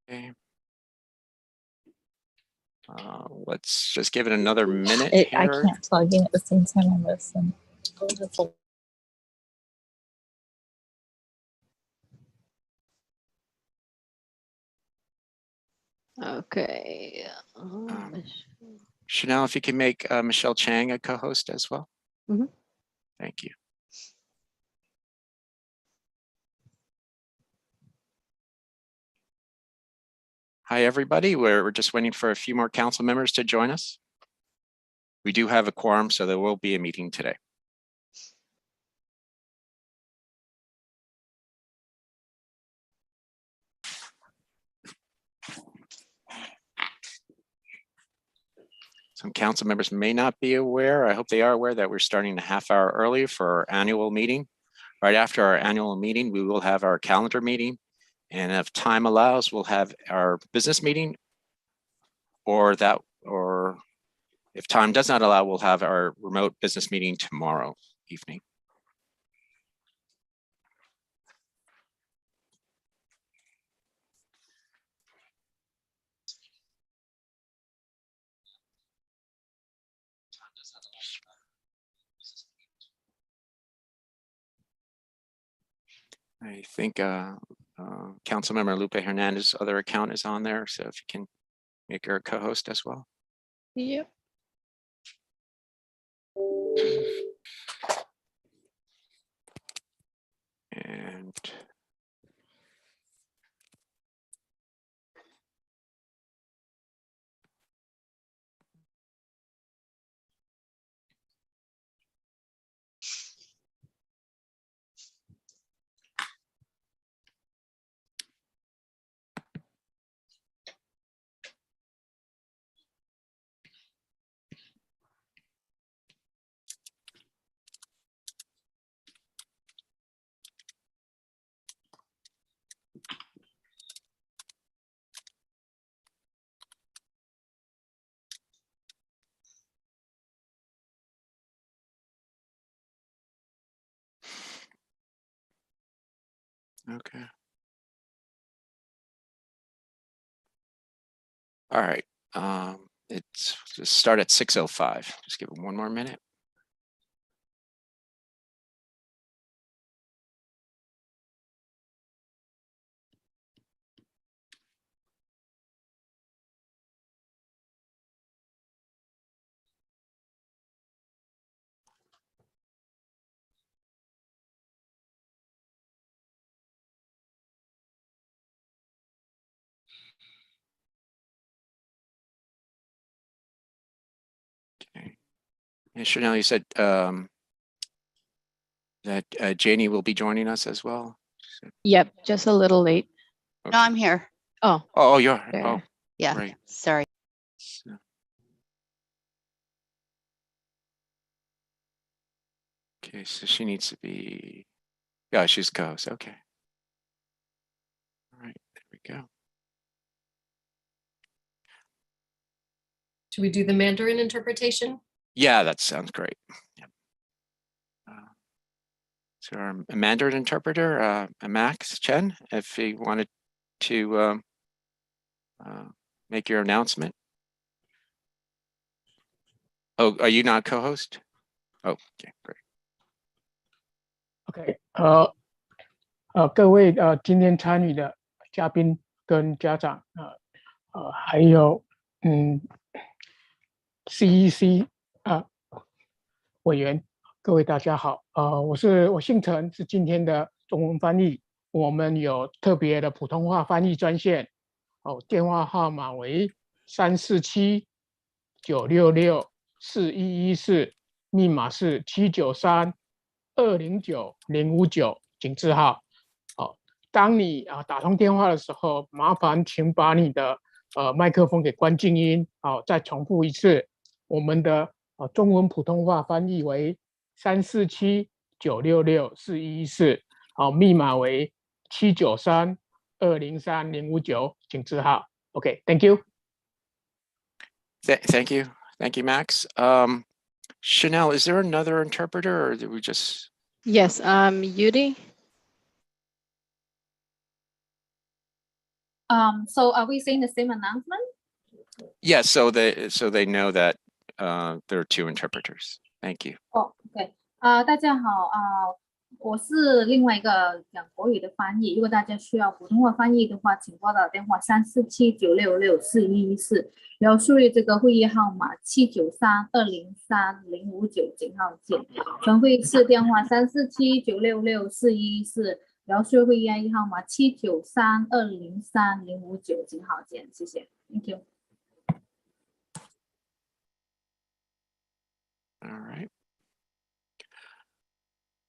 Okay. Let's just give it another minute I here. can't plug in at the same time and listen. Okay. Chanel, if you can make Michelle Chang a co-host as well. Mhm. Thank you. Hi, everybody. We're just waiting for a few more council members to join us. We do have a quorum, so there will be a meeting today. Some council members may not be aware. I hope they are aware that we're starting a half hour early for our annual meeting. Right after our annual meeting, we will have our calendar meeting. And if time allows, we'll have our business meeting, or if time does not allow, we'll have our remote business meeting tomorrow evening. I think Councilmember Lupe Hernandez's other account is on there, so if you can make her a co-host as well. Yep. And okay. All right. It's just start at 6:05. Just give it one more minute. Okay. And Chanel, you said that Janie will be joining us as well. Yep, just a little late. No, I'm here. Oh, Oh, you're there. oh, Yeah, right. sorry. So- Okay, so she needs to be. Yeah, she's co-host. Okay. All right, there we go. Should we do the Mandarin interpretation? Yeah, that sounds great. Yep. So our Mandarin interpreter, Max Chen, if he wanted to make your announcement. Oh, are you not co-host? Oh, okay, great. OK，各位今天参与的嘉宾跟家长还有CEC 委员，各位大家好，我姓陈，是今天的中文翻译。我们有特别的普通话翻译专线，电话号码为347-966-4114，密码是793-209-059，请字号。当你打通电话的时候，麻烦请把你的麦克风给关静音。再重复一次，我们的中文普通话翻译为347-966-4114，密码为793-203-059，请字号。OK，Thank you. Thank you, Max. Chanel, is there another interpreter, or did we just? Yes, Yuri. So are we saying the same announcement? Yeah, so they know that there are two interpreters. Thank you. 哦，对，大家好，我是另外一个讲国语的翻译。如果大家需要普通话翻译的话，请拨打电话347-966-4114，然后输入这个会议号码793-203-059井号键。重复一次电话347-966-4114，然后输入会议号码793-203-059井号键。谢谢 ，Thank you。 All right.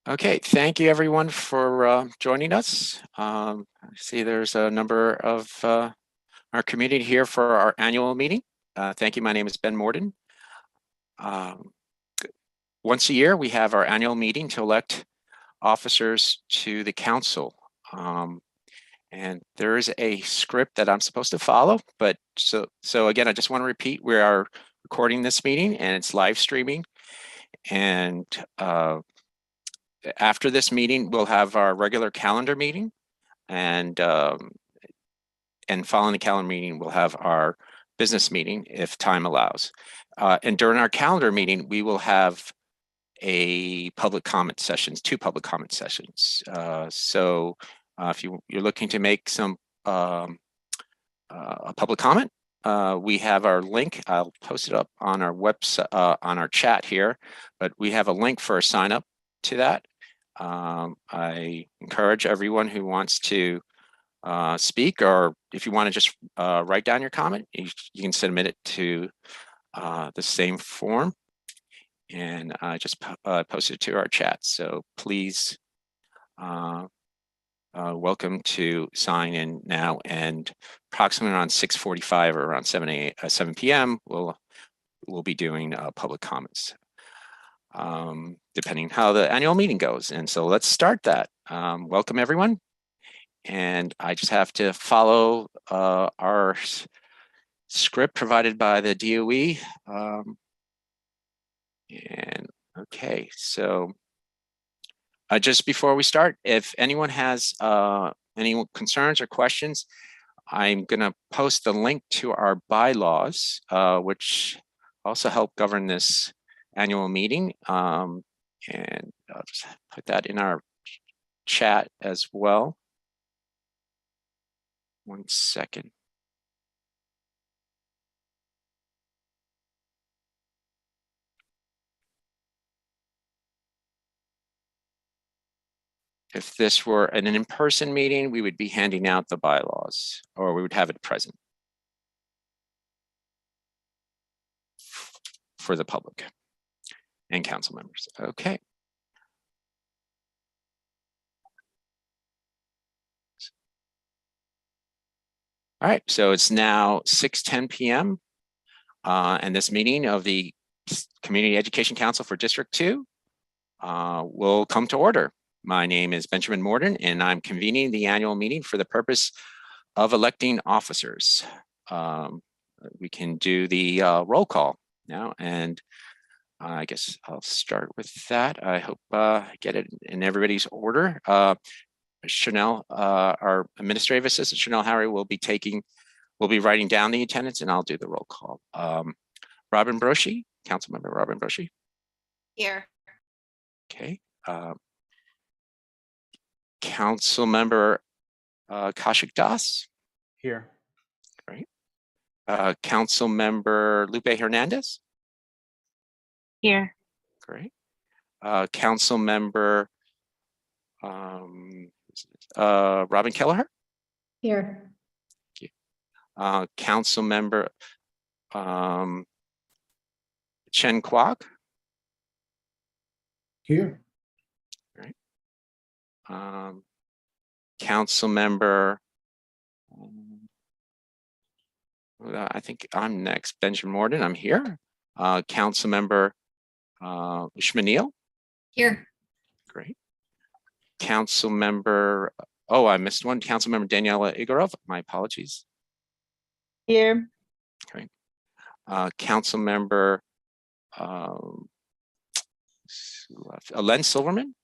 Okay, thank you everyone for joining us. I see there's a number of our community here for our annual meeting. Thank you. My name is Ben Morden. Once a year, we have our annual meeting to elect officers to the council. And there is a script that I'm supposed to follow, but so again, I just want to repeat, we are recording this meeting and it's live streaming. And after this meeting, we'll have our regular calendar meeting, and following the calendar meeting, we'll have our business meeting if time allows. And during our calendar meeting, we will have a public comment sessions, 2 public comment sessions. So if you're looking to make some a public comment, we have our link. I'll post it up on our website, on our chat here, but we have a link for a sign up to that. I encourage everyone who wants to speak, or if you want to just write down your comment, you can submit it to the same form, and I just posted it to our chat. So please welcome to sign in now, and approximately around 6:45 or around 7 p.m. we'll be doing public comments, depending how the annual meeting goes. And so let's start that. Welcome everyone. And I just have to follow our script provided by the DOE. And okay, so just before we start, if anyone has any concerns or questions, I'm going to post the link to our bylaws, which also help govern this annual meeting. And I'll just put that in our chat as well. 1 second. If this were an in-person meeting, we would be handing out the bylaws, or we would have it present for the public and council members. Okay. All right, so it's now 6:10 p.m. And this meeting of the Community Education Council for District 2 will come to order. My name is Benjamin Morden, and I'm convening the annual meeting for the purpose of electing officers. We can do the roll call now, and I guess I'll start with that. I hope I get it in everybody's order. Chanel, our administrative assistant, Chanel Harry, will be writing down the attendance, and I'll do the roll call. Robin Broshi, Councilmember Robin Broshi. Here. Okay. Councilmember Kaushik Das. Here. Great. Councilmember Lupe Hernandez. Here. Great. Councilmember Robin Kelleher. Here. Councilmember Chen Kwok. Here. Right. Councilmember, I think I'm next. Benjamin Morden, I'm here. Councilmember Schmaneel. Here. Great. Councilmember, oh, I missed one. Councilmember Daniela Igorov. My apologies. Here. Great. Councilmember Len Silverman.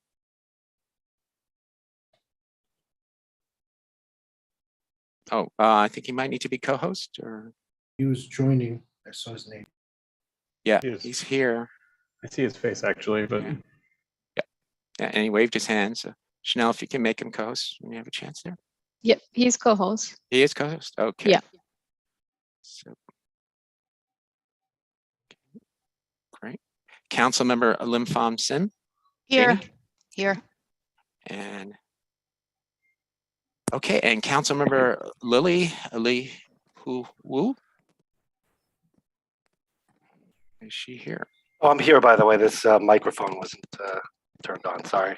I think he might need to be co-host or, He was joining. I saw his name. yeah, He is. he's here. I see his face actually, but Yeah. Yeah, and he waved his hand. So Chanel, if you can make him co-host when you have a chance there. Yep, he's co-host. He is co-host. Okay. Yeah. So, great. Councilmember Lim Pham Sim Here. Janie? Here. and okay, and Councilmember Lily Wu. Is she here? Oh, I'm here, by the way. This microphone wasn't turned on. Sorry.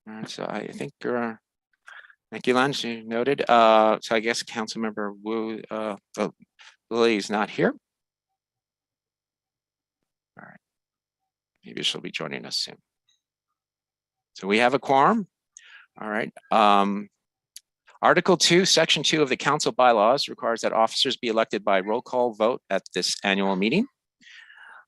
All right, so I think thank you, Lance, you noted. So I guess Councilmember Wu, Lily is not here. All right, maybe she'll be joining us soon. So we have a quorum. All right. Article 2, Section 2 of the Council bylaws requires that officers be elected by roll call vote at this annual meeting.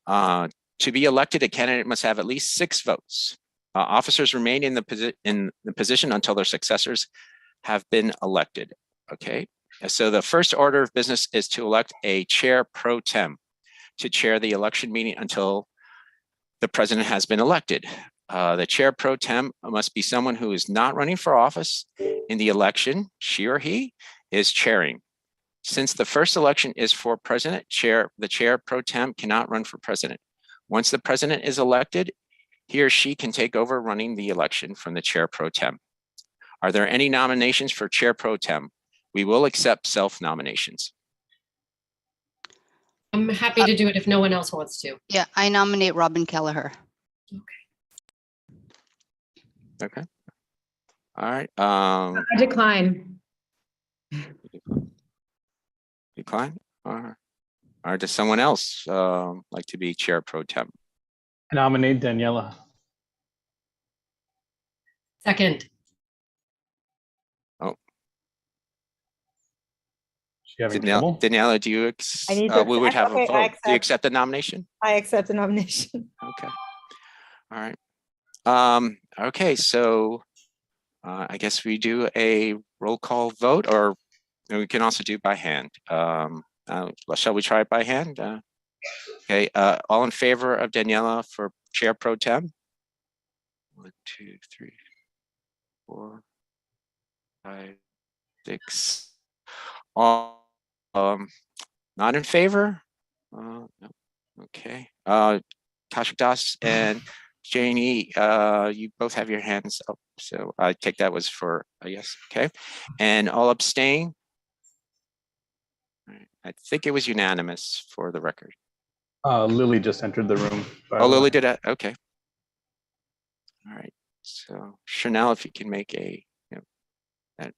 To be elected, a candidate must have at least 6 votes. Officers remain in the position until their successors have been elected. Okay. So the first order of business is to elect a chair pro tem to chair the election meeting until the president has been elected. The chair pro tem must be someone who is not running for office in the election she or he is chairing. Since the first election is for president, the chair pro tem cannot run for president. Once the president is elected, he or she can take over running the election from the chair pro tem. Are there any nominations for chair pro tem? We will accept self-nominations. I'm happy to do it if no one else wants to. Yeah, I nominate Robin Kelleher. Okay. All right. I decline. Decline. All right. Does someone else like to be chair pro tem? I nominate Daniela. Second. She having trouble? Daniela, do you I need to we would accept. have Okay, a I vote. Do you accept. accept the nomination? I accept the nomination. Okay. All right. Okay, so I guess we do a roll call vote, or we can also do by hand. Shall we try it by hand? Okay, all in favor of Daniela for chair pro tem? 1, 2, 3, 4, 5, 6. All not in favor? No. Okay. Kashik Das and Janie, you both have your hands up, so I take that was for a yes. Okay. And all abstain? All right. I think it was unanimous for the record. Lily just entered the room. by Oh, the Lily way. did it. Okay. All right. So Chanel, if you can make a, that.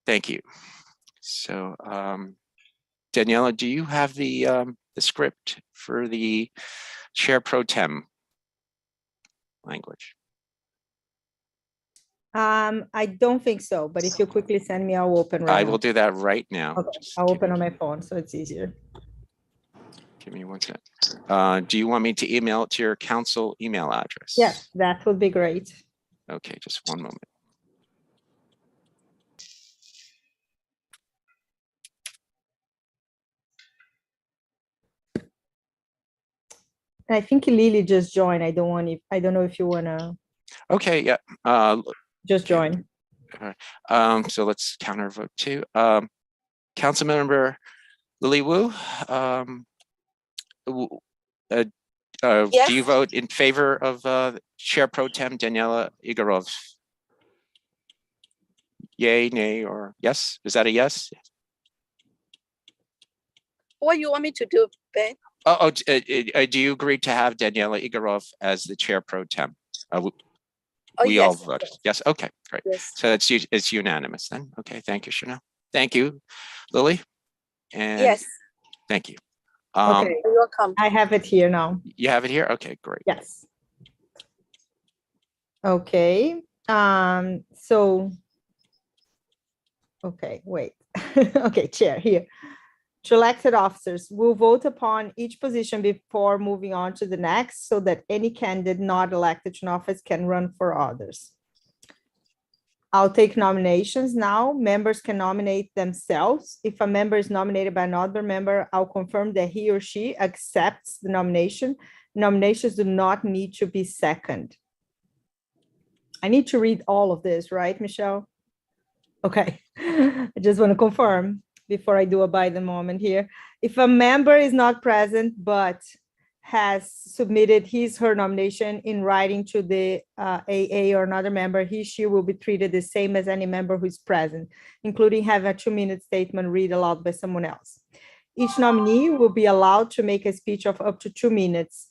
Thank you. So Daniela, do you have the script for the chair pro tem language? I don't think so, but if you quickly send me, I'll open right I now. will do that right now. Okay, Just I'll give open me- on my phone, so it's easier. Give me 1 sec. Do you want me to email it to your council email address? Yes, that would be great. Okay, just 1 moment. I think Lily just joined. I don't know if you wanna Okay, yeah. just join. So let's counter vote too. Councilmember Lily Wu, Yes. do you vote in favor of Chair Pro Tem Daniela Igorov? Yay, nay, or yes? Is that a yes? What you want me to do, Ben? Do you agree to have Daniela Igorov as the Chair Pro Tem? We all yes, voted. Yes, okay, great. Yes. So it's unanimous then. Okay, thank you, Chanel. Thank you, Lily. And Yes. thank you. Okay, You're welcome. I have it here now. You have it here? Okay, great. Yes. Okay, so. Okay, wait. Okay, chair here. To elected officers, we'll vote upon each position before moving on to the next so that any candidate not elected to an office can run for others. I'll take nominations now. Members can nominate themselves. If a member is nominated by another member, I'll confirm that he or she accepts the nomination. Nominations do not need to be seconded. I need to read all of this, right, Michelle? Okay, I just want to confirm before I do a by the moment here. If a member is not present, but has submitted her nomination in writing to the AA or another member, she will be treated the same as any member who is present, including having a 2-minute statement read aloud by someone else. Each nominee will be allowed to make a speech of up to 2 minutes.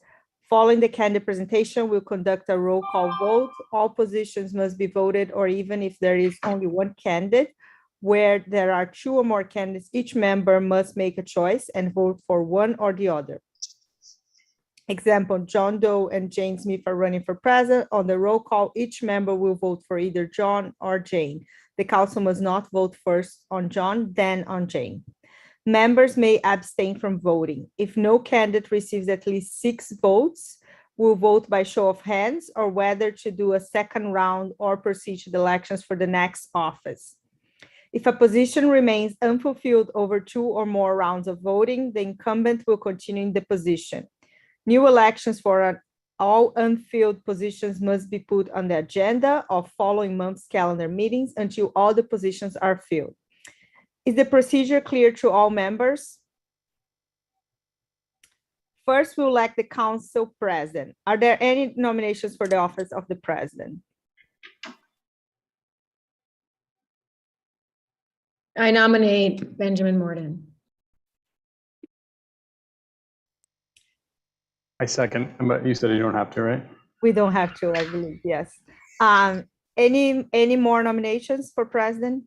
Following the candidate presentation, we'll conduct a roll call vote. All positions must be voted, or even if there is only one candidate, where there are 2 or more candidates, each member must make a choice and vote for one or the other. Example, John Doe and Jane Smith are running for president. On the roll call, each member will vote for either John or Jane. The council must not vote first on John, then on Jane. Members may abstain from voting. If no candidate receives at least 6 votes, we'll vote by show of hands or whether to do a second round or proceed to the elections for the next office. If a position remains unfulfilled over 2 or more rounds of voting, the incumbent will continue in the position. New elections for all unfilled positions must be put on the agenda of following month's calendar meetings until all the positions are filled. Is the procedure clear to all members? First, we'll elect the council president. Are there any nominations for the office of the president? I nominate Benjamin Morden. I second, but you said you don't have to, right? We don't have to, I believe, yes. Any more nominations for president?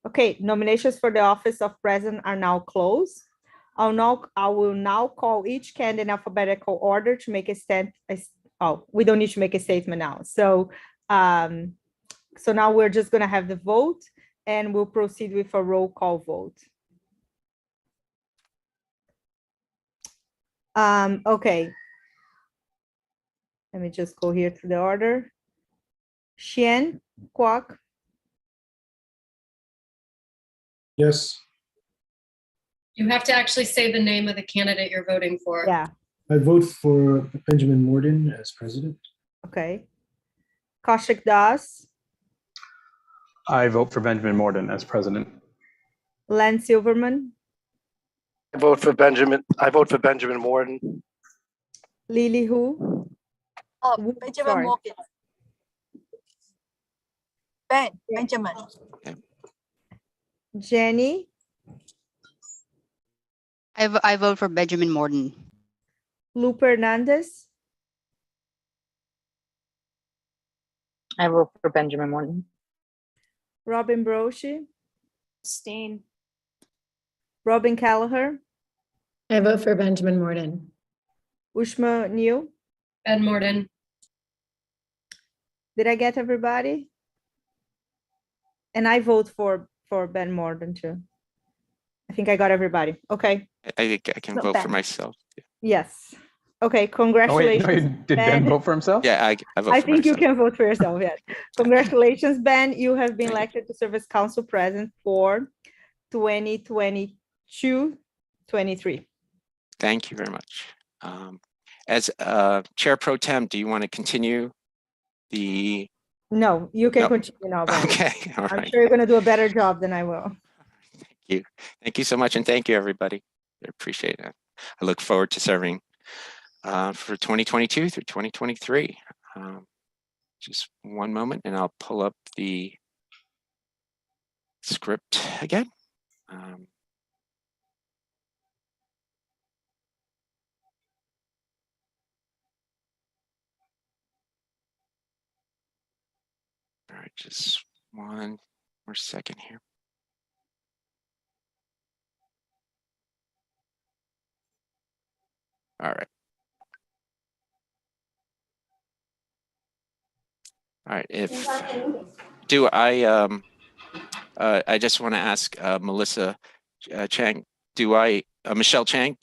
Okay, nominations for the office of president are now closed. I will now call each candidate in alphabetical order to make a stand. Oh, we don't need to make a statement now. So now we're just gonna have the vote and we'll proceed with a roll call vote. Okay. Let me just go here to the order. Xian, Kwok, Yes, You have to actually say the name of the candidate you're voting for. yeah, I vote for Benjamin Morden as president. okay. Kaushik Das, I vote for Benjamin Morden as president. Len Silverman, I vote for Benjamin Morden. Lily Hu, Benjamin sorry. Morgan. Benjamin. Jenny, I vote for Benjamin Morden. Lupe Hernandez, I vote for Benjamin Morton. Robin Broshi, Abstain. Robin Kelleher, I vote for Benjamin Morden. Ushma New. Ben Morden. Did I get everybody? And I vote for Ben Morden too. I think I got everybody. Okay, I think I can Not vote for bad. myself. yes. Okay, Oh, wait, congratulations. no, did Ben vote for himself? Yeah, I vote I for think you myself. can vote for yourself, yes. Congratulations, Ben. You have been Thank you. elected to serve as council president for 2022-23. Thank you very much. As Chair Pro Tem, do you want to continue the? No, you can No. continue now, Ben. Okay, all I'm right. sure you're going to do a better job than I will. Thank you so much, and thank you, everybody. I appreciate it. I look forward to serving for 2022 through 2023. Just one moment, and I'll pull up the script again. All right, just one more second here. All right. All right, I just want to ask Melissa Chang, Michelle Chang,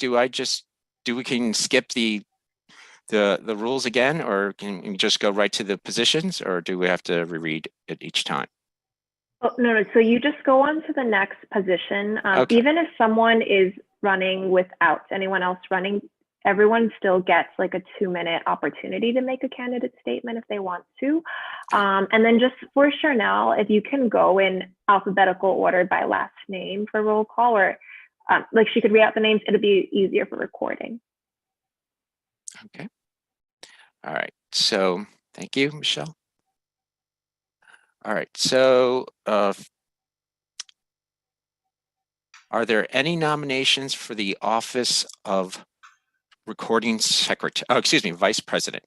we can skip the the rules again, or can we just go right to the positions, or do we have to reread it each time? Oh, no. So you just go on to the next position. Okay. Even if someone is running without anyone else running, everyone still gets like a 2-minute opportunity to make a candidate statement if they want to. And then just for Chanel, if you can go in alphabetical order by last name for roll call, or like she could read out the names, it'll be easier for recording. Okay. All right. So thank you, Michelle. All right. So are there any nominations for the office of recording secretary? Oh, excuse me, vice president.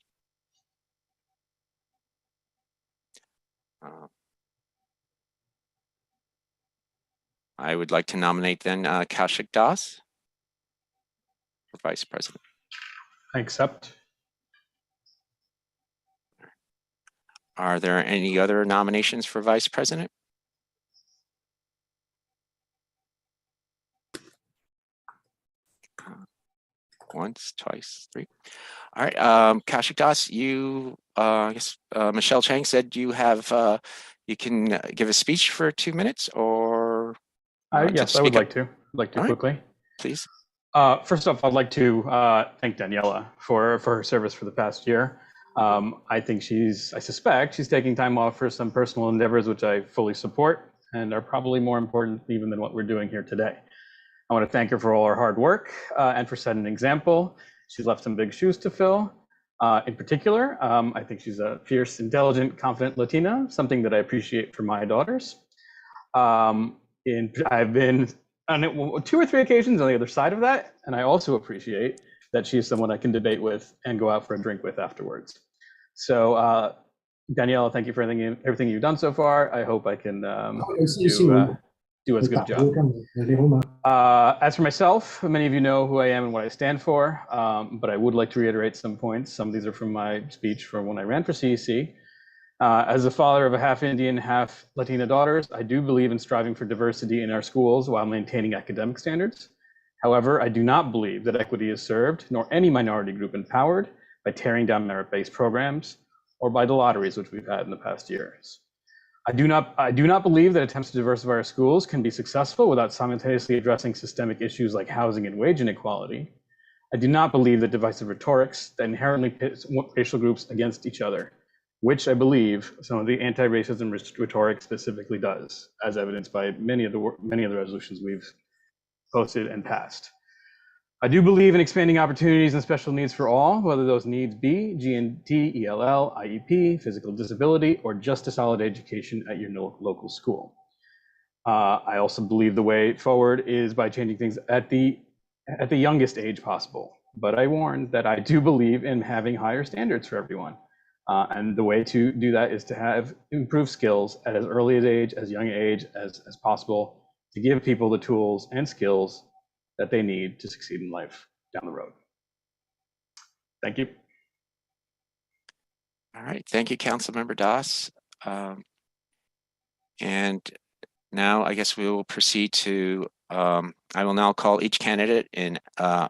I would like to nominate then Kaushik Das for vice president. I accept. Are there any other nominations for vice president? Once, twice, three. All right, Kaushik Das, you, I guess Michelle Chang said you have, you can give a speech for 2 minutes, or? Yes, I would like to. I'd like to quickly. Right. Please. First off, I'd like to thank Daniela for her service for the past year. I think I suspect she's taking time off for some personal endeavors, which I fully support and are probably more important even than what we're doing here today. I want to thank her for all her hard work and for setting an example. She's left some big shoes to fill. In particular, I think she's a fierce, intelligent, confident Latina, something that I appreciate for my daughters. I've been on 2 or 3 occasions on the other side of that, and I also appreciate that she's someone I can debate with and go out for a drink with afterwards. So, Daniela, thank you for everything you've done so far. I hope I can do as good a job. As for myself, many of you know who I am and what I stand for, but I would like to reiterate some points. Some of these are from my speech from when I ran for CEC. As a father of a half Indian, half Latina daughters, I do believe in striving for diversity in our schools while maintaining academic standards. However, I do not believe that equity is served, nor any minority group empowered, by tearing down merit-based programs or by the lotteries which we've had in the past years. I do not believe that attempts to diversify our schools can be successful without simultaneously addressing systemic issues like housing and wage inequality. I do not believe that divisive rhetorics that inherently pits racial groups against each other, which I believe some of the anti-racism rhetoric specifically does, as evidenced by many of the resolutions we've posted and passed. I do believe in expanding opportunities and special needs for all, whether those needs be G&T, ELL, IEP, physical disability, or just a solid education at your local school. I also believe the way forward is by changing things at the youngest age possible. But I warned that I do believe in having higher standards for everyone. And the way to do that is to have improved skills at as early an age, as young age as possible, to give people the tools and skills that they need to succeed in life down the road. Thank you. All right, thank you, Councilmember Das. And now I guess we will proceed to, I will now call each candidate in, I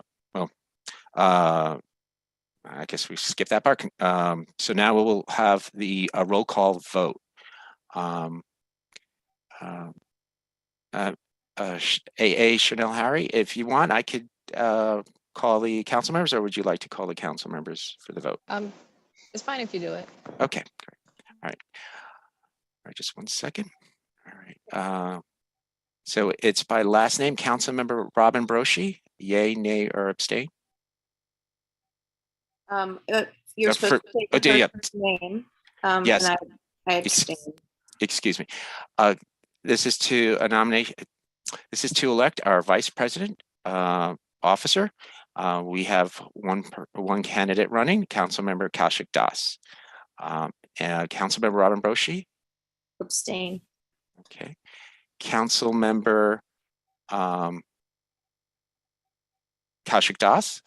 guess we skipped that part. So now we will have the roll call vote. AA Chanel Harry, if you want, I could call the council members, or would you like to call the council members for the vote? It's fine if you do it. Okay, great. All right. All right, just 1 second. All right. So it's by last name, Councilmember Robin Broshi, yay, nay, or abstain? You're supposed to take the first name. Yes. And I abstain. Excuse me. This is to a nomination. This is to elect our vice president officer. We have one candidate running, Councilmember Kaushik Das. Councilmember Robin Broshi. Abstain. Okay. Councilmember Kaushik Das.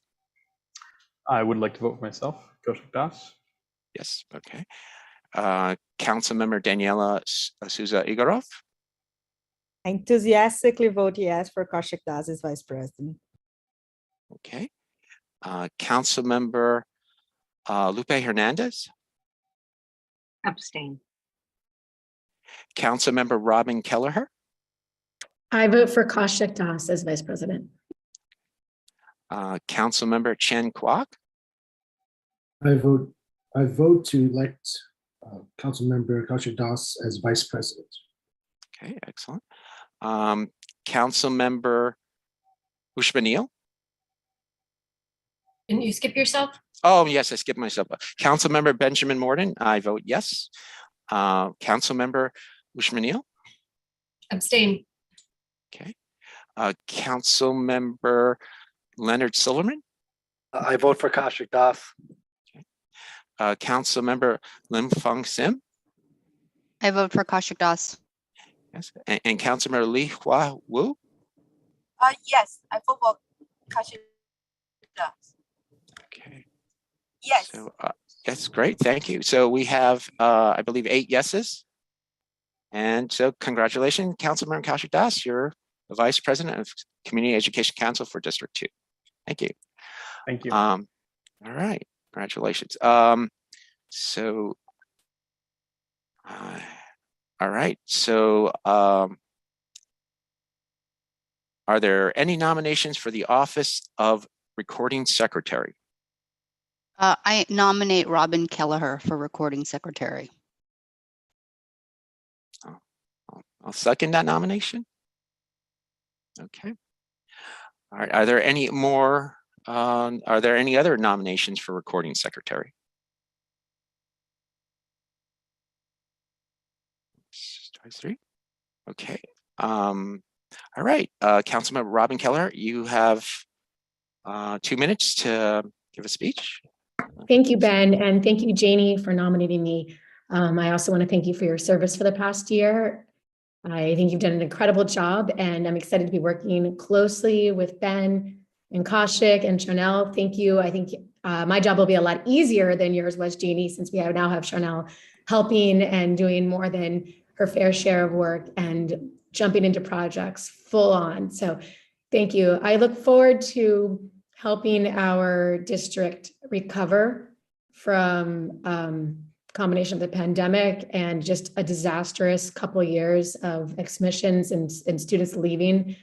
I would like to vote for myself, Kaushik Das. Yes. Okay. Councilmember Daniela Souza Igorov. I enthusiastically vote yes for Kaushik Das as vice president. Okay. Councilmember Lupe Hernandez, Abstain. Councilmember Robin Kelleher, I vote for Kaushik Das as Vice President. Councilmember Chen Kwok, I vote to elect Councilmember Kaushik Das as Vice President. okay, excellent. Councilmember Ushma Neal. Didn't you skip yourself? Oh, yes, I skipped myself. Councilmember Benjamin Morden, I vote yes. Councilmember Ushma Neal, Abstain. okay. Councilmember Leonard Silverman, I vote for Kaushik Das. Councilmember Lim Fong Sim, I vote for Kaushik Das. yes, and Councilmember Lee Hua Wu. Yes, I vote for Kaushik Das. Okay. Yes. So that's great. Thank you. So we have, I believe, 8 yeses. And so congratulations, Councilmember Kaushik Das. You're the Vice President of Community Education Council for District 2. Thank you. Thank you. All right. Congratulations. So, all right. So are there any nominations for the office of Recording Secretary? I nominate Robin Kelleher for Recording Secretary. I'll second that nomination. Okay. All right. Are there any more? Are there any other nominations for Recording Secretary? Three. Okay. All right. Councilmember Robin Kelleher, you have 2 minutes to give a speech. Thank you, Ben, and thank you, Janie, for nominating me. I also want to thank you for your service for the past year. I think you've done an incredible job, and I'm excited to be working closely with Ben and Kaushik and Chanel. Thank you. I think my job will be a lot easier than yours was, Janie, since we now have Chanel helping and doing more than her fair share of work and jumping into projects full on. So thank you. I look forward to helping our district recover from combination of the pandemic and just a disastrous couple of years of exmissions and students leaving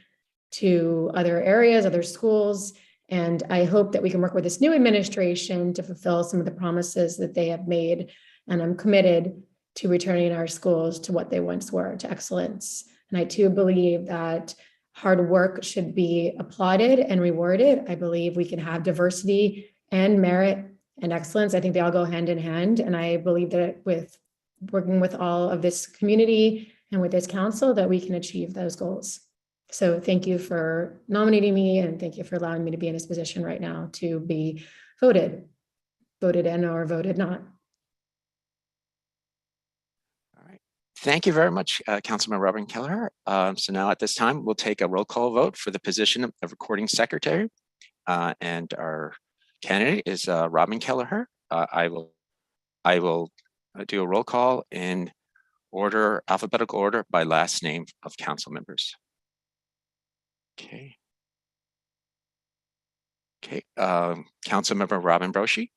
to other areas, other schools. And I hope that we can work with this new administration to fulfill some of the promises that they have made. And I'm committed to returning our schools to what they once were, to excellence. And I too believe that hard work should be applauded and rewarded. I believe we can have diversity and merit and excellence. I think they all go hand in hand. And I believe that with working with all of this community and with this council, that we can achieve those goals. So thank you for nominating me, and thank you for allowing me to be in this position right now to be voted in or voted not. Thank you very much, Councilman Robin Kelleher. So now at this time, we'll take a roll call vote for the position of Recording Secretary. And our candidate is Robin Kelleher. I will do a roll call in order, alphabetical order by last name of council members. Okay. Okay, Councilmember Robin Broshi.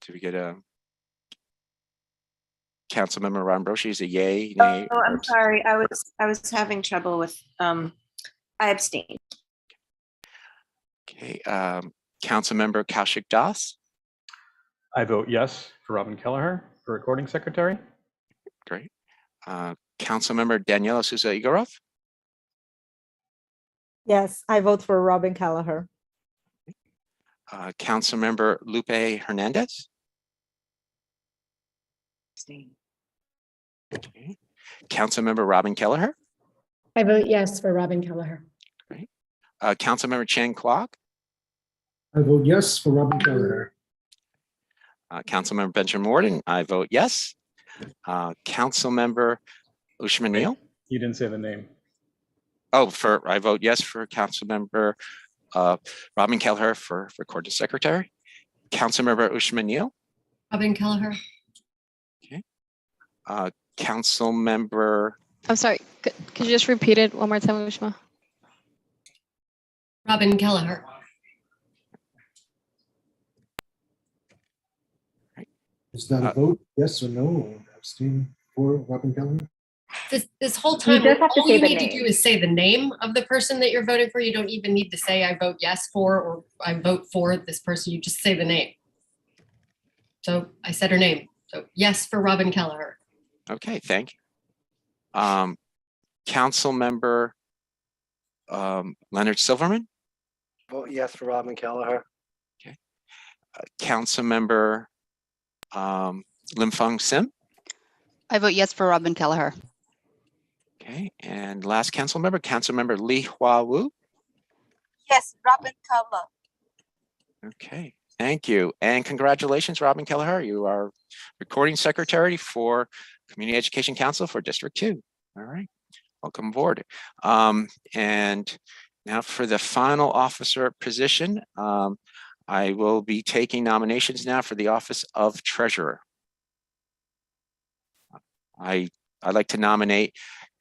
Do we get a Councilmember Ron Broshi? Is a yay, nay? Oh, I'm sorry. I was having trouble with I abstain. Okay, Councilmember Kaushik Das. I vote yes for Robin Kelleher for Recording Secretary. Great. Councilmember Daniela Souza Igorov. Yes, I vote for Robin Kelleher. Councilmember Lupe Hernandez. Abstain. Okay. Councilmember Robin Kelleher. I vote yes for Robin Kelleher. Great. Councilmember Chen Kwok. I vote yes for Robin Kelleher. Councilmember Benjamin Morden. I vote yes. Councilmember Ushma Neal. You didn't say the name. Oh, I vote yes for Councilmember Robin Kelleher for Recording Secretary. Councilmember Ushma Neal. Robin Kelleher. Okay. Councilmember. I'm sorry. Could you just repeat it one more time, Ushma? Robin Kelleher. Is that a vote? Yes or no? Or abstain for Robin Keller? This whole You time, just have to all say you the need to do name. is say the name of the person that you're voting for. You don't even need to say I vote yes for or I vote for this person. You just say the name. So I said her name. So yes for Robin Kelleher. Okay, thank you. Council member Leonard Silverman. Vote yes for Robin Kelleher. Council member Lim Fong Sim. I vote yes for Robin Kelleher. Okay, and last council member Lee Hua Wu. Yes, Robin Keller. Okay, thank you. And congratulations, Robin Kelleher. You are recording secretary for Community Education Council for District 2. All right, welcome aboard. And now for the final officer position, I will be taking nominations now for the office of treasurer. I'd like to nominate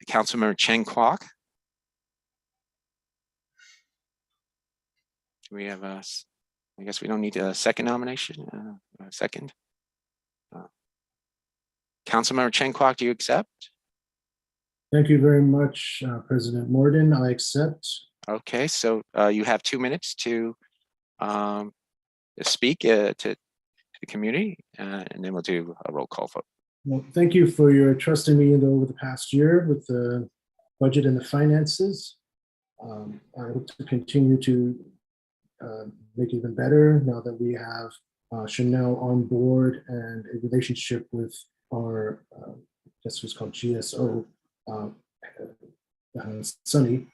Councilmember Chen Kwok. Do we have a, I guess we don't need a second nomination, a second. Councilmember Chen Kwok, do you accept? Thank you very much, President Morden. I accept. Okay, so you have 2 minutes to speak to the community, and then we'll do a roll call vote. Well, thank you for your trust in me over the past year with the budget and the finances. I hope to continue to make it even better now that we have Chanel on board and a relationship with our, guess what's called GSO, Sunny.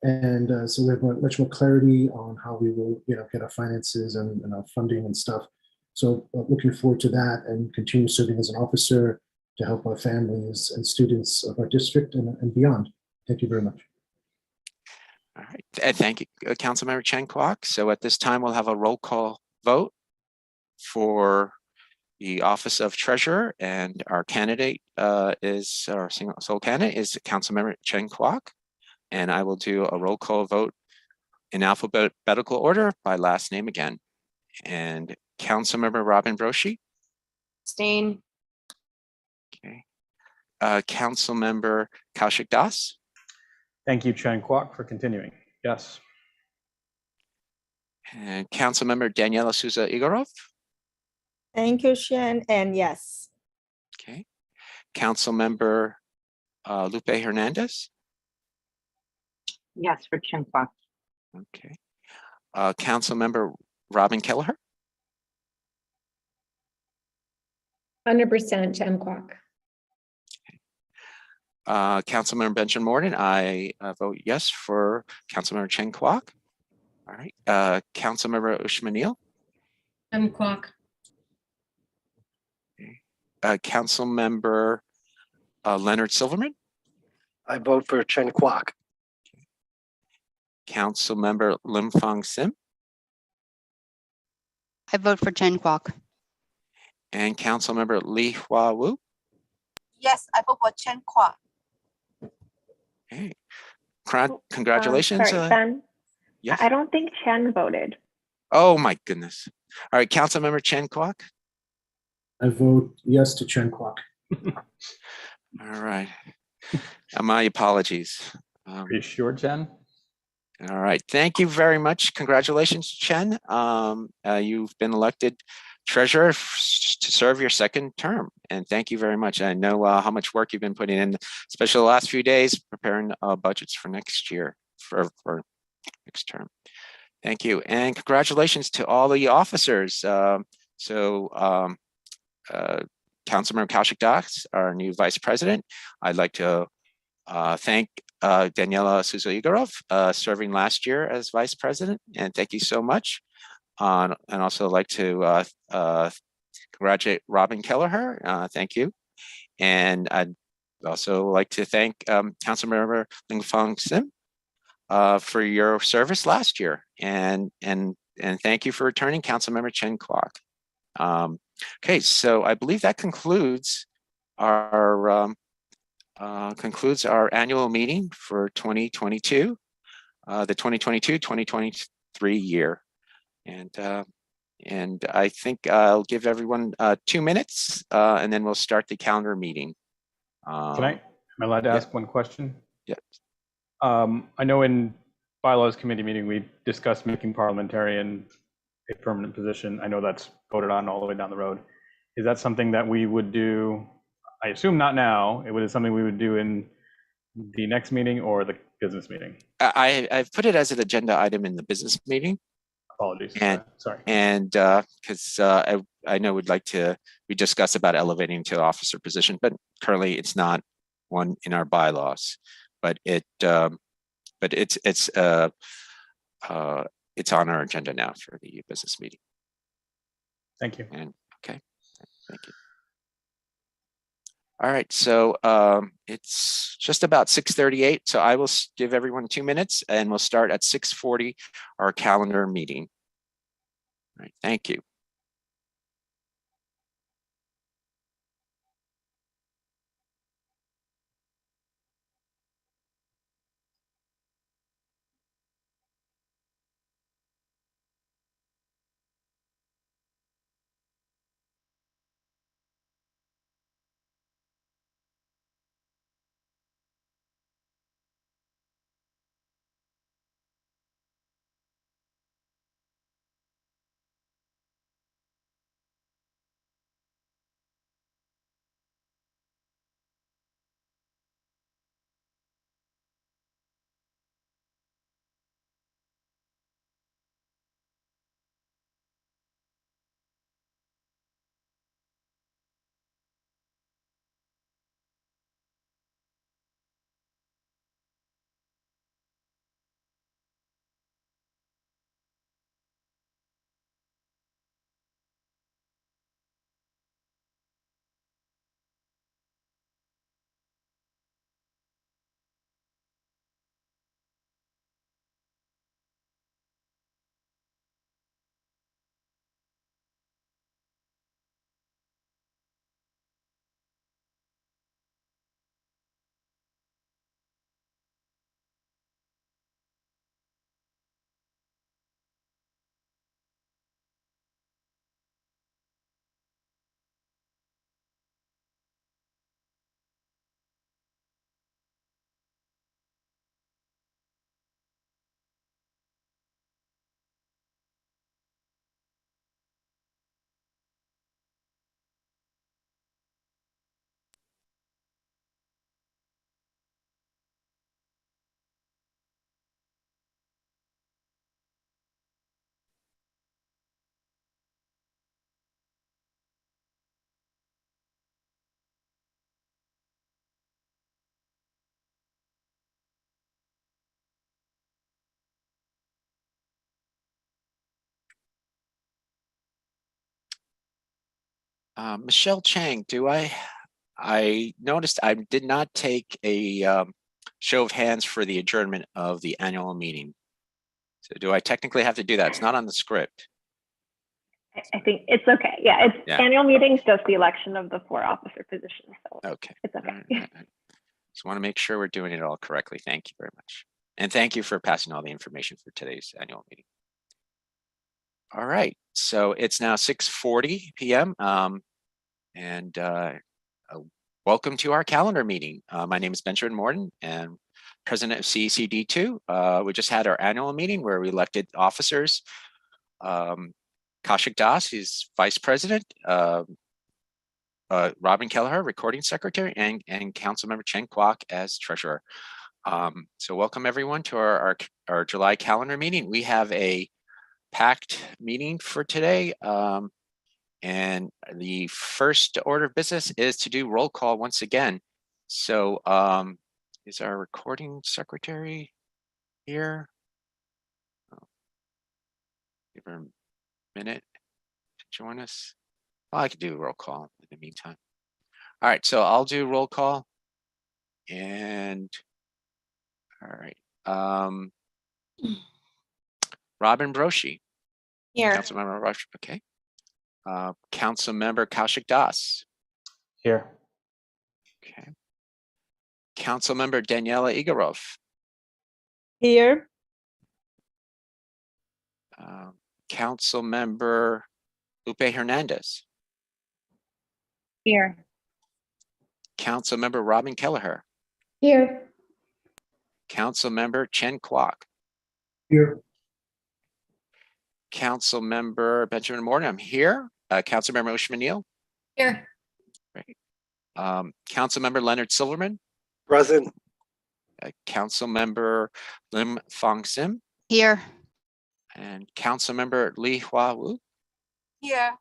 And so we have much more clarity on how we will, get our finances and our funding and stuff. So looking forward to that and continue serving as an officer to help our families and students of our district and beyond. Thank you very much. All right, thank you, Councilmember Chen Kwok. So at this time, we'll have a roll call vote for the office of treasurer, and our candidate is, our single sole candidate is Councilmember Chen Kwok. And I will do a roll call vote in alphabetical order by last name again. And Councilmember Robin Broshi. Abstain. Okay. Councilmember Kaushik Das. Thank you, Chen Kwok, for continuing. Yes. And Councilmember Daniela Souza Igorov. Thank you, Shen, and yes. Okay. Councilmember Lupe Hernandez. Yes, for Chen Kwok. Okay. Councilmember Robin Kelleher. 100% Chen Kwok. Councilmember Benjamin Morden, I vote yes for Councilmember Chen Kwok. All right. Councilmember Ushma Neal. Chen Kwok. Councilmember Leonard Silverman. I vote for Chen Kwok. Councilmember Lim Fong Sim. I vote for Chen Kwok. And Councilmember Lee Hua Wu. Yes, I vote for Chen Kwok. Okay. Congratulations. Sorry, Ben. Yes. I don't think Chen voted. Oh my goodness. All right, Councilmember Chen Kwok. I vote yes to Chen Kwok. All right. My apologies. Are you sure, Chen? All right. Thank you very much. Congratulations, Chen. You've been elected treasurer to serve your second term. And thank you very much. I know how much work you've been putting in, especially the last few days, preparing budgets for next year, for next term. Thank you. And congratulations to all the officers. Councilmember Kaushik Das, our new vice president. I'd like to thank Daniela Souza Igorov, serving last year as vice president. And thank you so much. And also like to congratulate Robin Kelleher. Thank you. And I'd also like to thank Councilmember Ling Fong Sim for your service last year. And thank you for returning, Councilmember Chen Kwok. Okay, so I believe that concludes our concludes our annual meeting for 2022, the 2022-2023 year. And I think I'll give everyone 2 minutes and then we'll start the calendar meeting. Am I allowed to ask one question? Yeah. I know in bylaws committee meeting, we discussed making parliamentarian a permanent position. I know that's voted on all the way down the road. Is that something that we would do? I assume not now. It was something we would do in the next meeting or the business meeting. I've put it as an agenda item in the business meeting. Apologies. And sorry. And because I know we discuss about elevating to officer position, but currently it's not one in our bylaws. But it's on our agenda now for the business meeting. Thank you. And okay, thank you. All right, so it's just about 6:38, so I will give everyone 2 minutes and we'll start at 6:40 our calendar meeting. All right, thank you. Michelle Chang, I noticed I did not take a show of hands for the adjournment of the annual meeting. So do I technically have to do that? It's not on the script. I think it's okay. Yeah, it's annual meetings, just the election of the 4 officer positions. So okay. It's okay. All right. Just want to make sure we're doing it all correctly. Thank you very much. And thank you for passing all the information for today's annual meeting. All right, so it's now 6:40 p.m. And welcome to our calendar meeting. My name is Benjamin Morton and president of CECD2. We just had our annual meeting where we elected officers. Kaushik Das, who's vice president, Robin Kelleher, recording secretary, and Councilmember Chen Kwok as treasurer. So welcome everyone to our July calendar meeting. We have a packed meeting for today. And the first order of business is to do roll call once again. So is our recording secretary here? Give her a minute to join us. Well, I could do a roll call in the meantime. All right, so I'll do roll call. And all right. Robin Broshi. Here. Councilmember Broshi, okay. Councilmember Kaushik Das. Here. Okay. Councilmember Daniela Igorov, Here. Councilmember Lupe Hernandez, Here. Councilmember Robin Kelleher, Here. Councilmember Chen Kwok, Here. Councilmember Benjamin Morton, I'm here. Councilmember Ushman Neal, Here. Councilmember Leonard Silverman, Present. Councilmember Lim Fong Sim, Here. and Councilmember Li Hua Wu. Here.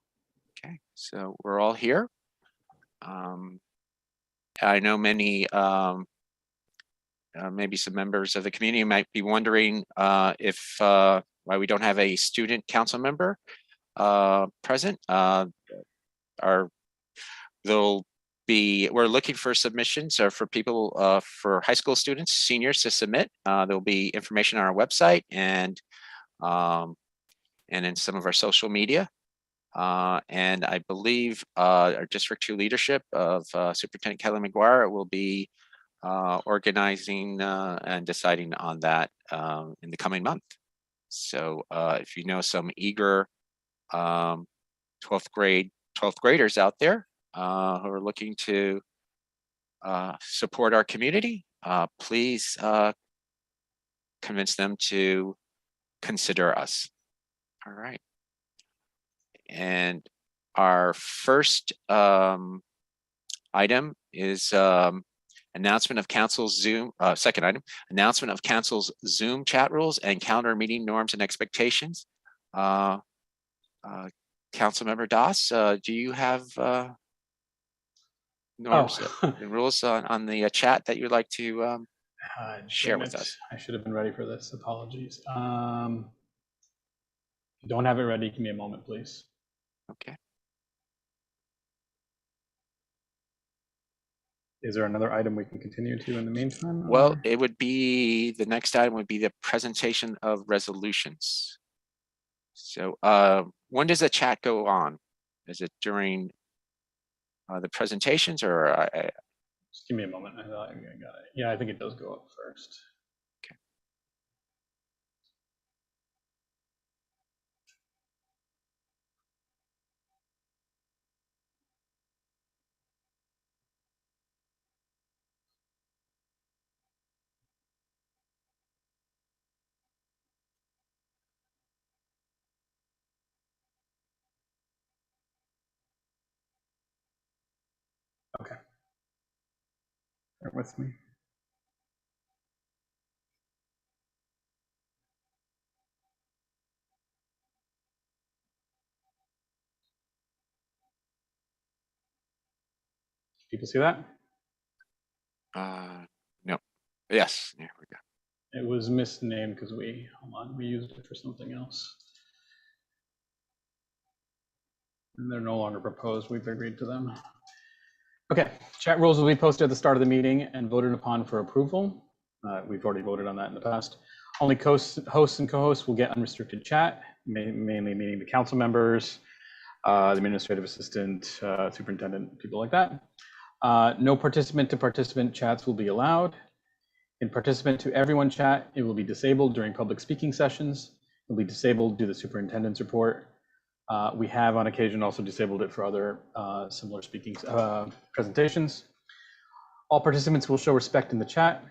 Okay, so we're all here. I know many, maybe some members of the community might be wondering if why we don't have a student council member present. We're looking for submissions or for people, for high school students, seniors to submit. There'll be information on our website and in some of our social media. And I believe our District 2 leadership of Superintendent Kelly McGuire will be organizing and deciding on that in the coming month. So if you know some eager 12th graders out there who are looking to support our community, please convince them to consider us. All right. And our first item is announcement of council's Zoom, second item, announcement of council's Zoom chat rules and calendar meeting norms and expectations. Councilmember Das, do you have norms and rules on the chat that you'd like to share with us? I should have been ready for this. Apologies. Don't have it ready. Give me a moment, please. Okay. Is there another item we can continue to in the meantime? Well, it would be, the next item would be the presentation of resolutions. So when does the chat go on? Is it during the presentations or? Just give me a moment. I thought I got it. Yeah, I think it does go up first. Okay. Okay. Bear with me. People see that? No. Yes. There we go. It was misnamed because we used it for something else. And they're no longer proposed. We've agreed to them. Okay, chat rules will be posted at the start of the meeting and voted upon for approval. We've already voted on that in the past. Only hosts and co-hosts will get unrestricted chat, mainly meaning the council members, the administrative assistant, superintendent, people like that. No participant to participant chats will be allowed. In participant to everyone chat, it will be disabled during public speaking sessions. It will be disabled due to the superintendent's report. We have on occasion also disabled it for other similar speaking presentations. All participants will show respect in the chat.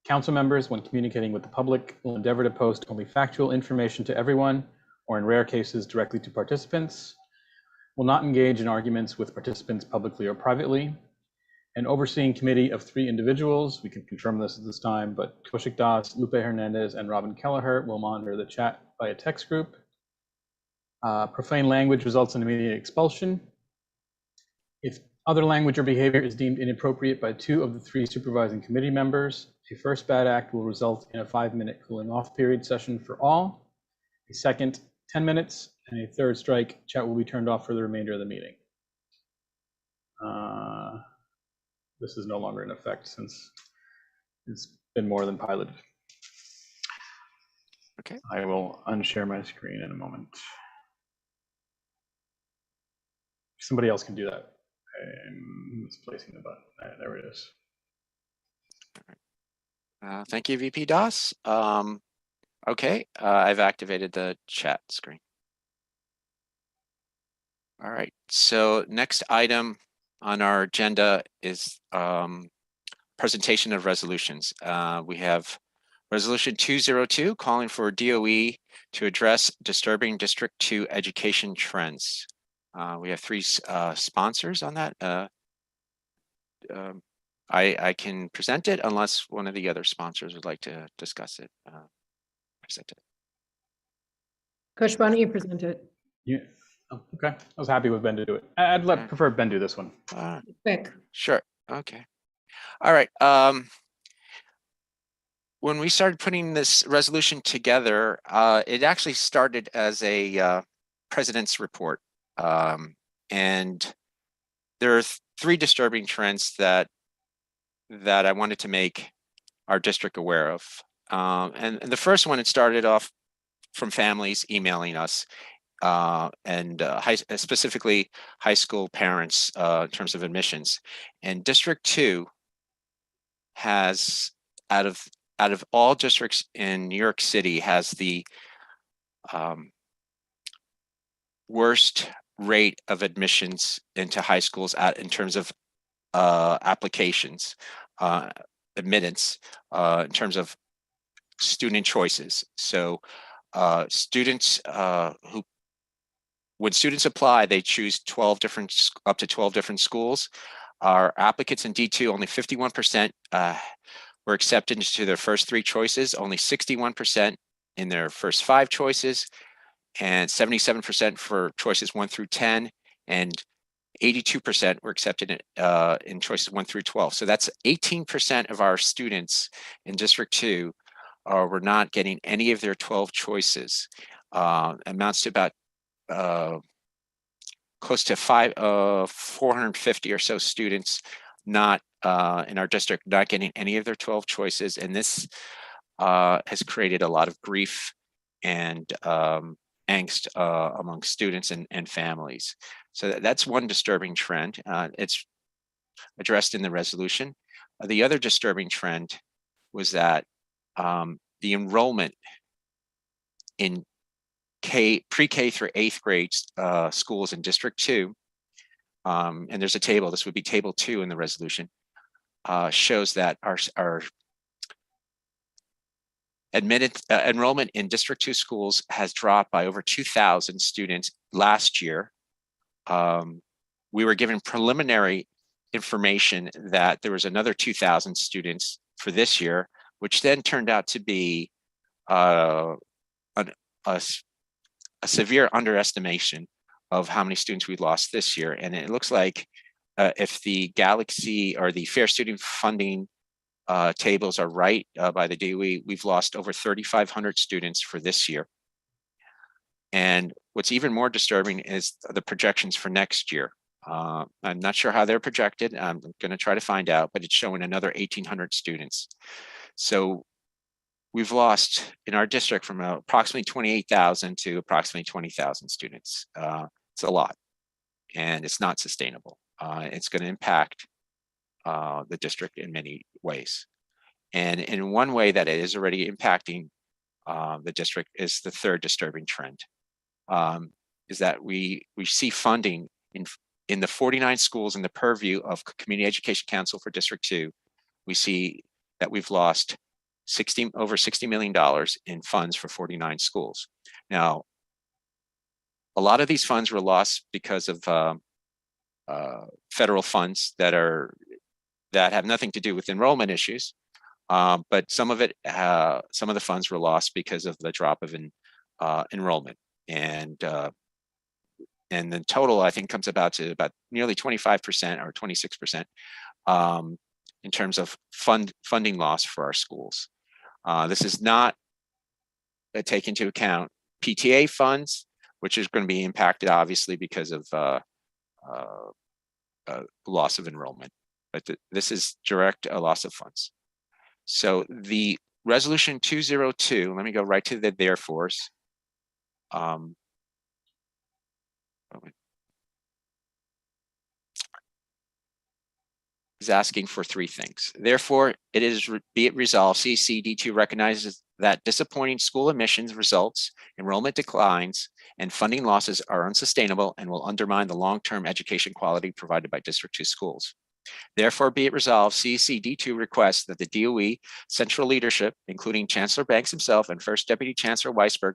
Council members, when communicating with the public, will endeavor to post only factual information to everyone, or in rare cases, directly to participants. Will not engage in arguments with participants publicly or privately. An overseeing committee of 3 individuals, we can confirm this at this time, but Kaushik Das, Lupe Hernandez, and Robin Kelleher will monitor the chat by a text group. Profane language results in immediate expulsion. If other language or behavior is deemed inappropriate by 2 of the 3 supervising committee members, a first bad act will result in a 5-minute cooling off period session for all. A second, 10 minutes, and a third strike, chat will be turned off for the remainder of the meeting. This is no longer in effect since it's been more than piloted. Okay. I will unshare my screen in a moment. Somebody else can do that. I'm misplacing the button. There it is. Thank you, VP Das. Okay, I've activated the chat screen. All right, so next item on our agenda is presentation of resolutions. We have Resolution 202 calling for DOE to address disturbing District 2 education trends. We have three sponsors on that. I can present it unless one of the other sponsors would like to discuss it. Present it. Kush, why don't you present it? Yeah. Oh, okay. I was happy with Ben to do it. Prefer Ben do this one. Quick. Sure. Okay. All right. When we started putting this resolution together, it actually started as a president's report. And there are three disturbing trends that I wanted to make our district aware of. And the first one, it started off from families emailing us and specifically high school parents in terms of admissions. And District 2 has, out of all districts in New York City, has the worst rate of admissions into high schools in terms of applications, admittance, in terms of student choices. So students when students apply, they choose up to 12 different schools. Our applicants in D2, only 51% were accepted into their first three choices, only 61% in their first five choices, and 77% for choices 1 through 10, and 82% were accepted in choices 1 through 12. So that's 18% of our students in District 2 were not getting any of their 12 choices. Amounts to about close to 450 or so students not in our district not getting any of their 12 choices, and this has created a lot of grief and angst among students and families. So that's one disturbing trend. It's addressed in the resolution. The other disturbing trend was that the enrollment in pre-K through 8th grade schools in District 2, and there's a table, this would be table 2 in the resolution, shows that our enrollment in District 2 schools has dropped by over 2,000 students last year. We were given preliminary information that there was another 2,000 students for this year, which then turned out to be a severe underestimation of how many students we lost this year. And it looks like if the Galaxy or the Fair Student Funding tables are right by the DOE, we've lost over 3,500 students for this year. And what's even more disturbing is the projections for next year. I'm not sure how they're projected. I'm going to try to find out, but it's showing another 1,800 students. So we've lost in our district from approximately 28,000 to approximately 20,000 students. It's a lot, and it's not sustainable. It's going to impact the district in many ways. And in one way that it is already impacting the district is the third disturbing trend, is that we see funding in the 49 schools in the purview of Community Education Council for District 2. We see that we've lost over $60 million in funds for 49 schools. Now, a lot of these funds were lost because of federal funds that have nothing to do with enrollment issues, but some of the funds were lost because of the drop of enrollment, and the total I think comes about nearly 25% or 26% in terms of funding loss for our schools. This is not take into account PTA funds, which is going to be impacted obviously because of loss of enrollment, but this is direct loss of funds. So the resolution 202, let me go right to the therefores. is asking for three things. Therefore, be it resolved, CECD2 recognizes that disappointing school admissions results, enrollment declines, and funding losses are unsustainable and will undermine the long-term education quality provided by District 2 schools. Therefore, be it resolved, CECD2 requests that the DOE central leadership, including Chancellor Banks himself and First Deputy Chancellor Weisberg,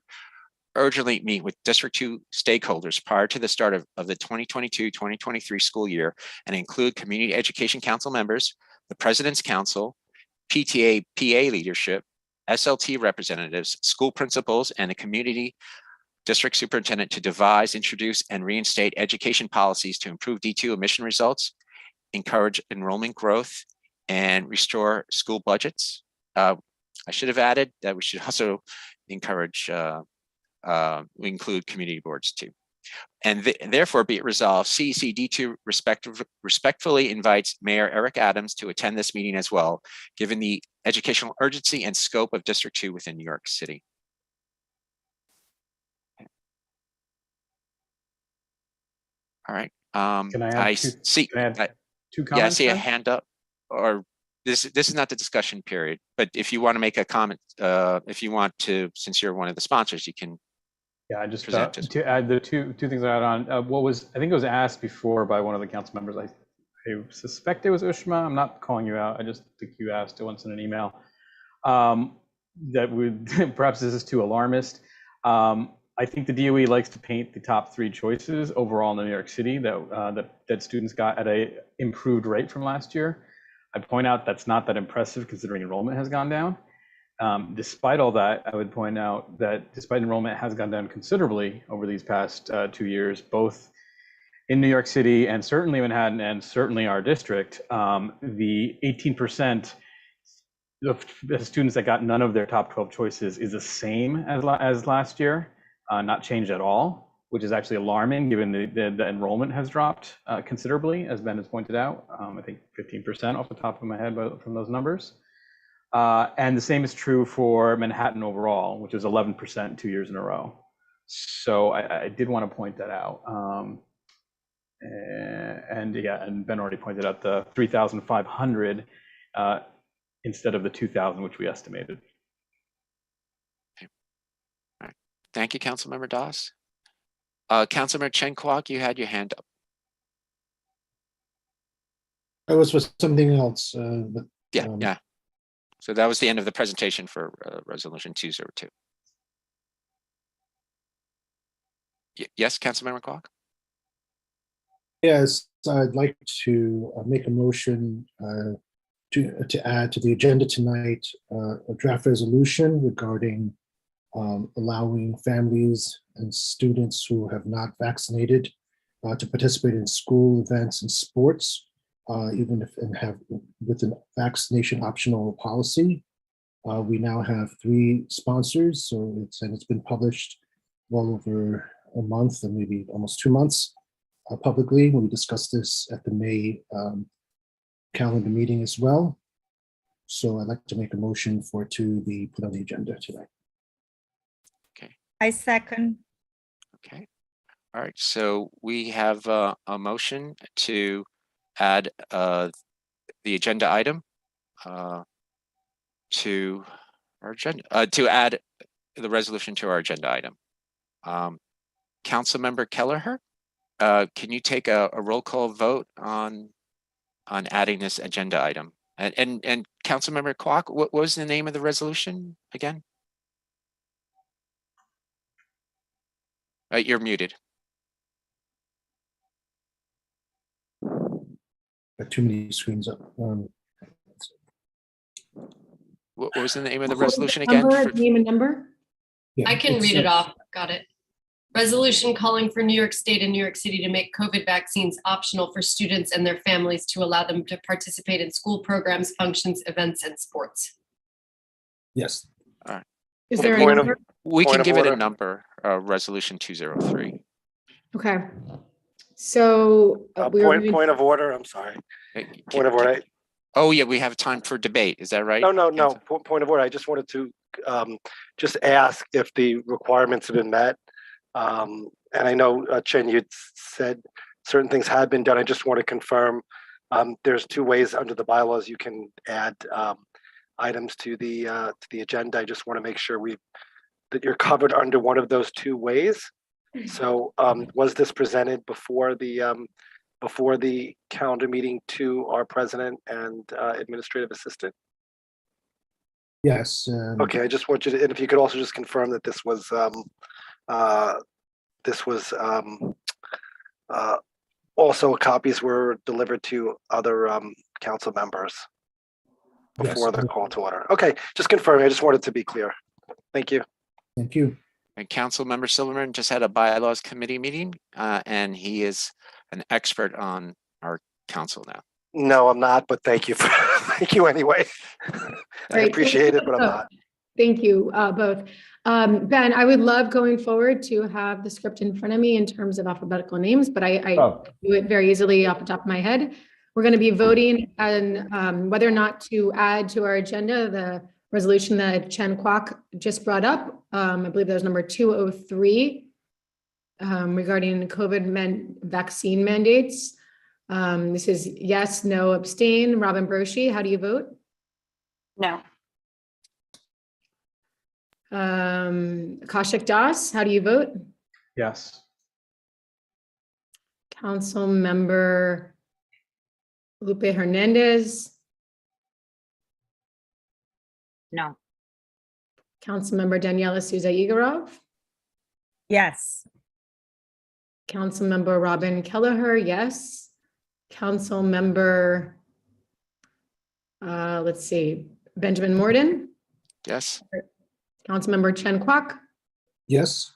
urgently meet with District 2 stakeholders prior to the start of the 2022-2023 school year and include Community Education Council members, the President's Council, PTA, PA leadership, SLT representatives, school principals, and the community district superintendent to devise, introduce, and reinstate education policies to improve D2 admission results, encourage enrollment growth, and restore school budgets. I should have added that we should also encourage we include community boards too. And therefore be it resolved, CECD2 respectfully invites Mayor Eric Adams to attend this meeting as well, given the educational urgency and scope of District 2 within New York City. All right. Can I add two comments? Yeah, I see a then? hand up. Or this is not the discussion period, but if you want to make a comment, if you want to, since you're one of the sponsors, you can. Yeah, I just present it. to add the two things I add on. I think it was asked before by one of the council members. I suspect it was Ushma. I'm not calling you out. I just think you asked it once in an email. That would perhaps this is too alarmist. I think the DOE likes to paint the top three choices overall in New York City that students got at a improved rate from last year. I point out that's not that impressive considering enrollment has gone down. Despite all that, I would point out that despite enrollment has gone down considerably over these past 2 years, both in New York City and certainly Manhattan and certainly our district, the 18% of the students that got none of their top 12 choices is the same as last year, not changed at all, which is actually alarming given the enrollment has dropped considerably, as Ben has pointed out. I think 15% off the top of my head from those numbers. And the same is true for Manhattan overall, which is 11% 2 years in a row. So I did want to point that out. And Ben already pointed out the 3,500 instead of the 2,000, which we estimated. Okay. All right. Thank you, Councilmember Doss. Councilmember Chen Kwok, you had your hand up. That was for something else. But, yeah. So that was the end of the presentation for Resolution 202. Yes, Councilmember Kwok? Yes, I'd like to make a motion to add to the agenda tonight a draft resolution regarding allowing families and students who have not vaccinated to participate in school events and sports, even if with a vaccination optional policy. We now have 3 sponsors, so it's been published well over a month and maybe almost 2 months publicly. We discussed this at the May calendar meeting as well. So I'd like to make a motion for it to be put on the agenda tonight. Okay. I second. Okay. All right. So we have a motion to add the agenda item to our agenda, to add the resolution to our agenda item. Councilmember Kelleher, can you take a roll call vote on adding this agenda item? And Councilmember Kwok, what was the name of the resolution again? You're muted. Got too many screens up. What was the name of the resolution again? Name and number? Yeah, I can read it off. Got it. Resolution calling for New York State and New York City to make COVID vaccines optional for students and their families to allow them to participate in school programs, functions, events, and sports. Yes. All right. Is there a number? We can give it a number, resolution 203. Okay. So point of order. I'm sorry. Point of order. Oh yeah, we have time for debate. Is that right? No. Point of order. I just wanted to just ask if the requirements have been met. And I know Chen, you said certain things had been done. I just want to confirm There's two ways under the bylaws you can add items to the agenda. I just want to make sure that you're covered under one of those two ways. So was this presented before the calendar meeting to our president and administrative assistant? Yes. Okay, I just want you to, and if you could also just confirm that this was also copies were delivered to other council members before the call to order. Okay, just confirming. I just wanted to be clear. Thank you. Thank you. And Councilmember Silverman just had a bylaws committee meeting, and he is an expert on our council now. No, I'm not, but thank you. Thank you anyway. I Great. appreciate it, but I'm not. Thank you both. Ben, I would love going forward to have the script in front of me in terms of alphabetical names, but I do it very easily off the top of my head. We're going to be voting on whether or not to add to our agenda the resolution that Chen Kwok just brought up. I believe that was number 203 regarding COVID vaccine mandates. This is yes, no, abstain. Robin Broshi, how do you vote? No. Kaushik Das, how do you vote? Yes. Council Member Lupe Hernandez. No. Councilmember Daniela Souza Igorov. Yes. Councilmember Robin Kelleher, yes. Councilmember, let's see, Benjamin Morden. Yes. Councilmember Chen Kwok. Yes.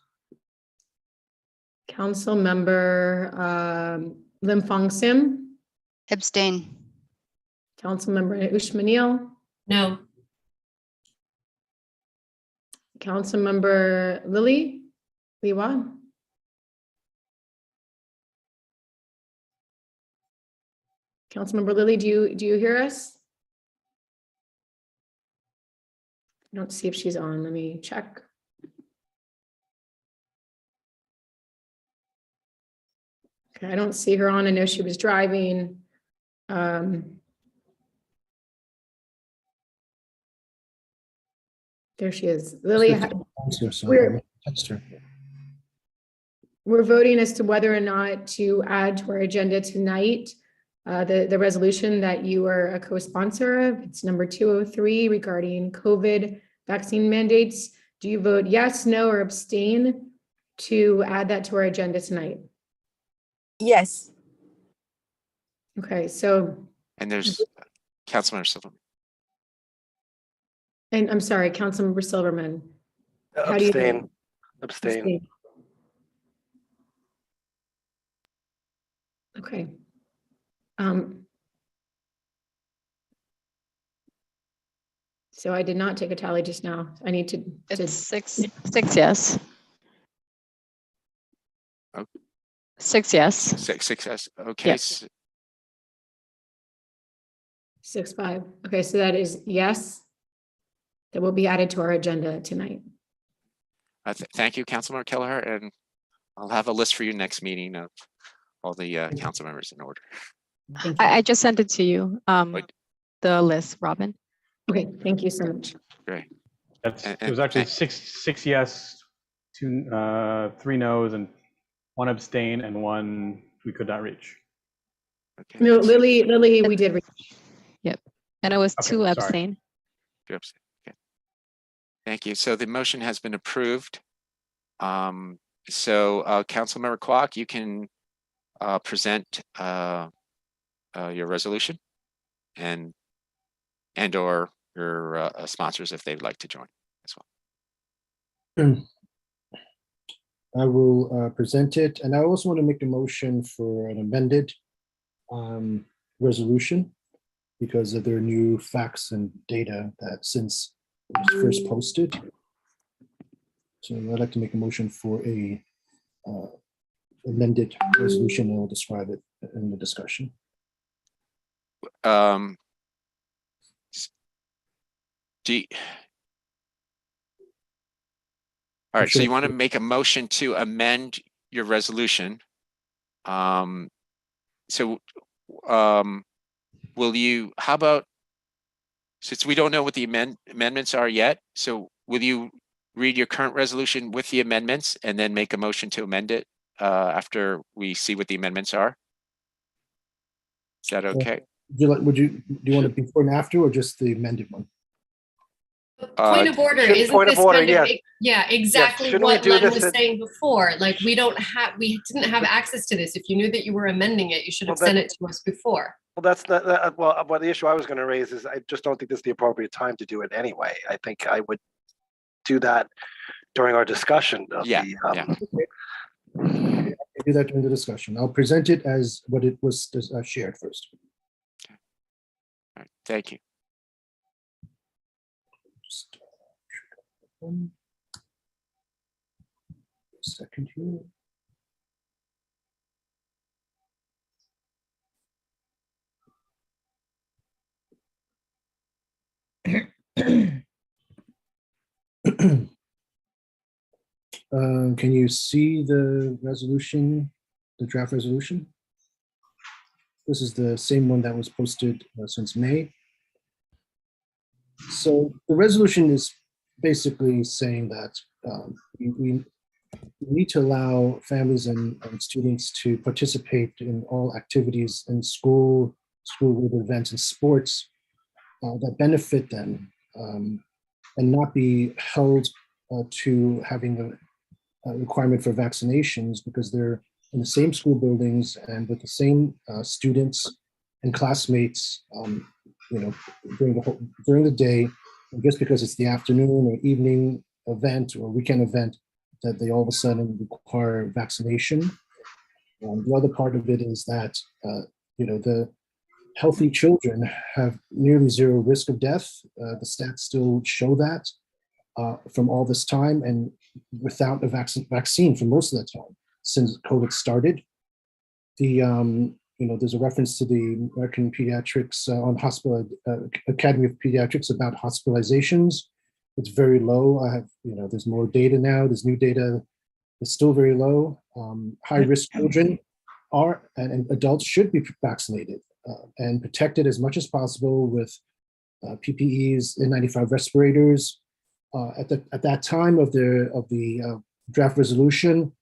Councilmember Lim Fong Sim. Abstain. Councilmember Ushmanil. No. Councilmember Lily Liwa. Councilmember Lily, do you hear us? I don't see if she's on. Let me check. Okay, I don't see her on. I know she was driving. There she is. Lily, we're voting as to whether or not to add to our agenda tonight the resolution that you are a co-sponsor of. It's number 203 regarding COVID vaccine mandates. Do you vote yes, no, or abstain to add that to our agenda tonight? Yes. Okay, so. And there's Councilmember Silverman. And I'm sorry, Councilmember Silverman. How do you vote? Abstain. Okay. So I did not take a tally just now. I need to. It's six yes. Oh. 6 yes. Six yes. Okay. Yes. 6-5. Okay, so that is yes. That will be added to our agenda tonight. Thank you, Councilmember Kelleher, and I'll have a list for you next meeting of all the council members in order. I just sent it to you. The list, Robin. Okay, thank you so much. Great. It was actually six yes, 3 no's, and 1 abstain, and 1 we could not reach. Okay. No, Lily, we did reach. Yep, and it was 2 sorry. abstain. 2 abstain. Okay. Thank you. So the motion has been approved. So Councilmember Kwok, you can present your resolution and or your sponsors if they'd like to join as well. I will present it, and I also want to make a motion for an amended resolution because of their new facts and data that since it was first posted. So I'd like to make a motion for a amended resolution, and I'll describe it in the discussion. All right, so you want to make a motion to amend your resolution. will you, how about, since we don't know what the amendments are yet, so will you read your current resolution with the amendments and then make a motion to amend it after we see what the amendments are? Is that okay? Do you want it before and after, or just the amended one? Point of order, just isn't point of this order, kind of, yes. yeah, exactly shouldn't we what do Len this was in- saying before? Like, we didn't have access to this. If you knew that you were amending it, you should have Well, sent it to us before. Well, that's not, well, the issue I was going to raise is I just don't think this is the appropriate time to do it anyway. I think I would do that during our discussion of Yeah, the, yeah. Do that during the discussion. I'll present it as what it was shared first. All right, thank you. Just, 1 second here. Can you see the resolution, the draft resolution? This is the same one that was posted since May. So the resolution is basically saying that we need to allow families and students to participate in all activities in school-related events and sports that benefit them, and not be held to having a requirement for vaccinations because they're in the same school buildings and with the same students and classmates, during the day, and just because it's the afternoon or evening event or weekend event, that they all of a sudden require vaccination. The other part of it is that the healthy children have nearly zero risk of death. The stats still show that from all this time, and without a vaccine for most of the time since COVID started. There's a reference to the American Pediatrics on Hospital Academy of Pediatrics about hospitalizations. It's very low. There's more data now. There's new data. It's still very low. High-risk children and adults should be vaccinated and protected as much as possible with PPEs, N95 respirators. At that time of the draft resolution,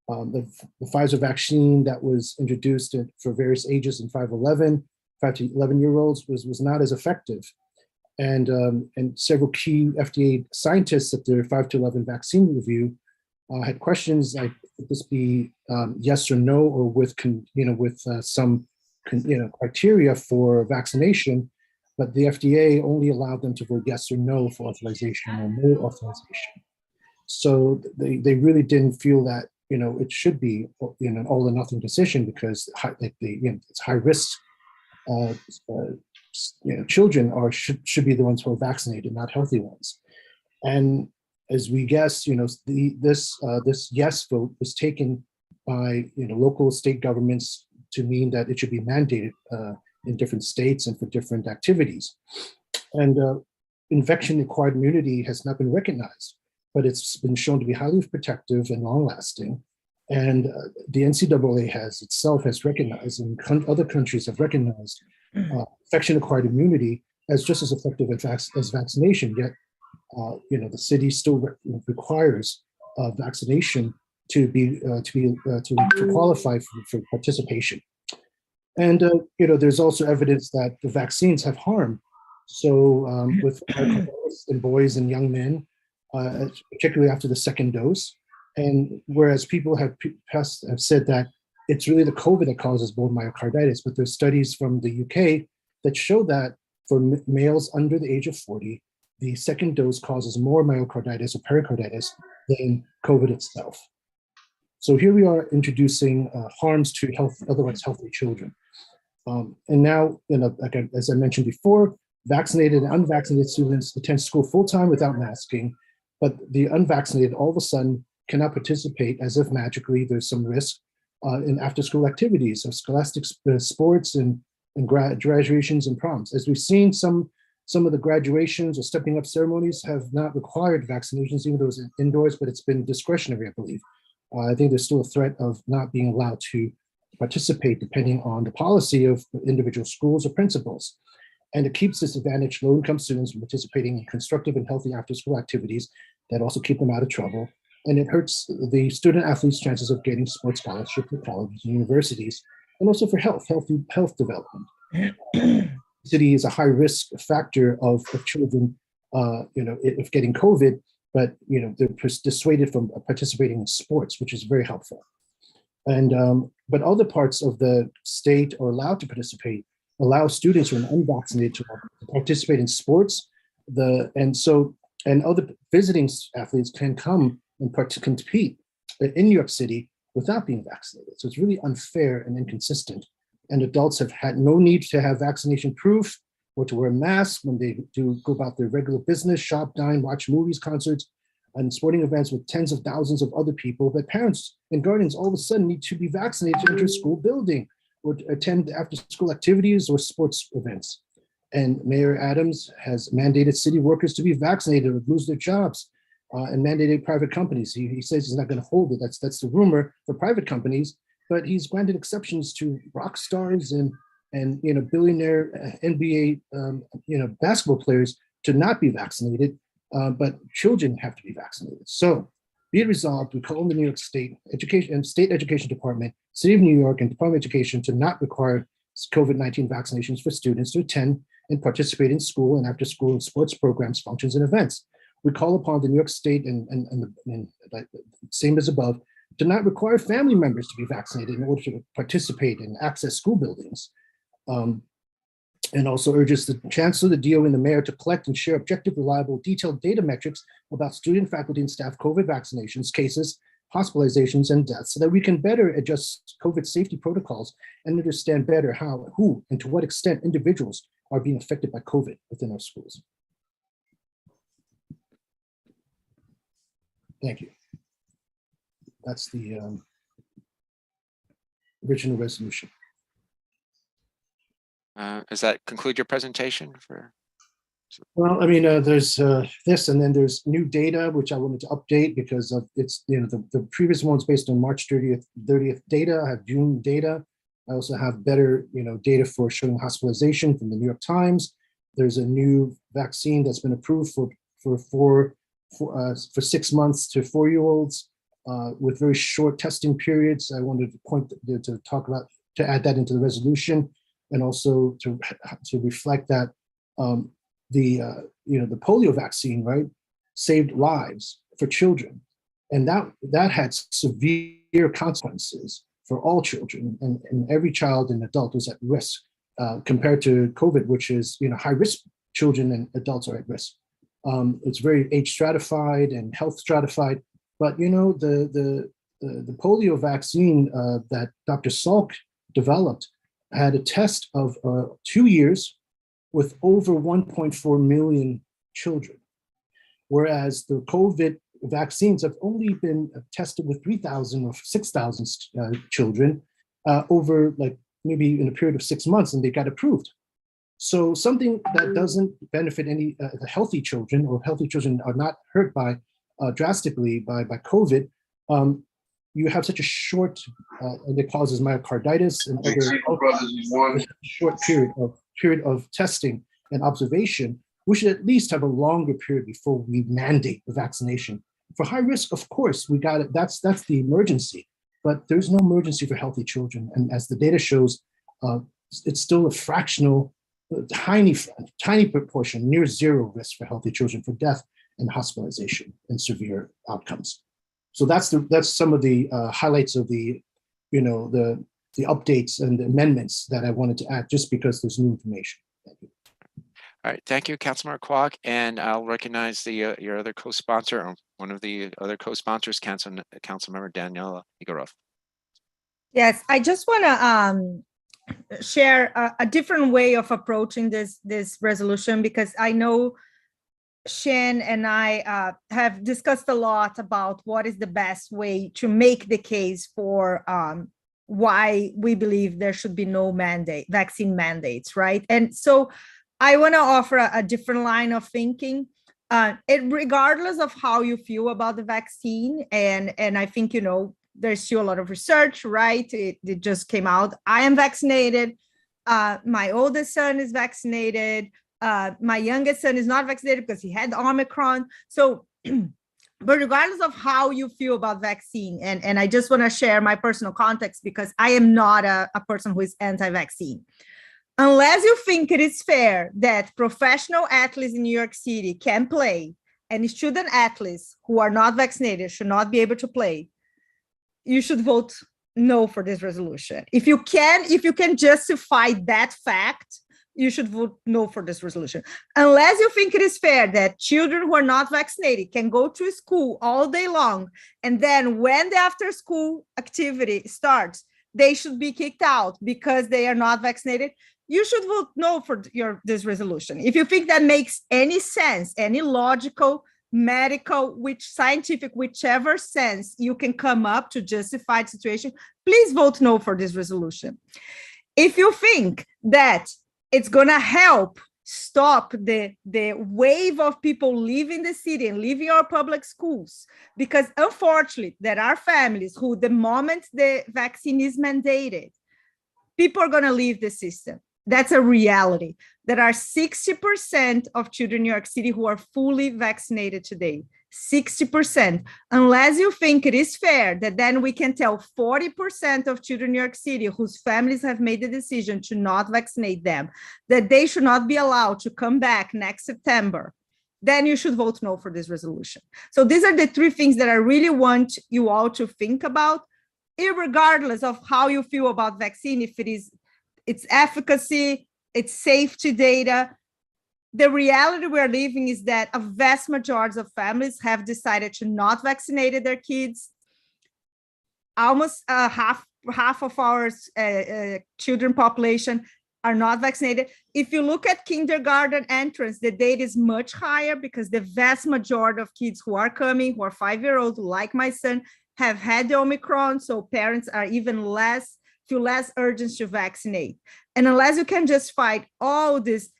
the Pfizer vaccine that was introduced for various ages in 5 to 11-year-olds was not as effective. And several key FDA scientists at their 5 to 11 vaccine review had questions like, would this be yes or no, or with some criteria for vaccination? But the FDA only allowed them to vote yes or no for authorization or no authorization. So they really didn't feel that it should be an all or nothing decision, because it's high risk. Children should be the ones who are vaccinated, not healthy ones. And as we guess, this yes vote was taken by local state governments to mean that it should be mandated in different states and for different activities. And infection-acquired immunity has not been recognized, but it's been shown to be highly protective and long-lasting. And the NCAA has recognized, and other countries have recognized infection-acquired immunity as just as effective as vaccination. Yet, the city still requires vaccination to qualify for participation. And there's also evidence that the vaccines have harm. So with in boys and young men, particularly after the second dose, and whereas people have said that it's really the COVID that causes bone myocarditis, but there's studies from the UK that show that for males under the age of 40, the second dose causes more myocarditis or pericarditis than COVID itself. So here we are introducing harms to otherwise healthy children. And now, as I mentioned before, vaccinated and unvaccinated students attend school full-time without masking, but the unvaccinated all of a sudden cannot participate as if magically there's some risk in after-school activities of scholastic sports and graduations and proms. As we've seen, some of the graduations or stepping up ceremonies have not required vaccinations, even though it's indoors, but it's been discretionary, I believe. I think there's still a threat of not being allowed to participate depending on the policy of individual schools or principals. And it keeps disadvantaged low-income students from participating in constructive and healthy after-school activities that also keep them out of trouble. And it hurts the student athletes' chances of getting sports scholarships at colleges and universities, and also for healthy health development. Obesity is a high risk factor of children, of getting COVID, but they're dissuaded from participating in sports, which is very helpful. And but other parts of the state are allowed to participate, allow students who are unvaccinated to participate in sports. And other visiting athletes can come and compete in New York City without being vaccinated. So it's really unfair and inconsistent. And adults have had no need to have vaccination proof or to wear masks when they do go about their regular business, shop, dine, watch movies, concerts, and sporting events with tens of thousands of other people. But parents and guardians all of a sudden need to be vaccinated to enter a school building or to attend after-school activities or sports events. And Mayor Adams has mandated city workers to be vaccinated or lose their jobs, and mandated private companies. He says he's not going to hold it. That's the rumor for private companies, but he's granted exceptions to rock stars and billionaire NBA basketball players to not be vaccinated, but children have to be vaccinated. So be it resolved, we call on the New York State Education Department, City of New York, and Department of Education to not require COVID-19 vaccinations for students to attend and participate in school and after-school and sports programs, functions, and events. We call upon the New York State and same as above, to not require family members to be vaccinated in order to participate and access school buildings. And also urges the Chancellor, the DO, and the Mayor to collect and share objective, reliable, detailed data metrics about student, faculty, and staff COVID vaccinations, cases, hospitalizations, and deaths, so that we can better adjust COVID safety protocols and understand better how, who, and to what extent individuals are being affected by COVID within our schools. Thank you. That's the original resolution. Does that conclude your presentation for? Well, I mean, there's this, and then there's new data, which I wanted to update because of it's, the previous one's based on March 30th data. I have June data. I also have better, data for showing hospitalization from the New York Times. There's a new vaccine that's been approved for 6 months to 4-year-olds with very short testing periods. I wanted to talk about, to add that into the resolution, and also to reflect that the polio vaccine, right, saved lives for children, and that had severe consequences for all children, and every child and adult was at risk compared to COVID, which is high risk. Children and adults are at risk. It's very age stratified and health stratified, but the polio vaccine that Dr. Salk developed had a test of 2 years with over 1.4 million children, whereas the COVID vaccines have only been tested with 3,000 or 6,000 children over maybe in a period of 6 months, and they got approved. So something that doesn't benefit any healthy children, or healthy children are not hurt by drastically by COVID. You have such a short, and it causes myocarditis and other short period of testing and observation. We should at least have a longer period before we mandate the vaccination. For high risk, of course, we got it. That's the emergency, but there's no emergency for healthy children. And as the data shows, it's still a fractional, tiny proportion, near zero risk for healthy children for death and hospitalization and severe outcomes. So that's some of the highlights of the updates and the amendments that I wanted to add, just because there's new information. Thank you. All right, thank you, Councilmember Kwok, and I'll recognize your other co-sponsor, or one of the other co-sponsors, Councilmember Daniela Igorov. Yes, I just want to share a different way of approaching this resolution, because I know Shen and I have discussed a lot about what is the best way to make the case for why we believe there should be no vaccine mandates, right? And so I want to offer a different line of thinking. Regardless of how you feel about the vaccine, and I think there's still a lot of research, right? It just came out. I am vaccinated. My oldest son is vaccinated. My youngest son is not vaccinated because he had Omicron. So, but regardless of how you feel about vaccine, and I just want to share my personal context because I am not a person who is anti-vaccine. Unless you think it is fair that professional athletes in New York City can play and student athletes who are not vaccinated should not be able to play, you should vote no for this resolution. If you can justify that fact, you should vote no for this resolution. Unless you think it is fair that children who are not vaccinated can go to school all day long, and then when the after school activity starts, they should be kicked out because they are not vaccinated, you should vote no for this resolution. If you think that makes any sense, any logical, medical, scientific, whichever sense you can come up to justify the situation, please vote no for this resolution. If you think that it's going to help stop the wave of people leaving the city and leaving our public schools, because unfortunately there are families who, the moment the vaccine is mandated, people are going to leave the system. That's a reality. There are 60% of children in New York City who are fully vaccinated today. 60%. Unless you think it is fair that then we can tell 40% of children in New York City whose families have made the decision to not vaccinate them, that they should not be allowed to come back next September, then you should vote no for this resolution. So these are the three things that I really want you all to think about, irregardless of how you feel about vaccine, if its efficacy, its safety data. The reality we're living is that a vast majority of families have decided to not vaccinate their kids. Almost half of our children population are not vaccinated. If you look at kindergarten entrance, the data is much higher because the vast majority of kids who are coming, who are 5-year-olds, like my son, have had the Omicron, so parents are even feel less urgency to vaccinate. And unless you can just fight all these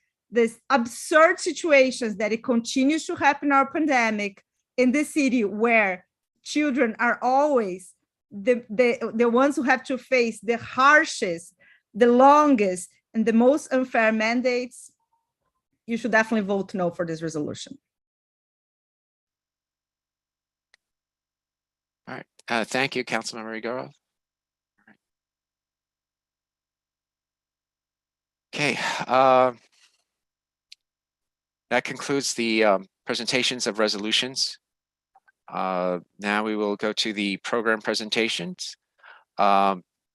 absurd situations that it continues to happen in our pandemic in the city, where children are always the ones who have to face the harshest, the longest, and the most unfair mandates, you should definitely vote no for this resolution. All right. Thank you, Councilmember Igorov. Okay. That concludes the presentations of resolutions. Now we will go to the program presentations.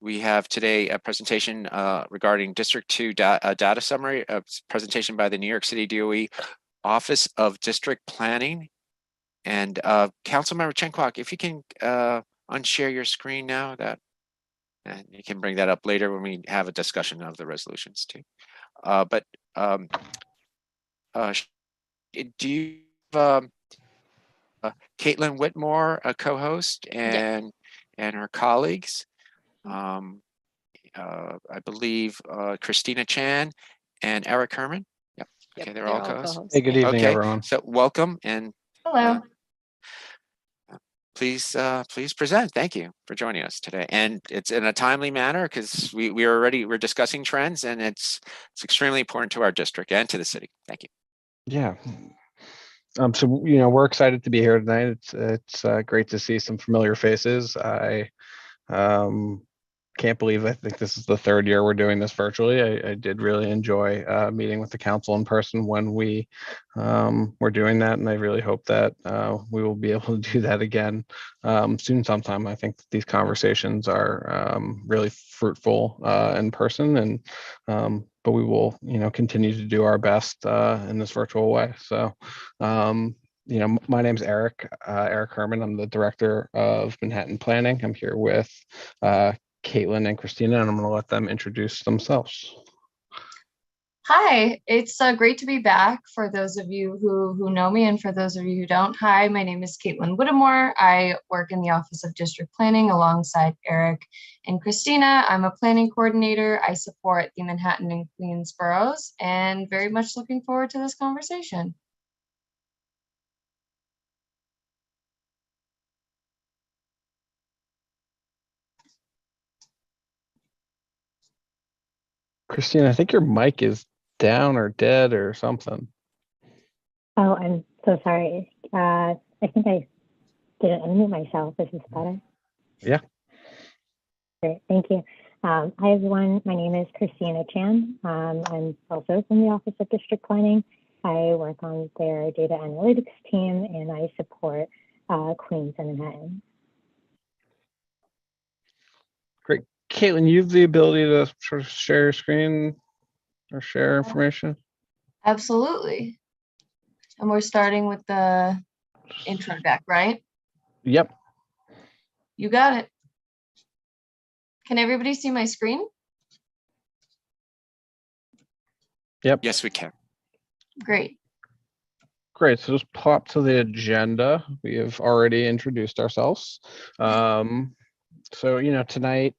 We have today a presentation regarding District 2 data summary, a presentation by the New York City DOE Office of District Planning. And Councilmember Chenkwak, if you can unshare your screen now, and you can bring that up later when we have a discussion of the resolutions too. Do you have Caitlin Whitmore, a co-host, and her colleagues? I believe Christina Chan and Eric Herman. Yep. Okay, they're all co-hosts. Hey, good evening, Okay, everyone. so welcome and Hello. please present. Thank you for joining us today. And it's in a timely manner because we're discussing trends, and it's extremely important to our district and to the city. Thank you. Yeah. So we're excited to be here tonight. It's great to see some familiar faces. I can't believe I think this is the third year we're doing this virtually. I did really enjoy meeting with the council in person when we were doing that, and I really hope that we will be able to do that again soon sometime. I think that these conversations are really fruitful in person, and but we will continue to do our best in this virtual way. So my name's Eric Herman. I'm the director of Manhattan Planning. I'm here with Caitlin and Christina, and I'm going to let them introduce themselves. Hi, it's great to be back for those of you who know me, and for those of you who don't. Hi, my name is Caitlin Whittemore. I work in the Office of District Planning alongside Eric and Christina. I'm a planning coordinator. I support the Manhattan and Queens boroughs, and very much looking forward to this conversation. Christine, I think your mic is down or dead or something. Oh, I'm so sorry. I think I didn't unmute myself. Is this better? Yeah. Great, thank you. Hi, everyone. My name is Christina Chan. I'm also from the Office of District Planning. I work on their data analytics team, and I support Queens and Manhattan. Great. Caitlin, you have the ability to sort of share your screen or share information? Absolutely. And we're starting with the intro deck, right? Yep. You got it. Can everybody see my screen? Yep. Yes, we can. Great. Great. So just pop to the agenda. We have already introduced ourselves. So, tonight,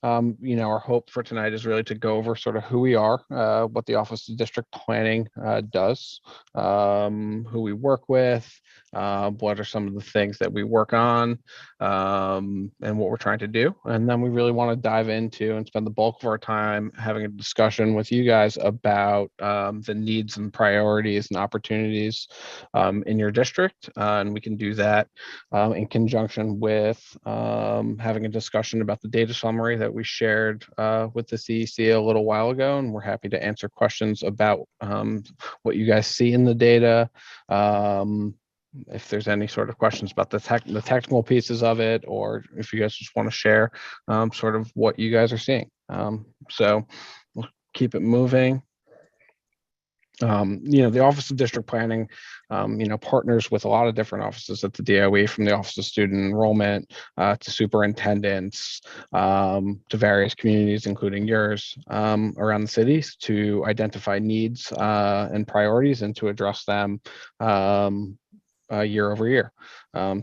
our hope for tonight is really to go over sort of who we are, what the Office of District Planning does, who we work with, what are some of the things that we work on, and what we're trying to do. And then we really want to dive into and spend the bulk of our time having a discussion with you guys about the needs and priorities and opportunities in your district. And we can do that in conjunction with having a discussion about the data summary that we shared with the CEC a little while ago, and we're happy to answer questions about what you guys see in the data. If there's any sort of questions about the technical pieces of it, or if you guys just want to share sort of what you guys are seeing. So we'll keep it moving. The Office of District Planning, partners with a lot of different offices at the DOE, from the Office of Student Enrollment to superintendents, to various communities, including yours, around the cities, to identify needs and priorities and to address them year over year.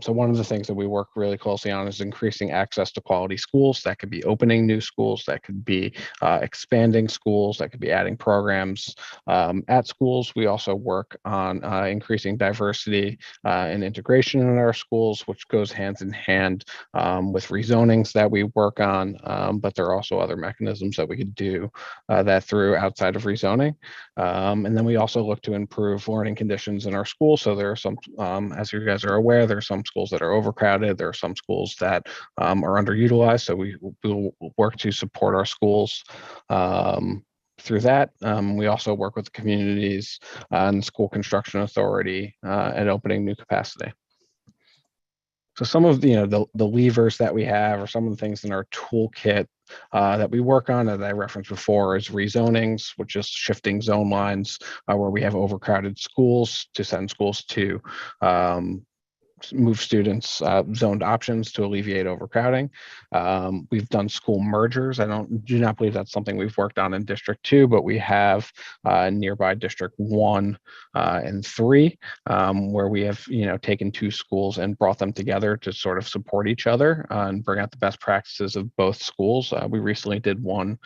So one of the things that we work really closely on is increasing access to quality schools. That could be opening new schools, that could be expanding schools, that could be adding programs at schools. We also work on increasing diversity and integration in our schools, which goes hand in hand with rezonings that we work on, but there are also other mechanisms that we could do that through outside of rezoning. And then we also look to improve learning conditions in our schools. So there are some, as you guys are aware, there are some schools that are overcrowded. There are some schools that are underutilized. So we will work to support our schools through that. We also work with the communities and the School Construction Authority and opening new capacity. So some of the levers that we have, or some of the things in our toolkit that we work on, that I referenced before, is rezonings, which is shifting zone lines where we have overcrowded schools, to send schools to move students zoned options to alleviate overcrowding. We've done school mergers. I do not believe that's something we've worked on in District 2, but we have nearby District 1 and 3, where we have taken two schools and brought them together to sort of support each other and bring out the best practices of both schools. We recently did one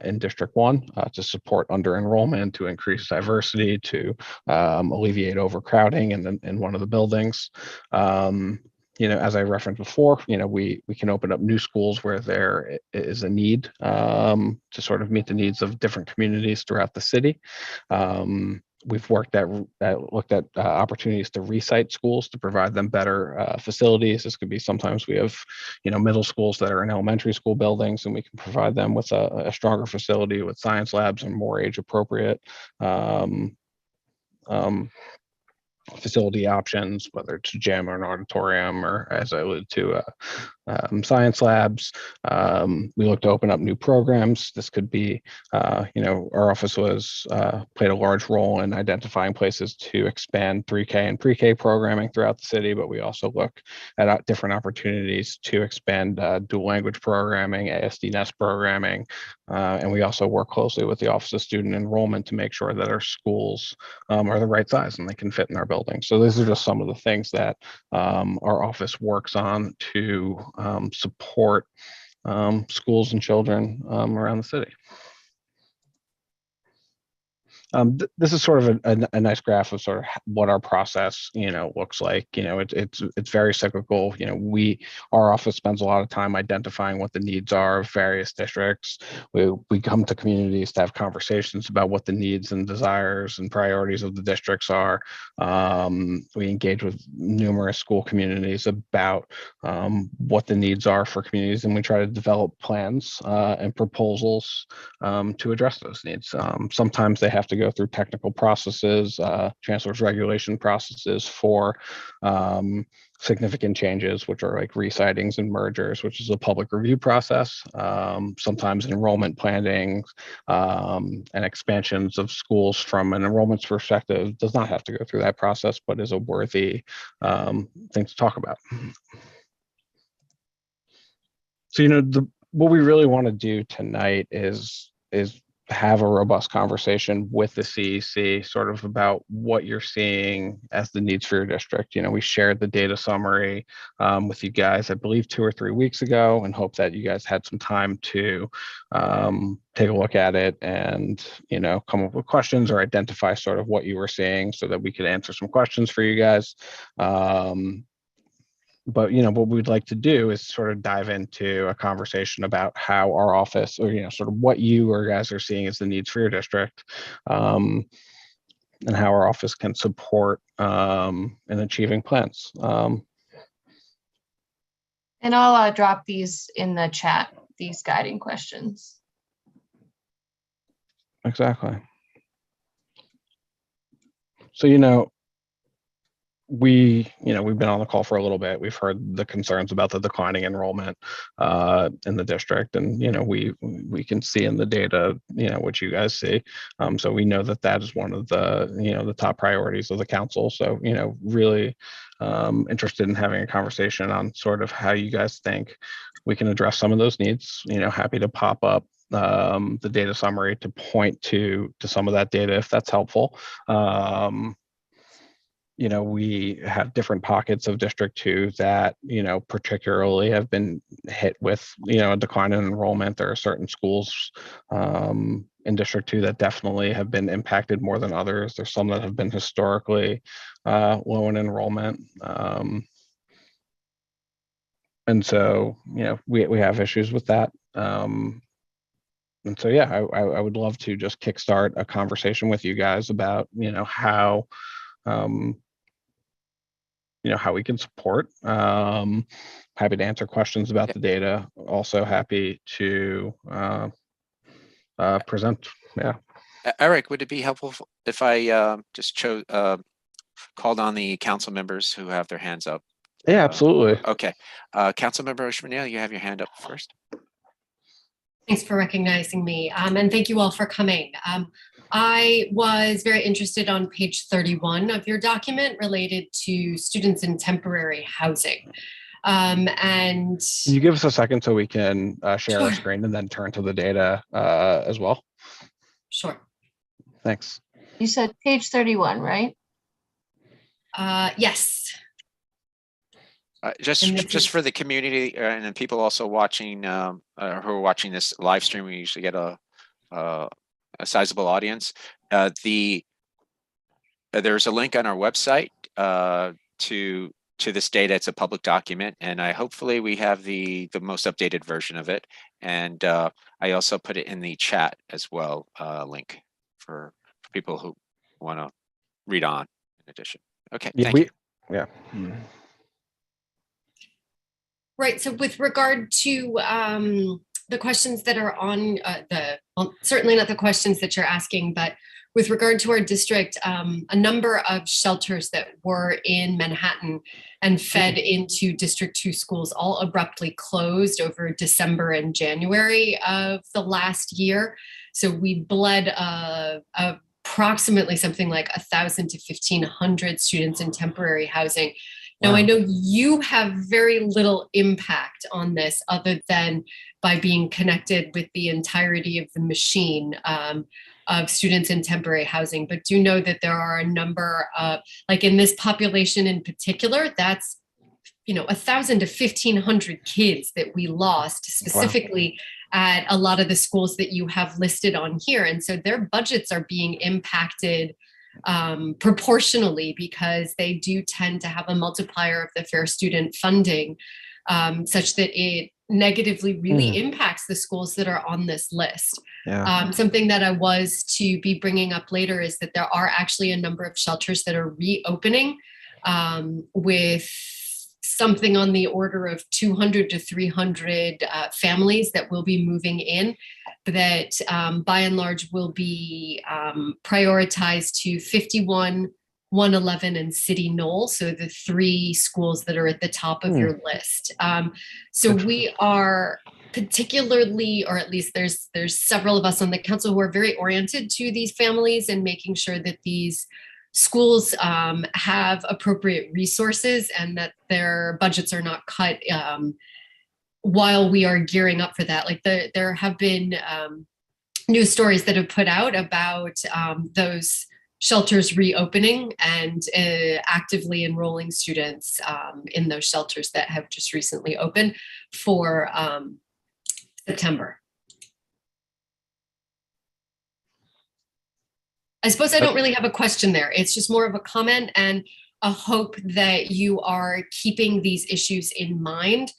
in District 1 to support under enrollment, to increase diversity, to alleviate overcrowding in one of the buildings. As I referenced before, we can open up new schools where there is a need to sort of meet the needs of different communities throughout the city. We've looked at opportunities to resite schools to provide them better facilities. This could be, sometimes we have, middle schools that are in elementary school buildings, and we can provide them with a stronger facility with science labs and more age appropriate facility options, whether it's a gym or an auditorium, or, as I alluded to, science labs. We look to open up new programs. This could be, our office played a large role in identifying places to expand 3K and pre-K programming throughout the city, but we also look at different opportunities to expand dual language programming, ASD Nest programming, and we also work closely with the Office of Student Enrollment to make sure that our schools are the right size and they can fit in our building. So these are just some of the things that our office works on to support schools and children around the city. This is sort of a nice graph of sort of what our process, looks like. It's very cyclical. Our office spends a lot of time identifying what the needs are of various districts. We come to communities to have conversations about what the needs and desires and priorities of the districts are. We engage with numerous school communities about what the needs are for communities, and we try to develop plans and proposals to address those needs. Sometimes they have to go through technical processes, chancellor's regulation processes for significant changes, which are like residings and mergers, which is a public review process. Sometimes enrollment planning and expansions of schools from an enrollment perspective does not have to go through that process, but is a worthy thing to talk about. So, what we really want to do tonight is have a robust conversation with the CEC sort of about what you're seeing as the needs for your district. We shared the data summary with you guys, I believe 2 or 3 weeks ago, and hope that you guys had some time to take a look at it and, come up with questions or identify sort of what you were seeing so that we could answer some questions for you guys. But what we'd like to do is sort of dive into a conversation about how our office, or sort of what you or guys are seeing as the needs for your district, and how our office can support in achieving plans. And I'll drop these in the chat, these guiding questions. Exactly. So we've been on the call for a little bit. We've heard the concerns about the declining enrollment in the district, and we can see in the data what you guys see. So we know that is one of the the top priorities of the council. So really interested in having a conversation on sort of how you guys think we can address some of those needs. Happy to pop up the data summary to point to some of that data if that's helpful. We have different pockets of District 2 that, particularly have been hit with, a decline in enrollment. There are certain schools in District 2 that definitely have been impacted more than others. There's some that have been historically low in enrollment. And so, we have issues with that. And so, yeah, I would love to just kickstart a conversation with you guys about, how how we can support. Happy to answer questions about the data. Also happy to present. Yeah. Eric, would it be helpful if I just called on the council members who have their hands up? Yeah, absolutely. Okay. Councilmember Oshmanil, you have your hand up first. Thanks for recognizing me, and thank you all for coming. I was very interested on page 31 of your document related to students in temporary housing. And can you give us a second so we can share Sure. our screen and then turn to the data as well? Sure. Thanks. You said page 31, right? Yes. Just for the community and then people also watching who are watching this live stream, we usually get a sizable audience. There's a link on our website to this data. It's a public document, and hopefully we have the most updated version of it. And I also put it in the chat as well, link for people who want to read on in addition. Okay, Yeah, thank you. Yeah. Right. So with regard to the questions that are on well, certainly not the questions that you're asking, but with regard to our district, a number of shelters that were in Manhattan and fed into District 2 schools all abruptly closed over December and January of the last year. So we bled approximately something like 1,000 to 1,500 students in temporary housing. Now, I know you have very little impact on this other than by being connected with the entirety of the machine of students in temporary housing, but do know that there are a number of, like in this population in particular, that's 1,000 to 1,500 kids that we lost specifically at a lot of the schools that you have listed on here. And so their budgets are being impacted proportionally, because they do tend to have a multiplier of the fair student funding, such that it negatively really impacts the schools that are on this list. Yeah. Something that I was to be bringing up later is that there are actually a number of shelters that are reopening, with something on the order of 200 to 300 families that will be moving in, that by and large will be prioritized to 51, 111, and City Knoll. So the 3 schools that are at the top of your list. So we are particularly, or at least there's several of us on the council who are very oriented to these families and making sure that these schools have appropriate resources and that their budgets are not cut while we are gearing up for that. Like there have been news stories that have put out about those shelters reopening and actively enrolling students in those shelters that have just recently opened for September. I suppose I don't really have a question there. It's just more of a comment and a hope that you are keeping these issues in mind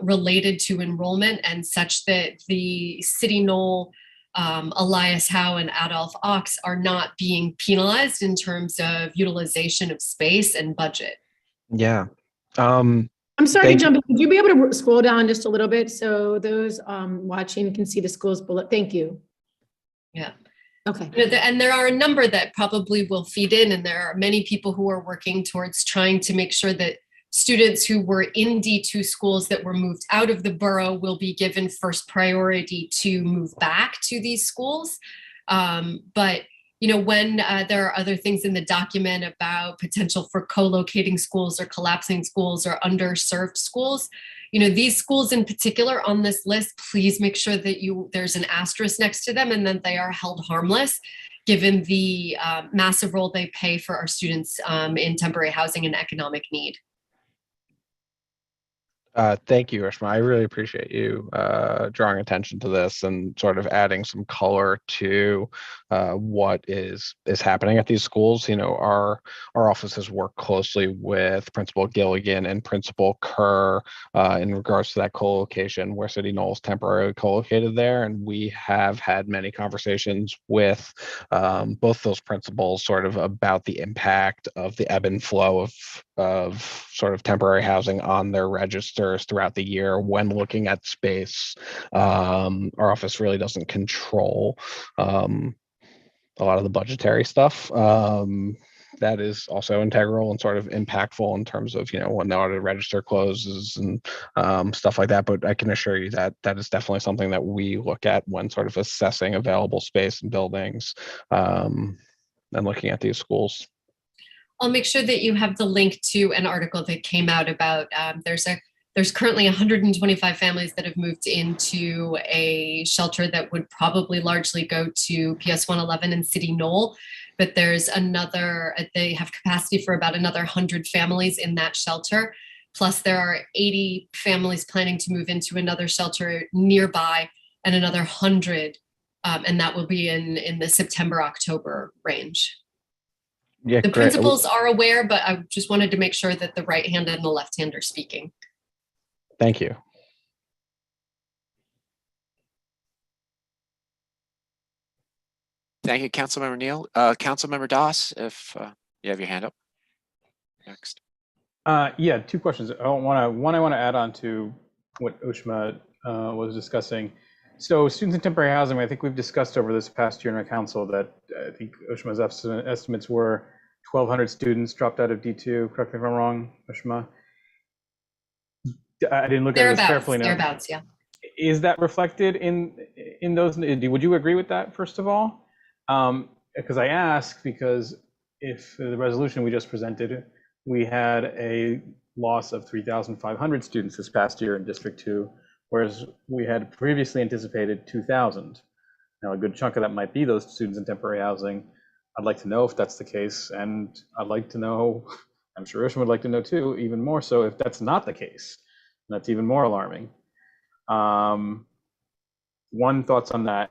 related to enrollment, and such that the City Knoll, Elias Howe, and Adolph Ox are not being penalized in terms of utilization of space and budget. Yeah. I'm sorry to jump in. Would you be able to scroll down just a little bit so those watching can see the schools bullet? Thank you. Yeah. Okay. And there are a number that probably will feed in, and there are many people who are working towards trying to make sure that students who were in D2 schools that were moved out of the borough will be given first priority to move back to these schools. But when there are other things in the document about potential for co-locating schools or collapsing schools or underserved schools, these schools in particular on this list, please make sure that there's an asterisk next to them and that they are held harmless, given the massive role they play for our students in temporary housing and economic need. Thank you, Rishma. I really appreciate you drawing attention to this and sort of adding some color to what is happening at these schools. Our offices work closely with Principal Gilligan and Principal Kerr in regards to that co-location where City Knoll is temporarily co-located there, and we have had many conversations with both those principals sort of about the impact of the ebb and flow of sort of temporary housing on their registers throughout the year when looking at space. Our office really doesn't control a lot of the budgetary stuff. That is also integral and sort of impactful in terms of, when the audit register closes and stuff like that. But I can assure you that that is definitely something that we look at when sort of assessing available space and buildings and looking at these schools. I'll make sure that you have the link to an article that came out about there's currently 125 families that have moved into a shelter that would probably largely go to PS 111 and City Knoll, but there's they have capacity for about another 100 families in that shelter. Plus there are 80 families planning to move into another shelter nearby and another 100, and that will be in the September, October range. Yeah, the great. principals are aware, but I just wanted to make sure that the right hand and the left hand are speaking. Thank you. Thank you, Councilmember Neal. Councilmember Doss, if you have your hand up. Next. Yeah, 2 questions. I want to add on to what Ushma was discussing. So students in temporary housing, I think we've discussed over this past year in our council that I think Ushma's estimates were 1,200 students dropped out of D2. Correct me if I'm wrong, Ushma. I didn't look at this carefully now. Thereabouts, yeah. Is that reflected in those? Would you agree with that, first of all? Because I ask because if the resolution we just presented, we had a loss of 3,500 students this past year in District 2, whereas we had previously anticipated 2,000. Now, a good chunk of that might be those students in temporary housing. I'd like to know if that's the case, and I'd like to know, I'm sure Ishma would like to know too, even more so if that's not the case. That's even more alarming. one, thoughts on that.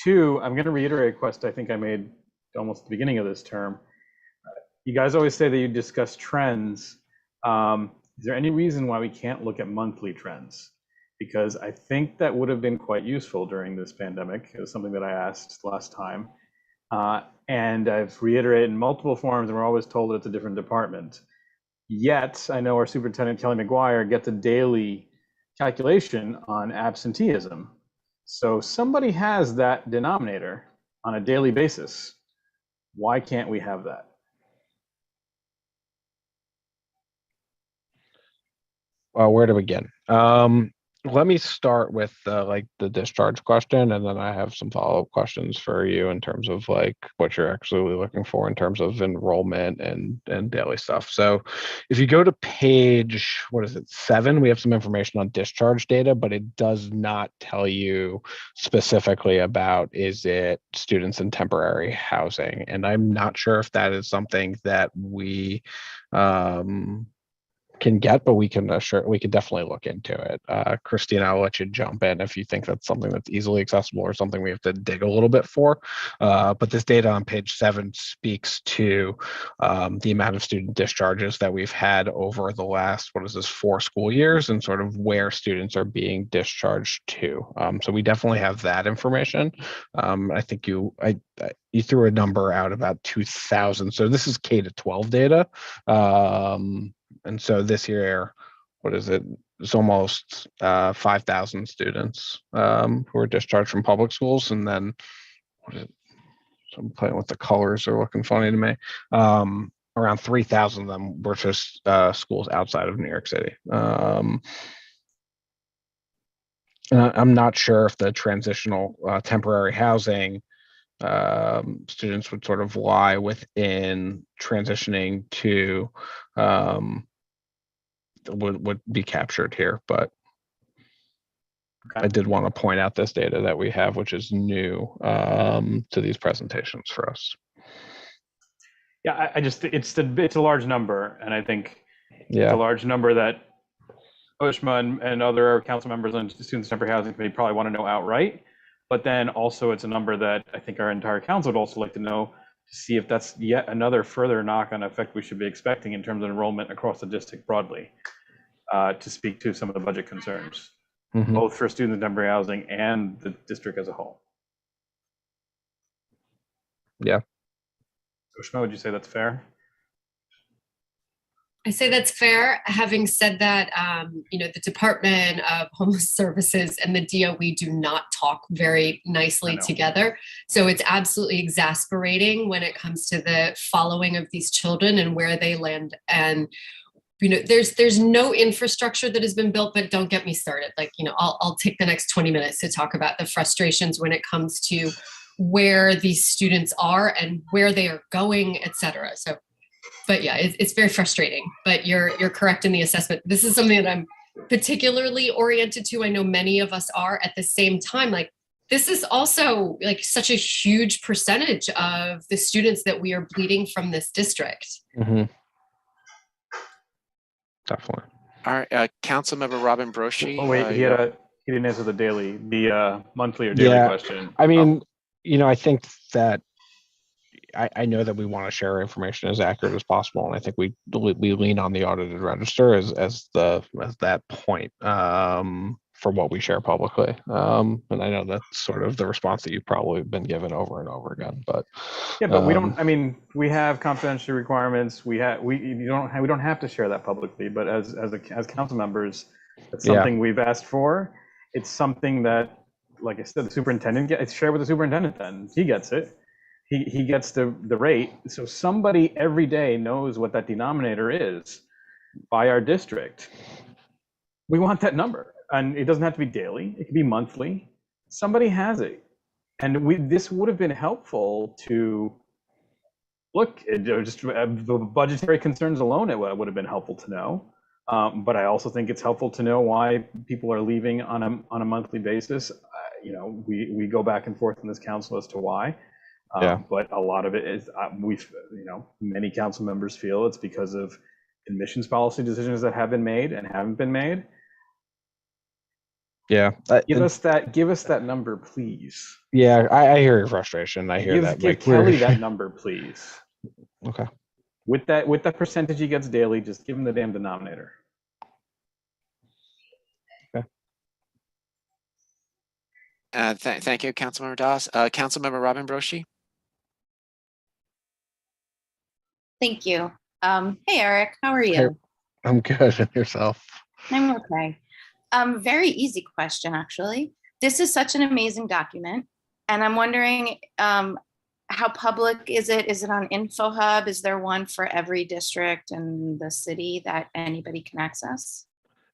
Two, I'm going to reiterate a request I think I made almost at the beginning of this term. You guys always say that you discuss trends. Is there any reason why we can't look at monthly trends? Because I think that would have been quite useful during this pandemic. It was something that I asked last time. And I've reiterated in multiple forums, and we're always told it's a different department. Yet, I know our superintendent, Kelly McGuire, gets a daily calculation on absenteeism. So somebody has that denominator on a daily basis. Why can't we have that? Well, where to begin? Let me start with like the discharge question, and then I have some follow-up questions for you in terms of like what you're actually looking for in terms of enrollment and daily stuff. So if you go to page, what is it, 7, we have some information on discharge data, but it does not tell you specifically about, is it students in temporary housing? And I'm not sure if that is something that we can get, but we can definitely look into it. Christina, I'll let you jump in if you think that's something that's easily accessible or something we have to dig a little bit for. But this data on page 7 speaks to the amount of student discharges that we've had over the last, 4 school years, and sort of where students are being discharged to. So we definitely have that information. I think you threw a number out about 2,000. So this is K-12 data. And so this year, what is it? It's almost 5,000 students who are discharged from public schools. And then, what is it? So I'm playing with the colors, they're looking funny to me. Around 3,000 of them were just schools outside of New York City. And I'm not sure if the transitional temporary housing students would sort of lie within transitioning to would be captured here, but okay. I did want to point out this data that we have, which is new to these presentations for us. Yeah, it's a large number, and I think it's a large number that OSHMA and other council members on Students Temporary Housing Committee probably want to know outright. But then also it's a number that I think our entire council would also like to know, to see if that's yet another further knock-on effect we should be expecting in terms of enrollment across the district broadly, to speak to some of the budget concerns, both for students in temporary housing and the district as a whole. Yeah. Ushma, would you say that's fair? I say that's fair. Having said that, the Department of Homeless Services and the DOE do not talk very nicely together. So it's absolutely exasperating when it comes to the following of these children and where they land. And there's no infrastructure that has been built, but don't get me started. I'll take the next 20 minutes to talk about the frustrations when it comes to where these students are and where they are going, et cetera. So, but yeah, it's very frustrating, but you're correct in the assessment. This is something that I'm particularly oriented to. I know many of us are. At the same time, this is also such a huge percentage of the students that we are bleeding from this district. Mm-hmm. Definitely. All right, Councilmember Robin Broshi. Oh wait, he didn't answer the monthly or daily question. I mean, I think that I know that we want to share information as accurate as possible, and I think we lean on the audited register as that point for what we share publicly. And I know that's sort of the response that you've probably been given over and over again. But yeah, but we don't. I mean, we have confidentiality requirements. We don't have to share that publicly. But as council members, that's something we've asked for. It's something that, like I said, the superintendent gets. It's shared with the superintendent. Then he gets it. He gets the rate. So somebody every day knows what that denominator is by our district. We want that number, and it doesn't have to be daily. It can be monthly. Somebody has it, and this would have been helpful to look. Just the budgetary concerns alone, it would have been helpful to know. But I also think it's helpful to know why people are leaving on a monthly basis. We go back and forth in this council as to why. But a lot of it is many council members feel it's because of admissions policy decisions that have been made and haven't been made. Yeah. Give us that number, please. Yeah, I hear your frustration. I hear that. Give Like, we're- Kelly that number, please. Okay. With that percentage he gets daily, just give him the damn denominator. Thank you, Councilmember Doss. Councilmember Robin Broshi. Thank you. Hey, Eric, how are Hey, you? I'm good. And yourself? I'm okay. Very easy question, actually. This is such an amazing document, and I'm wondering how public is it? Is it on InfoHub? Is there one for every district in the city that anybody can access?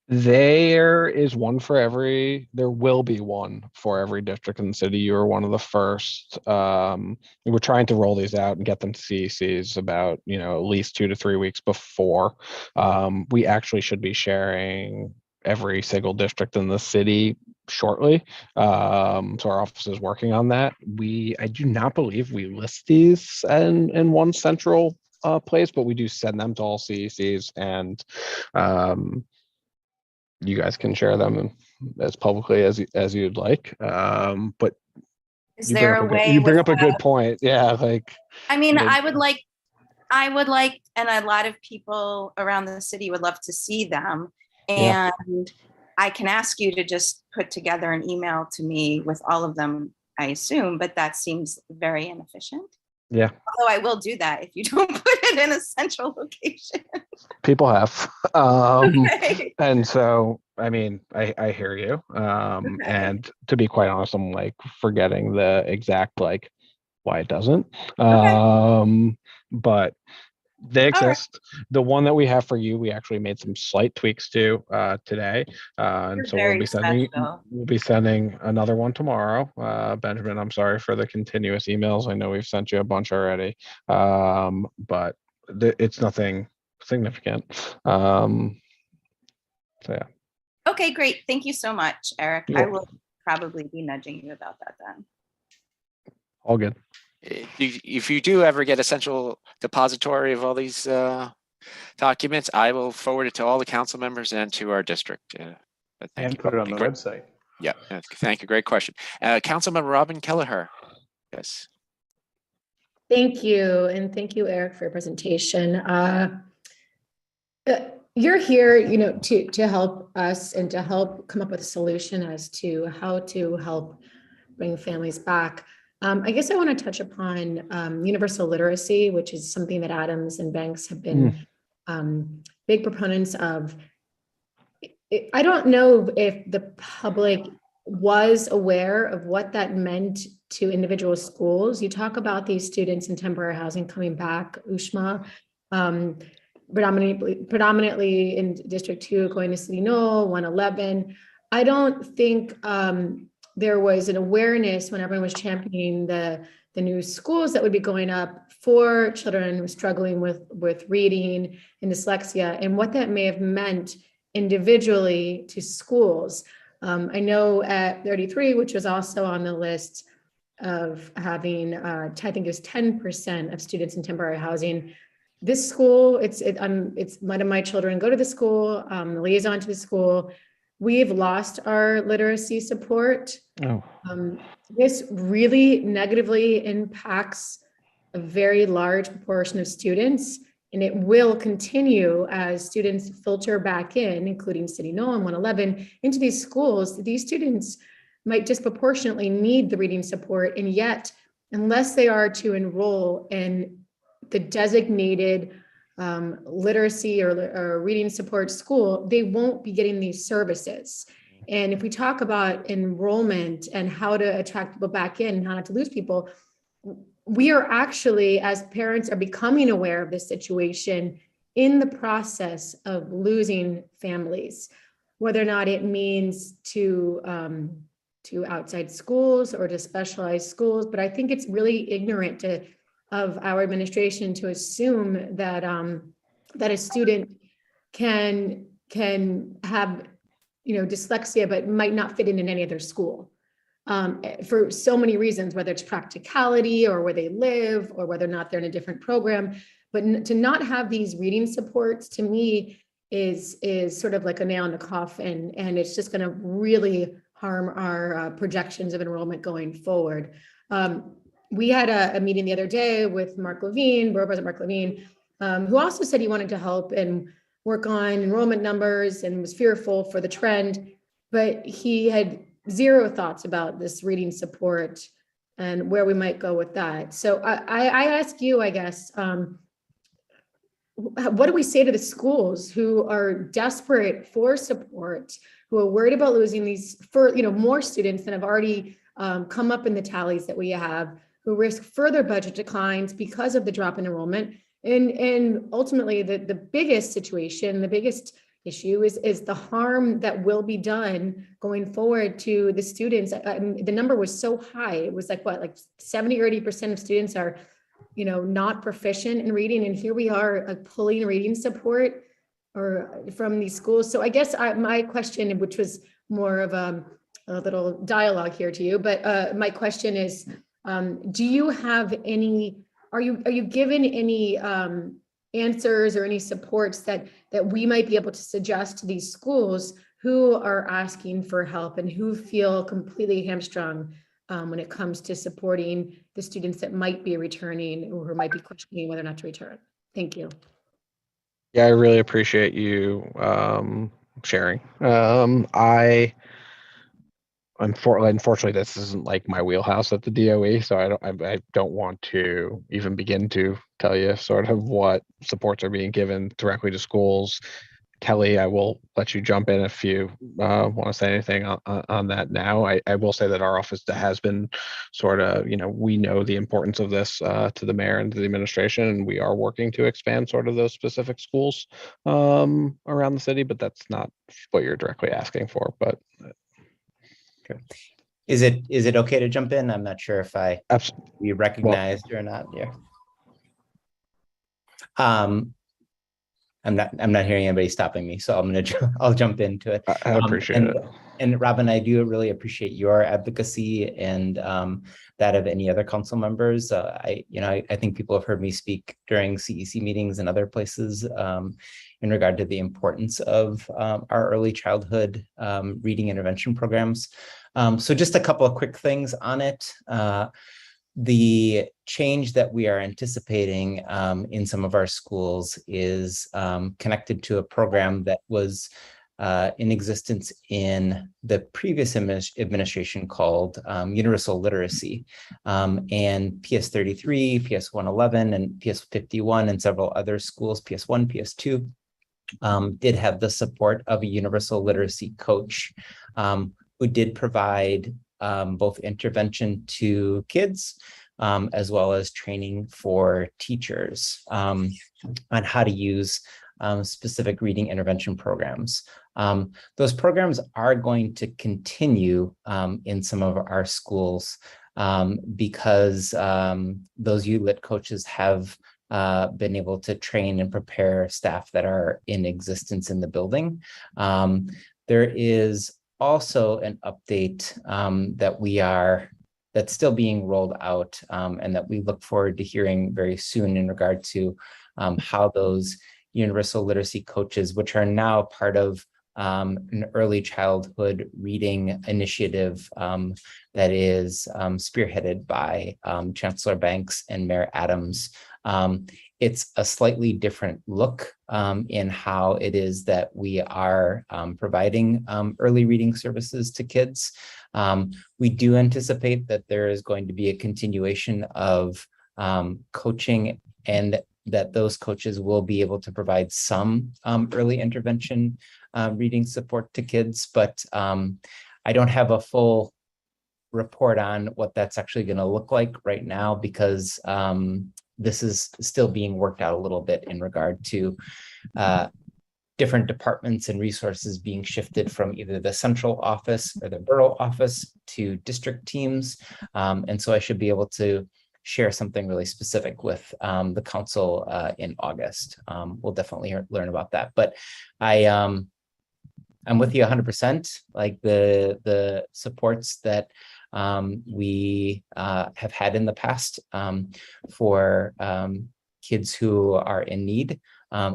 There is one for every, there will be one for every district in the city. You were one of the first. We're trying to roll these out and get them to CECs about, at least 2 to 3 weeks before. We actually should be sharing every single district in the city shortly. So our office is working on that. I do not believe we list these in one central place, but we do send them to all CECs, and you guys can share them as publicly as you'd like. But Is there a way? You bring up a good point. Yeah, like. I mean, I would like, and a lot of people around the city would love to see them. And yeah. I can ask you to just put together an email to me with all of them, I assume, but that seems very inefficient. Yeah. Although I will do that if you don't put it in a central location. People have. Okay. And so, I mean, I hear you. Okay. And to be quite honest, I'm like forgetting the exact, like, why it doesn't. Okay. But they exist. Right. The one that we have for you, we actually made some slight tweaks to today, and so we'll be sending another one tomorrow. Benjamin, I'm sorry for the continuous emails. I know we've sent you a bunch already, but it's nothing significant. So yeah. Okay, great. Thank you so much, Eric. I will probably be nudging you about that then. All good. If you do ever get a central depository of all these documents, I will forward it to all the council members and to our district. And put it on the website. Yeah, thank you. Great question. Councilmember Robin Kelleher. Yes. Thank you. And thank you, Eric, for your presentation. You're here, to help us and to help come up with a solution as to how to help bring families back. I guess I want to touch upon universal literacy, which is something that Adams and Banks have been big proponents of. I don't know if the public was aware of what that meant to individual schools. You talk about these students in temporary housing coming back, Ushma, predominantly in District 2, going to City No, 111. I don't think there was an awareness when everyone was championing the new schools that would be going up for children who are struggling with reading and dyslexia, and what that may have meant individually to schools. I know at 33, which was also on the list of having, I think it was 10% of students in temporary housing. This school, it's one of my children go to the school, liaison to the school. We've lost our literacy support. Oh. This really negatively impacts a very large proportion of students, and it will continue as students filter back in, including City No and 111, into these schools. These students might disproportionately need the reading support, and yet, unless they are to enroll in the designated literacy or reading support school, they won't be getting these services. And if we talk about enrollment and how to attract people back in and how not to lose people, we are actually, as parents, are becoming aware of this situation in the process of losing families, whether or not it means to outside schools or to specialized schools. But I think it's really ignorant of our administration to assume that that a student can have dyslexia but might not fit in any other school for so many reasons, whether it's practicality or where they live or whether or not they're in a different program. But to not have these reading supports, to me, is sort of like a nail in the coffin, and it's just going to really harm our projections of enrollment going forward. We had a meeting the other day with Mark Levine, Borough President Mark Levine, who also said he wanted to help and work on enrollment numbers and was fearful for the trend, but he had zero thoughts about this reading support and where we might go with that. So I ask you, I guess, what do we say to the schools who are desperate for support, who are worried about losing these more students than have already come up in the tallies that we have, who risk further budget declines because of the drop in enrollment? And ultimately, the biggest situation, the biggest issue is the harm that will be done going forward to the students. The number was so high. It was like 70 or 80% of students are, not proficient in reading. And here we are pulling reading support from these schools. So I guess my question, which was more of a little dialogue here to you, but my question is, do you have any, are you given any answers or any supports that we might be able to suggest to these schools who are asking for help and who feel completely hamstrung when it comes to supporting the students that might be returning or who might be questioning whether or not to return? Thank you. Yeah, I really appreciate you sharing. Unfortunately, this isn't like my wheelhouse at the DOE, so I don't want to even begin to tell you sort of what supports are being given directly to schools. Kelly, I will let you jump in if you want to say anything on that now. I will say that our office has been sort of, we know the importance of this to the mayor and to the administration, and we are working to expand sort of those specific schools around the city, but that's not what you're directly asking for. But is it okay to jump in? I'm not sure if we recognized or not. Yeah. I'm not hearing anybody stopping me, so I'll jump into it. I appreciate it. And Robin, I do really appreciate your advocacy and that of any other council members. I think people have heard me speak during CEC meetings and other places in regard to the importance of our early childhood reading intervention programs. So just a couple of quick things on it. The change that we are anticipating in some of our schools is connected to a program that was in existence in the previous administration called Universal Literacy. And PS 33, PS 111, and PS 51, and several other schools, PS 1, PS 2, did have the support of a Universal Literacy coach who did provide both intervention to kids as well as training for teachers on how to use specific reading intervention programs. Those programs are going to continue in some of our schools because those ULIT coaches have been able to train and prepare staff that are in existence in the building. There is also an update that's still being rolled out and that we look forward to hearing very soon in regard to how those Universal Literacy coaches, which are now part of an early childhood reading initiative that is spearheaded by Chancellor Banks and Mayor Adams. It's a slightly different look in how it is that we are providing early reading services to kids. We do anticipate that there is going to be a continuation of coaching and that those coaches will be able to provide some early intervention reading support to kids, but I don't have a full report on what that's actually going to look like right now because this is still being worked out a little bit in regard to different departments and resources being shifted from either the central office or the borough office to district teams. And so I should be able to share something really specific with the council in August. We'll definitely learn about that. But I'm with you 100%. Like the supports that we have had in the past for kids who are in need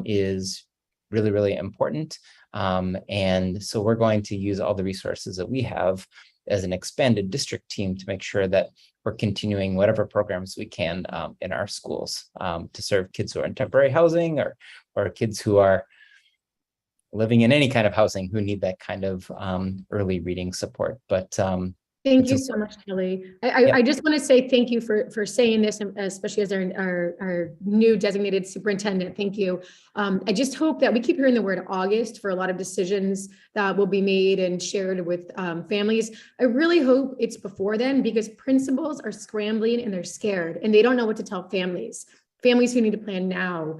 is really, really important. And so we're going to use all the resources that we have as an expanded district team to make sure that we're continuing whatever programs we can in our schools to serve kids who are in temporary housing or kids who are living in any kind of housing who need that kind of early reading support. But thank you so much, Kelly. I just want to say thank you for saying this, especially as our new designated superintendent. Thank you. I just hope that we keep hearing the word August for a lot of decisions that will be made and shared with families. I really hope it's before then, because principals are scrambling and they're scared and they don't know what to tell families. Families who need to plan now,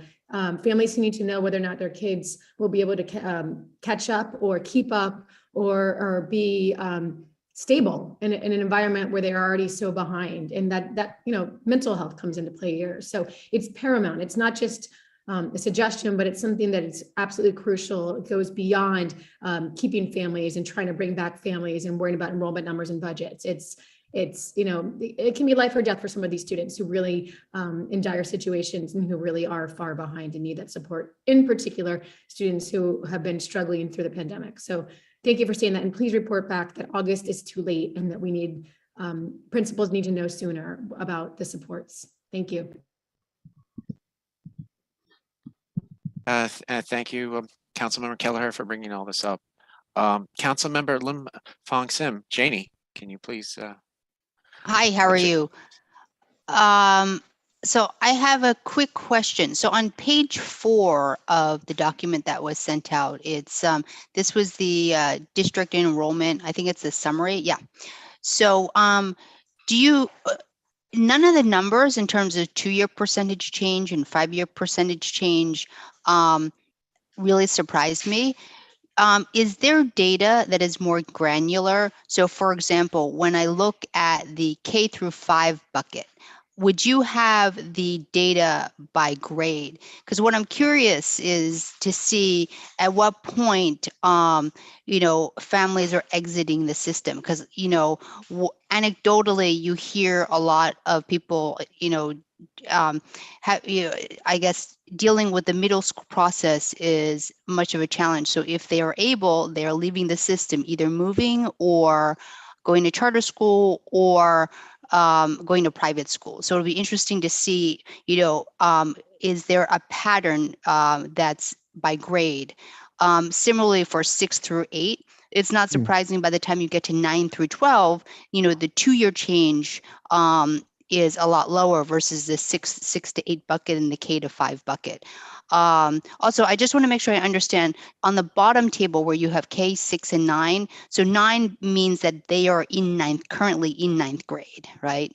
families who need to know whether or not their kids will be able to catch up or keep up or be stable in an environment where they're already so behind, and that mental health comes into play here. So it's paramount. It's not just a suggestion, but it's something that is absolutely crucial. It goes beyond keeping families and trying to bring back families and worrying about enrollment numbers and budgets. It can be life or death for some of these students who really in dire situations and who really are far behind and need that support, in particular students who have been struggling through the pandemic. So thank you for saying that, and please report back that August is too late and that we need principals need to know sooner about the supports. Thank you. Thank you, Councilmember Kelleher, for bringing all this up. Councilmember Lim Fong Sim, Janie, can you please? Hi, how are you? So I have a quick question. So on page 4 of the document that was sent out, it's this was the district enrollment. I think it's the summary. Yeah. So do you none of the numbers in terms of 2-year percentage change and 5-year percentage change really surprised me. Is there data that is more granular? So for example, when I look at the K through 5 bucket, would you have the data by grade? Because what I'm curious is to see at what point, families are exiting the system. Because, anecdotally, you hear a lot of people, I guess dealing with the middle school process is much of a challenge. So if they are able, they are leaving the system, either moving or going to charter school or going to private school. So it'll be interesting to see, is there a pattern that's by grade? Similarly for 6 through 8, it's not surprising by the time you get to 9 through 12, the 2-year change is a lot lower versus the 6 to 8 bucket and the K to 5 bucket. Also, I just want to make sure I understand on the bottom table where you have K, 6, and 9. So 9 means that they are currently in 9th grade, right?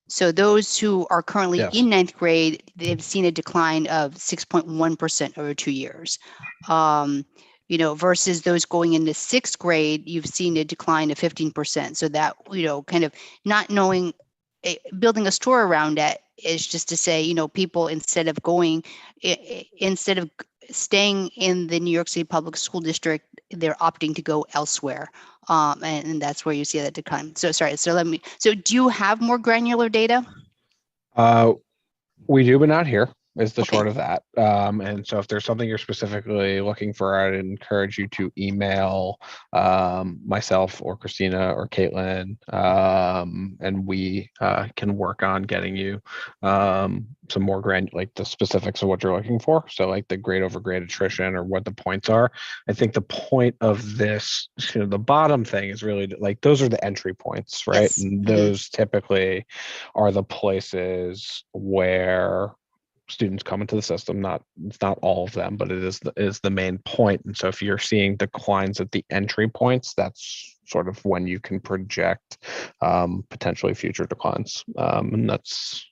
So those who are currently in 9th grade, they've seen a decline of 6.1% over 2 years. Versus those going into 6th grade, you've seen a decline of 15%. So that, kind of not knowing, building a story around it is just to say, people instead of staying in the New York City Public School District, they're opting to go elsewhere. And that's where you see that decline. So sorry, so do you have more granular data? We do, but not here. Is the short of that. And so if there's something you're specifically looking for, I'd encourage you to email myself or Christina or Caitlin, and we can work on getting you some more like the specifics of what you're looking for. So like the grade over grade attrition or what the points are. I think the point of this, the bottom thing is really like those are the entry points, right? Yes. And those typically are the places where students come into the system. It's not all of them, but it is the main point. And so if you're seeing declines at the entry points, that's sort of when you can project potentially future declines. And that's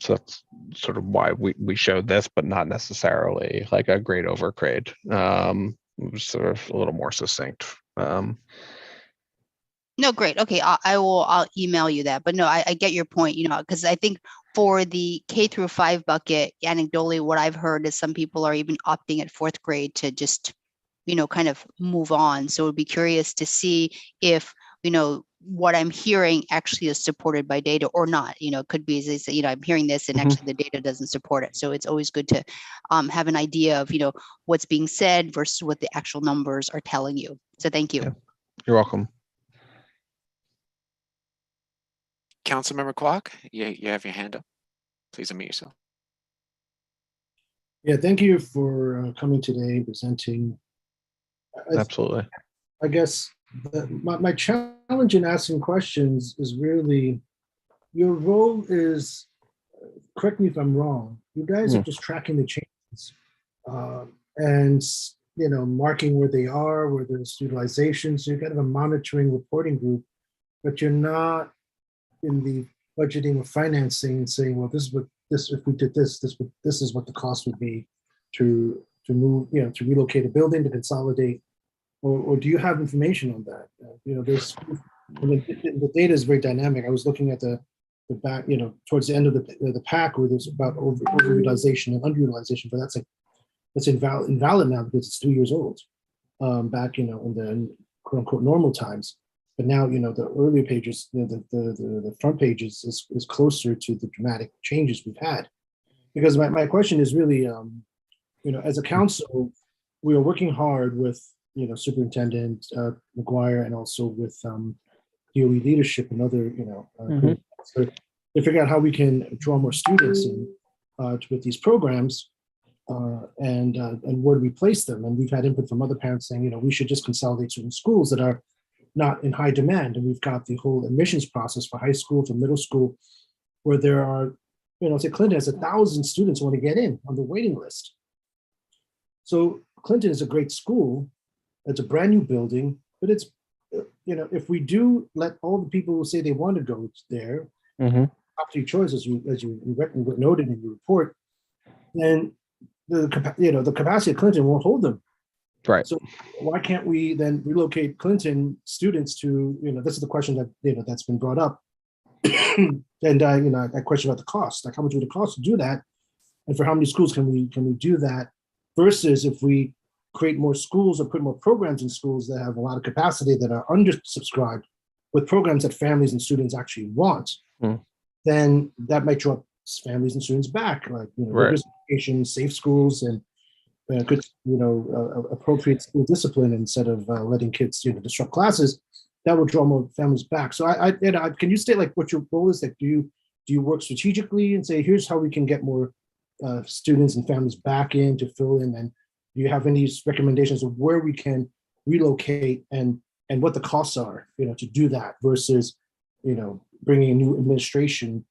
sort of why we showed this, but not necessarily like a grade over grade. It was sort of a little more succinct. No, great. Okay, I'll email you that. But no, I get your point, because I think for the K through 5 bucket, anecdotally, what I've heard is some people are even opting at 4th grade to just, kind of move on. So it would be curious to see if, what I'm hearing actually is supported by data or not. It could be, as they say, I'm hearing this and actually the data doesn't support it. So it's always good to have an idea of, what's being said versus what the actual numbers are telling you. So thank you. Yeah. You're welcome. Councilmember Kwok, you have your hand up. Please unmute yourself. Yeah, thank you for coming today, presenting. Absolutely. I guess my challenge in asking questions is really, your role is, correct me if I'm wrong, you guys are just tracking the changes and marking where they are, where there's utilization. So you're kind of a monitoring reporting group, but you're not in the budgeting or financing and saying, well, this is what if we did this is what the cost would be to move, to relocate a building, to consolidate, or do you have information on that? There's the data is very dynamic. I was looking at the back, towards the end of the pack where there's about overutilization and underutilization, but that's invalid now because it's 3 years old. Back, in the quote unquote normal times. But now, the earlier pages, the front pages is closer to the dramatic changes we've had. Because my question is really, as a council, we are working hard with, Superintendent McGuire and also with DOE leadership and other, so to figure out how we can draw more students in with these programs and where do we place them. And we've had input from other parents saying, we should just consolidate certain schools that are not in high demand. And we've got the whole admissions process for high school to middle school, where there are, say Clinton has 1,000 students who want to get in on the waiting list. So Clinton is a great school. It's a brand new building, but it's, if we do let all the people who say they want to go there, top three choices, as you noted in your report, then the capacity of Clinton won't hold them. Right. So why can't we then relocate Clinton students to, this is the question that, that's been brought up. And, I question about the cost, like how much would it cost to do that? And for how many schools can we do that versus if we create more schools or put more programs in schools that have a lot of capacity that are undersubscribed with programs that families and students actually want, then that might draw families and students back, like, rigorous education, safe schools, and good, appropriate school discipline instead of letting kids, disrupt classes. That will draw more families back. So can you state like what your goal is? Like, do you work strategically and say, here's how we can get more students and families back in to fill in? And do you have any recommendations of where we can relocate and what the costs are, to do that versus, bringing a new administration,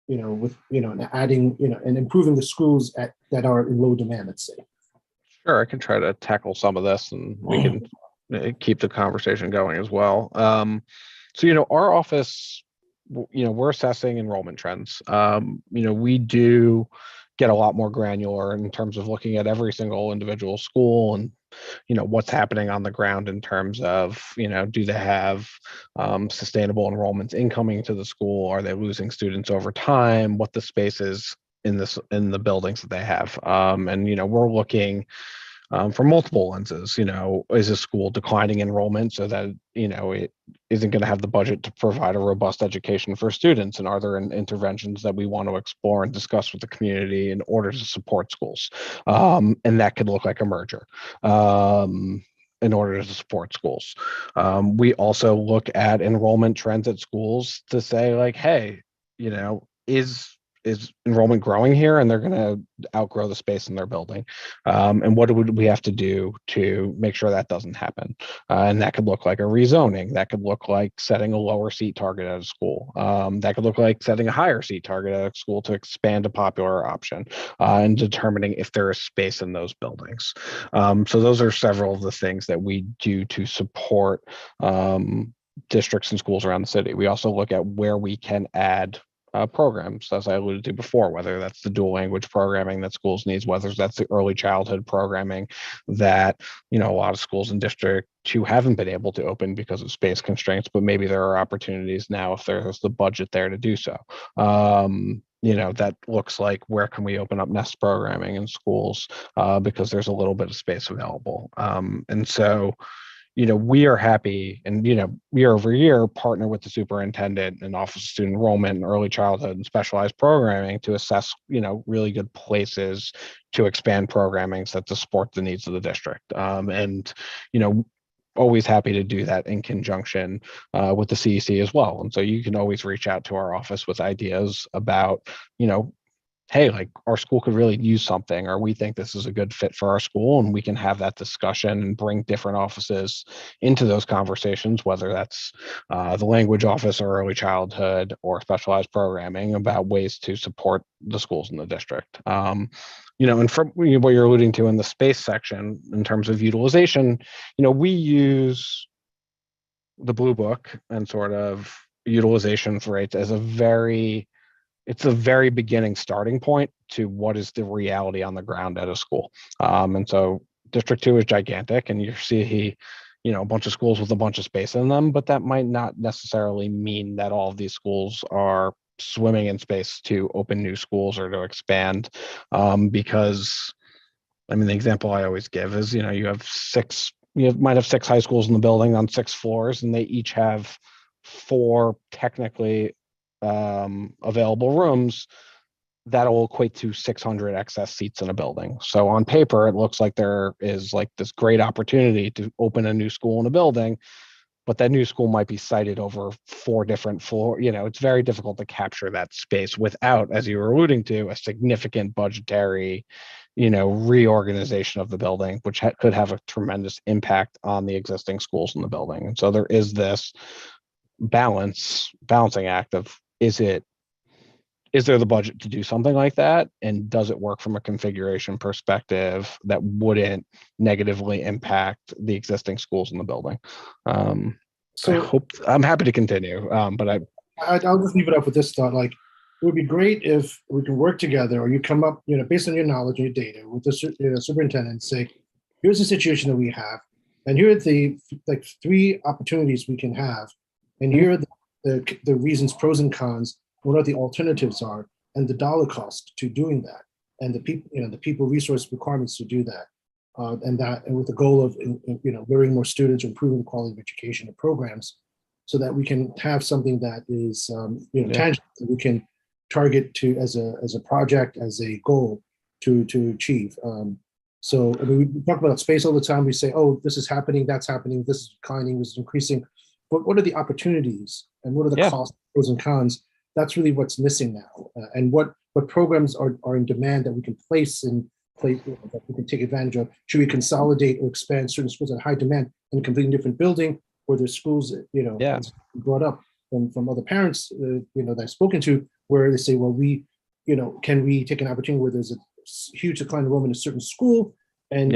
with, and adding, and improving the schools that are in low demand, let's say. Sure, I can try to tackle some of this and we can keep the conversation going as well. So, our office, we're assessing enrollment trends. We do get a lot more granular in terms of looking at every single individual school and, what's happening on the ground in terms of, do they have sustainable enrollments incoming to the school? Are they losing students over time? What the space is in the buildings that they have. And, we're looking for multiple lenses. Is a school declining enrollment so that, it isn't going to have the budget to provide a robust education for students? And are there interventions that we want to explore and discuss with the community in order to support schools? And that could look like a merger. In order to support schools. We also look at enrollment trends at schools to say like, hey, is enrollment growing here and they're going to outgrow the space in their building? And what would we have to do to make sure that doesn't happen? And that could look like a rezoning. That could look like setting a lower seat target at a school. That could look like setting a higher seat target at a school to expand a popular option and determining if there is space in those buildings. So those are several of the things that we do to support districts and schools around the city. We also look at where we can add programs, as I alluded to before, whether that's the dual language programming that schools needs, whether that's the early childhood programming that, a lot of schools in District 2 haven't been able to open because of space constraints, but maybe there are opportunities now if there's the budget there to do so. That looks like where can we open up nest programming in schools because there's a little bit of space available. And so, we are happy and, year over year partner with the superintendent and Office of Student Enrollment and early childhood and specialized programming to assess, really good places to expand programming so to support the needs of the district. And, always happy to do that in conjunction with the CEC as well. And so you can always reach out to our office with ideas about, hey, like our school could really use something, or we think this is a good fit for our school, and we can have that discussion and bring different offices into those conversations, whether that's the language office or early childhood or specialized programming, about ways to support the schools in the district. And from what you're alluding to in the space section in terms of utilization, we use the Blue Book and sort of utilization rates as it's a very beginning starting point to what is the reality on the ground at a school. And so District 2 is gigantic, and you see, a bunch of schools with a bunch of space in them, but that might not necessarily mean that all of these schools are swimming in space to open new schools or to expand. Because, the example I always give is, you might have 6 high schools in the building on 6 floors, and they each have 4 technically available rooms. That'll equate to 600 excess seats in a building. So on paper, it looks like there is like this great opportunity to open a new school in a building, but that new school might be sited over 4 different floors. It's very difficult to capture that space without, as you were alluding to, a significant budgetary, reorganization of the building, which could have a tremendous impact on the existing schools in the building. And so there is this balancing act of, is there the budget to do something like that? And does it work from a configuration perspective that wouldn't negatively impact the existing schools in the building? I'm happy to continue, but I'll just leave it up with this thought. Like, it would be great if we can work together, or you come up, based on your knowledge and your data with the superintendent, and say, here's the situation that we have, and here are the 3 opportunities we can have, and here are the reasons, pros and cons, what are the alternatives are, and the dollar cost to doing that, and the people resource requirements to do that, and with the goal of luring more students, improving the quality of education and programs, so that we can have something that is tangible, that we can target to as a project, as a goal to achieve. So we talk about space all the time. We say, oh, this is happening, that's happening, this is declining, this is increasing. But what are the opportunities, and what are the costs, pros and cons? That's really what's missing now. And what programs are in demand that we can that we can take advantage of? Should we consolidate or expand certain schools at high demand in a completely different building, or there's schools, brought up from other parents, that I've spoken to, where they say, well, can we take an opportunity where there's a huge decline in enrollment in a certain school, and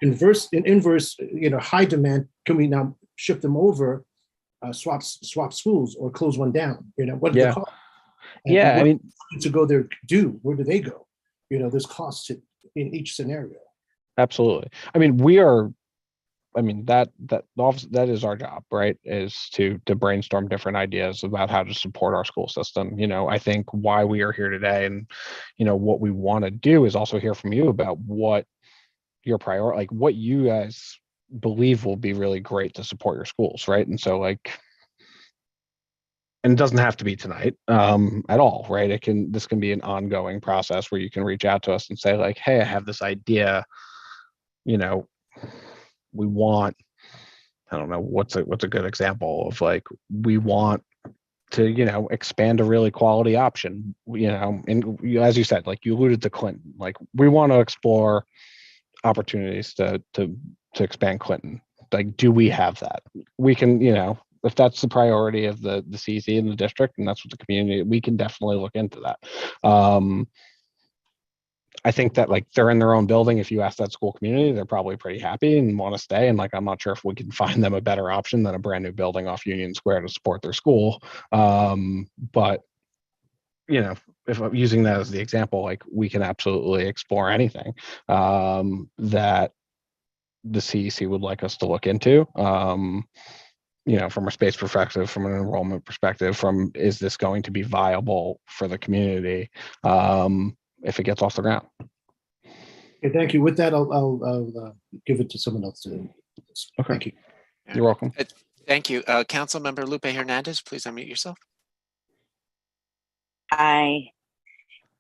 inverse, high demand, can we now shift them over, swap schools, or close one down? What the cost? And to go there where do they go? There's costs in each scenario. Absolutely. We are. That is our job, right? Is to brainstorm different ideas about how to support our school system. I think why we are here today, and what we want to do, is also hear from you about what your priority, like what you guys believe will be really great to support your schools, right? And so and it doesn't have to be tonight at all, right? This can be an ongoing process where you can reach out to us and say, like, hey, I have this idea, we want, I don't know, what's a good example of, like, we want to, expand a really quality option, and as you said, like you alluded to Clinton, like we want to explore opportunities to expand Clinton. Like, do we have that? We can, if that's the priority of the CEC in the district, and that's what the community, we can definitely look into that. I think that, like, they're in their own building. If you ask that school community, they're probably pretty happy and want to stay. And, like, I'm not sure if we can find them a better option than a brand new building off Union Square to support their school. But, if I'm using that as the example, like, we can absolutely explore anything that the CEC would like us to look into. From a space perspective, from an enrollment perspective, is this going to be viable for the community if it gets off the ground? Okay, thank you. With that, I'll give it to someone else to. Okay. Thank you. You're welcome. Thank you. Councilmember Lupe Hernandez, please unmute yourself. Hi.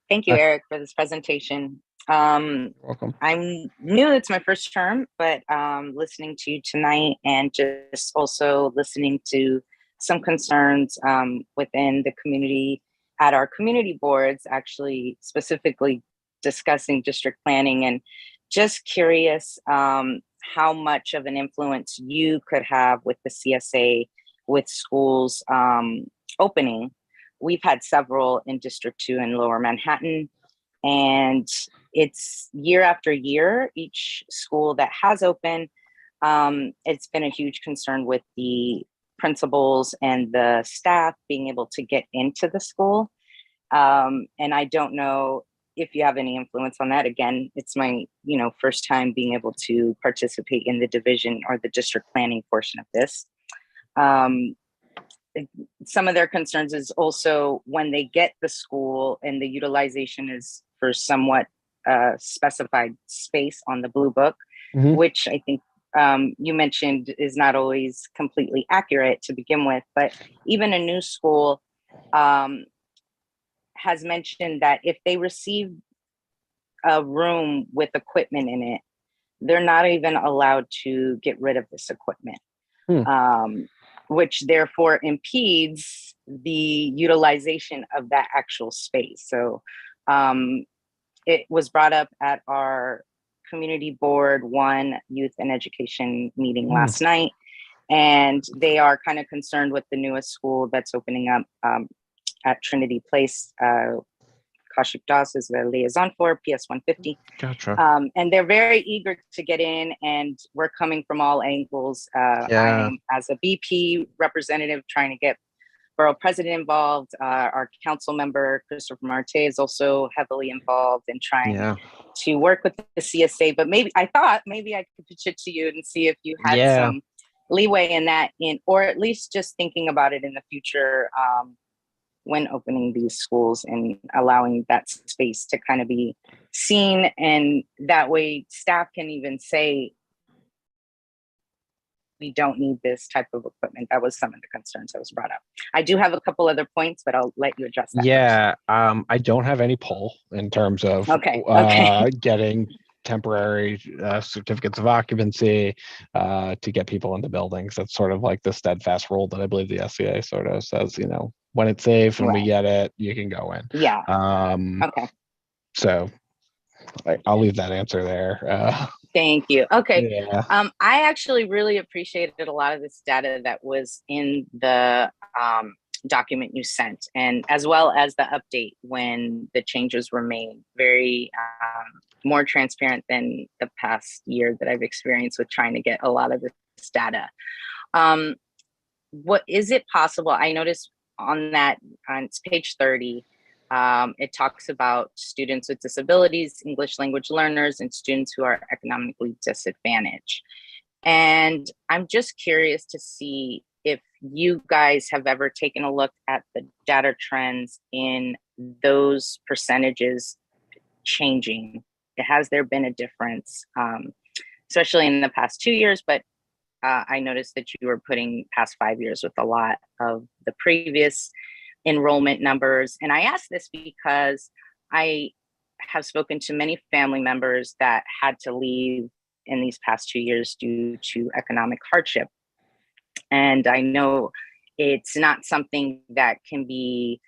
Thank you, Eric, for this presentation. Welcome. I'm new, it's my first term, but listening to you tonight and just also listening to some concerns within the community at our community boards, actually specifically discussing district planning, and just curious how much of an influence you could have with the CSA with schools opening. We've had several in District 2 in Lower Manhattan, and it's year after year, each school that has opened, it's been a huge concern with the principals and the staff being able to get into the school. And I don't know if you have any influence on that. Again, it's my first time being able to participate in the division or the district planning portion of this. Some of their concerns is also when they get the school and the utilization is for somewhat specified space on the Blue Book, which I think you mentioned is not always completely accurate to begin with, but even a new school has mentioned that if they receive a room with equipment in it, they're not even allowed to get rid of this equipment. Which therefore impedes the utilization of that actual space. So it was brought up at our community board 1 youth and education meeting last night, and they are kind of concerned with the newest school that's opening up at Trinity Place. Kaushik Das is the liaison for PS 150. Gotcha. And they're very eager to get in, and we're coming from all angles. I'm as a BP representative trying to get borough president involved. Our council member, Christopher Marte, is also heavily involved in trying to work with the CSA. But I thought maybe I could pitch it to you and see if you had some leeway in that, or at least just thinking about it in the future when opening these schools and allowing that space to kind of be seen. And that way staff can even say, we don't need this type of equipment. That was some of the concerns that was brought up. I do have a couple other points, but I'll let you address that. Yeah, I don't have any pull in terms of getting temporary certificates of occupancy to get people into buildings. That's sort of like the steadfast rule that I believe the SCA sort of says, when it's safe and we get it, you can go in. So I'll leave that answer there. Thank you. Okay. I actually really appreciated a lot of this data that was in the document you sent, and as well as the update when the changes were made. Very more transparent than the past year that I've experienced with trying to get a lot of this data. What is it possible? I noticed on it's page 30, it talks about students with disabilities, English language learners, and students who are economically disadvantaged. And I'm just curious to see if you guys have ever taken a look at the data trends in those percentages changing. Has there been a difference, especially in the past 2 years, but I noticed that you were putting past 5 years with a lot of the previous enrollment numbers. And I ask this because I have spoken to many family members that had to leave in these past 2 years due to economic hardship. And I know it's not something that can be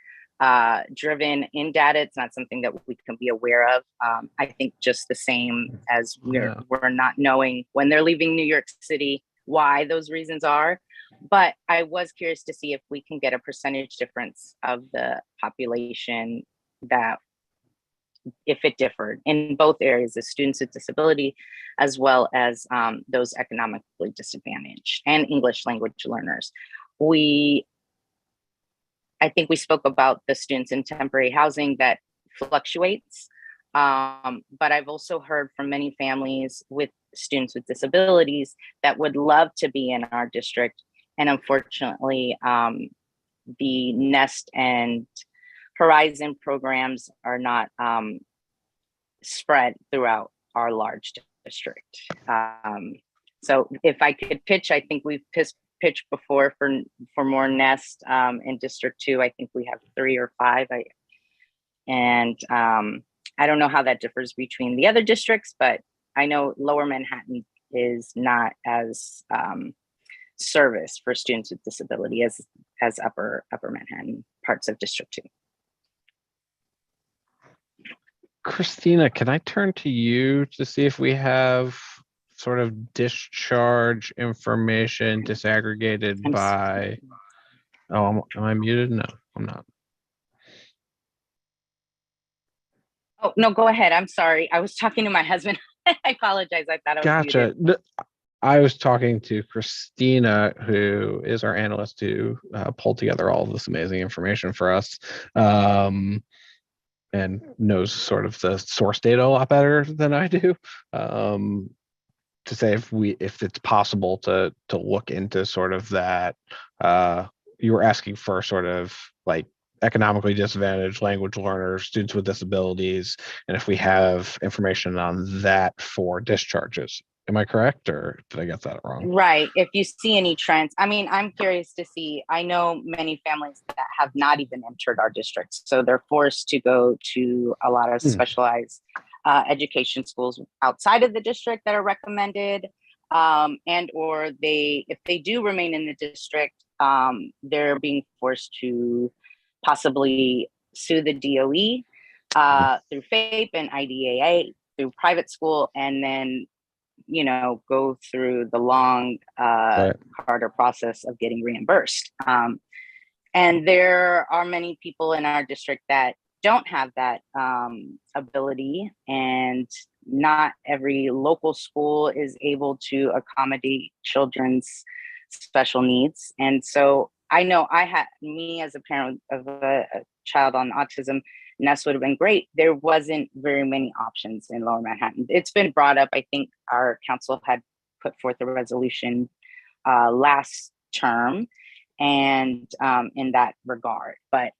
driven in data. It's not something that we can be aware of. I think just the same as we're not knowing when they're leaving New York City, why those reasons are. But I was curious to see if we can get a percentage difference of the population, that if it differed in both areas, the students with disability, as well as those economically disadvantaged and English language learners. I think we spoke about the students in temporary housing that fluctuates, but I've also heard from many families with students with disabilities that would love to be in our district. And unfortunately, the Nest and Horizon programs are not spread throughout our large district. So if I could pitch, I think we've pitched before for more Nest in District 2. I think we have 3 or 5. I don't know how that differs between the other districts, but I know Lower Manhattan is not as service for students with disability as Upper Manhattan, parts of District 2. Christina, can I turn to you to see if we have sort of discharge information disaggregated by, am I muted? No, I'm not. Oh, no, go ahead. I'm sorry. I was talking to my husband. I apologize. I thought I was Gotcha. muted. I was talking to Christina, who is our analyst, who pulled together all of this amazing information for us, and knows sort of the source data a lot better than I do. To say if it's possible to look into sort of that. You were asking for sort of like economically disadvantaged language learners, students with disabilities, and if we have information on that for discharges. Am I correct, or did I get that wrong? Right. If you see any trends, I mean, I'm curious to see. I know many families that have not even entered our districts, so they're forced to go to a lot of specialized education schools outside of the district that are recommended, and or if they do remain in the district, they're being forced to possibly sue the DOE through FAPE and IDAA through private school, and then go through the long, harder process of getting reimbursed. And there are many people in our district that don't have that ability, and not every local school is able to accommodate children's special needs. And so I know me as a parent of a child on autism, Nest would have been great. There wasn't very many options in Lower Manhattan. It's been brought up. I think our council had put forth a resolution last term, and in that regard. But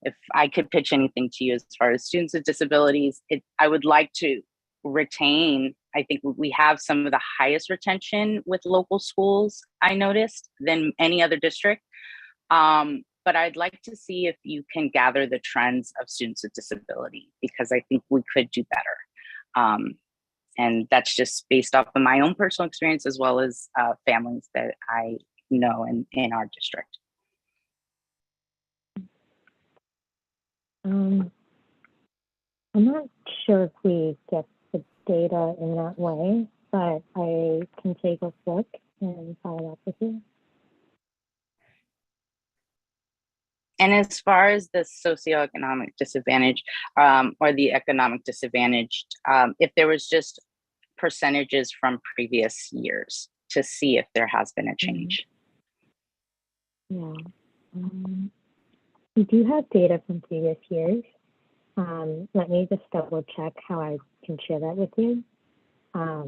if I could pitch anything to you as far as students with disabilities, I would like to retain. I think we have some of the highest retention with local schools, I noticed, than any other district. But I'd like to see if you can gather the trends of students with disability, because I think we could do better. And that's just based off of my own personal experience, as well as families that I know in our district. I'm not sure if we get the data in that way, but I can take a look and follow up with you. And as far as the socioeconomic disadvantage or the economic disadvantaged, if there was just percentages from previous years to see if there has been a change. Yeah, we do have data from previous years. Let me just double check how I can share that with you. I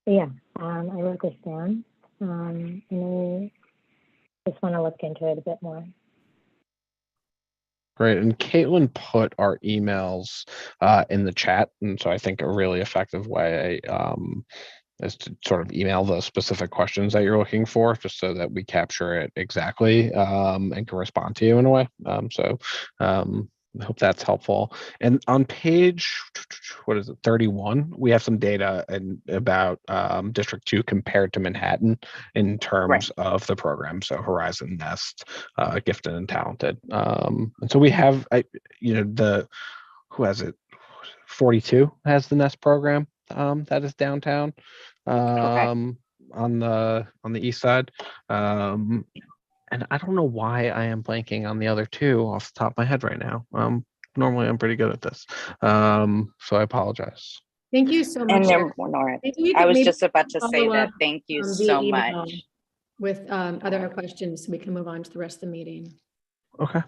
wrote this down, and I just want to look into it a bit more. Great. And Caitlin put our emails in the chat. And so I think a really effective way is to sort of email the specific questions that you're looking for, just so that we capture it exactly and can respond to you in a way. I hope that's helpful. And on page, 31, we have some data about District 2 compared to Manhattan in terms of the program. So Horizon, Nest, Gifted and Talented. And so we have, who has it? 42 has the Nest program that is downtown on the east side. And I don't know why I am blanking on the other two off the top of my head right now. Normally I'm pretty good at this. So I apologize. Thank you so much. I was just about to say that. Thank you so much. With other questions, so we can move on to the rest of the meeting. Okay.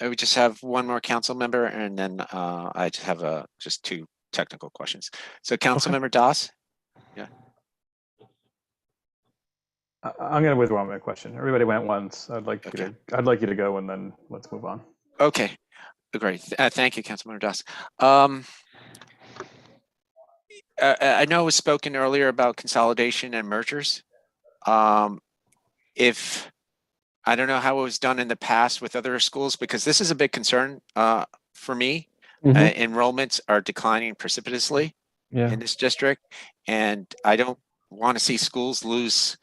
We just have one more council member, and then I just have just 2 technical questions. So Council Member Doss? Yeah. I'm going to withdraw my question. Everybody went once. I'd like you to go, and then let's move on. Okay, great. Thank you, Councilmember Doss. I know it was spoken earlier about consolidation and mergers. If I don't know how it was done in the past with other schools, because this is a big concern for me. Enrollments are declining precipitously in this district, and I don't want to see schools lose,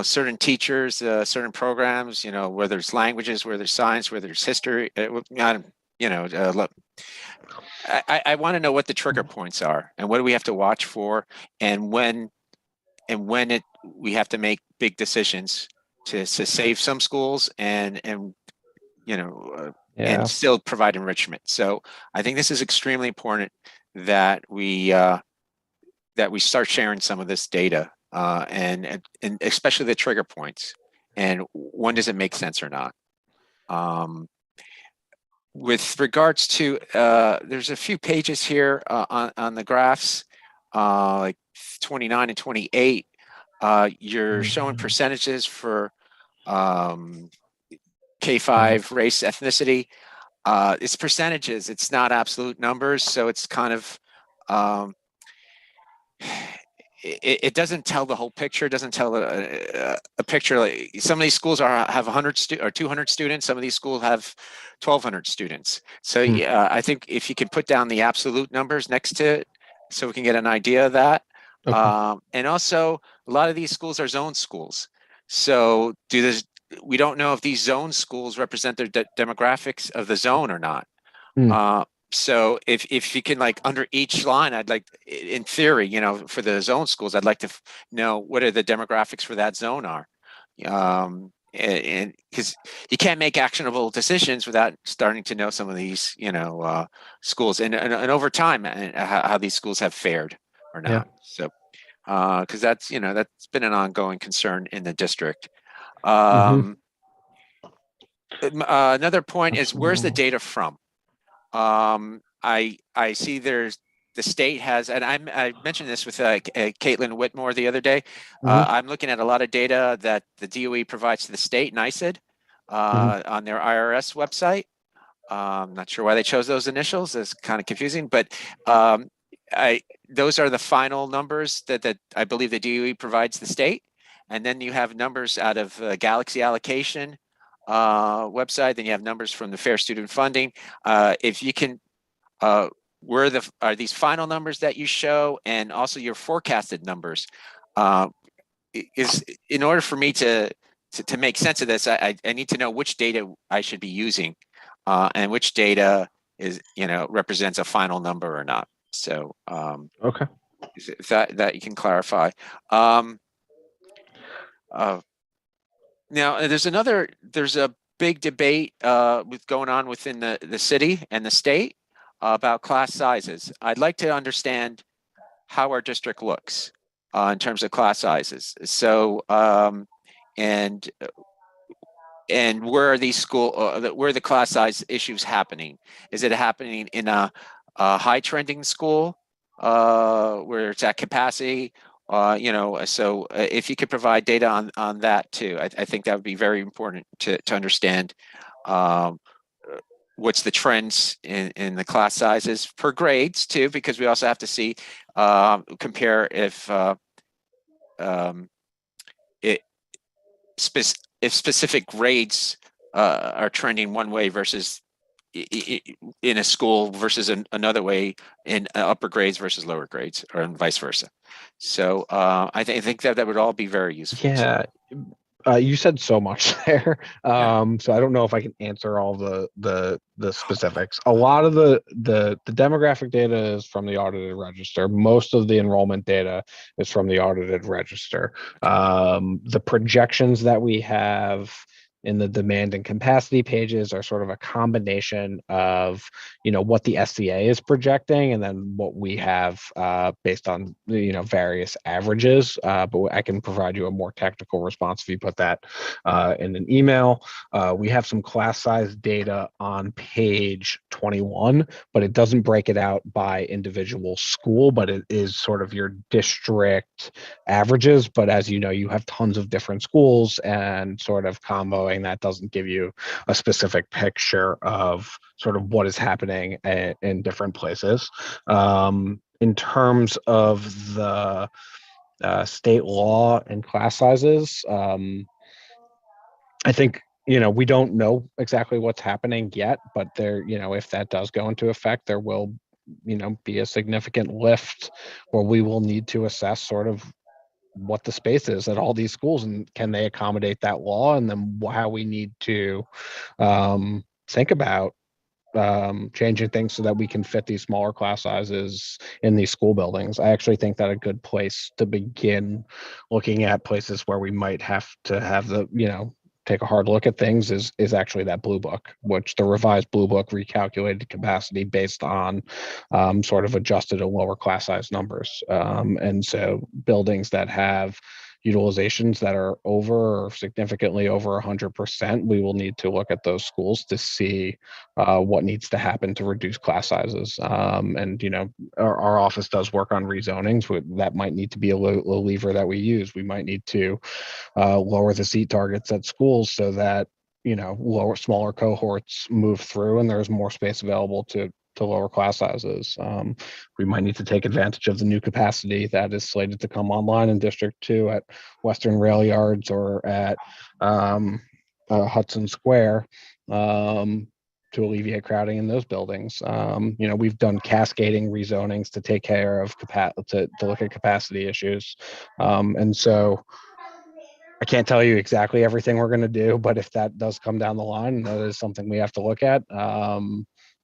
certain teachers, certain programs, whether it's languages, whether it's science, whether it's history. I want to know what the trigger points are and what do we have to watch for, and when we have to make big decisions to save some schools and still provide enrichment. So I think this is extremely important that we start sharing some of this data and especially the trigger points and when does it make sense or not. With regards to, there's a few pages here on the graphs, like 29 and 28. You're showing percentages for K-5 race, ethnicity. It's percentages, it's not absolute numbers. So it's kind of, it doesn't tell the whole picture. It doesn't tell a picture. Like some of these schools have 100 or 200 students. Some of these schools have 1,200 students. So I think if you could put down the absolute numbers next to it, so we can get an idea of that. And also, a lot of these schools are zone schools. So we don't know if these zone schools represent their demographics of the zone or not. So if you can, like, under each line, I'd like, in theory, for the zone schools, I'd like to know what are the demographics for that zone are. And because you can't make actionable decisions without starting to know some of these, schools and over time and how these schools have fared or not. So, because that's been an ongoing concern in the district. Another point is, where's the data from? I see the state has, and I mentioned this with Caitlin Whitmore the other day. I'm looking at a lot of data that the DOE provides to the state, NICED, on their IRS website. I'm not sure why they chose those initials. It's kind of confusing, but those are the final numbers that I believe the DOE provides the state. And then you have numbers out of Galaxy Allocation website. Then you have numbers from the Fair Student Funding. If you can, are these final numbers that you show, and also your forecasted numbers? Is in order for me to make sense of this, I need to know which data I should be using, and which data is represents a final number or not. So if that you can clarify. Now there's a big debate going on within the city and the state about class sizes. I'd like to understand how our district looks in terms of class sizes. So and where are these where are the class size issues happening? Is it happening in a high trending school where it's at capacity? So if you could provide data on that too, I think that would be very important to understand what's the trends in the class sizes per grades too, because we also have to see, compare if specific grades are trending one way versus in a school versus another way in upper grades versus lower grades, or vice versa. So I think that would all be very useful. Yeah. You said so much there. So I don't know if I can answer all the specifics. A lot of the demographic data is from the audited register. Most of the enrollment data is from the audited register. The projections that we have in the demand and capacity pages are sort of a combination of, what the SCA is projecting and then what we have based on, various averages. But I can provide you a more technical response if you put that in an email. We have some class size data on page 21, but it doesn't break it out by individual school, but it is sort of your district averages. But as you know, you have tons of different schools, and sort of comboing that doesn't give you a specific picture of sort of what is happening in different places. in terms of the state law and class sizes, I think, we don't know exactly what's happening yet, but there, if that does go into effect, there will, be a significant lift where we will need to assess sort of what the space is at all these schools and can they accommodate that law, and then how we need to think about changing things so that we can fit these smaller class sizes in these school buildings. I actually think that a good place to begin looking at places where we might have to have take a hard look at things is actually that blue book, which the revised blue book recalculated capacity based on sort of adjusted and lower class size numbers. And so buildings that have utilizations that are over or significantly over 100%, we will need to look at those schools to see what needs to happen to reduce class sizes. And our office does work on rezonings. That might need to be a lever that we use. We might need to lower the seat targets at schools so that smaller cohorts move through and there's more space available to lower class sizes. We might need to take advantage of the new capacity that is slated to come online in District 2 at Western Rail Yards or at Hudson Square to alleviate crowding in those buildings. We've done cascading rezonings to take care of to look at capacity issues. And so I can't tell you exactly everything we're going to do, but if that does come down the line, that is something we have to look at.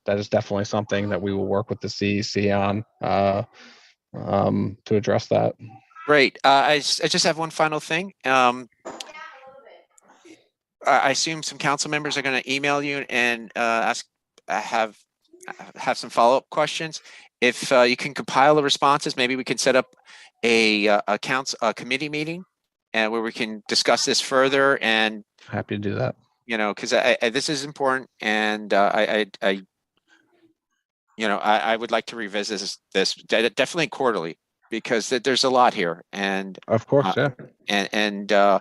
That is definitely something that we will work with the CEC on to address that. Great. I just have one final thing. I assume some council members are going to email you and have some follow-up questions. If you can compile the responses, maybe we can set up a committee meeting and where we can discuss this further. And happy to do that. Because this is important, and I would like to revisit this definitely quarterly, because there's a lot here, and of course, yeah, and I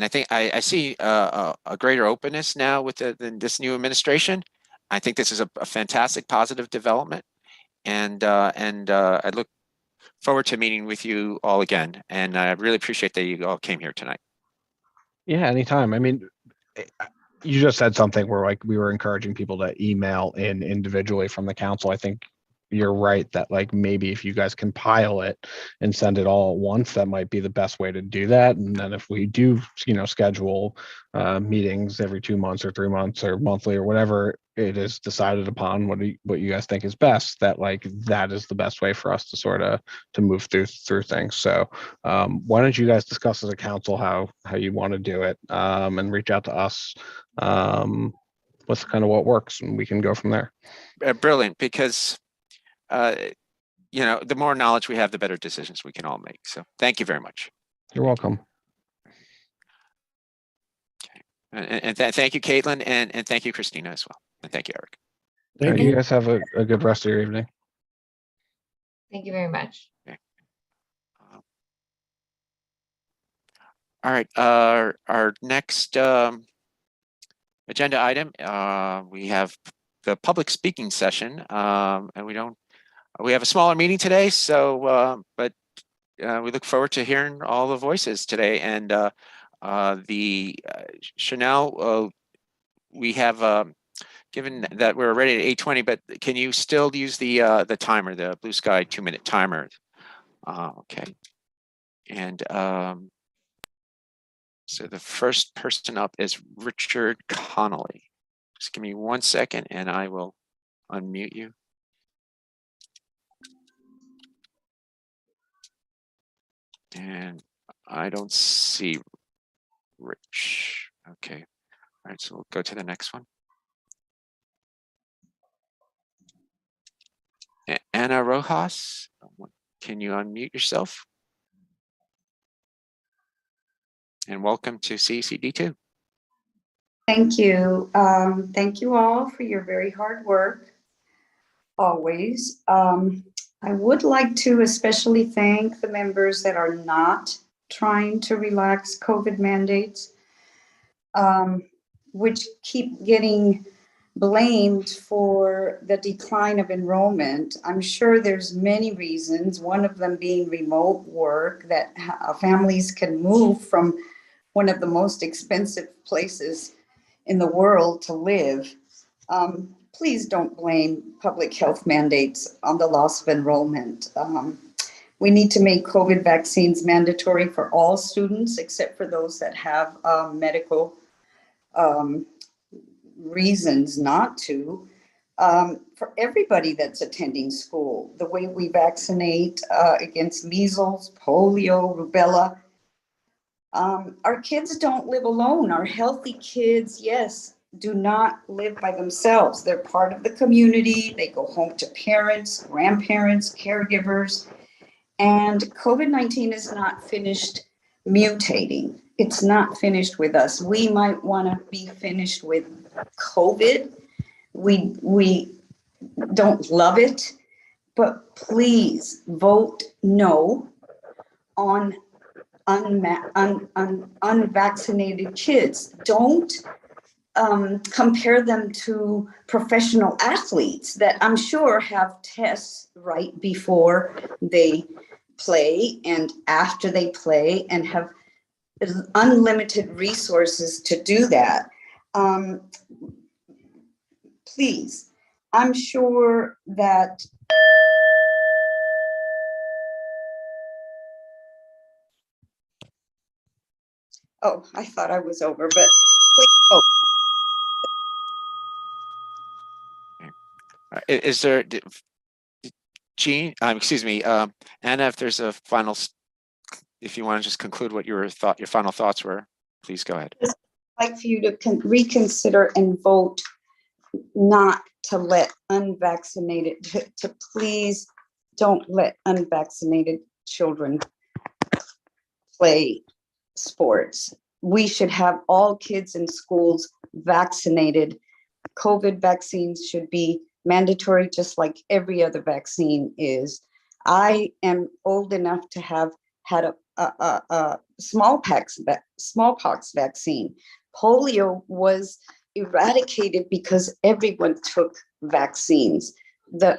think I see a greater openness now with this new administration. I think this is a fantastic positive development, and I look forward to meeting with you all again. And I really appreciate that you all came here tonight. Yeah, anytime. I mean, you just said something where we were encouraging people to email in individually from the council. I think you're right that maybe if you guys compile it and send it all at once, that might be the best way to do that. And then if we do, schedule meetings every 2 months or 3 months or monthly or whatever it is decided upon, what you guys think is best, that that is the best way for us to sort of to move through things. So why don't you guys discuss as a council how you want to do it, and reach out to us with kind of what works, and we can go from there. Brilliant, because the more knowledge we have, the better decisions we can all make. So thank you very much. You're welcome. Okay. And thank you, Caitlin, and thank you, Christina, as well. And thank you, Eric. Thank you. You guys have a good rest of your evening. Thank you very much. Okay. All right. Our next agenda item, we have the public speaking session, and we have a smaller meeting today, so but we look forward to hearing all the voices today. And Chanel, we have given that we're ready at 8:20, but can you still use the timer, the Blue Sky 2-minute timer? Okay. And so the first person up is Richard Connolly. Just give me 1 second and I will unmute you. And I don't see Rich. Okay. All right, so we'll go to the next one. Ana Rojas, can you unmute yourself? And welcome to CECD2. Thank you. Thank you all for your very hard work, always. I would like to especially thank the members that are not trying to relax COVID mandates, which keep getting blamed for the decline of enrollment. I'm sure there's many reasons, one of them being remote work, that families can move from one of the most expensive places in the world to live. Please don't blame public health mandates on the loss of enrollment. We need to make COVID vaccines mandatory for all students, except for those that have medical reasons not to. For everybody that's attending school, the way we vaccinate against measles, polio, rubella. Our kids don't live alone. Our healthy kids, yes, do not live by themselves. They're part of the community. They go home to parents, grandparents, caregivers. And COVID-19 is not finished mutating. It's not finished with us. We might want to be finished with COVID. We don't love it, but please vote no on unvaccinated kids. Don't compare them to professional athletes that I'm sure have tests right before they play and after they play and have unlimited resources to do that. Please, I'm sure that oh, I thought I was over, but please vote. Is there, Jean, excuse me, Anna, if there's a final, if you want to just conclude what your final thoughts were, please go ahead. I'd like for you to reconsider and vote not to let unvaccinated, to please don't let unvaccinated children play sports. We should have all kids in schools vaccinated. COVID vaccines should be mandatory, just like every other vaccine is. I am old enough to have had a smallpox vaccine. Polio was eradicated because everyone took vaccines. The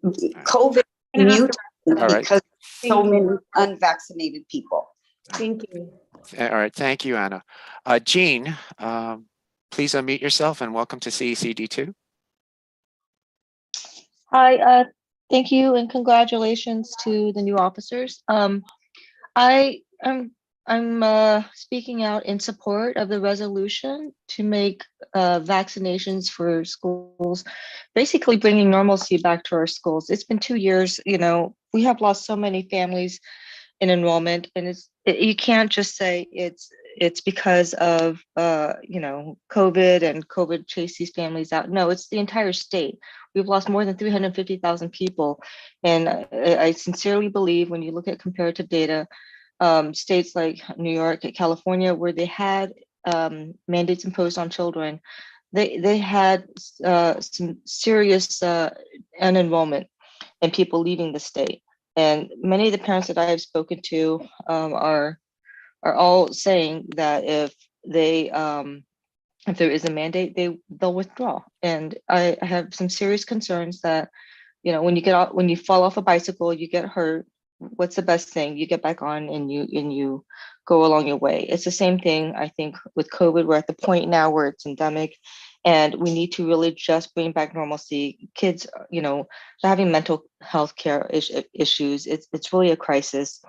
COVID mutated because so many unvaccinated people. Thank you. All right, thank you, Anna. Jean, please unmute yourself and welcome to CECD2. Hi, thank you and congratulations to the new officers. I'm speaking out in support of the resolution to make vaccinations for schools, basically bringing normalcy back to our schools. It's been 2 years, you know, we have lost so many families in enrollment, and you can't just say it's because of you know, COVID and COVID chased these families out. No, it's the entire state. We've lost more than 350,000 people, and I sincerely believe when you look at comparative data, states like New York and California, where they had mandates imposed on children, they had some serious unenrollment and people leaving the state. And many of the parents that I have spoken to are all saying that if there is a mandate, they'll withdraw. And I have some serious concerns that, you know, when you fall off a bicycle, you get hurt. What's the best thing? You get back on and you go along your way. It's the same thing, I think, with COVID. We're at the point now where it's endemic, and we need to really just bring back normalcy. Kids, you know, they're having mental health care issues. It's really a crisis.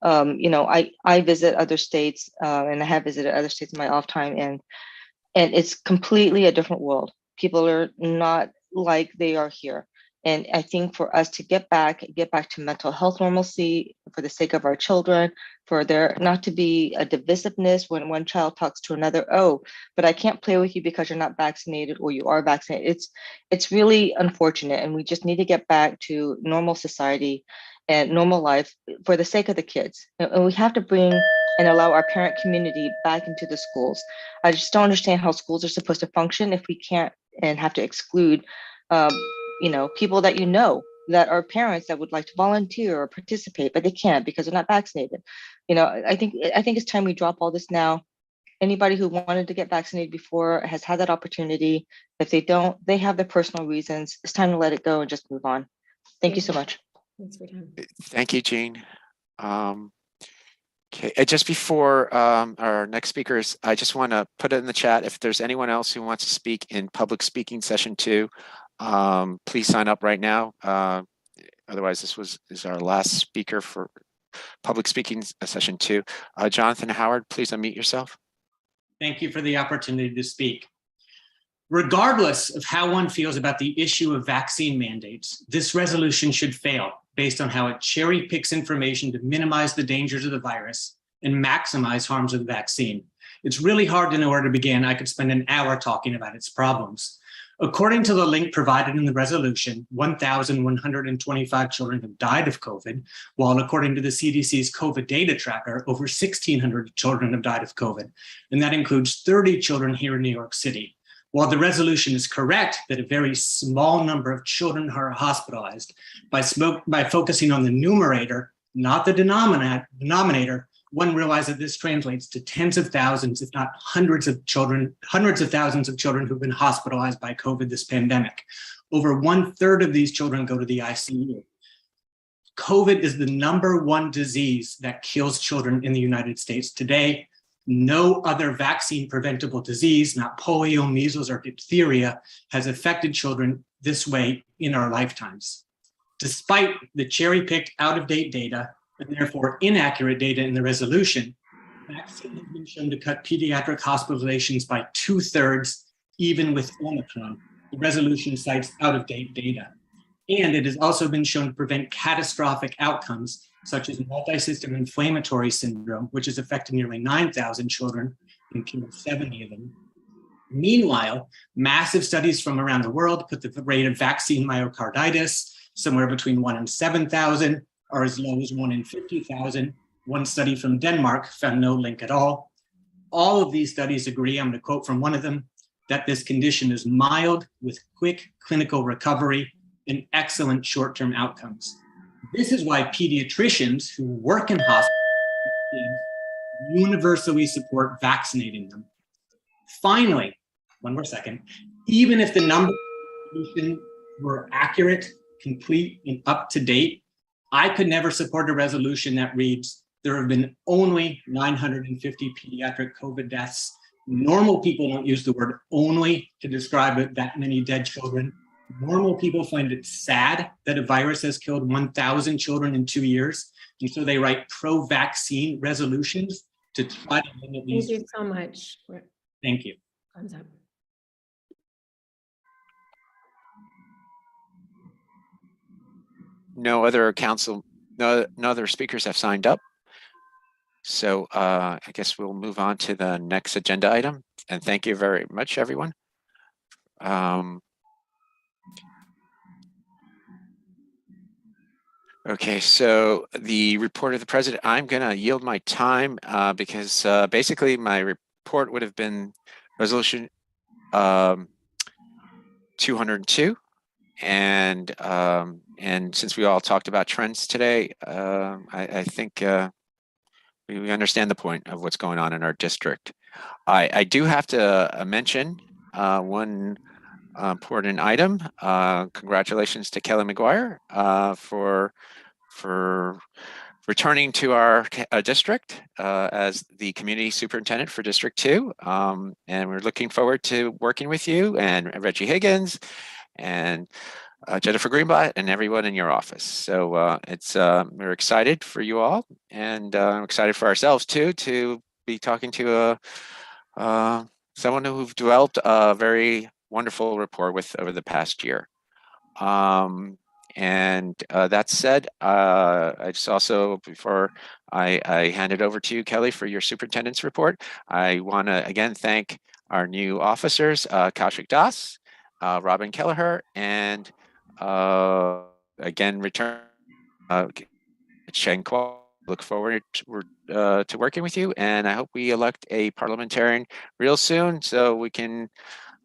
You know, I visit other states, and I have visited other states in my off time, and it's completely a different world. People are not like they are here. And I think for us to get back to mental health normalcy for the sake of our children, for there not to be a divisiveness when one child talks to another, oh, but I can't play with you because you're not vaccinated or you are vaccinated. It's really unfortunate, and we just need to get back to normal society and normal life for the sake of the kids. And we have to bring and allow our parent community back into the schools. I just don't understand how schools are supposed to function if we can't and have to exclude you know, people that you know that are parents that would like to volunteer or participate, but they can't because they're not vaccinated. You know, I think it's time we drop all this now Anybody who wanted to get vaccinated before has had that opportunity. If they don't, they have their personal reasons. It's time to let it go and just move on. Thank you so much. Thanks for your time. Thank you, Jean. Okay, just before our next speakers, I just want to put it in the chat. If there's anyone else who wants to speak in public speaking session 2, please sign up right now. Otherwise, this is our last speaker for public speaking session 2. Jonathan Howard, please unmute yourself. Thank you for the opportunity to speak. Regardless of how one feels about the issue of vaccine mandates, this resolution should fail based on how it cherry picks information to minimize the dangers of the virus and maximize harms of the vaccine. It's really hard to know where to begin. I could spend an hour talking about its problems. According to the link provided in the resolution, 1,125 children have died of COVID, while according to the CDC's COVID data tracker, over 1,600 children have died of COVID, and that includes 30 children here in New York City. While the resolution is correct that a very small number of children are hospitalized, by focusing on the numerator, not the denominator, one realized that this translates to tens of thousands, if not hundreds of thousands of children who've been hospitalized by COVID this pandemic. Over 1/3 of these children go to the ICU. COVID is the #1 disease that kills children in the United States today. No other vaccine preventable disease, not polio, measles, or diphtheria, has affected children this way in our lifetimes. Despite the cherry-picked out-of-date data, and therefore inaccurate data in the resolution, vaccine has been shown to cut pediatric hospitalizations by 2/3, even with Omicron. The resolution cites out-of-date data. And it has also been shown to prevent catastrophic outcomes, such as multisystem inflammatory syndrome, which has affected nearly 9,000 children and killed 70 of them. Meanwhile, massive studies from around the world put the rate of vaccine myocarditis somewhere between 1 in 7,000, or as low as 1 in 50,000. One study from Denmark found no link at all. All of these studies agree, I'm going to quote from one of them, that this condition is mild with quick clinical recovery and excellent short-term outcomes. This is why pediatricians who work in hospitals universally support vaccinating them. Finally, one more second, even if the numbers were accurate, complete, and up to date, I could never support a resolution that reads, there have been only 950 pediatric COVID deaths. Normal people don't use the word only to describe that many dead children. Normal people find it sad that a virus has killed 1,000 children in 2 years. And so they write pro-vaccine resolutions to try to limit these. Thank you so much. Thank you. Thumbs up. No other speakers have signed up. So I guess we'll move on to the next agenda item. And thank you very much, everyone. Okay, so the report of the president, I'm going to yield my time because basically my report would have been resolution 202. And since we all talked about trends today, I think we understand the point of what's going on in our district. I do have to mention one important item. Congratulations to Kelly McGuire for returning to our district as the community superintendent for District 2. And we're looking forward to working with you and Reggie Higgins and Jennifer Greenblatt and everyone in your office. So we're excited for you all, and I'm excited for ourselves too to be talking to someone who've developed a very wonderful rapport with over the past year. That said, I just also, before I hand it over to you, Kelly, for your superintendent's report, I want to again thank our new officers, Kaushik Das, Robin Kelleher, and again, return Chen Kuo. Look forward to working with you, and I hope we elect a parliamentarian real soon so we can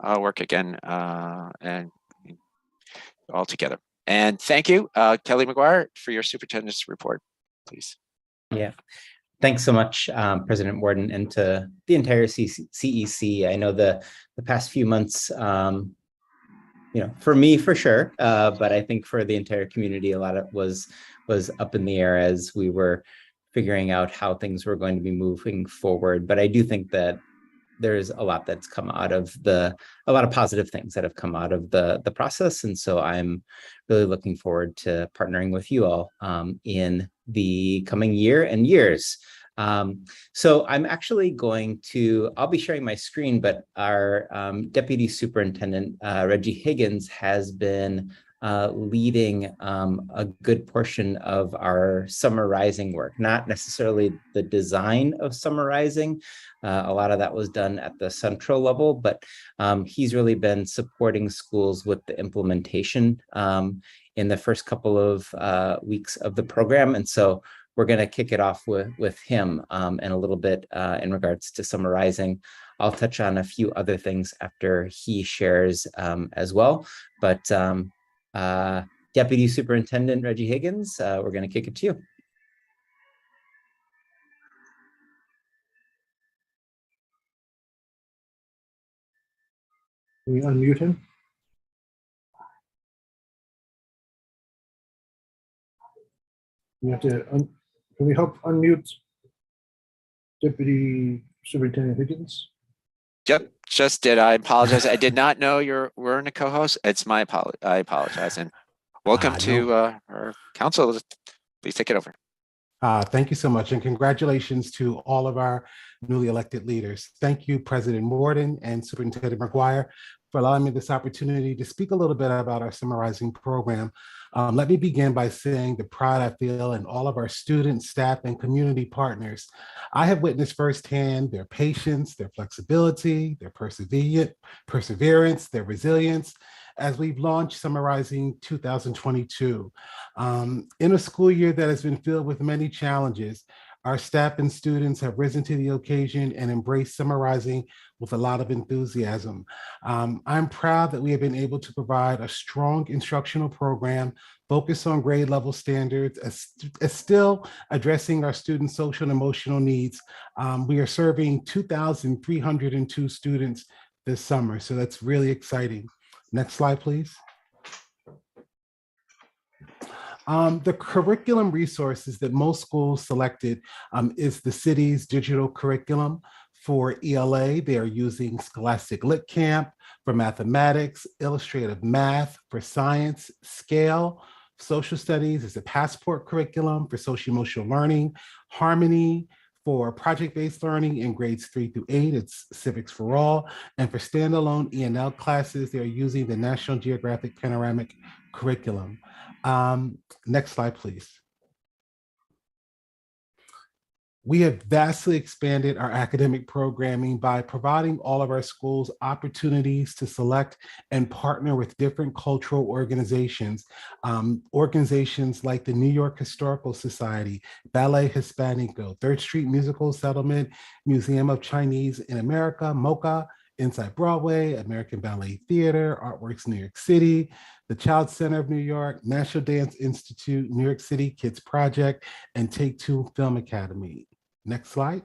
work again and all together. And thank you, Kelly McGuire, for your superintendent's report, please. Yeah. Thanks so much, President Warden, and to the entire CEC. I know the past few months, for me for sure, but I think for the entire community, a lot of was up in the air as we were figuring out how things were going to be moving forward. But I do think that there's a lot that's come out of a lot of positive things that have come out of the process. And so I'm really looking forward to partnering with you all in the coming year and years. So I'm actually I'll be sharing my screen, but our Deputy Superintendent, Reggie Higgins, has been leading a good portion of our summarizing work, not necessarily the design of summarizing. A lot of that was done at the central level, but he's really been supporting schools with the implementation in the first couple of weeks of the program. And so we're going to kick it off with him in a little bit in regards to summarizing. I'll touch on a few other things after he shares as well. But Deputy Superintendent Reggie Higgins, we're going to kick it to you. Can we unmute him? We have to, can we help unmute Deputy Superintendent Higgins? Yep, just did. I apologize. I did not know you weren't a co-host. It's my apology. I apologize. And welcome to our council. Please take it over. Thank you so much, and congratulations to all of our newly elected leaders. Thank you, President Morden and Superintendent McGuire, for allowing me this opportunity to speak a little bit about our summarizing program. Let me begin by saying the pride I feel in all of our students, staff, and community partners. I have witnessed firsthand their patience, their flexibility, their perseverance, their resilience, as we've launched Summarizing 2022. In a school year that has been filled with many challenges, our staff and students have risen to the occasion and embraced summarizing with a lot of enthusiasm. I'm proud that we have been able to provide a strong instructional program focused on grade level standards, as still addressing our students' social and emotional needs. We are serving 2,302 students this summer, so that's really exciting. Next slide, please. The curriculum resources that most schools selected is the city's digital curriculum. For ELA, they are using Scholastic Lit Camp. For mathematics, Illustrative Math. For science, Scale. Social studies is a Passport curriculum. For social emotional learning, Harmony. For project-based learning in grades 3 through 8, it's Civics for All. And for standalone E&L classes, they're using the National Geographic Panoramic curriculum. Next slide, please. We have vastly expanded our academic programming by providing all of our schools opportunities to select and partner with different cultural organizations. Organizations like the New York Historical Society, Ballet Hispanico, Third Street Musical Settlement, Museum of Chinese in America, MoCA, Inside Broadway, American Ballet Theater, Artworks New York City, the Child Center of New York, National Dance Institute, New York City Kids Project, and Take Two Film Academy. Next slide.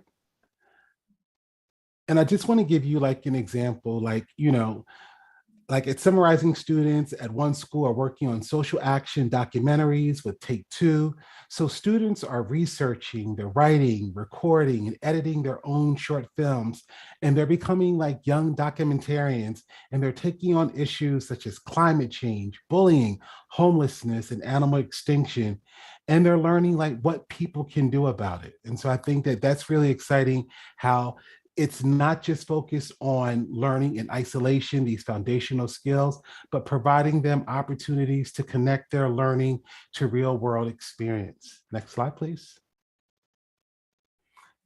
And I just want to give you like an example, like it's summarizing students at one school are working on social action documentaries with Take Two. So students are researching, they're writing, recording, and editing their own short films, and they're becoming like young documentarians, and they're taking on issues such as climate change, bullying, homelessness, and animal extinction. And they're learning like what people can do about it. And so I think that that's really exciting how it's not just focused on learning in isolation, these foundational skills, but providing them opportunities to connect their learning to real world experience. Next slide, please.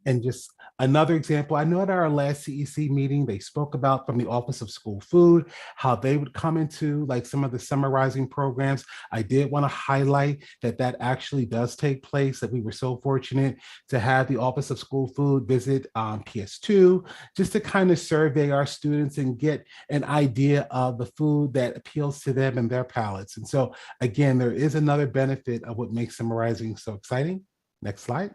And just another example, I know at our last CEC meeting, they spoke about from the Office of School Food, how they would come into like some of the summarizing programs. I did want to highlight that that actually does take place, that we were so fortunate to have the Office of School Food visit PS2, just to kind of survey our students and get an idea of the food that appeals to them and their palates. And so again, there is another benefit of what makes summarizing so exciting. Next slide.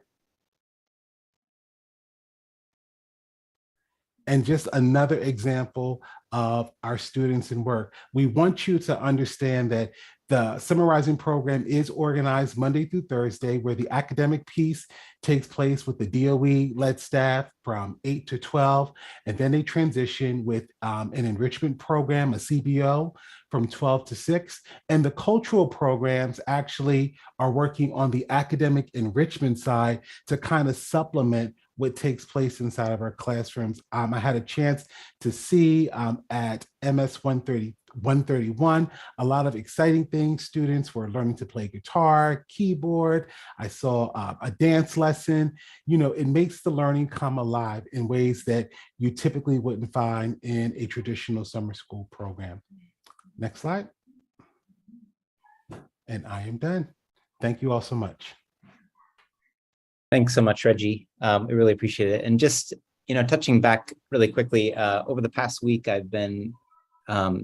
and just another example of our students and work. We want you to understand that the summarizing program is organized Monday through Thursday, where the academic piece takes place with the DOE-led staff from 8 to 12, and then they transition with an enrichment program, a CBO, from 12 to 6. And the cultural programs actually are working on the academic enrichment side to kind of supplement what takes place inside of our classrooms. I had a chance to see at MS 131, a lot of exciting things. Students were learning to play guitar, keyboard. I saw a dance lesson. You know, it makes the learning come alive in ways that you typically wouldn't find in a traditional summer school program. Next slide. And I am done. Thank you all so much. Thanks so much, Reggie. We really appreciate it. And just, you know, touching back really quickly, over the past week, I've been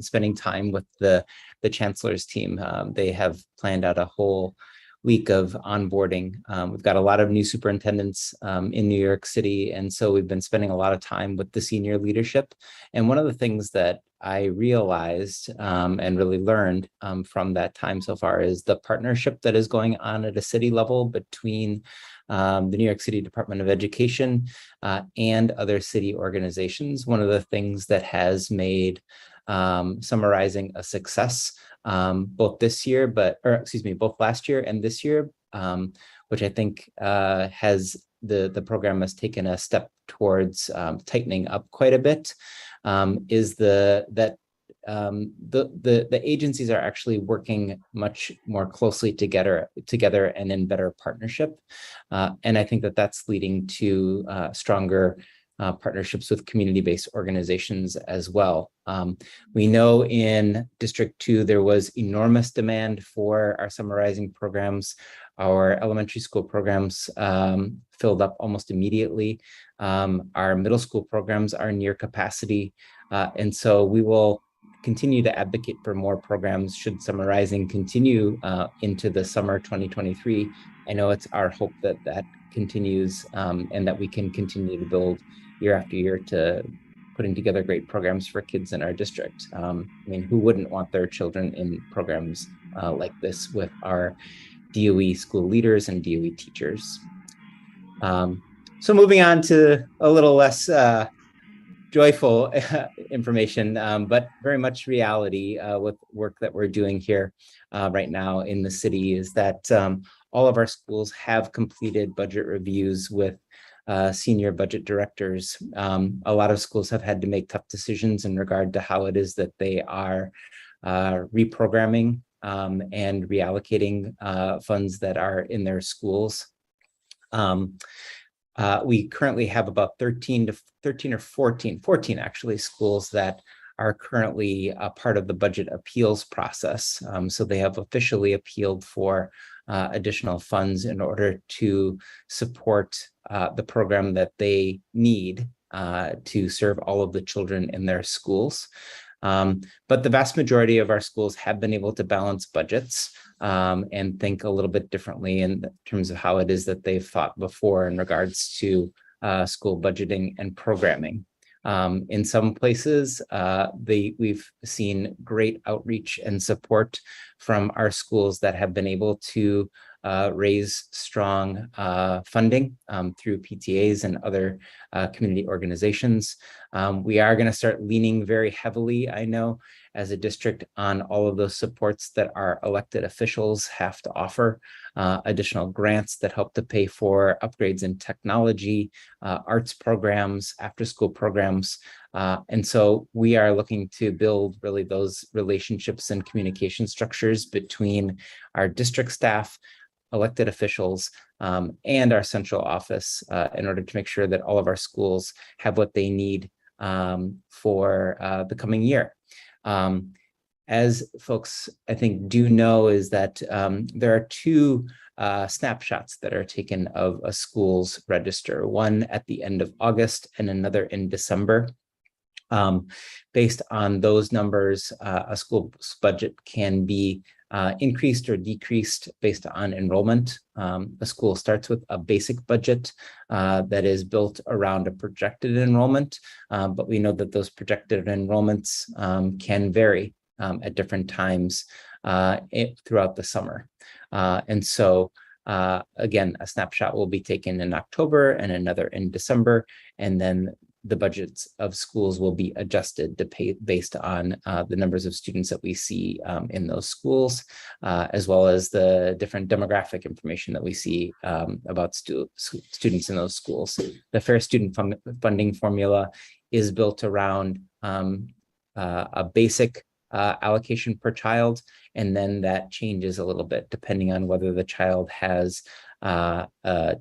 spending time with the chancellor's team. They have planned out a whole week of onboarding. We've got a lot of new superintendents in New York City, and so we've been spending a lot of time with the senior leadership. And one of the things that I realized and really learned from that time so far is the partnership that is going on at a city level between the New York City Department of Education and other city organizations. One of the things that has made summarizing a success both last year and this year, which I think has the program has taken a step towards tightening up quite a bit, is that the agencies are actually working much more closely together and in better partnership. And I think that that's leading to stronger partnerships with community-based organizations as well. We know in District 2, there was enormous demand for our summarizing programs. Our elementary school programs filled up almost immediately. Our middle school programs are near capacity. And so we will continue to advocate for more programs should summarizing continue into the summer 2023. I know it's our hope that that continues and that we can continue to build year after year to putting together great programs for kids in our district. I mean, who wouldn't want their children in programs like this with our DOE school leaders and DOE teachers? So moving on to a little less joyful information, but very much reality with work that we're doing here right now in the city is that all of our schools have completed budget reviews with senior budget directors. A lot of schools have had to make tough decisions in regard to how it is that they are reprogramming and reallocating funds that are in their schools. We currently have about 13 or 14 actually schools that are currently a part of the budget appeals process. So they have officially appealed for additional funds in order to support the program that they need to serve all of the children in their schools. But the vast majority of our schools have been able to balance budgets and think a little bit differently in terms of how it is that they've thought before in regards to school budgeting and programming. In some places, we've seen great outreach and support from our schools that have been able to raise strong funding through PTAs and other community organizations. We are going to start leaning very heavily, I know, as a district on all of those supports that our elected officials have to offer, additional grants that help to pay for upgrades in technology, arts programs, after-school programs. And so we are looking to build really those relationships and communication structures between our district staff, elected officials, and our central office in order to make sure that all of our schools have what they need for the coming year. As folks, I think, do know is that there are two snapshots that are taken of a school's register, one at the end of August and another in December. Based on those numbers, a school's budget can be increased or decreased based on enrollment. A school starts with a basic budget that is built around a projected enrollment, but we know that those projected enrollments can vary at different times throughout the summer. And so again, a snapshot will be taken in October and another in December, and then the budgets of schools will be adjusted to pay based on the numbers of students that we see in those schools, as well as the different demographic information that we see about students in those schools. The Fair Student Funding formula is built around a basic allocation per child, and then that changes a little bit depending on whether the child has a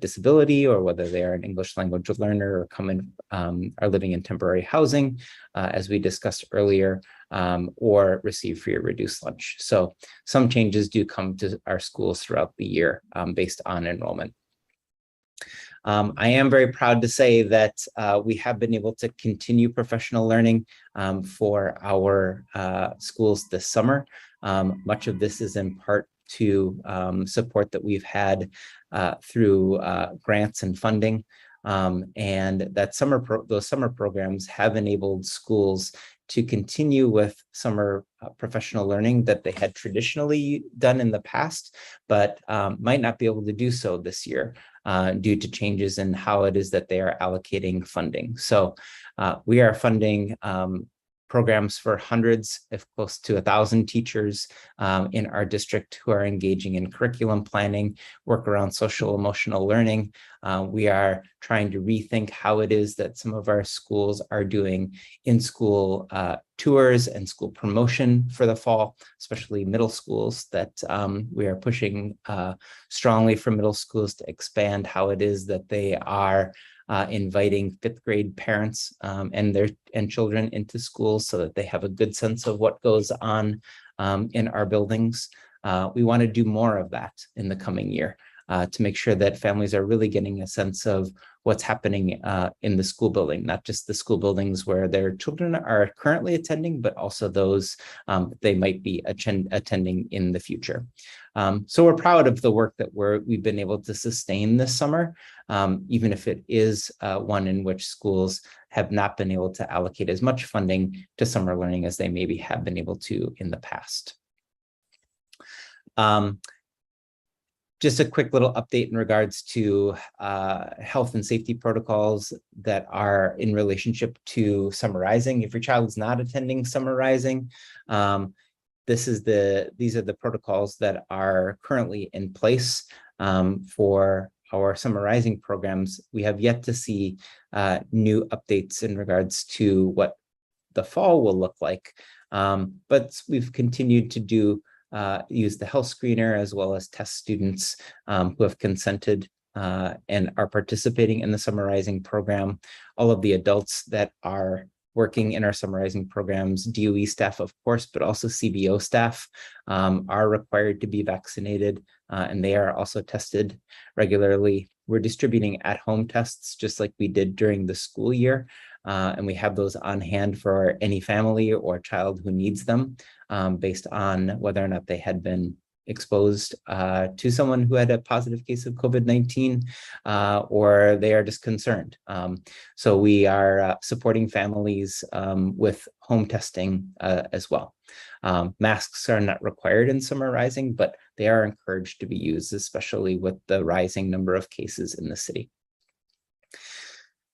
disability or whether they are an English language learner or are living in temporary housing, as we discussed earlier, or receive free or reduced lunch. So some changes do come to our schools throughout the year based on enrollment. I am very proud to say that we have been able to continue professional learning for our schools this summer. Much of this is in part to support that we've had through grants and funding. And that those summer programs have enabled schools to continue with summer professional learning that they had traditionally done in the past, but might not be able to do so this year due to changes in how it is that they are allocating funding. So we are funding programs for hundreds, if close to 1,000 teachers in our district who are engaging in curriculum planning, work around social emotional learning. We are trying to rethink how it is that some of our schools are doing in-school tours and school promotion for the fall, especially middle schools, that we are pushing strongly for middle schools to expand how it is that they are inviting fifth grade parents and children into schools so that they have a good sense of what goes on in our buildings. We want to do more of that in the coming year to make sure that families are really getting a sense of what's happening in the school building, not just the school buildings where their children are currently attending, but also those they might be attending in the future. So we're proud of the work that we've been able to sustain this summer, even if it is one in which schools have not been able to allocate as much funding to summer learning as they maybe have been able to in the past. Just a quick little update in regards to health and safety protocols that are in relationship to summarizing. If your child is not attending summarizing, these are the protocols that are currently in place for our summarizing programs. We have yet to see new updates in regards to what the fall will look like, but we've continued to use the health screener as well as test students who have consented and are participating in the summarizing program. All of the adults that are working in our summarizing programs, DOE staff, of course, but also CBO staff are required to be vaccinated, and they are also tested regularly. We're distributing at-home tests just like we did during the school year, and we have those on hand for any family or child who needs them based on whether or not they had been exposed to someone who had a positive case of COVID-19 or they are just concerned. So we are supporting families with home testing as well. Masks are not required in summarizing, but they are encouraged to be used, especially with the rising number of cases in the city.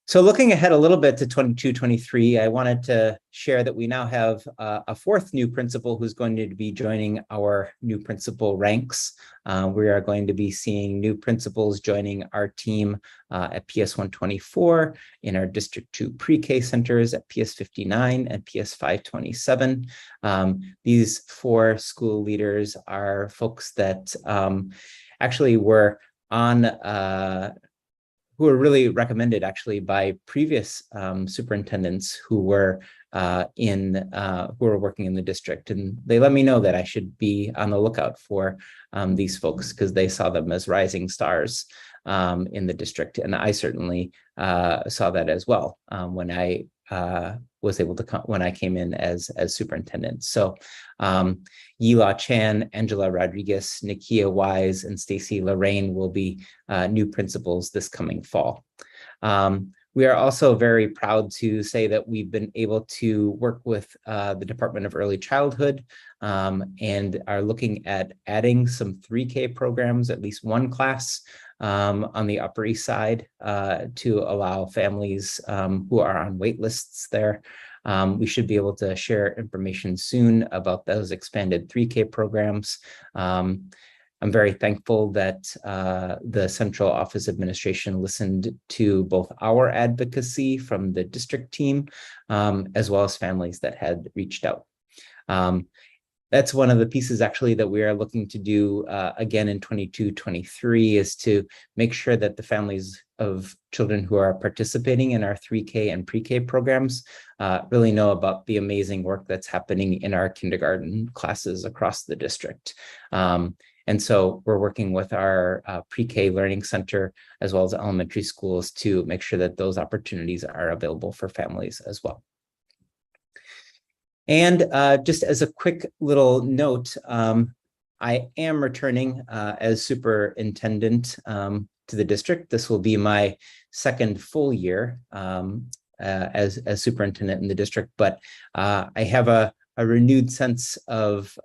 So looking ahead a little bit to 22-23, I wanted to share that we now have a fourth new principal who's going to be joining our new principal ranks. We are going to be seeing new principals joining our team at PS 124, in our District 2 pre-K centers at PS 59 and PS 527. These four school leaders are folks that actually were on who were really recommended actually by previous superintendents who were working in the district, and they let me know that I should be on the lookout for these folks because they saw them as rising stars in the district, and I certainly saw that as well when I was able to come when I came in as superintendent. So Yila Chan, Angela Rodriguez, Nikia Wise, and Stacy Lorraine will be new principals this coming fall. We are also very proud to say that we've been able to work with the Department of Early Childhood and are looking at adding some 3K programs, at least one class on the Upper East Side to allow families who are on wait lists there. We should be able to share information soon about those expanded 3K programs. I'm very thankful that the Central Office Administration listened to both our advocacy from the district team, as well as families that had reached out. That's one of the pieces actually that we are looking to do again in 22-23 is to make sure that the families of children who are participating in our 3K and pre-K programs really know about the amazing work that's happening in our kindergarten classes across the district. And so we're working with our pre-K learning center as well as elementary schools to make sure that those opportunities are available for families as well. And just as a quick little note, I am returning as superintendent to the district. This will be my second full year as superintendent in the district, but I have a renewed sense of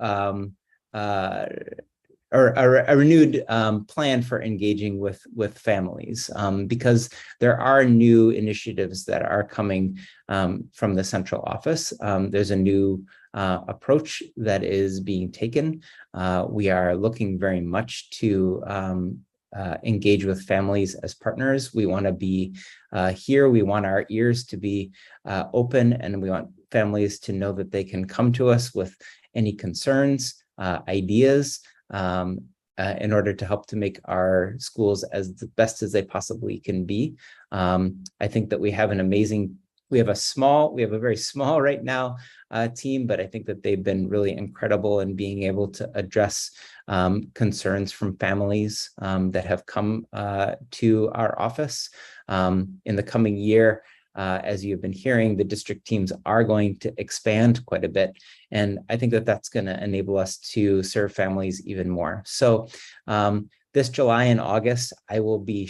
or a renewed plan for engaging with families because there are new initiatives that are coming from the central office. There's a new approach that is being taken. We are looking very much to engage with families as partners. We want to be here. We want our ears to be open, and we want families to know that they can come to us with any concerns, ideas, in order to help to make our schools as the best as they possibly can be. I think that we have an amazing, we have a very small right now team, but I think that they've been really incredible in being able to address concerns from families that have come to our office. In the coming year, as you've been hearing, the district teams are going to expand quite a bit. And I think that that's going to enable us to serve families even more. So this July and August, I will be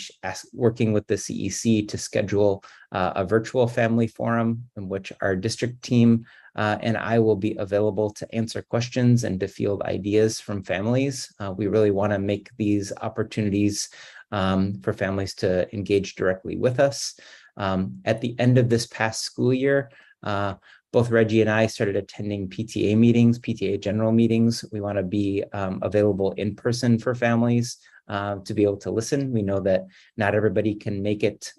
working with the CEC to schedule a virtual family forum in which our district team and I will be available to answer questions and to field ideas from families. We really want to make these opportunities for families to engage directly with us. At the end of this past school year, both Reggie and I started attending PTA meetings, PTA general meetings. We want to be available in person for families to be able to listen. We know that not everybody can make it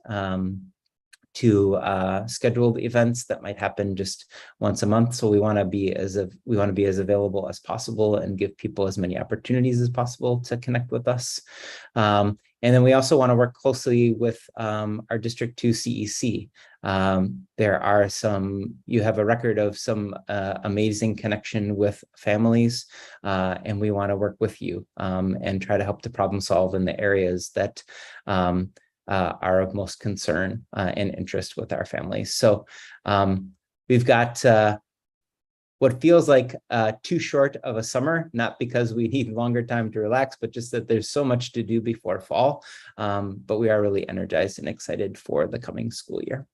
to scheduled events that might happen just once a month. So we want to be as available as possible and give people as many opportunities as possible to connect with us. And then we also want to work closely with our District 2 CEC. There are you have a record of some amazing connection with families, and we want to work with you and try to help to problem solve in the areas that are of most concern and interest with our families. So we've got what feels like too short of a summer, not because we need longer time to relax, but just that there's so much to do before fall. But we are really energized and excited for the coming school year.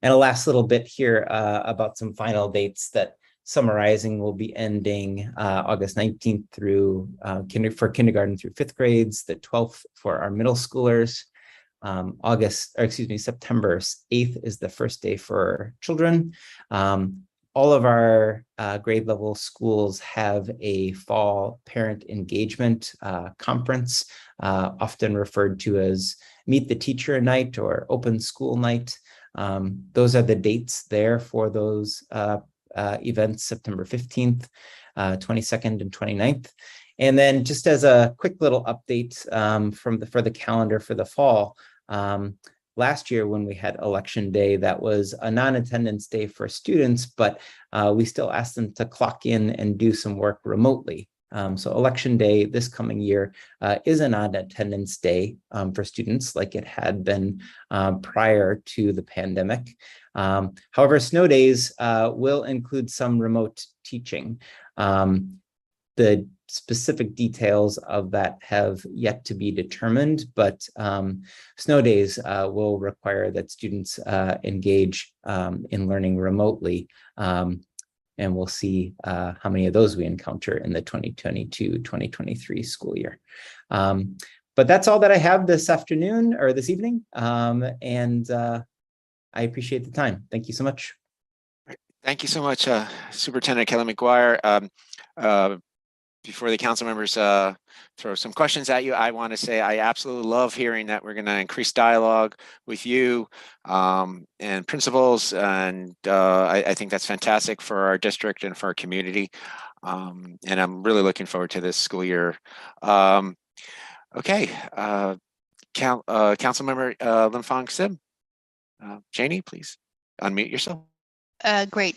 And a last little bit here about some final dates that summarizing will be ending August 19th through for kindergarten through 5th grades, the 12th for our middle schoolers. September 8th is the first day for children. All of our grade level schools have a fall parent engagement conference, often referred to as Meet the Teacher Night or Open School Night. Those are the dates there for those events, September 15th, 22nd, and 29th. And then just as a quick little update for the calendar for the fall, last year when we had election day, that was a non-attendance day for students, but we still asked them to clock in and do some work remotely. So election day this coming year is a non-attendance day for students like it had been prior to the pandemic. However, snow days will include some remote teaching. The specific details of that have yet to be determined, but snow days will require that students engage in learning remotely. And we'll see how many of those we encounter in the 2022-2023 school year. But that's all that I have this afternoon or this evening. And I appreciate the time. Thank you so much. Thank you so much, Superintendent Kelly McGuire. Before the council members throw some questions at you, I want to say I absolutely love hearing that we're going to increase dialogue with you and principals, and I think that's fantastic for our district and for our community. And I'm really looking forward to this school year. Okay, Council Member Lim Fong Sim, Janie, please unmute yourself. Great.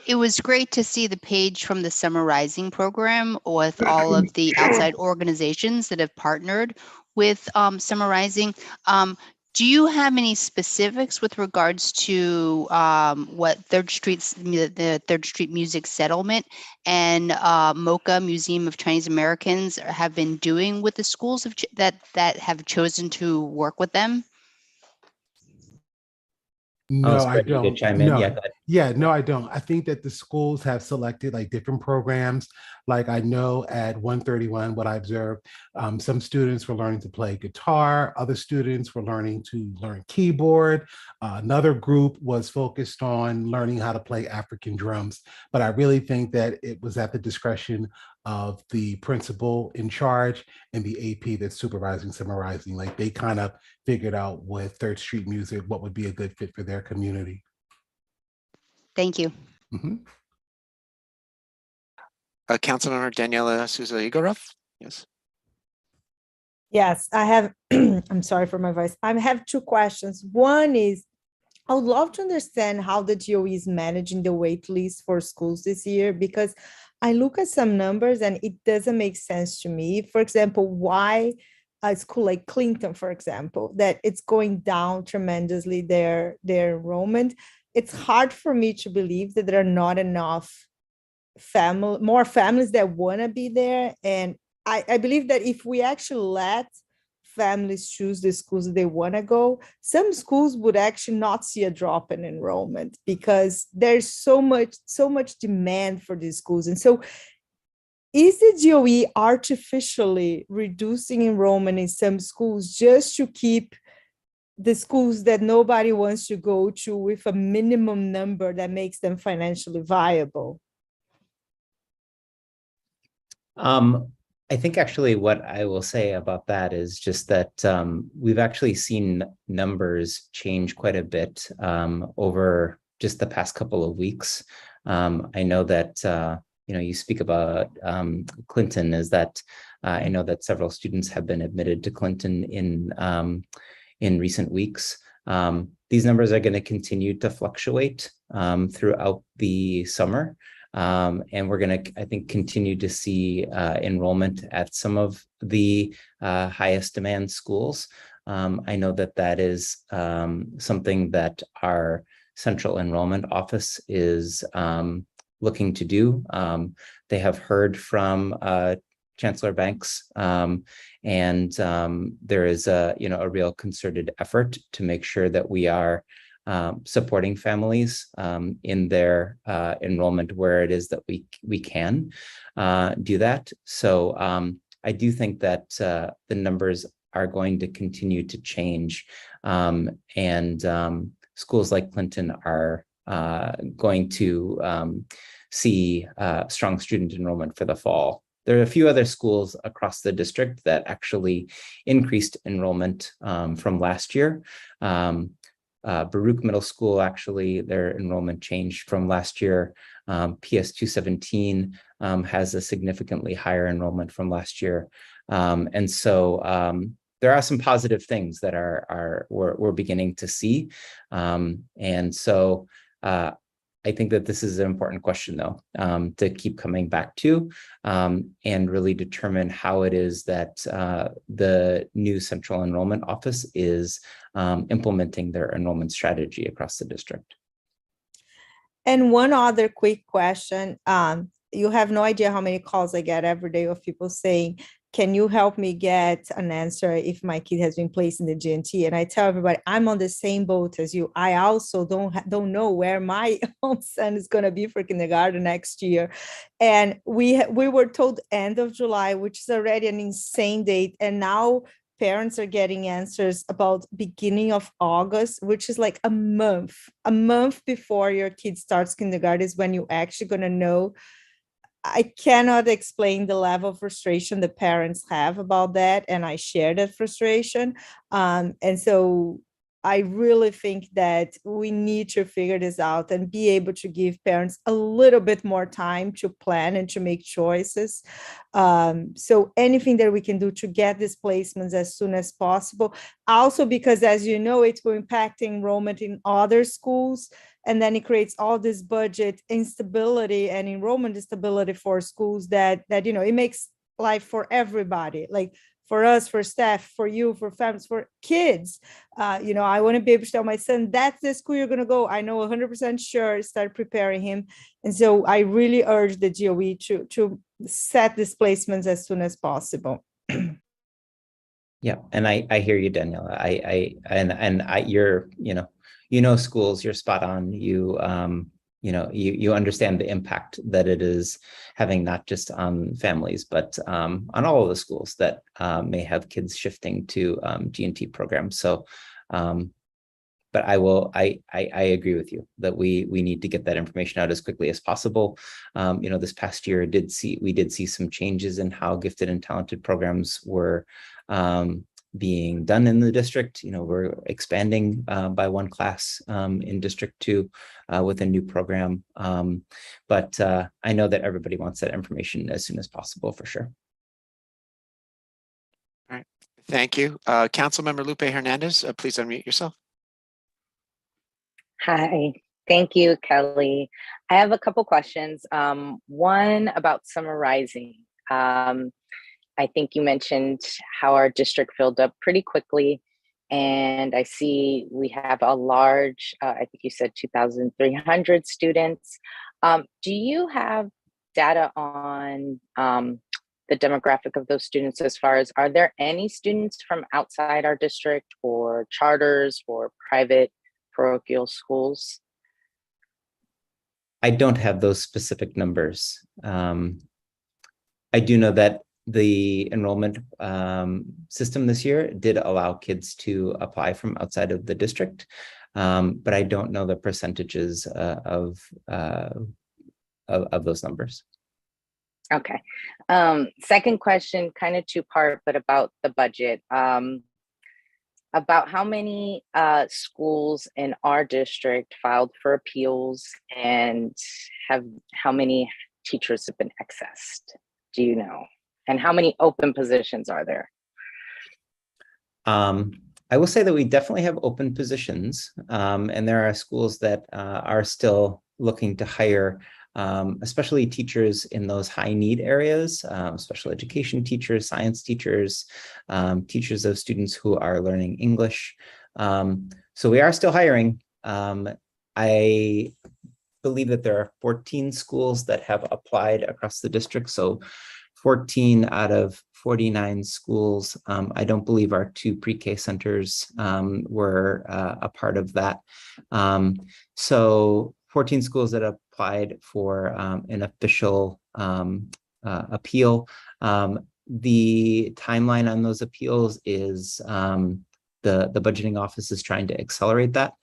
It was great to see the page from the summarizing program with all of the outside organizations that have partnered with summarizing. Do you have any specifics with regards to what the Third Street Music Settlement and MoCA, Museum of Chinese Americans, have been doing with the schools that have chosen to work with them? No, sorry, I you could don't. chime in. No. Yeah, go ahead. Yeah, no, I don't. I think that the schools have selected like different programs. Like I know at 131, what I observed, some students were learning to play guitar, other students were learning keyboard. Another group was focused on learning how to play African drums. But I really think that it was at the discretion of the principal in charge and the AP that's supervising summarizing. Like they kind of figured out with Third Street Music what would be a good fit for their community. Thank you. Mm-hmm. Councilmember Daniela Souza Igorov. Yes. Yes, I have, I'm sorry for my voice. I have two questions. One is, I would love to understand how the DOE is managing the wait list for schools this year, because I look at some numbers and it doesn't make sense to me. For example, why a school like Clinton, for example, that it's going down tremendously, their enrollment. It's hard for me to believe that there are not enough more families that want to be there. And I believe that if we actually let families choose the schools that they want to go, some schools would actually not see a drop in enrollment because there's so much demand for these schools. And so is the DOE artificially reducing enrollment in some schools just to keep the schools that nobody wants to go to with a minimum number that makes them financially viable? I think actually what I will say about that is just that we've actually seen numbers change quite a bit over just the past couple of weeks. I know that you speak about Clinton, is that I know that several students have been admitted to Clinton in recent weeks. These numbers are going to continue to fluctuate throughout the summer. And we're going to, I think, continue to see enrollment at some of the highest demand schools. I know that that is something that our central enrollment office is looking to do. They have heard from Chancellor Banks, and there is a real concerted effort to make sure that we are supporting families in their enrollment where it is that we can do that. So I do think that the numbers are going to continue to change, and schools like Clinton are going to see strong student enrollment for the fall. There are a few other schools across the district that actually increased enrollment from last year. Baruch Middle School, actually, their enrollment changed from last year. PS 217 has a significantly higher enrollment from last year. And so there are some positive things that we're beginning to see. And so I think that this is an important question, though, to keep coming back to, and really determine how it is that the new central enrollment office is implementing their enrollment strategy across the district. And one other quick question. You have no idea how many calls I get every day of people saying, can you help me get an answer if my kid has been placed in the GNT? And I tell everybody, I'm on the same boat as you. I also don't know where my own son is going to be for kindergarten next year. And we were told end of July, which is already an insane date. And now parents are getting answers about beginning of August, which is like a month before your kid starts kindergarten is when you're actually going to know. I cannot explain the level of frustration the parents have about that, and I share that frustration. And so I really think that we need to figure this out and be able to give parents a little bit more time to plan and to make choices. So anything that we can do to get these placements as soon as possible. Also, because as you know, it will impact enrollment in other schools. And then it creates all this budget instability and enrollment instability for schools that it makes life for everybody, like for us, for staff, for you, for families, for kids. I want to be able to tell my son, that's the school you're going to go. I know 100% sure, start preparing him. And so I really urge the GOE to set these placements as soon as possible. Yeah, and I hear you, Daniela. You're schools, you're spot on. You understand the impact that it is having, not just on families, but on all of the schools that may have kids shifting to GNT programs. So, but I agree with you that we need to get that information out as quickly as possible. This past year we did see some changes in how gifted and talented programs were being done in the district. We're expanding by one class in District 2 with a new program. But I know that everybody wants that information as soon as possible, for sure. All right. Thank you. Councilmember Lupe Hernandez, please unmute yourself. Hi. Thank you, Kelly. I have a couple questions. One about summarizing. I think you mentioned how our district filled up pretty quickly, and I see we have a large, I think you said 2,300 students. Do you have data on the demographic of those students, as far as, are there any students from outside our district or charters or private parochial schools? I don't have those specific numbers. I do know that the enrollment system this year did allow kids to apply from outside of the district, but I don't know the percentages of those numbers. Okay. Second question, kind of two-part, but about the budget. About how many schools in our district filed for appeals, and how many teachers have been accessed? Do you know? And how many open positions are there? I will say that we definitely have open positions, and there are schools that are still looking to hire, especially teachers in those high need areas, special education teachers, science teachers, teachers of students who are learning English. So we are still hiring. I believe that there are 14 schools that have applied across the district. So 14 out of 49 schools. I don't believe our 2 pre-K centers were a part of that. So 14 schools that applied for an official appeal. The timeline on those appeals is the budgeting office is trying to accelerate that.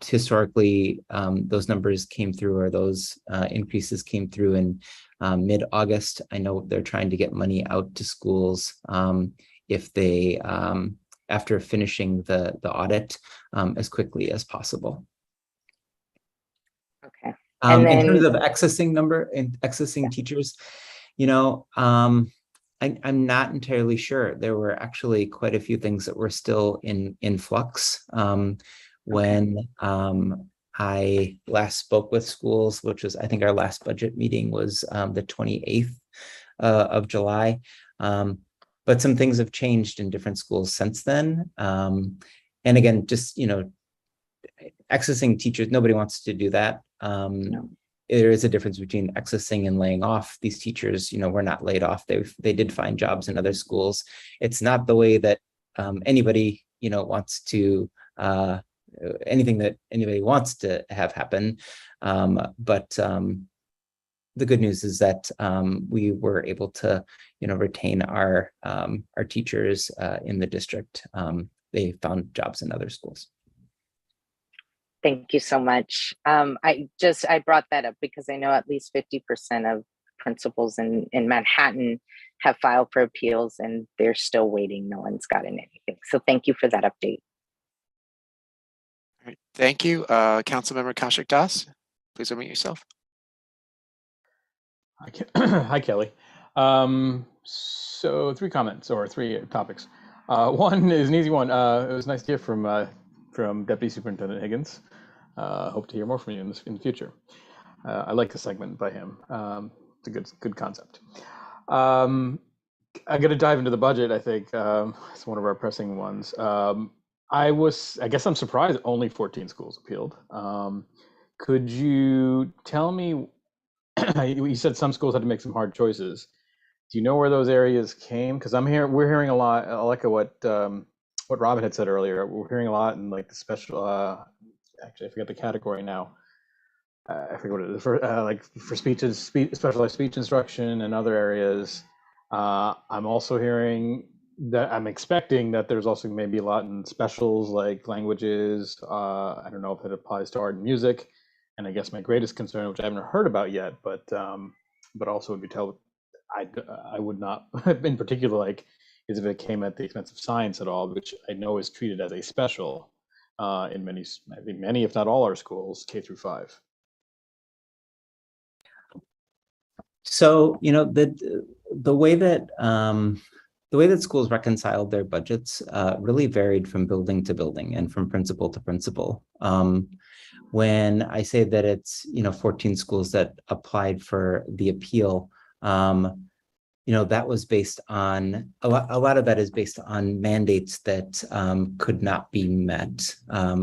Historically, those numbers came through, or those increases came through in mid-August. I know they're trying to get money out to schools if they, after finishing the audit, as quickly as possible. Okay. In terms of accessing teachers, I'm not entirely sure. There were actually quite a few things that were still in flux when I last spoke with schools, which was, I think our last budget meeting was the 28th of July. But some things have changed in different schools since then. And again, just, accessing teachers, nobody wants to do that. There is a difference between accessing and laying off. These teachers, were not laid off. They did find jobs in other schools. It's not the way that anybody, wants to, anything that anybody wants to have happen. But the good news is that we were able to, retain our teachers in the district. They found jobs in other schools. Thank you so much. I brought that up because I know at least 50% of principals in Manhattan have filed for appeals and they're still waiting. No one's gotten anything. So thank you for that update. All right, thank you. Councilmember Kaushik Das, please unmute yourself. Hi, Kelly. So 3 comments or 3 topics. One is an easy one. It was nice to hear from Deputy Superintendent Higgins. Hope to hear more from you in the future. I like the segment by him. It's a good concept. I got to dive into the budget. I think it's one of our pressing ones. I guess I'm surprised only 14 schools appealed. Could you tell me? You said some schools had to make some hard choices. Do you know where those areas came? Because we're hearing a lot. I like what Robin had said earlier. We're hearing a lot in like the special. Actually, I forget the category now. I forget what it is. For specialized speech instruction and other areas. I'm also hearing that I'm expecting that there's also maybe a lot in specials like languages. I don't know if it applies to art and music. And I guess my greatest concern, which I haven't heard about yet, but also would be I would not in particular is if it came at the expense of science at all, which I know is treated as a special in many, I think many, if not all our schools, K through 5. So, the way that schools reconciled their budgets really varied from building to building and from principal to principal. When I say that it's 14 schools that applied for the appeal, that was based on a lot of that is based on mandates that could not be met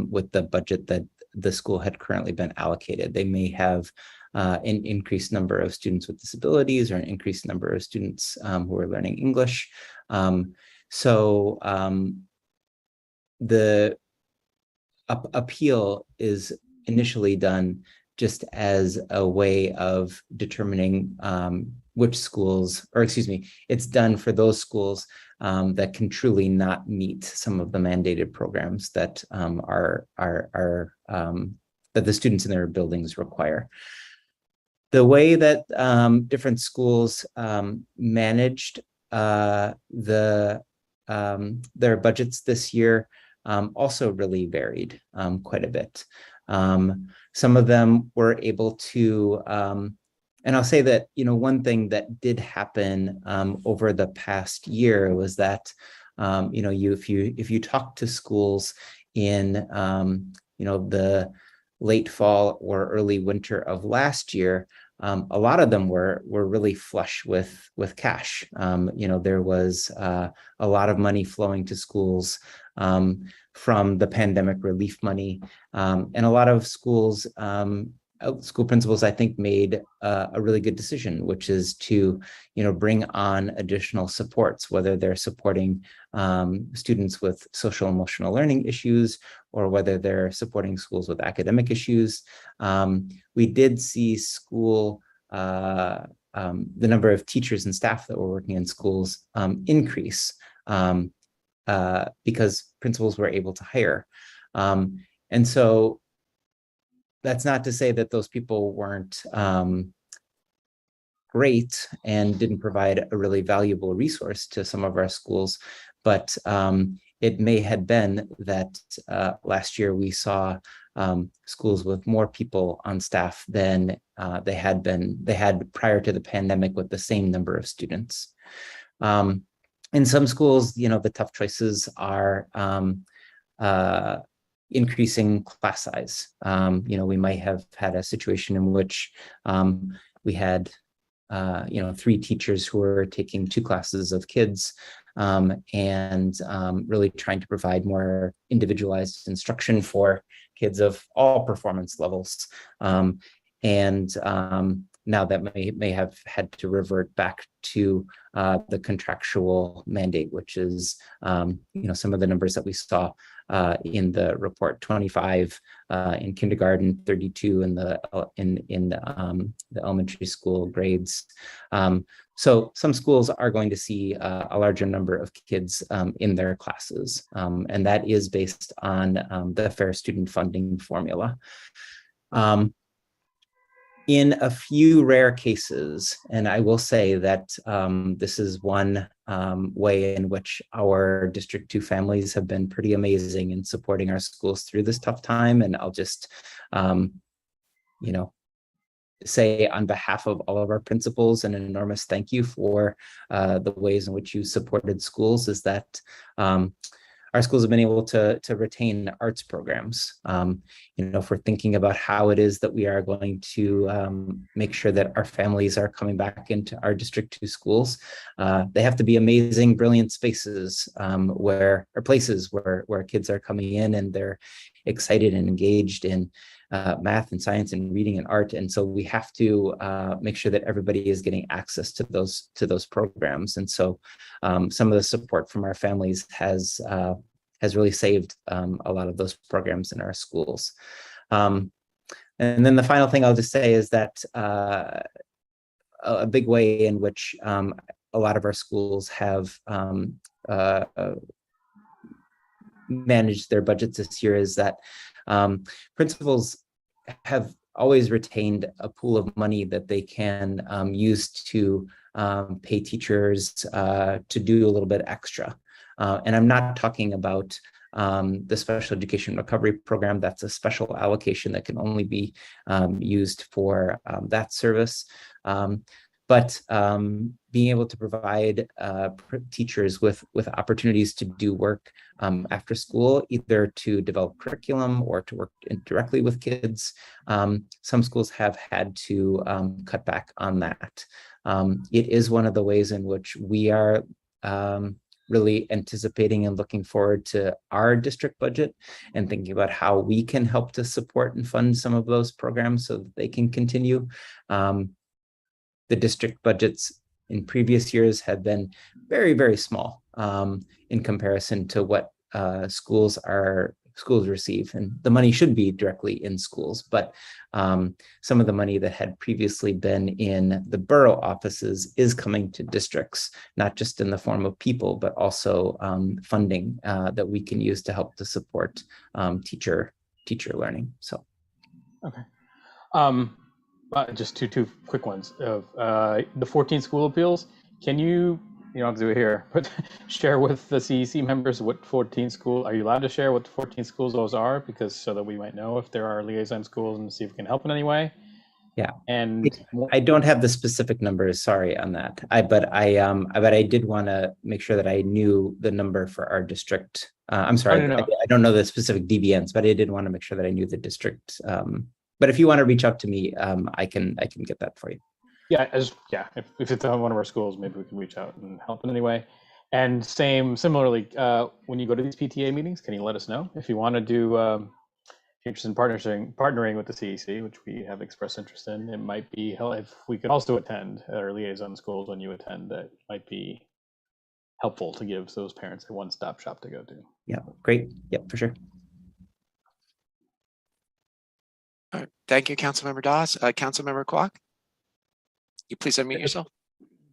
with the budget that the school had currently been allocated. They may have an increased number of students with disabilities or an increased number of students who are learning English. So the appeal is initially done just as a way of determining which schools, or excuse me, it's done for those schools that can truly not meet some of the mandated programs that that the students in their buildings require. The way that different schools managed their budgets this year also really varied quite a bit. Some of them were able to, and I'll say that, one thing that did happen over the past year was that, if you talk to schools in, the late fall or early winter of last year, a lot of them were really flush with cash. There was a lot of money flowing to schools from the pandemic relief money, and a lot of schools, school principals, I think, made a really good decision, which is to, bring on additional supports, whether they're supporting students with social emotional learning issues or whether they're supporting schools with academic issues. We did see the number of teachers and staff that were working in schools increase because principals were able to hire. And so that's not to say that those people weren't great and didn't provide a really valuable resource to some of our schools, but it may have been that last year we saw schools with more people on staff than they had prior to the pandemic with the same number of students. In some schools, the tough choices are increasing class size. We might have had a situation in which we had 3 teachers who were taking 2 classes of kids, and really trying to provide more individualized instruction for kids of all performance levels. Now that may have had to revert back to the contractual mandate, which is some of the numbers that we saw in the report: 25 in kindergarten, 32 in the elementary school grades. So some schools are going to see a larger number of kids in their classes, and that is based on the Fair Student Funding formula. In a few rare cases, and I will say that this is one way in which our District 2 families have been pretty amazing in supporting our schools through this tough time. And I'll just, say on behalf of all of our principals an enormous thank you for the ways in which you supported schools, is that our schools have been able to retain arts programs. If we're thinking about how it is that we are going to make sure that our families are coming back into our District 2 schools, they have to be amazing, brilliant spaces places where kids are coming in and they're excited and engaged in math and science and reading and art. And so we have to make sure that everybody is getting access to those programs. And so some of the support from our families has really saved a lot of those programs in our schools. And then the final thing I'll just say is that a big way in which a lot of our schools have managed their budgets this year is that principals have always retained a pool of money that they can use to pay teachers to do a little bit extra. And I'm not talking about the special education recovery program. That's a special allocation that can only be used for that service. But being able to provide teachers with opportunities to do work after school, either to develop curriculum or to work directly with kids. Some schools have had to cut back on that. It is one of the ways in which we are really anticipating and looking forward to our district budget and thinking about how we can help to support and fund some of those programs so that they can continue. The district budgets in previous years have been very, very small in comparison to what schools receive. And the money should be directly in schools, but some of the money that had previously been in the borough offices is coming to districts, not just in the form of people, but also funding that we can use to help to support teacher learning. So, okay. Just two quick ones. Of the 14 school appeals, can you don't have to do it here, but share with the CEC members what 14 school, are you allowed to share what 14 schools those are? Because so that we might know if there are liaison schools and see if we can help in any way. Yeah. And I don't have the specific numbers, sorry on that. But I did want to make sure that I knew the number for our district. I'm sorry, no. I don't know the specific DBNs, but I did want to make sure that I knew the district. But if you want to reach out to me, I can get that for you. Yeah, if it's on one of our schools, maybe we can reach out and help in any way. And similarly, when you go to these PTA meetings, can you let us know if you want to do interest in partnering with the CEC, which we have expressed interest in? It might be if we could also attend our liaison schools when you attend. That might be helpful to give those parents a one-stop shop to go to. Yeah, great. Yep, for sure. All right. Thank you, Councilmember Dawes. Councilmember Kwok, you please unmute yourself.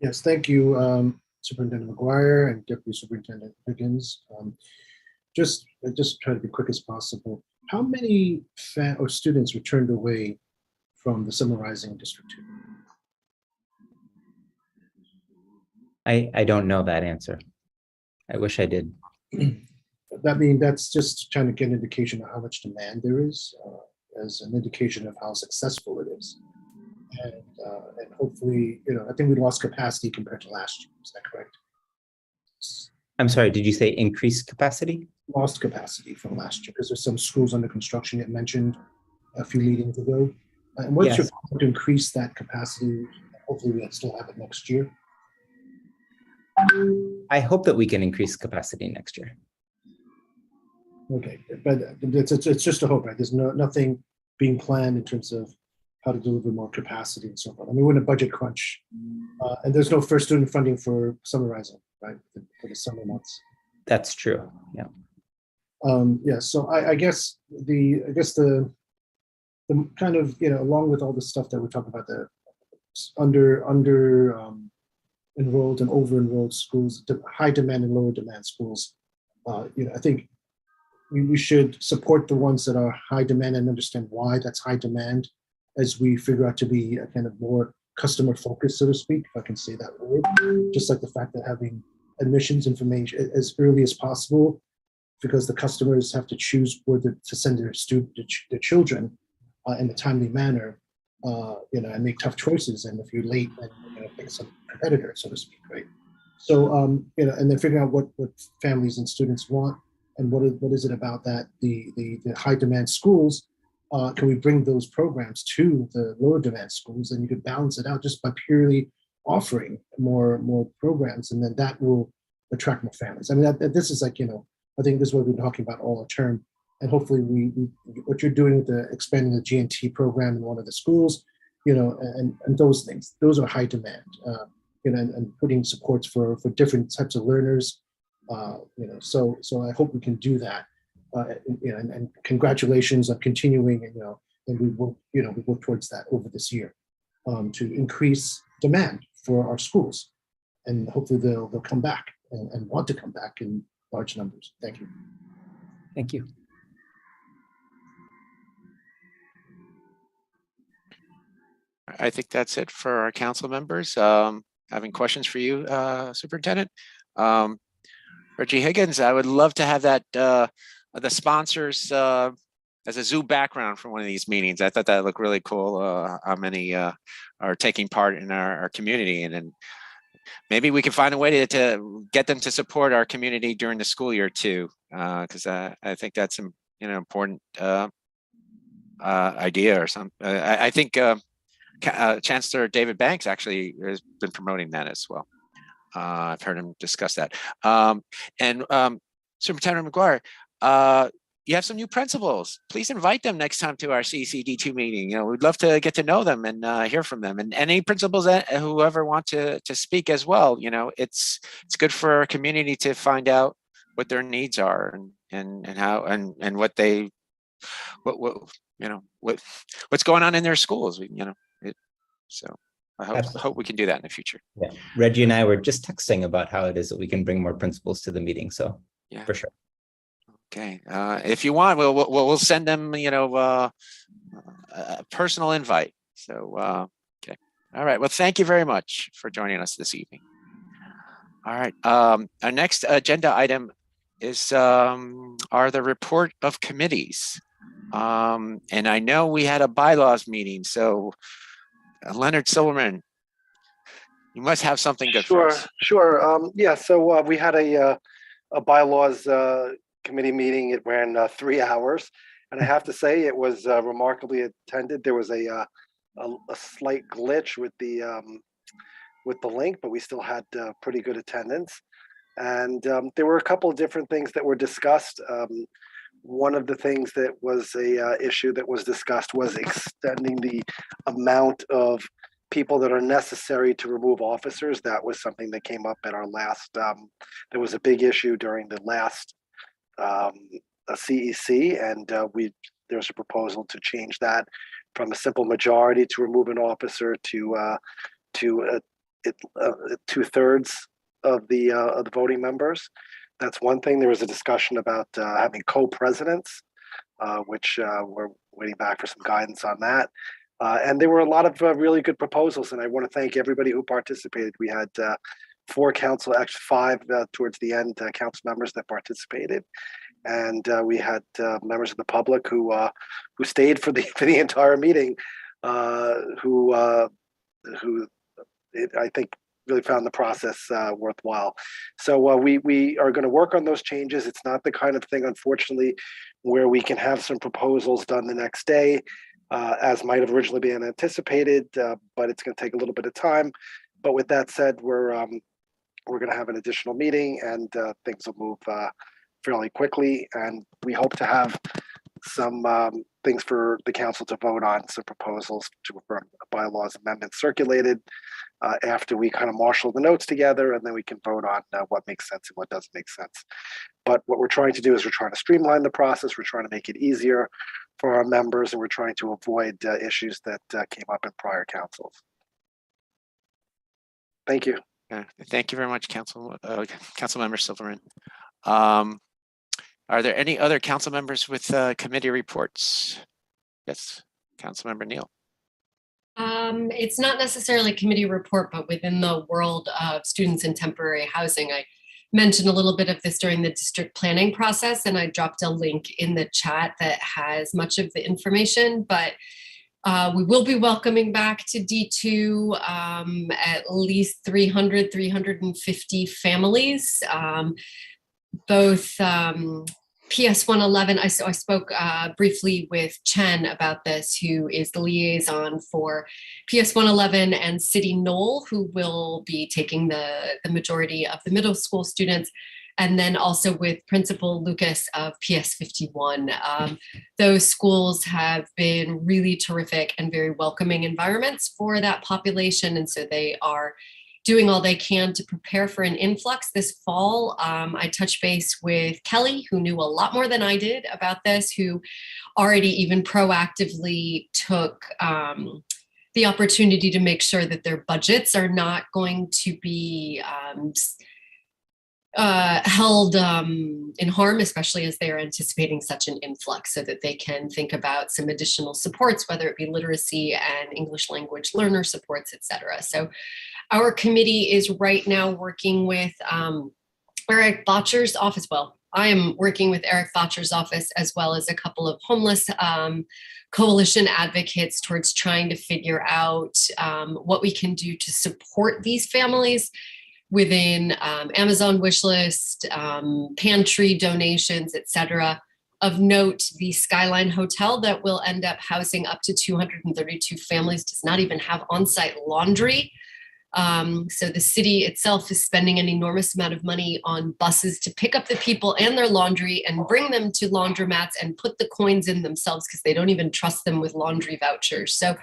Yes, thank you, Superintendent McGuire and Deputy Superintendent Higgins. Just try to be quick as possible. How many students were turned away from the summarizing District 2? I don't know that answer. I wish I did. That's just trying to get an indication of how much demand there is, as an indication of how successful it is. And hopefully, I think we lost capacity compared to last year. Is that correct? I'm sorry, did you say increased capacity? lost capacity from last year? Because there's some schools under construction you mentioned a few meetings ago. And what's your Yes. plan to increase that capacity? Hopefully we'll still have it next year. I hope that we can increase capacity next year. Okay, but it's just a hope, right? There's nothing being planned in terms of how to deliver more capacity and so forth. I mean, we're in a budget crunch, and there's no first student funding for summer Rising, right? For the summer months. That's true. Yeah. Yeah. So I guess the kind of, along with all the stuff that we're talking about, the under enrolled and over enrolled schools, high demand and lower demand schools. I think we should support the ones that are high demand and understand why that's high demand, as we figure out to be a kind of more customer focused, so to speak, if I can say that word. Just like the fact that having admissions information as early as possible, because the customers have to choose where to send their their children in a timely manner, and make tough choices. And if you're late, then you're going to pick some competitor, so to speak, right? So, and then figuring out what families and students want, and what is it about that the high demand schools, can we bring those programs to the lower demand schools, and you could balance it out just by purely offering more programs, and then that will attract more families. I mean, this is like, I think this is what we've been talking about all the term, and hopefully what you're doing with the expanding the GNT program in one of the schools, and those things, those are high demand, and putting supports for different types of learners, so I hope we can do that, and congratulations on continuing, and we work towards that over this year, to increase demand for our schools, and hopefully they'll come back and want to come back in large numbers. Thank you. Thank you. I think that's it for our council members. Having questions for you, Superintendent. Reggie Higgins, I would love to have that, the sponsors as a Zoom background for one of these meetings. I thought that looked really cool, how many are taking part in our community. And then maybe we can find a way to get them to support our community during the school year too, because I think that's an important idea or something. I think Chancellor David Banks actually has been promoting that as well. I've heard him discuss that. And Superintendent McGuire, you have some new principals. Please invite them next time to our CECD2 meeting. We'd love to get to know them and hear from them. And any principals that whoever want to speak as well. It's good for our community to find out what their needs are and how and what they what's going on in their schools. So I hope we can do that in the future. Yeah, Reggie and I were just texting about how it is that we can bring more principals to the meeting. So yeah, for sure. Okay, if you want, we'll send them, a personal invite. So okay, all right. Well, thank you very much for joining us this evening. All right, our next agenda item is are the report of committees, and I know we had a bylaws meeting, so. Leonard Silverman, you must have something good for us. Sure. Yeah. So we had a bylaws committee meeting. It ran 3 hours, and I have to say it was remarkably attended. There was a slight glitch with the link, but we still had pretty good attendance. And there were a couple of different things that were discussed. One of the things that was a issue that was discussed was extending the amount of people that are necessary to remove officers. That was something that came up at our last, there was a big issue during the last CEC, and there was a proposal to change that from a simple majority to remove an officer to 2/3 of the voting members. That's one thing. There was a discussion about having co-presidents, which we're waiting back for some guidance on that. And there were a lot of really good proposals, and I want to thank everybody who participated. We had 4 council, actually 5 towards the end, council members that participated, and we had members of the public who stayed for the entire meeting, I think really found the process worthwhile. So we are going to work on those changes. It's not the kind of thing, unfortunately, where we can have some proposals done the next day, as might have originally been anticipated, but it's going to take a little bit of time. But with that said, we're going to have an additional meeting, and things will move fairly quickly. And we hope to have some things for the council to vote on, some proposals to bylaws amendments circulated after we kind of marshal the notes together, and then we can vote on what makes sense and what doesn't make sense. But what we're trying to do is we're trying to streamline the process. We're trying to make it easier for our members, and we're trying to avoid issues that came up in prior councils. Thank you. Thank you very much, Councilmember Silverman. Are there any other council members with committee reports? Yes, Councilmember Neal. It's not necessarily a committee report, but within the world of students in temporary housing, I mentioned a little bit of this during the district planning process, and I dropped a link in the chat that has much of the information, but we will be welcoming back to D2 at least 350 families, both PS 111. I spoke briefly with Chen about this, who is the liaison for PS 111 and City Knoll, who will be taking the majority of the middle school students. And then also with Principal Lucas of PS 51. Those schools have been really terrific and very welcoming environments for that population. And so they are doing all they can to prepare for an influx this fall. I touched base with Kelly, who knew a lot more than I did about this, who already even proactively took the opportunity to make sure that their budgets are not going to be held in harm, especially as they are anticipating such an influx, so that they can think about some additional supports, whether it be literacy and English language learner supports, et cetera. So our committee is right now working with Eric Botcher's office. Well, I am working with Eric Botcher's office, as well as a couple of homeless coalition advocates, towards trying to figure out what we can do to support these families within Amazon wishlist, pantry donations, et cetera. Of note, the Skyline Hotel that will end up housing up to 232 families does not even have on-site laundry. So the city itself is spending an enormous amount of money on buses to pick up the people and their laundry and bring them to laundromats and put the coins in themselves, because they don't even trust them with laundry vouchers. So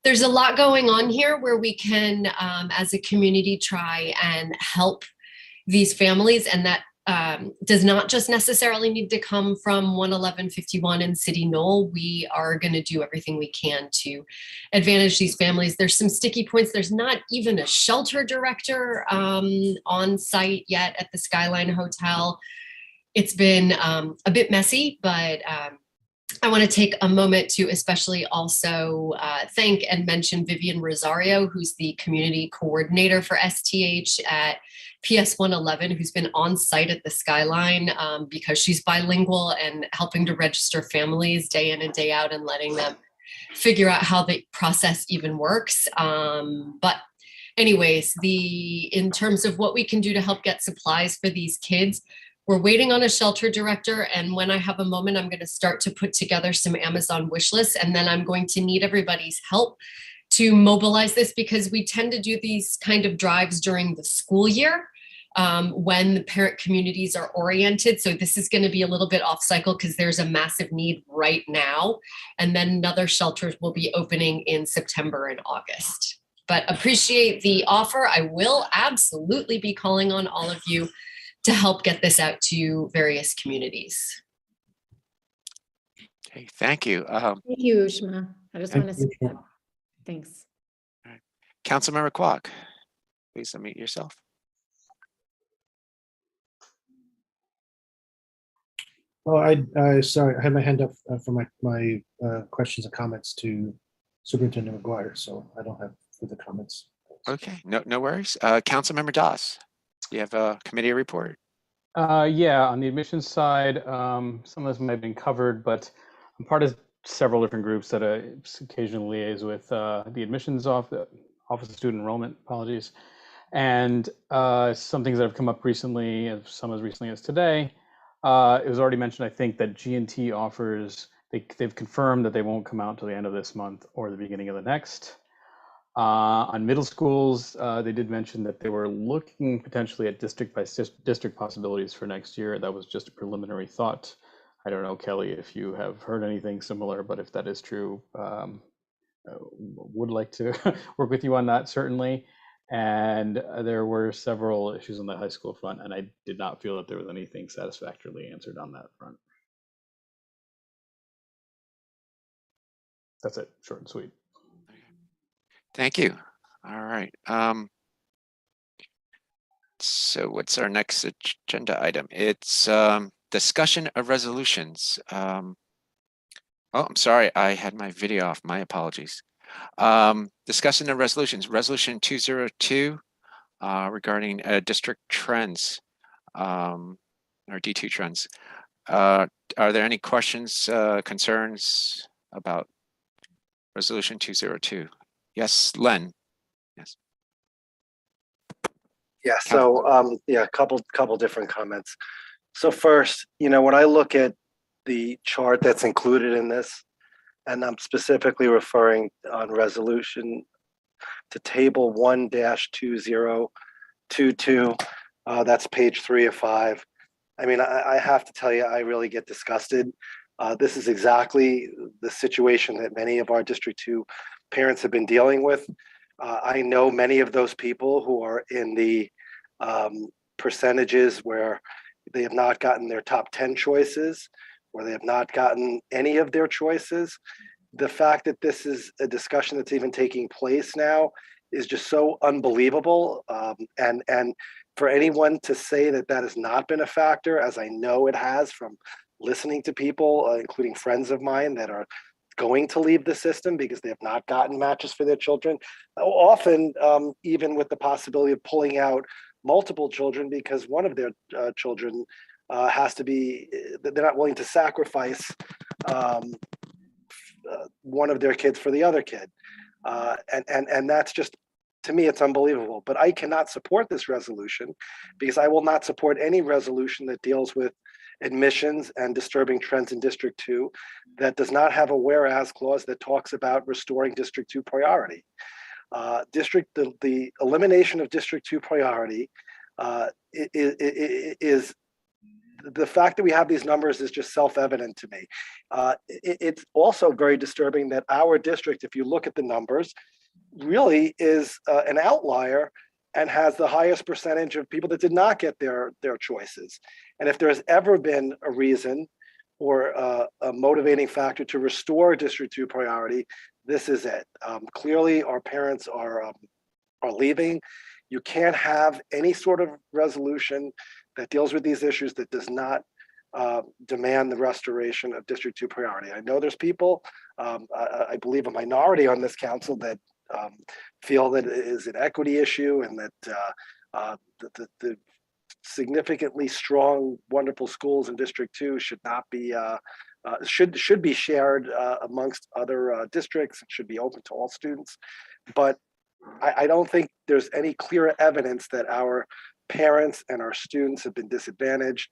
there's a lot going on here where we can, as a community, try and help these families. And that does not just necessarily need to come from 11151 and City Knoll. We are going to do everything we can to advantage these families. There's some sticky points. There's not even a shelter director on site yet at the Skyline Hotel. It's been a bit messy, but I want to take a moment to especially also thank and mention Vivian Rosario, who's the community coordinator for STH at PS 111, who's been on site at the Skyline because she's bilingual and helping to register families day in and day out and letting them figure out how the process even works. But anyways, in terms of what we can do to help get supplies for these kids, we're waiting on a shelter director, and when I have a moment, I'm going to start to put together some Amazon wish lists, and then I'm going to need everybody's help to mobilize this, because we tend to do these kind of drives during the school year when the parent communities are oriented. So this is going to be a little bit off cycle because there's a massive need right now, and then another shelters will be opening in September and August. But appreciate the offer. I will absolutely be calling on all of you to help get this out to various communities. Okay, thank you. Thank you, Ushma. I just want to say that. Thanks. All right. Councilmember Kwok, please unmute yourself. Oh, I sorry, I had my hand up for my questions and comments to Superintendent McGuire, so I don't have further comments. Okay, no worries. Councilmember Das, you have a committee report? Yeah, on the admissions side, some of this might have been covered, but I'm part of several different groups that occasionally liaise with the admissions Office of Student Enrollment, apologies. And some things that have come up recently, some as recently as today, it was already mentioned, I think, that G&T offers, they've confirmed that they won't come out until the end of this month or the beginning of the next. On middle schools, they did mention that they were looking potentially at district by district possibilities for next year. That was just a preliminary thought. I don't know, Kelly, if you have heard anything similar, but if that is true, would like to work with you on that, certainly. And there were several issues on the high school front, and I did not feel that there was anything satisfactorily answered on that front. That's it, short and sweet. Thank you. All right. So what's our next agenda item? It's discussion of resolutions. Oh, I'm sorry, I had my video off. My apologies. Discussion of resolutions. Resolution 202 regarding district trends, or D2 trends. Are there any questions, concerns about resolution 202? Yes, Len. Yes. Yeah, so yeah, a couple different comments. So first, when I look at the chart that's included in this, and I'm specifically referring on resolution to table 1-2022, that's page 3 of 5. I mean, I have to tell you, I really get disgusted. This is exactly the situation that many of our District 2 parents have been dealing with. I know many of those people who are in the percentages where they have not gotten their top 10 choices, or they have not gotten any of their choices. The fact that this is a discussion that's even taking place now is just so unbelievable. And for anyone to say that that has not been a factor, as I know it has from listening to people, including friends of mine that are going to leave the system because they have not gotten matches for their children, often even with the possibility of pulling out multiple children because one of their children has to be, they're not willing to sacrifice one of their kids for the other kid. And that's just, to me, it's unbelievable. But I cannot support this resolution because I will not support any resolution that deals with admissions and disturbing trends in District 2 that does not have a whereas clause that talks about restoring District 2 priority. The elimination of District 2 priority is the fact that we have these numbers is just self-evident to me. It's also very disturbing that our district, if you look at the numbers, really is an outlier and has the highest percentage of people that did not get their choices. And if there has ever been a reason or a motivating factor to restore District 2 priority, this is it. Clearly, our parents are leaving. You can't have any sort of resolution that deals with these issues that does not demand the restoration of District 2 priority. I know there's people, I believe a minority on this council, that feel that it is an equity issue and that the significantly strong, wonderful schools in District 2 should not be should be shared amongst other districts. It should be open to all students. But I don't think there's any clear evidence that our parents and our students have been disadvantaged.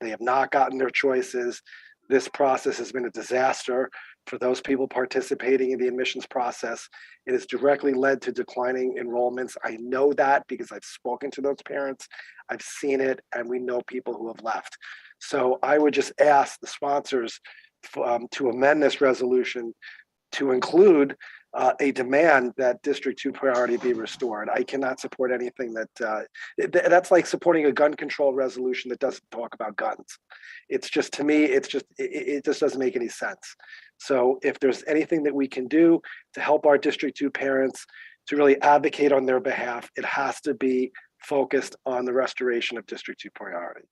They have not gotten their choices. This process has been a disaster for those people participating in the admissions process. It has directly led to declining enrollments. I know that because I've spoken to those parents. I've seen it, and we know people who have left. So I would just ask the sponsors to amend this resolution to include a demand that District 2 priority be restored. I cannot support anything that's like supporting a gun control resolution that doesn't talk about guns. It's just, to me, it just doesn't make any sense. So if there's anything that we can do to help our District 2 parents to really advocate on their behalf, it has to be focused on the restoration of District 2 priority.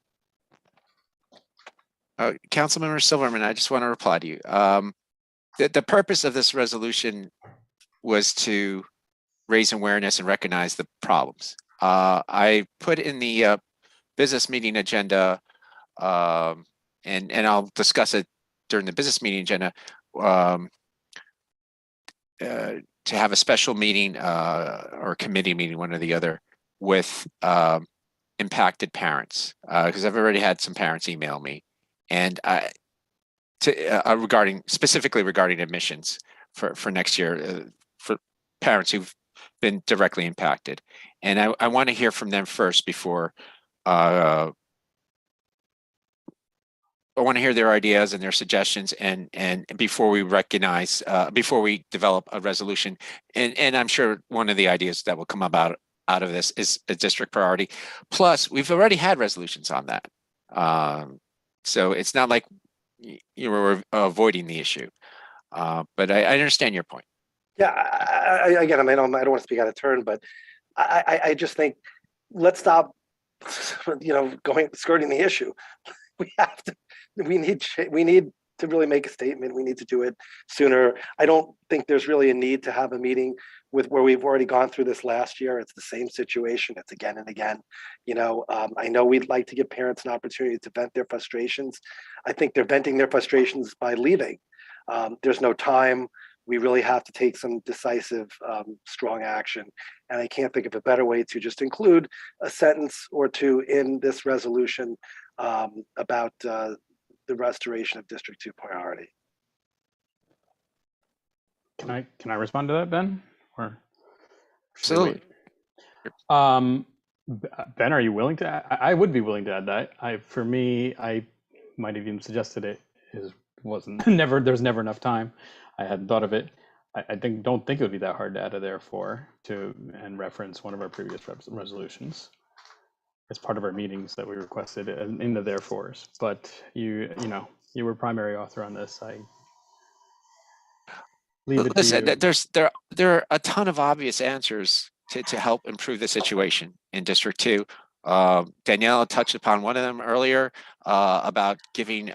Councilmember Silverman, I just want to reply to you. The purpose of this resolution was to raise awareness and recognize the problems. I put in the business meeting agenda, and I'll discuss it during the business meeting agenda, to have a special meeting or committee meeting, one or the other, with impacted parents, because I've already had some parents email me, and specifically regarding admissions for next year, for parents who've been directly impacted. And I want to hear from them first before I want to hear their ideas and their suggestions, and before we before we develop a resolution. And I'm sure one of the ideas that will come about out of this is a district priority. Plus, we've already had resolutions on that. So it's not like you were avoiding the issue. But I understand your point. Yeah, again, I mean, I don't want to speak out of turn, but I just think let's stop, skirting the issue. We need to really make a statement. We need to do it sooner. I don't think there's really a need to have a meeting where we've already gone through this last year. It's the same situation. It's again and again. I know we'd like to give parents an opportunity to vent their frustrations. I think they're venting their frustrations by leaving. There's no time. We really have to take some decisive, strong action. And I can't think of a better way to just include a sentence or two in this resolution about the restoration of District 2 priority. Can I respond to that, Ben? Or absolutely. Ben, are you willing to? I would be willing to add that. For me, I might have even suggested it. Wasn't never. There's never enough time. I hadn't thought of it. Don't think it would be that hard to add a therefore and reference one of our previous resolutions as part of our meetings that we requested in the therefores. But you were primary author on this. I leave it Listen, to you. there are a ton of obvious answers to help improve the situation in District 2. Danielle touched upon one of them earlier about giving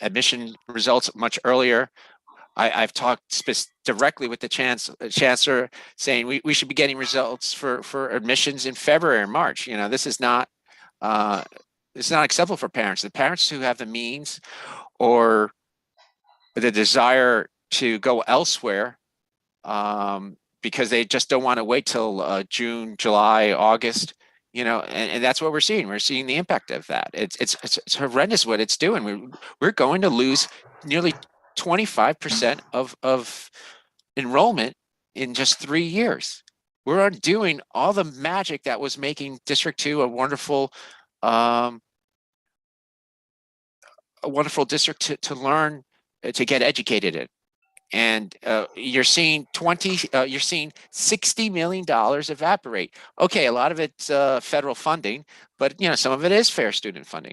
admission results much earlier. I've talked directly with the chancellor saying we should be getting results for admissions in February and March. This is not acceptable for parents. The parents who have the means or the desire to go elsewhere because they just don't want to wait till June, July, August. And that's what we're seeing. We're seeing the impact of that. It's horrendous what it's doing. We're going to lose nearly 25% of enrollment in just 3 years. We're undoing all the magic that was making District 2 a wonderful district to learn, to get educated in. And you're seeing $60 million evaporate. Okay, a lot of it's federal funding, but some of it is fair student funding.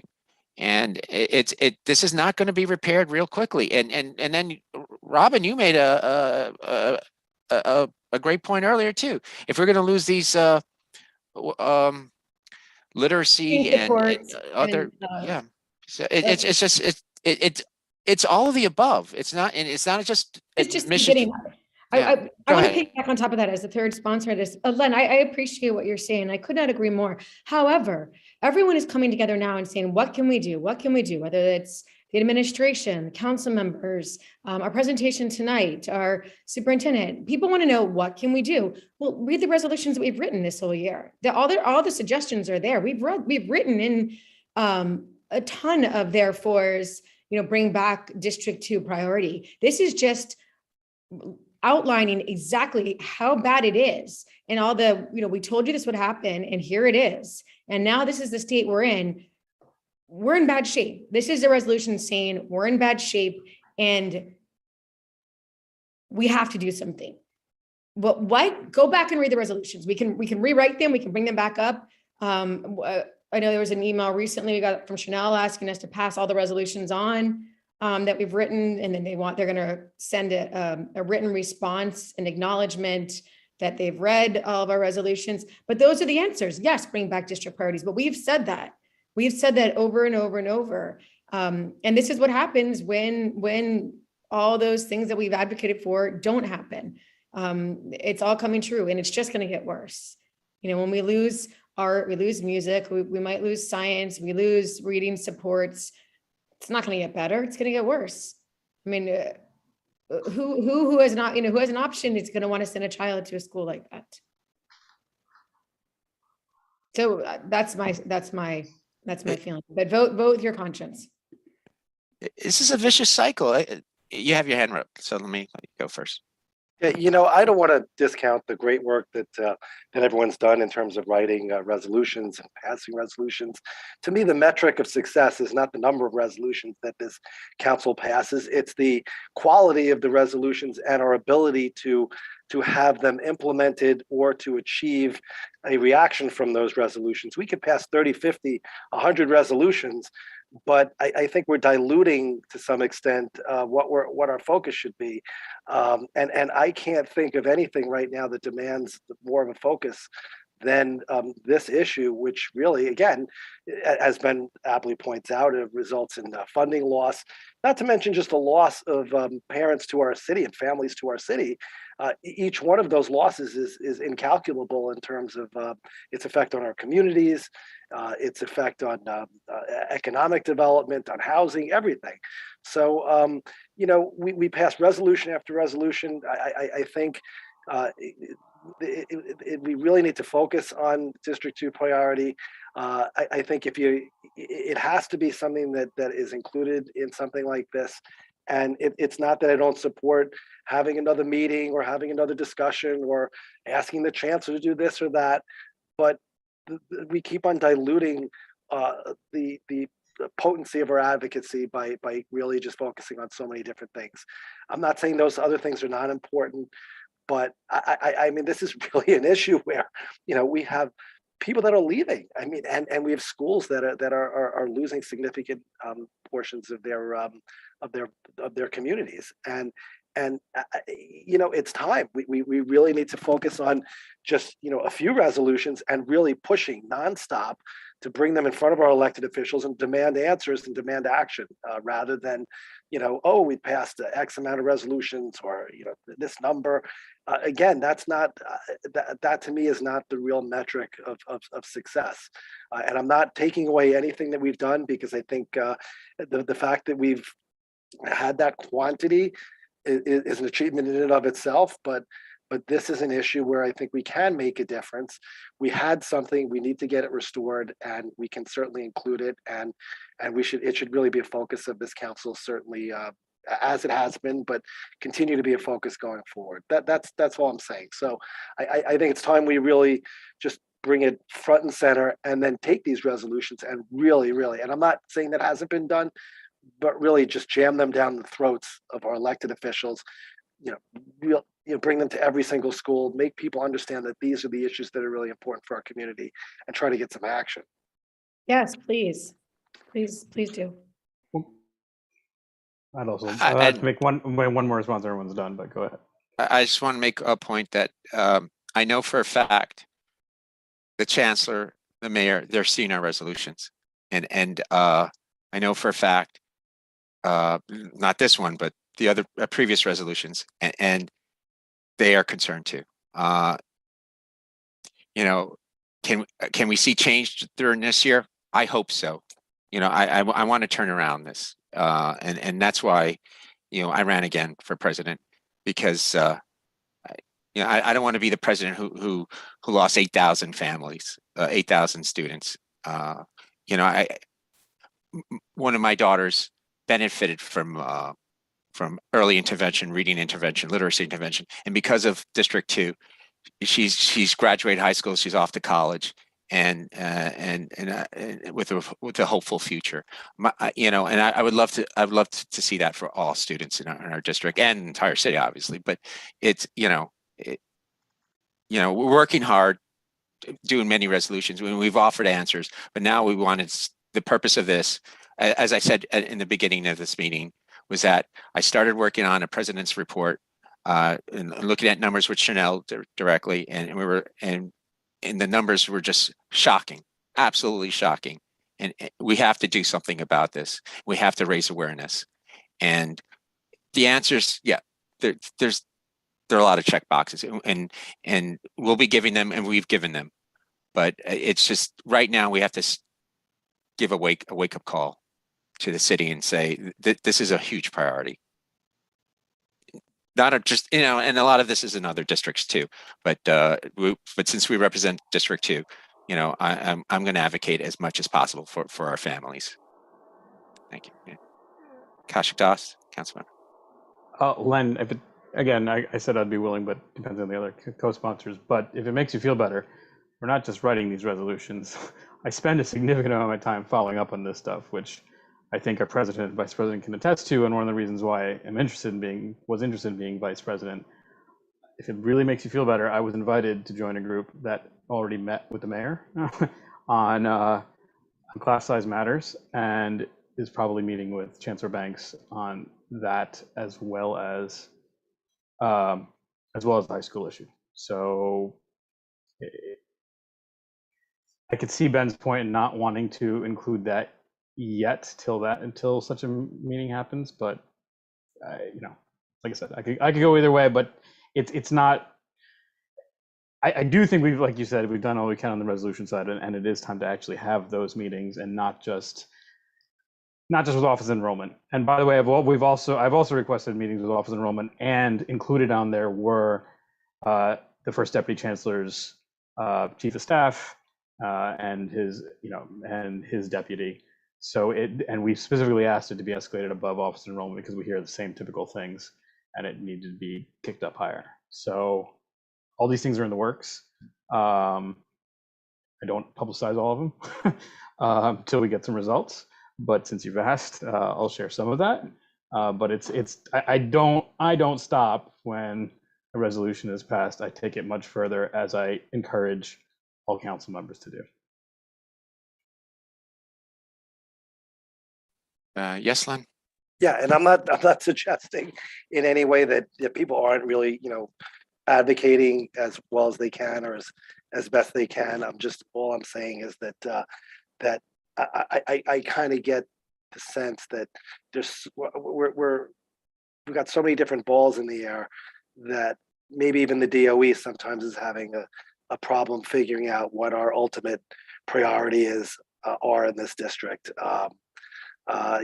And this is not going to be repaired real quickly. And then, Robin, you made a great point earlier too. If we're going to lose these literacy and other, so it's all of the above. It's not just admissions. I want to pick back on top of that as the third sponsor of this. Len, I appreciate what you're saying. I could not agree more. However, everyone is coming together now and saying, what can we do? What can we do? Whether it's the administration, council members, our presentation tonight, our superintendent, people want to know, what can we do? Well, read the resolutions that we've written this whole year. All the suggestions are there. We've written in a ton of therefores, bring back District 2 priority. This is just outlining exactly how bad it is and all the, we told you this would happen and here it is. And now this is the state we're in. We're in bad shape. This is a resolution saying we're in bad shape and we have to do something. But what? Go back and read the resolutions. We can rewrite them. We can bring them back up. I know there was an email recently we got from Chanel asking us to pass all the resolutions on that we've written, and then they're going to send a written response, an acknowledgement that they've read all of our resolutions. But those are the answers. Yes, bring back district priorities. But we've said that. We've said that over and over and over. And this is what happens when all those things that we've advocated for don't happen. It's all coming true, and it's just going to get worse. When we lose art, we lose music, we might lose science, we lose reading supports. It's not going to get better. It's going to get worse. I mean, who has not, who has an option is going to want to send a child to a school like that. So that's my feeling, but vote with your conscience. This is a vicious cycle. You have your hand up, so let me go first. Yeah, I don't want to discount the great work that everyone's done in terms of writing resolutions and passing resolutions. To me, the metric of success is not the number of resolutions that this council passes; it's the quality of the resolutions and our ability to have them implemented or to achieve a reaction from those resolutions. We could pass 30, 50, 100 resolutions, but I think we're diluting to some extent what our focus should be. And I can't think of anything right now that demands more of a focus than this issue, which really, again, as Ben aptly points out, it results in funding loss, not to mention just the loss of parents to our city and families to our city. Each one of those losses is incalculable in terms of its effect on our communities, its effect on economic development, on housing, everything. So, we pass resolution after resolution. I think we really need to focus on District 2 priority. I think it has to be something that is included in something like this. And it's not that I don't support having another meeting or having another discussion or asking the chancellor to do this or that, but we keep on diluting the potency of our advocacy by really just focusing on so many different things. I'm not saying those other things are not important, but I mean, this is really an issue where, we have people that are leaving. I mean, and we have schools that are losing significant portions of their communities. And it's time. We really need to focus on just, a few resolutions and really pushing nonstop to bring them in front of our elected officials and demand answers and demand action, rather than, we passed X amount of resolutions or, this number. Again, that's not, that to me is not the real metric of success. And I'm not taking away anything that we've done, because I think the fact that we've had that quantity is an achievement in and of itself, but this is an issue where I think we can make a difference. We had something, we need to get it restored, and we can certainly include it, and it should really be a focus of this council, certainly as it has been, but continue to be a focus going forward. That's all I'm saying. So I think it's time we really just bring it front and center, and then take these resolutions and really, and I'm not saying that hasn't been done, but really just jam them down the throats of our elected officials, bring them to every single school, make people understand that these are the issues that are really important for our community, and try to get some action. Yes, please do. I'd also have to make one more response. Everyone's done, but go ahead. I just want to make a point that I know for a fact the chancellor, the mayor, they're seeing our resolutions, and I know for a fact, not this one, but the other previous resolutions, and they are concerned too. Can we see change during this year? I hope so. I want to turn around this, and that's why, I ran again for president, because I don't want to be the president who lost 8,000 families, 8,000 students. One of my daughters benefited from early intervention, reading intervention, literacy intervention, and because of District 2, she's graduated high school, she's off to college, and with a hopeful future. And I would love to see that for all students in our district and the entire city, obviously. But it's we're working hard, doing many resolutions. We've offered answers, but now we wanted the purpose of this, as I said in the beginning of this meeting, was that I started working on a president's report and looking at numbers with Chanel directly, and the numbers were just shocking, absolutely shocking. And we have to do something about this. We have to raise awareness. And the answers, there are a lot of check boxes, and we'll be giving them, and we've given them. But it's just right now we have to give a wake up call to the city and say that this is a huge priority. Not just, and a lot of this is in other districts too, but since we represent District 2, I'm going to advocate as much as possible for our families. Thank you. Yeah. Kaushik Das, Councilmember. Len, again, I said I'd be willing, but depends on the other co-sponsors. But if it makes you feel better, we're not just writing these resolutions. I spend a significant amount of my time following up on this stuff, which I think our president and vice president can attest to. And one of the reasons why I was interested in being vice president. If it really makes you feel better, I was invited to join a group that already met with the mayor on class size matters, and is probably meeting with Chancellor Banks on that, as well as the high school issue. So I could see Ben's point in not wanting to include that yet until such a meeting happens. But like I said, I could go either way. But it's not. I do think like you said, we've done all we can on the resolution side, and it is time to actually have those meetings and not just with office enrollment. And by the way, I've also requested meetings with office enrollment, and included on there were the first deputy chancellor's chief of staff and his deputy. So and we specifically asked it to be escalated above office enrollment because we hear the same typical things, and it needed to be kicked up higher. So all these things are in the works. I don't publicize all of them until we get some results. But since you've asked, I'll share some of that. But I don't stop when a resolution is passed. I take it much further, as I encourage all council members to do. Yes, Len. Yeah, and I'm not suggesting in any way that people aren't really, advocating as well as they can or as best they can. All I'm saying is that I kind of get the sense that we've got so many different balls in the air that maybe even the DOE sometimes is having a problem figuring out what our ultimate priority are in this district.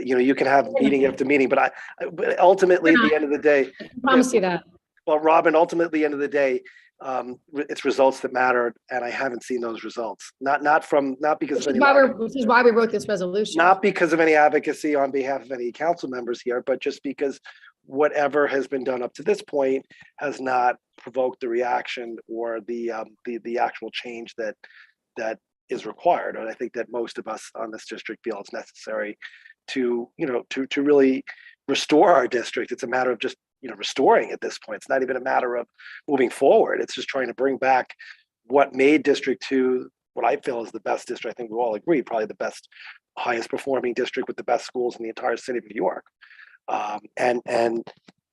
You can have meeting after meeting, but ultimately, at the end of the day, I promise you that. Well, Robin, ultimately, at the end of the day, it's results that matter, and I haven't seen those results. Not because of Which is why we wrote this resolution. Not because of any advocacy on behalf of any council members here, but just because whatever has been done up to this point has not provoked the reaction or the actual change that is required. And I think that most of us on this district feel it's necessary to really restore our district. It's a matter of just restoring at this point. It's not even a matter of moving forward. It's just trying to bring back what made District 2 what I feel is the best district. I think we all agree, probably the best, highest performing district with the best schools in the entire city of New York. And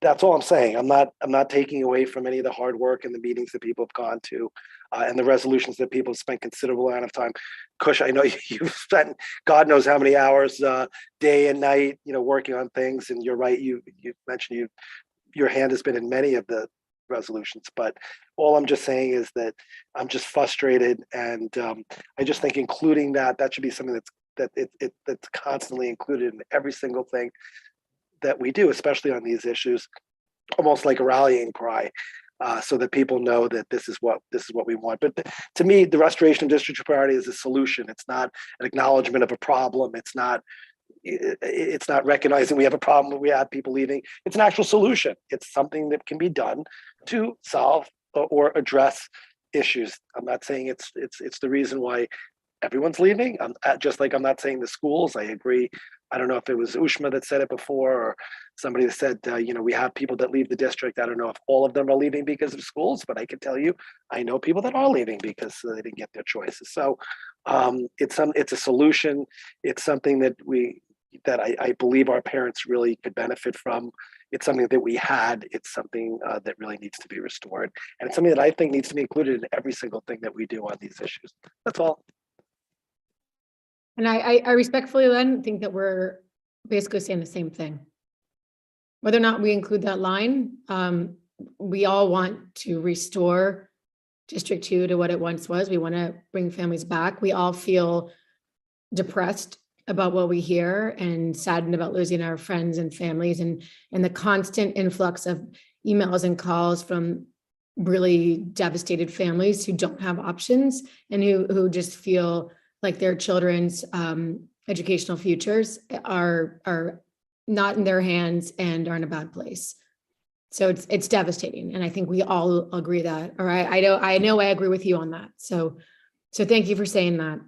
that's all I'm saying. I'm not taking away from any of the hard work and the meetings that people have gone to, and the resolutions that people have spent considerable amount of time. Kush, I know you've spent God knows how many hours, day and night, working on things. And you're right. You mentioned your hand has been in many of the resolutions, but all I'm just saying is that I'm just frustrated, and I just think including that should be something that's constantly included in every single thing that we do, especially on these issues, almost like a rallying cry, so that people know that this is what we want. But to me, the restoration of district priority is a solution. It's not an acknowledgement of a problem. It's not recognizing we have a problem, we have people leaving. It's an actual solution. It's something that can be done to solve or address issues. I'm not saying it's the reason why everyone's leaving. Just like I'm not saying the schools. I agree. I don't know if it was Ushma that said it before, or somebody that said, we have people that leave the district. I don't know if all of them are leaving because of schools, but I can tell you, I know people that are leaving because they didn't get their choices. So it's a solution. It's something that I believe our parents really could benefit from. It's something that we had. It's something that really needs to be restored. And it's something that I think needs to be included in every single thing that we do on these issues. That's all. And I respectfully, Len, think that we're basically saying the same thing. Whether or not we include that line, we all want to restore District 2 to what it once was. We want to bring families back. We all feel depressed about what we hear and saddened about losing our friends and families, and the constant influx of emails and calls from really devastated families who don't have options and who just feel like their children's educational futures are not in their hands and are in a bad place. So it's devastating. And I think we all agree that, or I know I agree with you on that. So thank you for saying that.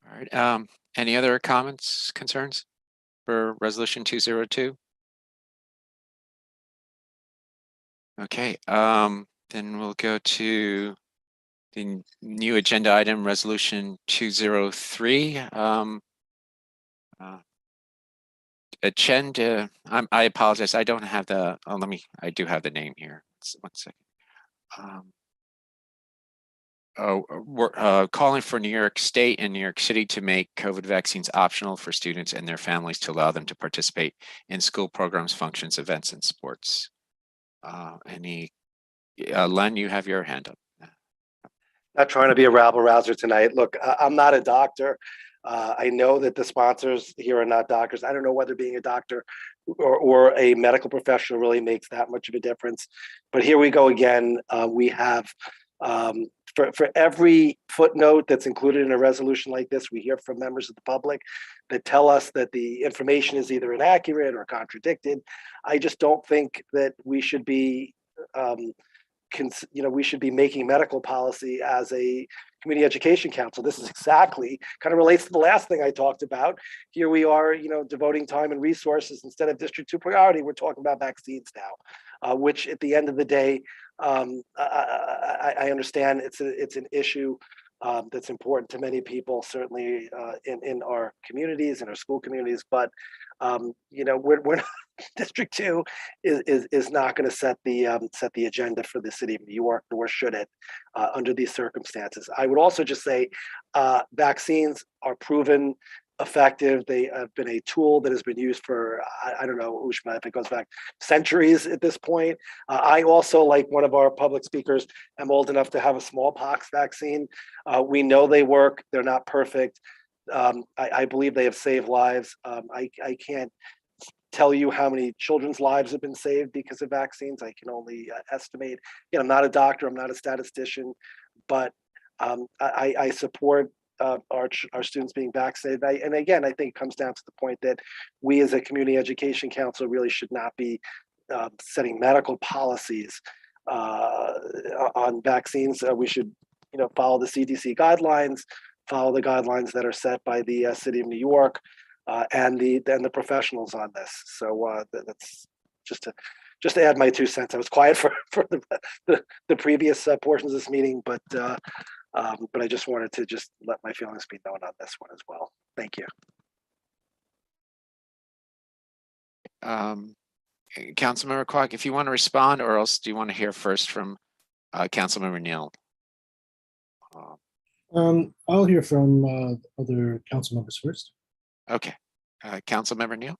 All right. Any other comments, concerns for resolution 202? Okay. Then we'll go to the new agenda item, resolution 203. Chen, I apologize. I don't have the, I do have the name here. One second. We're calling for New York State and New York City to make COVID vaccines optional for students and their families to allow them to participate in school programs, functions, events, and sports. Len, you have your hand up. Not trying to be a rabble rouser tonight. Look, I'm not a doctor. I know that the sponsors here are not doctors. I don't know whether being a doctor or a medical professional really makes that much of a difference. But here we go again. We have, for every footnote that's included in a resolution like this, we hear from members of the public that tell us that the information is either inaccurate or contradicted. I just don't think that we should be we should be making medical policy as a community education council. This is exactly kind of relates to the last thing I talked about. Here we are, devoting time and resources instead of District 2 priority. We're talking about vaccines now, which at the end of the day, I understand it's an issue that's important to many people, certainly in our communities, in our school communities. But we're not, District 2 is not going to set the agenda for the city of New York, nor should it under these circumstances. I would also just say vaccines are proven effective. They have been a tool that has been used for, I don't know, Ushma, if it goes back centuries at this point. I also, like one of our public speakers, am old enough to have a smallpox vaccine. We know they work. They're not perfect. I believe they have saved lives. I can't tell you how many children's lives have been saved because of vaccines. I can only estimate. I'm not a doctor. I'm not a statistician, but I support our students being vaccinated. And again, I think it comes down to the point that we as a community education council really should not be setting medical policies on vaccines. We should, follow the CDC guidelines, follow the guidelines that are set by the city of New York and the professionals on this. So that's just to add my 2 cents. I was quiet for the previous portions of this meeting, but I just wanted to just let my feelings be known on this one as well. Thank you. Councilmember Quack, if you want to respond, or else do you want to hear first from Councilmember Neal? I'll hear from other council members first. Okay. Councilmember Neal?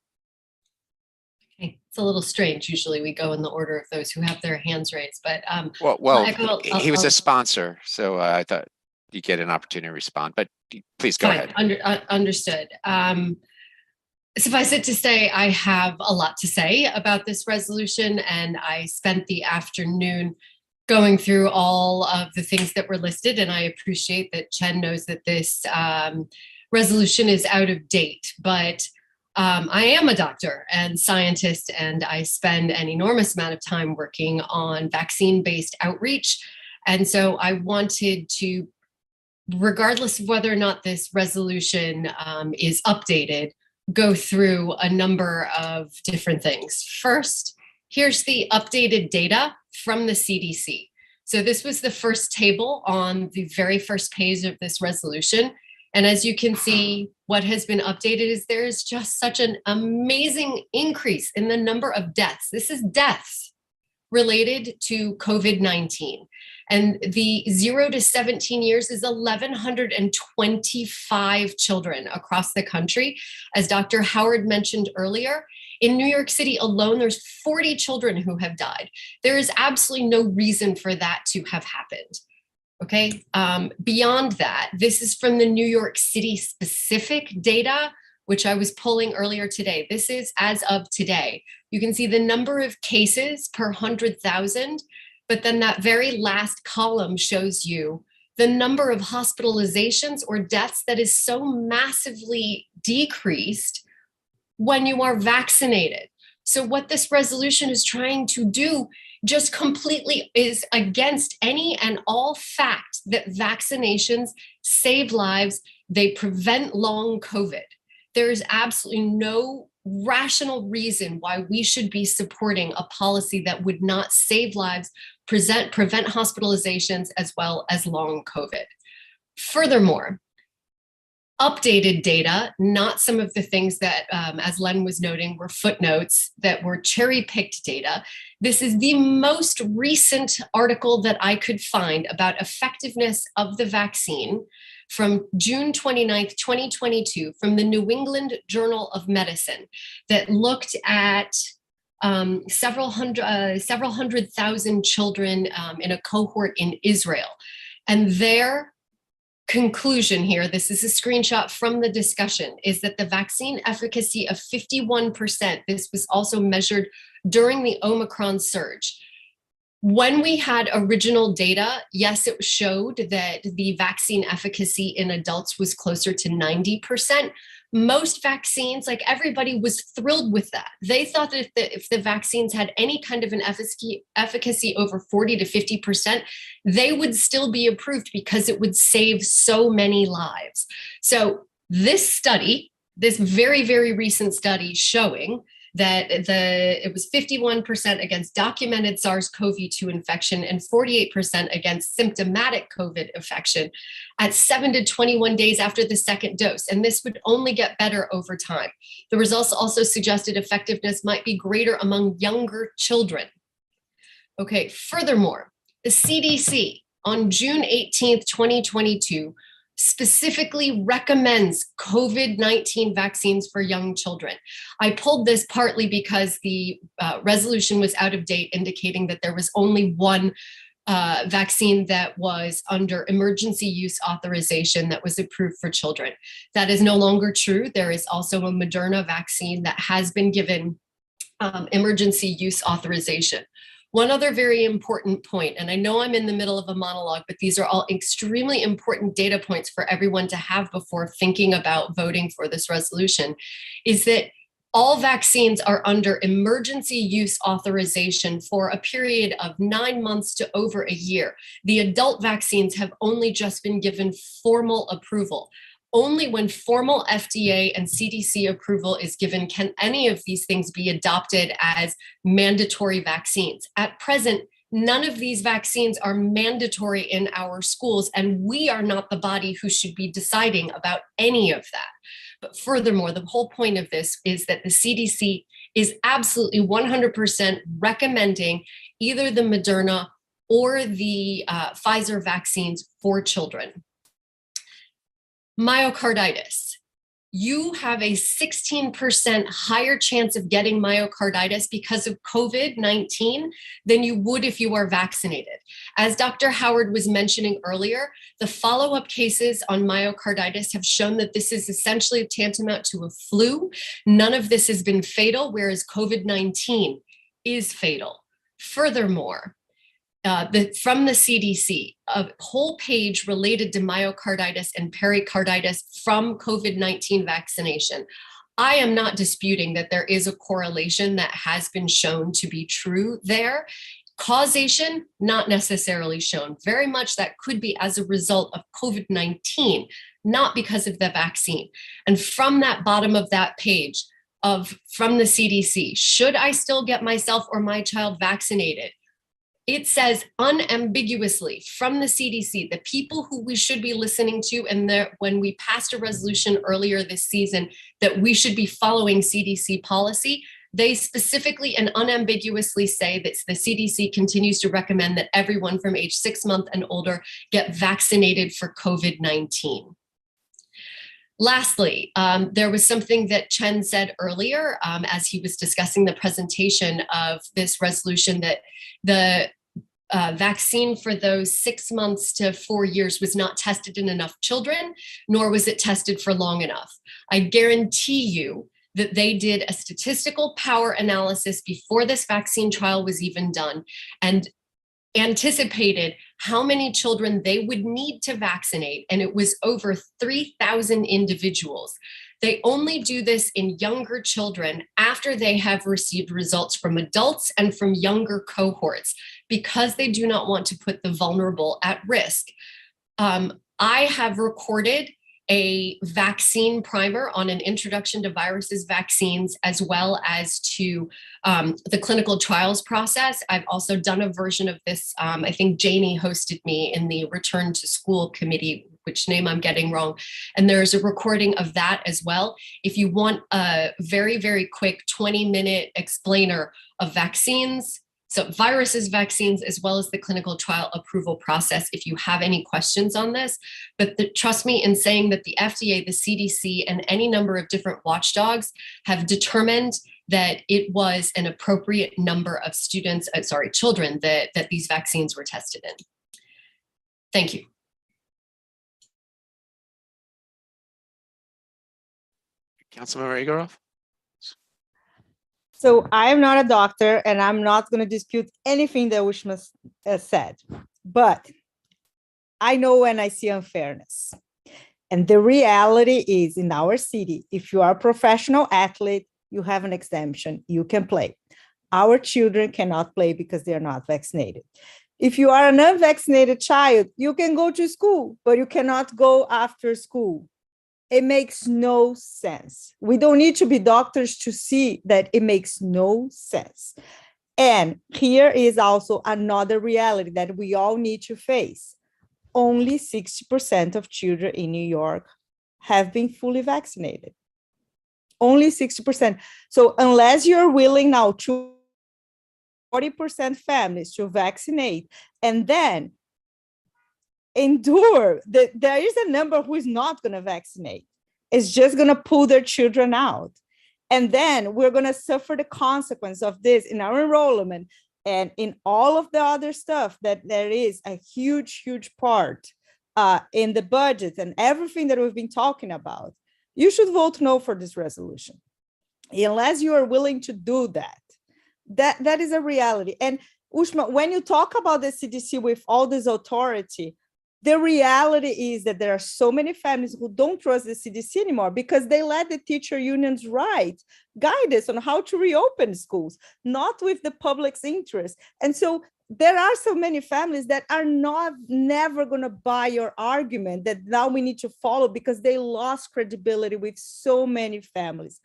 Okay, it's a little strange. Usually we go in the order of those who have their hands raised, but He was a sponsor, so I thought you get an opportunity to respond, but please go ahead. Understood. Suffice it to say, I have a lot to say about this resolution, and I spent the afternoon going through all of the things that were listed, and I appreciate that Chen knows that this resolution is out of date, but I am a doctor and scientist, and I spend an enormous amount of time working on vaccine-based outreach. And so I wanted to, regardless of whether or not this resolution is updated, go through a number of different things. First, here's the updated data from the CDC. So this was the first table on the very first page of this resolution. And as you can see, what has been updated is there is just such an amazing increase in the number of deaths. This is deaths related to COVID-19. And the 0 to 17 years is 1,125 children across the country. As Dr. Howard mentioned earlier, in New York City alone, there's 40 children who have died. There is absolutely no reason for that to have happened. Okay, beyond that, this is from the New York City specific data, which I was pulling earlier today, this is as of today, you can see the number of cases per 100,000, but then that very last column shows you the number of hospitalizations or deaths that is so massively decreased when you are vaccinated. So what this resolution is trying to do just completely is against any and all fact that vaccinations save lives, they prevent long COVID. There is absolutely no rational reason why we should be supporting a policy that would not save lives, prevent hospitalizations, as well as long COVID. Furthermore, updated data, not some of the things that, as Len was noting, were footnotes that were cherry-picked data. This is the most recent article that I could find about effectiveness of the vaccine from June 29th, 2022, from the New England Journal of Medicine, that looked at several hundred thousand children in a cohort in Israel. And their conclusion here, this is a screenshot from the discussion, is that the vaccine efficacy of 51%, this was also measured during the Omicron surge. When we had original data, yes, it showed that the vaccine efficacy in adults was closer to 90%. Most vaccines, like everybody was thrilled with that. They thought that if the vaccines had any kind of an efficacy over 40 to 50%, they would still be approved because it would save so many lives. So this study, this very, very recent study showing that it was 51% against documented SARS-CoV-2 infection and 48% against symptomatic COVID infection at 7 to 21 days after the second dose. And this would only get better over time. The results also suggested effectiveness might be greater among younger children. Okay, furthermore, the CDC on June 18th, 2022, specifically recommends COVID-19 vaccines for young children. I pulled this partly because the resolution was out of date, indicating that there was only one vaccine that was under emergency use authorization that was approved for children. That is no longer true. There is also a Moderna vaccine that has been given emergency use authorization. One other very important point, and I know I'm in the middle of a monologue, but these are all extremely important data points for everyone to have before thinking about voting for this resolution, is that all vaccines are under emergency use authorization for a period of 9 months to over a year. The adult vaccines have only just been given formal approval. Only when formal FDA and CDC approval is given can any of these things be adopted as mandatory vaccines. At present, none of these vaccines are mandatory in our schools, and we are not the body who should be deciding about any of that. But furthermore, the whole point of this is that the CDC is absolutely 100% recommending either the Moderna or the Pfizer vaccines for children. Myocarditis. You have a 16% higher chance of getting myocarditis because of COVID-19 than you would if you are vaccinated. As Dr. Howard was mentioning earlier, the follow-up cases on myocarditis have shown that this is essentially tantamount to a flu. None of this has been fatal, whereas COVID-19 is fatal. Furthermore, from the CDC, a whole page related to myocarditis and pericarditis from COVID-19 vaccination. I am not disputing that there is a correlation that has been shown to be true there. Causation, not necessarily shown. Very much that could be as a result of COVID-19, not because of the vaccine. And from that bottom of that page from the CDC, should I still get myself or my child vaccinated? It says unambiguously from the CDC, the people who we should be listening to, and when we passed a resolution earlier this season that we should be following CDC policy, they specifically and unambiguously say that the CDC continues to recommend that everyone from age 6 months and older get vaccinated for COVID-19. Lastly, there was something that Chen said earlier as he was discussing the presentation of this resolution, that the vaccine for those 6 months to 4 years was not tested in enough children, nor was it tested for long enough. I guarantee you that they did a statistical power analysis before this vaccine trial was even done and anticipated how many children they would need to vaccinate, and it was over 3,000 individuals. They only do this in younger children after they have received results from adults and from younger cohorts because they do not want to put the vulnerable at risk. I have recorded a vaccine primer on an introduction to viruses, vaccines, as well as to the clinical trials process. I've also done a version of this. I think Janie hosted me in the Return to School Committee, which name I'm getting wrong. And there's a recording of that as well. If you want a very, very quick 20-minute explainer of vaccines, so viruses, vaccines, as well as the clinical trial approval process, if you have any questions on this. But trust me in saying that the FDA, the CDC, and any number of different watchdogs have determined that it was an appropriate number of children that these vaccines were tested in. Thank you. Councilmember Igorov? So I am not a doctor and I'm not going to dispute anything that Ushma said, but I know when I see unfairness. And the reality is in our city, if you are a professional athlete, you have an exemption, you can play. Our children cannot play because they are not vaccinated. If you are an unvaccinated child, you can go to school, but you cannot go after school. It makes no sense. We don't need to be doctors to see that it makes no sense. And here is also another reality that we all need to face. Only 60% of children in New York have been fully vaccinated. Only 60%. So unless you're willing now to 40% families to vaccinate and then endure that there is a number who is not going to vaccinate. It's just going to pull their children out. And then we're going to suffer the consequence of this in our enrollment and in all of the other stuff that there is a huge, huge part in the budget and everything that we've been talking about. You should vote no for this resolution. Unless you are willing to do that. That is a reality. And Ushma, when you talk about the CDC with all this authority, the reality is that there are so many families who don't trust the CDC anymore because they let the teacher unions write guidance on how to reopen schools, not with the public's interest. And so there are so many families that are never going to buy your argument that now we need to follow because they lost credibility with so many families.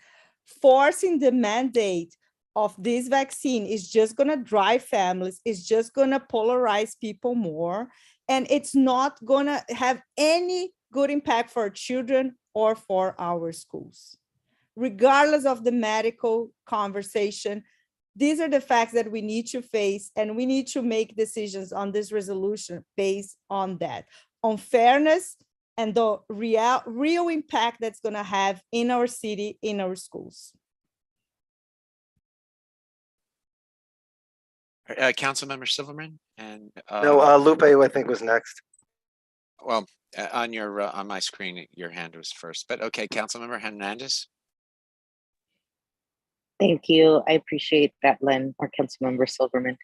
Forcing the mandate of this vaccine is just going to drive families, it's just going to polarize people more. And it's not going to have any good impact for our children or for our schools. Regardless of the medical conversation, these are the facts that we need to face, and we need to make decisions on this resolution based on that, on fairness and the real impact that's going to have in our city, in our schools. Councilmember Silverman and No, Lupe, I think, was next. well, on my screen, your hand was first, but okay, Councilmember Hernandez. Thank you. I appreciate that, Len, or Councilmember Silverman.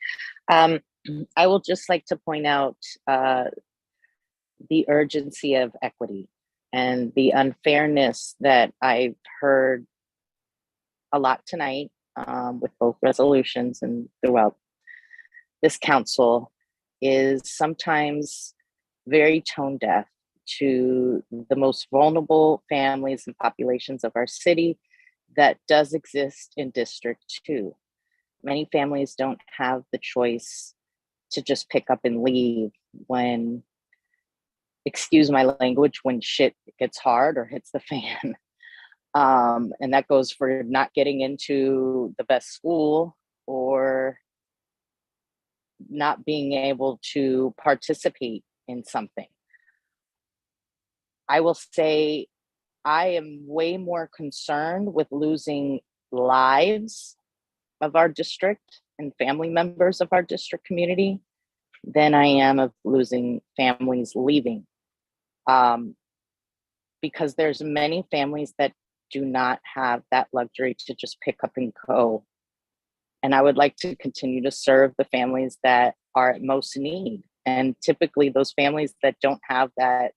I will just like to point out the urgency of equity and the unfairness that I've heard a lot tonight with both resolutions and throughout this council is sometimes very tone deaf to the most vulnerable families and populations of our city that does exist in District 2. Many families don't have the choice to just pick up and leave when, excuse my language, when shit gets hard or hits the fan. And that goes for not getting into the best school or not being able to participate in something. I will say I am way more concerned with losing lives of our district and family members of our district community than I am of losing families leaving. Because there's many families that do not have that luxury to just pick up and go. And I would like to continue to serve the families that are at most need. And typically those families that don't have that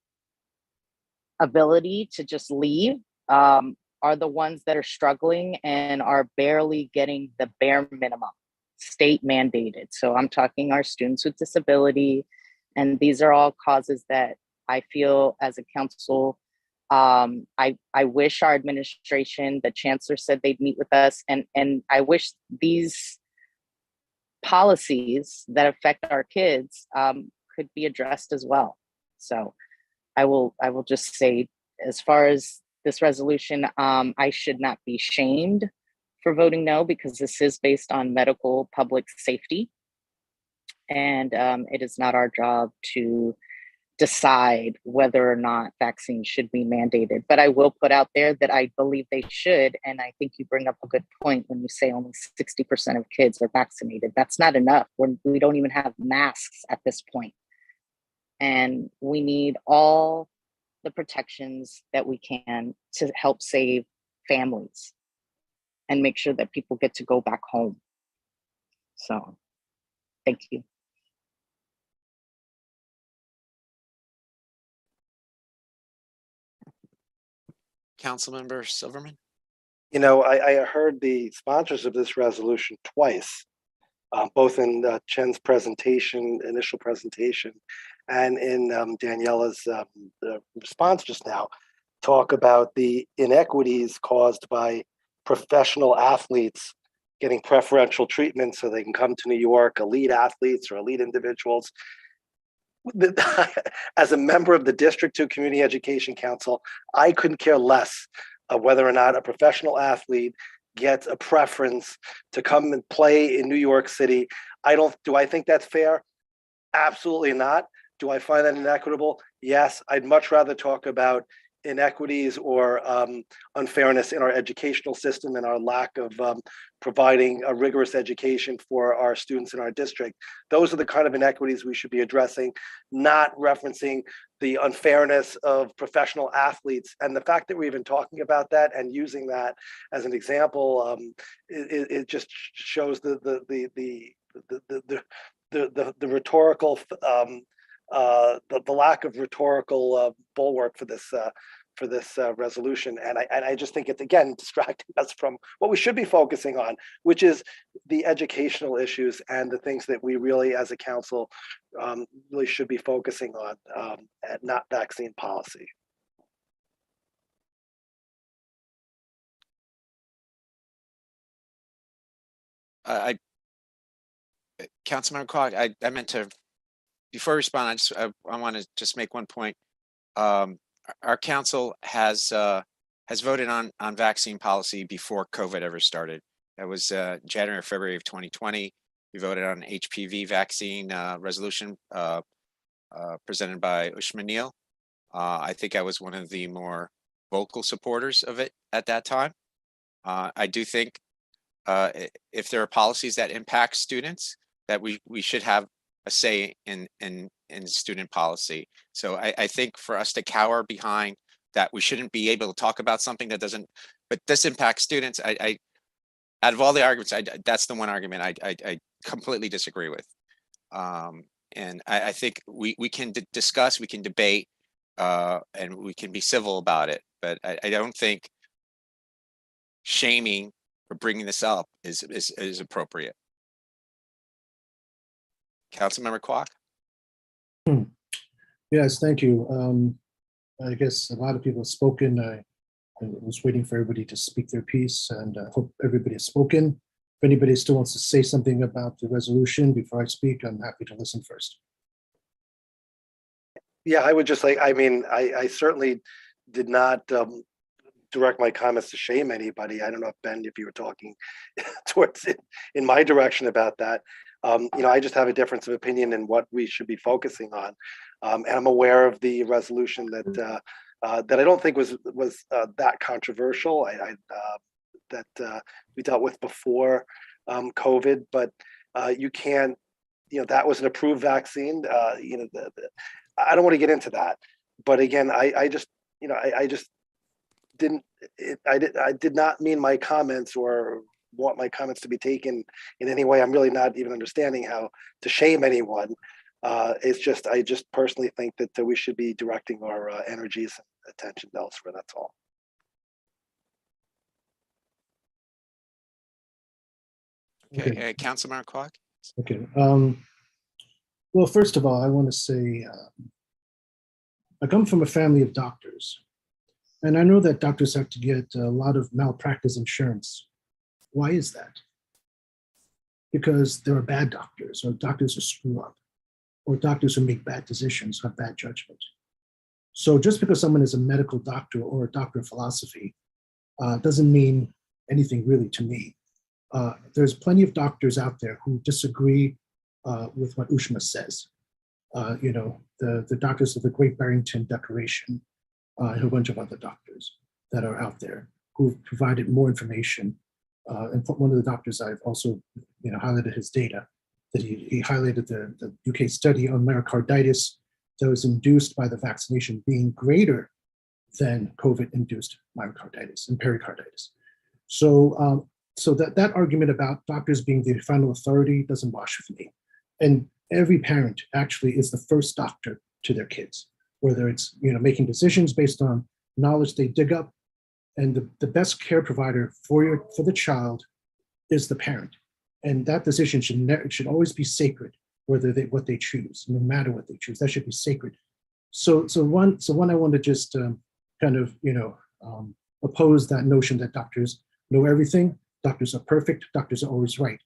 ability to just leave are the ones that are struggling and are barely getting the bare minimum, state mandated. So I'm talking our students with disability, and these are all causes that I feel as a council, I wish our administration, the chancellor said they'd meet with us, and I wish these policies that affect our kids could be addressed as well. So I will just say, as far as this resolution, I should not be shamed for voting no, because this is based on medical public safety. And it is not our job to decide whether or not vaccines should be mandated. But I will put out there that I believe they should. And I think you bring up a good point when you say only 60% of kids are vaccinated. That's not enough. We don't even have masks at this point. And we need all the protections that we can to help save families and make sure that people get to go back home. So, thank you. Councilmember Silverman. You know, I heard the sponsors of this resolution twice, both in Chen's presentation, initial presentation, and in Daniela's response just now, talk about the inequities caused by professional athletes getting preferential treatment so they can come to New York, elite athletes or elite individuals. As a member of the District 2 Community Education Council, I couldn't care less whether or not a professional athlete gets a preference to come and play in New York City. Do I think that's fair? Absolutely not. Do I find that inequitable? Yes. I'd much rather talk about inequities or unfairness in our educational system and our lack of providing a rigorous education for our students in our district. Those are the kind of inequities we should be addressing, not referencing the unfairness of professional athletes. And the fact that we're even talking about that and using that as an example, it just shows the rhetorical, the lack of rhetorical bulwark for this resolution. And I just think it's, again, distracting us from what we should be focusing on, which is the educational issues and the things that we really, as a council, really should be focusing on, not vaccine policy. Councilmember Quag, I meant to, before I respond, I want to just make one point. Our council has voted on vaccine policy before COVID ever started. That was January or February of 2020. We voted on HPV vaccine resolution presented by Ushma Neal. I think I was one of the more vocal supporters of it at that time. I do think if there are policies that impact students, that we should have a say in student policy. So I think for us to cower behind that, we shouldn't be able to talk about something that doesn't, but this impacts students. I out of all the arguments, that's the one argument I completely disagree with. And I think we can discuss, we can debate, and we can be civil about it, but I don't think shaming for bringing this up is appropriate. Councilmember Kwok. Yes, thank you. I guess a lot of people have spoken. I was waiting for everybody to speak their piece, and I hope everybody has spoken. If anybody still wants to say something about the resolution before I speak, I'm happy to listen first. Yeah, I would just like, I mean, I certainly did not direct my comments to shame anybody. I don't know if Ben, if you were talking towards it in my direction about that. You know, I just have a difference of opinion in what we should be focusing on. And I'm aware of the resolution that that I don't think was that controversial. That we dealt with before COVID, but you can't that was an approved vaccine. I don't want to get into that, but again, I just didn't. I did not mean my comments or want my comments to be taken in any way. I'm really not even understanding how to shame anyone. It's just, I just personally think that we should be directing our energies and attention elsewhere. That's all. Okay, Councilmember Quack. Okay. Well, first of all, I want to say I come from a family of doctors, and I know that doctors have to get a lot of malpractice insurance. Why is that? Because there are bad doctors, or doctors who screw up, or doctors who make bad decisions, have bad judgment. So just because someone is a medical doctor or a doctor of philosophy doesn't mean anything really to me. There's plenty of doctors out there who disagree with what Ushma says. The doctors of the Great Barrington Declaration, and a bunch of other doctors that are out there who've provided more information. And one of the doctors I've also highlighted his data, that he highlighted the UK study on myocarditis that was induced by the vaccination being greater than COVID-induced myocarditis and pericarditis. So that argument about doctors being the final authority doesn't wash with me. And every parent actually is the first doctor to their kids, whether it's making decisions based on knowledge they dig up. And the best care provider for the child is the parent. And that decision should always be sacred, what they choose, no matter what they choose. That should be sacred. So one I want to just oppose that notion that doctors know everything. Doctors are perfect. Doctors are always right.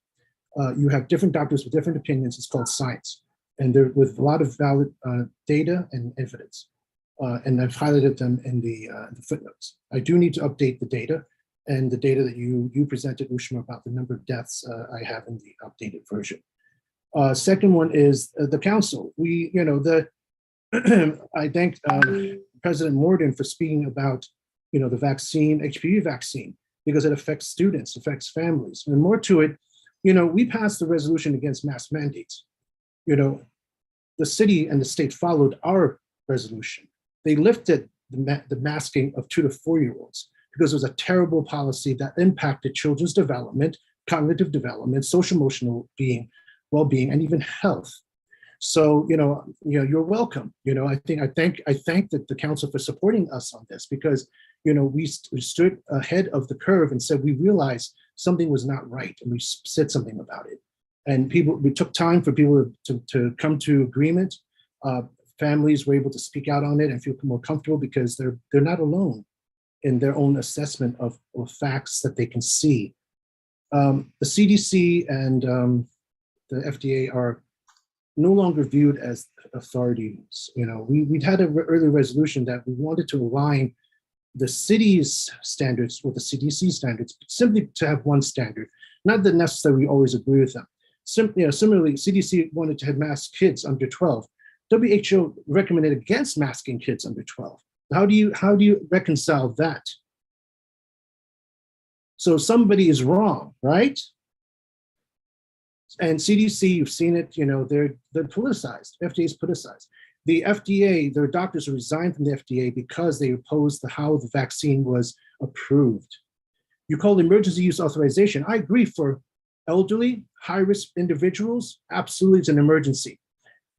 You have different doctors with different opinions. It's called science, and they're with a lot of valid data and evidence. And I've highlighted them in the footnotes. I do need to update the data, and the data that you presented, Ushma, about the number of deaths I have in the updated version. Second one is the council. I thank President Morden for speaking about the vaccine, HPV vaccine, because it affects students, affects families, and more to it. We passed the resolution against mask mandates. The city and the state followed our resolution. They lifted the masking of 2 to 4-year-olds because it was a terrible policy that impacted children's development, cognitive development, social emotional well-being, and even health. So you're welcome. I thank the council for supporting us on this, because we stood ahead of the curve and said we realized something was not right, and we said something about it. And we took time for people to come to agreement. Families were able to speak out on it and feel more comfortable because they're not alone in their own assessment of facts that they can see. The CDC and the FDA are no longer viewed as authorities. We'd had an early resolution that we wanted to align the city's standards with the CDC standards, simply to have one standard, not that necessarily we always agree with them. Similarly, CDC wanted to have masked kids under 12. WHO recommended against masking kids under 12. How do you reconcile that? So somebody is wrong, right? And CDC, you've seen it, they're politicized. FDA is politicized. The FDA, there are doctors who resigned from the FDA because they opposed how the vaccine was approved. You call emergency use authorization. I agree, for elderly, high-risk individuals, absolutely it's an emergency.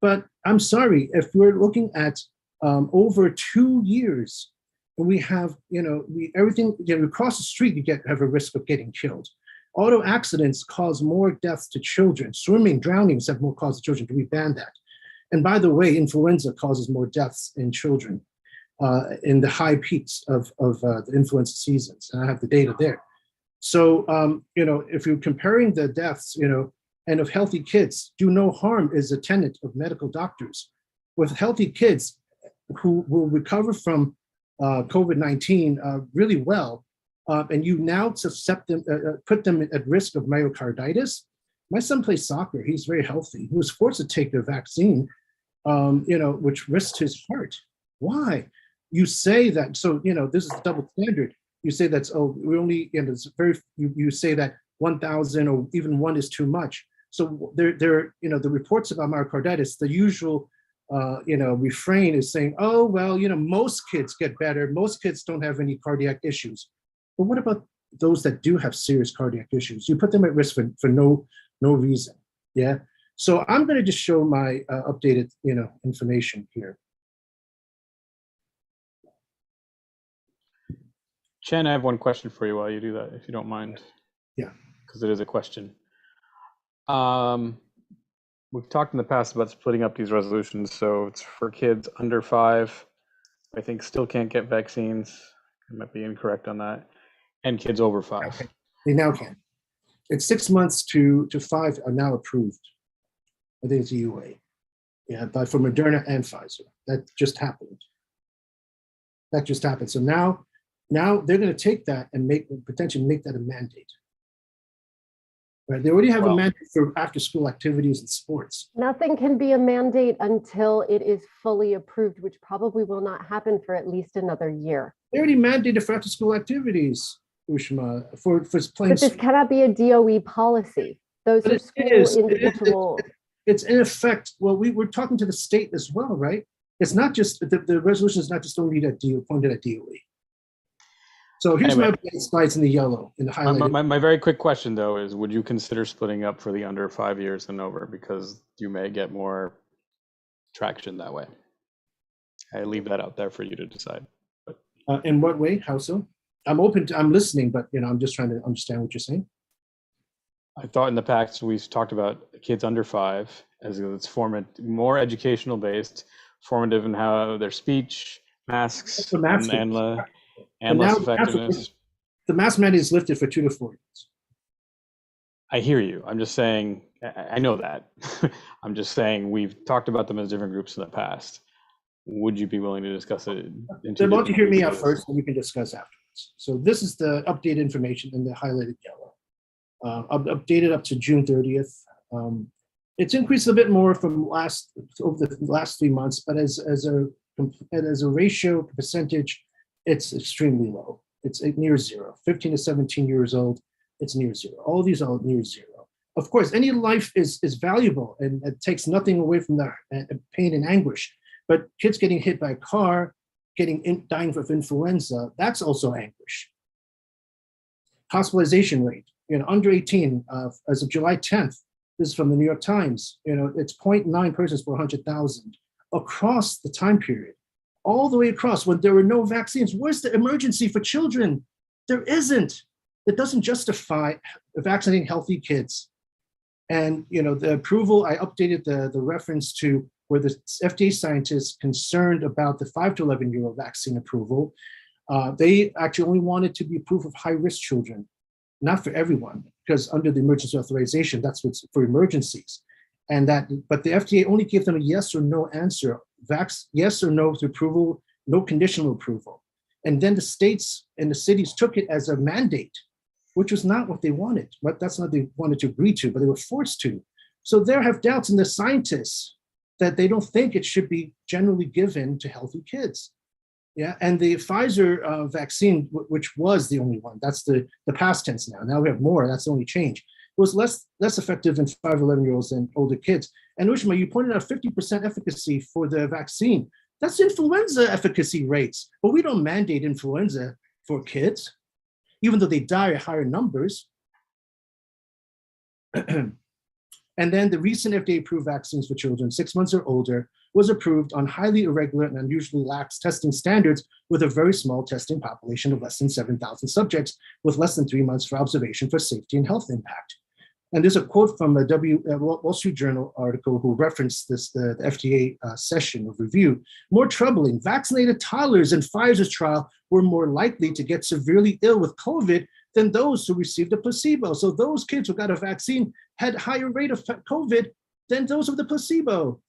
But I'm sorry, if we're looking at over 2 years, and we have, everything, across the street, you have a risk of getting killed. Auto accidents cause more deaths to children. Swimming, drownings have more cause to children. Do we ban that? And by the way, influenza causes more deaths in children in the high peaks of the influenza seasons. And I have the data there. So, if you're comparing the deaths, and of healthy kids, do no harm is a tenet of medical doctors. With healthy kids who will recover from COVID-19 really well, and you now put them at risk of myocarditis. My son plays soccer. He's very healthy. He was forced to take the vaccine, which risked his heart. Why? You say that, so, this is double standard. You say that's, we only, it's very, you say that 1,000 or even 1 is too much. So the reports about myocarditis, the usual, refrain is saying, oh, well, most kids get better. Most kids don't have any cardiac issues. But what about those that do have serious cardiac issues? You put them at risk for no reason. Yeah. So I'm going to just show my updated, information here. Chen, I have one question for you while you do that, if you don't mind. Yeah. Because it is a question. We've talked in the past about splitting up these resolutions. So it's for kids under 5, I think still can't get vaccines. I might be incorrect on that. And kids over 5. Okay. They now can. It's 6 months to 5 are now approved. I think it's EUA. Yeah, but for Moderna and Pfizer. That just happened. So now they're going to take that and potentially make that a mandate. Right? They already have a mandate for after-school activities and sports. Nothing can be a mandate until it is fully approved, which probably will not happen for at least another year. They already mandated for after-school activities, Ushma, for playing. But this cannot be a DOE policy. Those are school individual. It's in effect. Well, we're talking to the state as well, right? It's not just the resolution is not just only pointed at DOE. So here's my slides in the yellow, in the highlighted. My very quick question, though, is would you consider splitting up for the under 5 years and over? Because you may get more traction that way. I leave that out there for you to decide. In what way? How so? I'm listening, but I'm just trying to understand what you're saying. I thought in the past we've talked about kids under 5 as it's more educational based, formative in how their speech, masks, and less effectiveness. The mask mandate is lifted for 2 to 4 years. I hear you. I'm just saying, I know that. I'm just saying we've talked about them as different groups in the past. Would you be willing to discuss it? They want to hear me out first, and we can discuss afterwards. So this is the updated information in the highlighted yellow. Updated up to June 30th. It's increased a bit more from over the last 3 months, but as a ratio percentage, it's extremely low. It's near zero. 15 to 17 years old, it's near zero. All these are near zero. Of course, any life is valuable, and it takes nothing away from the pain and anguish. But kids getting hit by a car, dying of influenza, that's also anguish. Hospitalization rate, under 18, as of July 10th, this is from the New York Times, it's 0.9 persons per 100,000 across the time period, all the way across. When there were no vaccines, where's the emergency for children? There isn't. It doesn't justify vaccinating healthy kids. And the approval, I updated the reference to where the FDA scientists concerned about the 5 to 11-year-old vaccine approval. They actually only wanted to be approved of high-risk children, not for everyone, because under the emergency authorization, that's what's for emergencies. But the FDA only gave them a yes or no answer, yes or no to approval, no conditional approval. And then the states and the cities took it as a mandate, which was not what they wanted. But that's not what they wanted to agree to, but they were forced to. So there have doubts in the scientists that they don't think it should be generally given to healthy kids. Yeah, and the Pfizer vaccine, which was the only one, that's the past tense now. Now we have more, that's the only change. It was less effective in 5 to 11-year-olds than older kids. And Ushma, you pointed out 50% efficacy for the vaccine. That's influenza efficacy rates, but we don't mandate influenza for kids, even though they die at higher numbers. And then the recent FDA-approved vaccines for children 6 months or older was approved on highly irregular and unusually lax testing standards with a very small testing population of less than 7,000 subjects with less than 3 months for observation for safety and health impact. And there's a quote from a Wall Street Journal article who referenced this, the FDA session of review. More troubling, vaccinated toddlers in Pfizer's trial were more likely to get severely ill with COVID than those who received a placebo. So those kids who got a vaccine had higher rate of COVID than those of the placebo.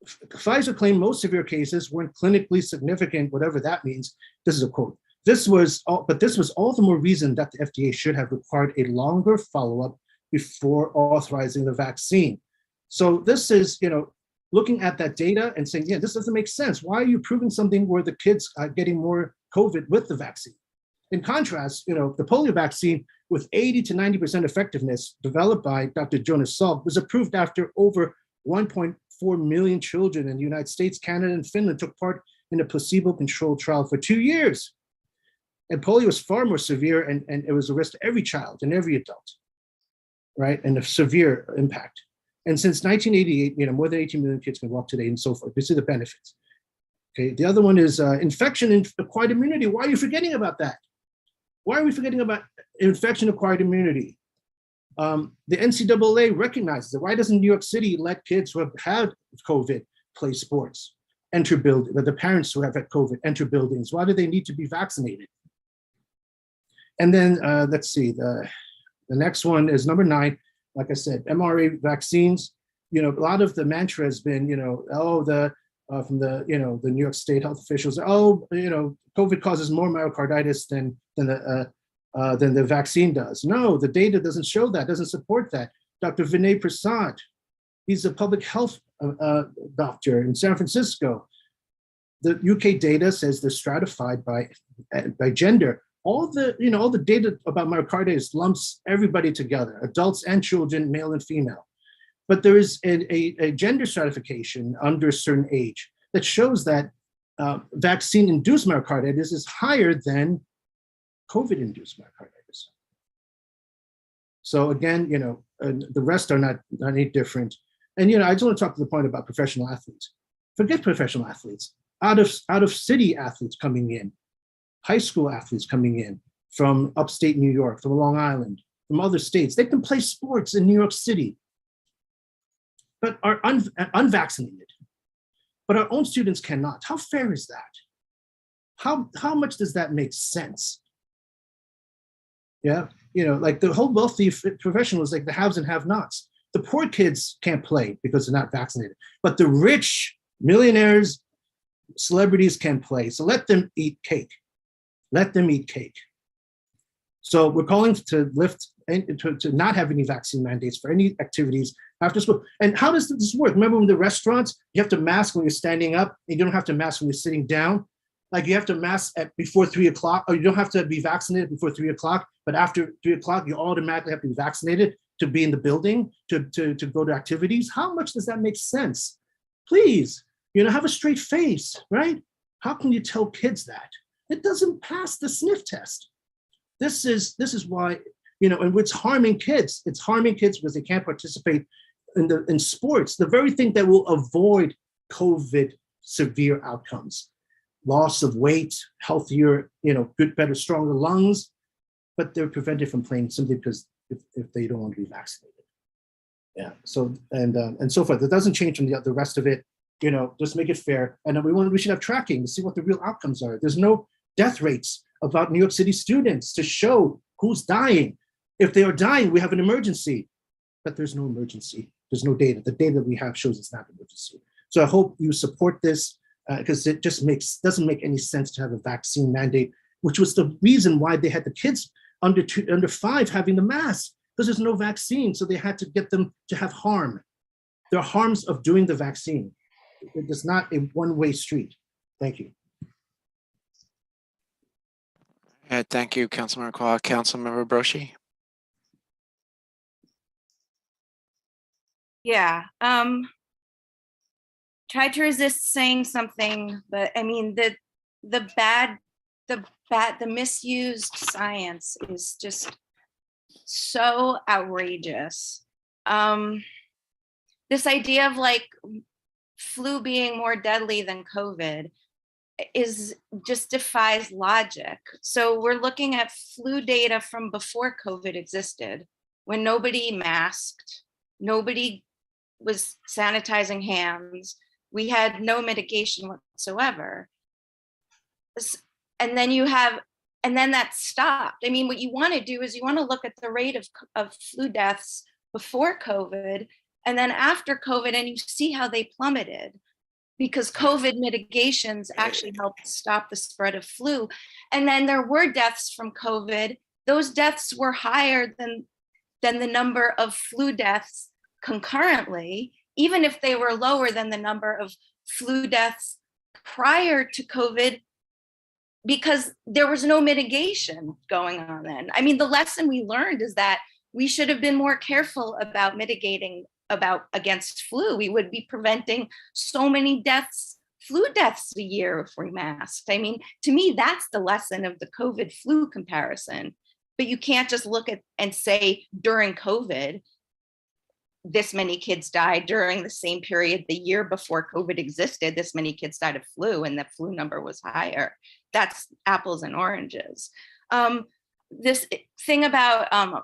Pfizer claimed most severe cases weren't clinically significant, whatever that means. This is a quote. This was all the more reason that the FDA should have required a longer follow-up before authorizing the vaccine. So this is, looking at that data and saying, yeah, this doesn't make sense. Why are you proving something where the kids are getting more COVID with the vaccine? In contrast, the polio vaccine with 80 to 90% effectiveness developed by Dr. Jonas Salk was approved after over 1.4 million children in the United States, Canada, and Finland took part in a placebo-controlled trial for 2 years. And polio was far more severe, and it was a risk to every child and every adult, right? And a severe impact. And since 1988, more than 18 million kids can walk today and so forth. These are the benefits. Okay, the other one is infection and acquired immunity. Why are you forgetting about that? Why are we forgetting about infection-acquired immunity? The NCAA recognizes it. Why doesn't New York City let kids who have had COVID play sports, enter buildings, the parents who have had COVID enter buildings? Why do they need to be vaccinated? And then let's see, the next one is number 9. Like I said, mRNA vaccines. A lot of the mantra has been, from the New York State health officials, COVID causes more myocarditis than the vaccine does. No, the data doesn't show that, doesn't support that. Dr. Vinay Prasad, he's a public health doctor in San Francisco. The UK data says they're stratified by gender. All the data about myocarditis lumps everybody together, adults and children, male and female. But there is a gender stratification under a certain age that shows that vaccine-induced myocarditis is higher than COVID-induced myocarditis. So again, the rest are not any different. And I just want to talk to the point about professional athletes. Forget professional athletes. Out of city athletes coming in, high school athletes coming in from upstate New York, from Long Island, from other states, they can play sports in New York City, but are unvaccinated. But our own students cannot. How fair is that? How much does that make sense? Yeah, like the whole wealthy professionals, like the haves and have-nots. The poor kids can't play because they're not vaccinated, but the rich millionaires, celebrities can play. So let them eat cake. Let them eat cake. So we're calling to lift and to not have any vaccine mandates for any activities after school. And how does this work? Remember when the restaurants, you have to mask when you're standing up, and you don't have to mask when you're sitting down. Like you have to mask before 3 o'clock, or you don't have to be vaccinated before 3 o'clock, but after 3 o'clock, you automatically have to be vaccinated to be in the building, to go to activities. How much does that make sense? Please, have a straight face, right? How can you tell kids that? It doesn't pass the sniff test. This is why, and it's harming kids. It's harming kids because they can't participate in sports, the very thing that will avoid COVID severe outcomes, loss of weight, healthier, good, better, stronger lungs, but they're prevented from playing simply because if they don't want to be vaccinated. Yeah. So and so forth. It doesn't change from the rest of it. Just make it fair. And we should have tracking to see what the real outcomes are. There's no death rates about New York City students to show who's dying. If they are dying, we have an emergency, but there's no emergency. There's no data. The data we have shows it's not an emergency. So I hope you support this because it just doesn't make any sense to have a vaccine mandate, which was the reason why they had the kids under 5 having the mask, because there's no vaccine. So they had to get them to have harm. There are harms of doing the vaccine. It is not a one-way street. Thank you. Thank you, Councilmember Quah. Councilmember Broshi. Yeah, tried to resist saying something, but I mean the misused science is just so outrageous. This idea of like flu being more deadly than COVID just defies logic. So we're looking at flu data from before COVID existed, when nobody masked, nobody was sanitizing hands, we had no mitigation whatsoever. And then that stopped. I mean, what you want to do is you want to look at the rate of flu deaths before COVID and then after COVID, and you see how they plummeted, because COVID mitigations actually helped stop the spread of flu. And then there were deaths from COVID. Those deaths were higher than the number of flu deaths concurrently, even if they were lower than the number of flu deaths prior to COVID because there was no mitigation going on then. I mean, the lesson we learned is that we should have been more careful about mitigating against flu. We would be preventing so many deaths, flu deaths a year if we masked. I mean, to me, that's the lesson of the COVID flu comparison. But you can't just look at and say during COVID, this many kids died. During the same period the year before COVID existed, this many kids died of flu, and the flu number was higher. That's apples and oranges. This thing about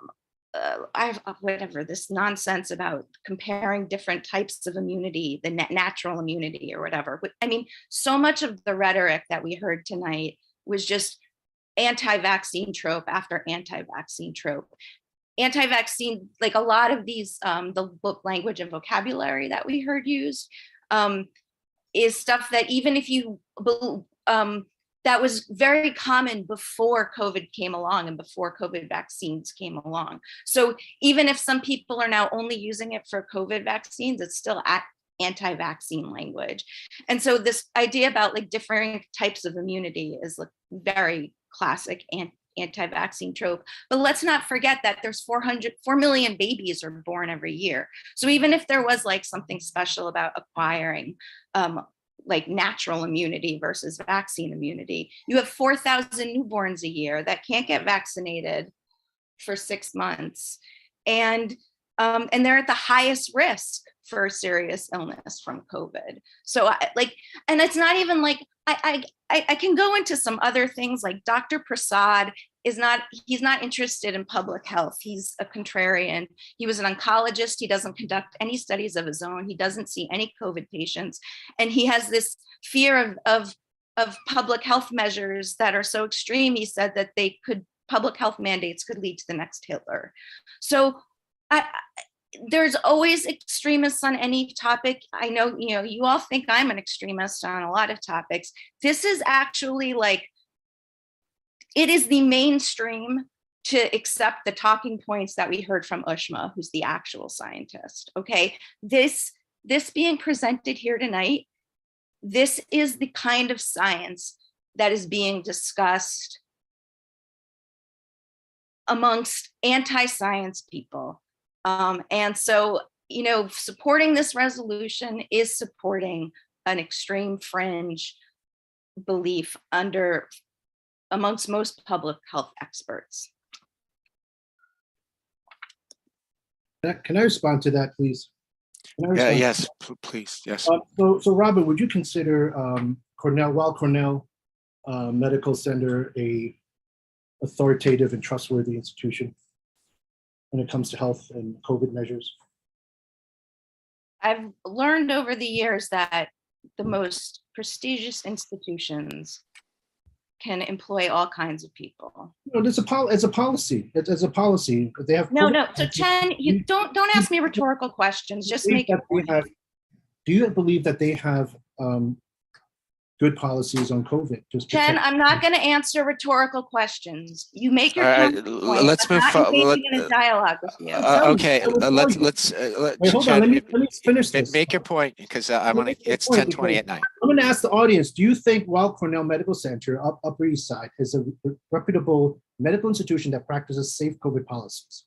this nonsense about comparing different types of immunity, the natural immunity or whatever. I mean, so much of the rhetoric that we heard tonight was just anti-vaccine trope after anti-vaccine trope. Anti-vaccine, like a lot of these, the book language and vocabulary that we heard used is stuff that even if you, that was very common before COVID came along and before COVID vaccines came along. So even if some people are now only using it for COVID vaccines, it's still anti-vaccine language. And so this idea about like different types of immunity is like very classic anti-vaccine trope. But let's not forget that there's 4 million babies are born every year. So even if there was like something special about acquiring like natural immunity versus vaccine immunity, you have 4,000 newborns a year that can't get vaccinated for 6 months. And they're at the highest risk for serious illness from COVID. So and it's not even like, I can go into some other things like Dr. Prasad he's not interested in public health. He's a contrarian. He was an oncologist. He doesn't conduct any studies of his own. He doesn't see any COVID patients. And he has this fear of public health measures that are so extreme. He said that public health mandates could lead to the next Hitler. So there's always extremists on any topic. I know, you all think I'm an extremist on a lot of topics. This is actually like, it is the mainstream to accept the talking points that we heard from Ushma, who's the actual scientist, okay? This being presented here tonight, this is the kind of science that is being discussed amongst anti-science people. And so, supporting this resolution is supporting an extreme fringe belief amongst most public health experts. Can I respond to that, please? Yes, please, yes. So Robin, would you consider Weill Cornell Medical Center a authoritative and trustworthy institution when it comes to health and COVID measures? I've learned over the years that the most prestigious institutions can employ all kinds of people. It's a policy. It's a policy. They have no. So Chen, you don't ask me rhetorical questions. Just make it. Do you believe that they have good policies on COVID? Chen, I'm not going to answer rhetorical questions. You make your point. Let's move forward. In a dialogue with you. Okay, let's. Wait, hold on. Let me finish this. Make your point, because I want to. It's 10:20 at night. I'm going to ask the audience: do you think Weill Cornell Medical Center, Upper East Side, is a reputable medical institution that practices safe COVID policies?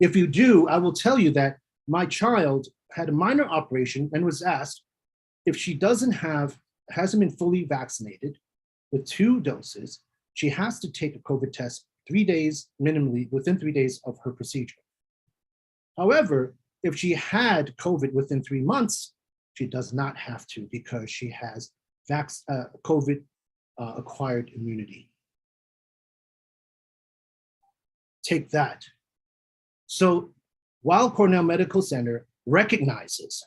If you do, I will tell you that my child had a minor operation and was asked if she hasn't been fully vaccinated with 2 doses, she has to take a COVID test 3 days minimally within 3 days of her procedure. However, if she had COVID within 3 months, she does not have to because she has COVID acquired immunity. Take that. So Weill Cornell Medical Center recognizes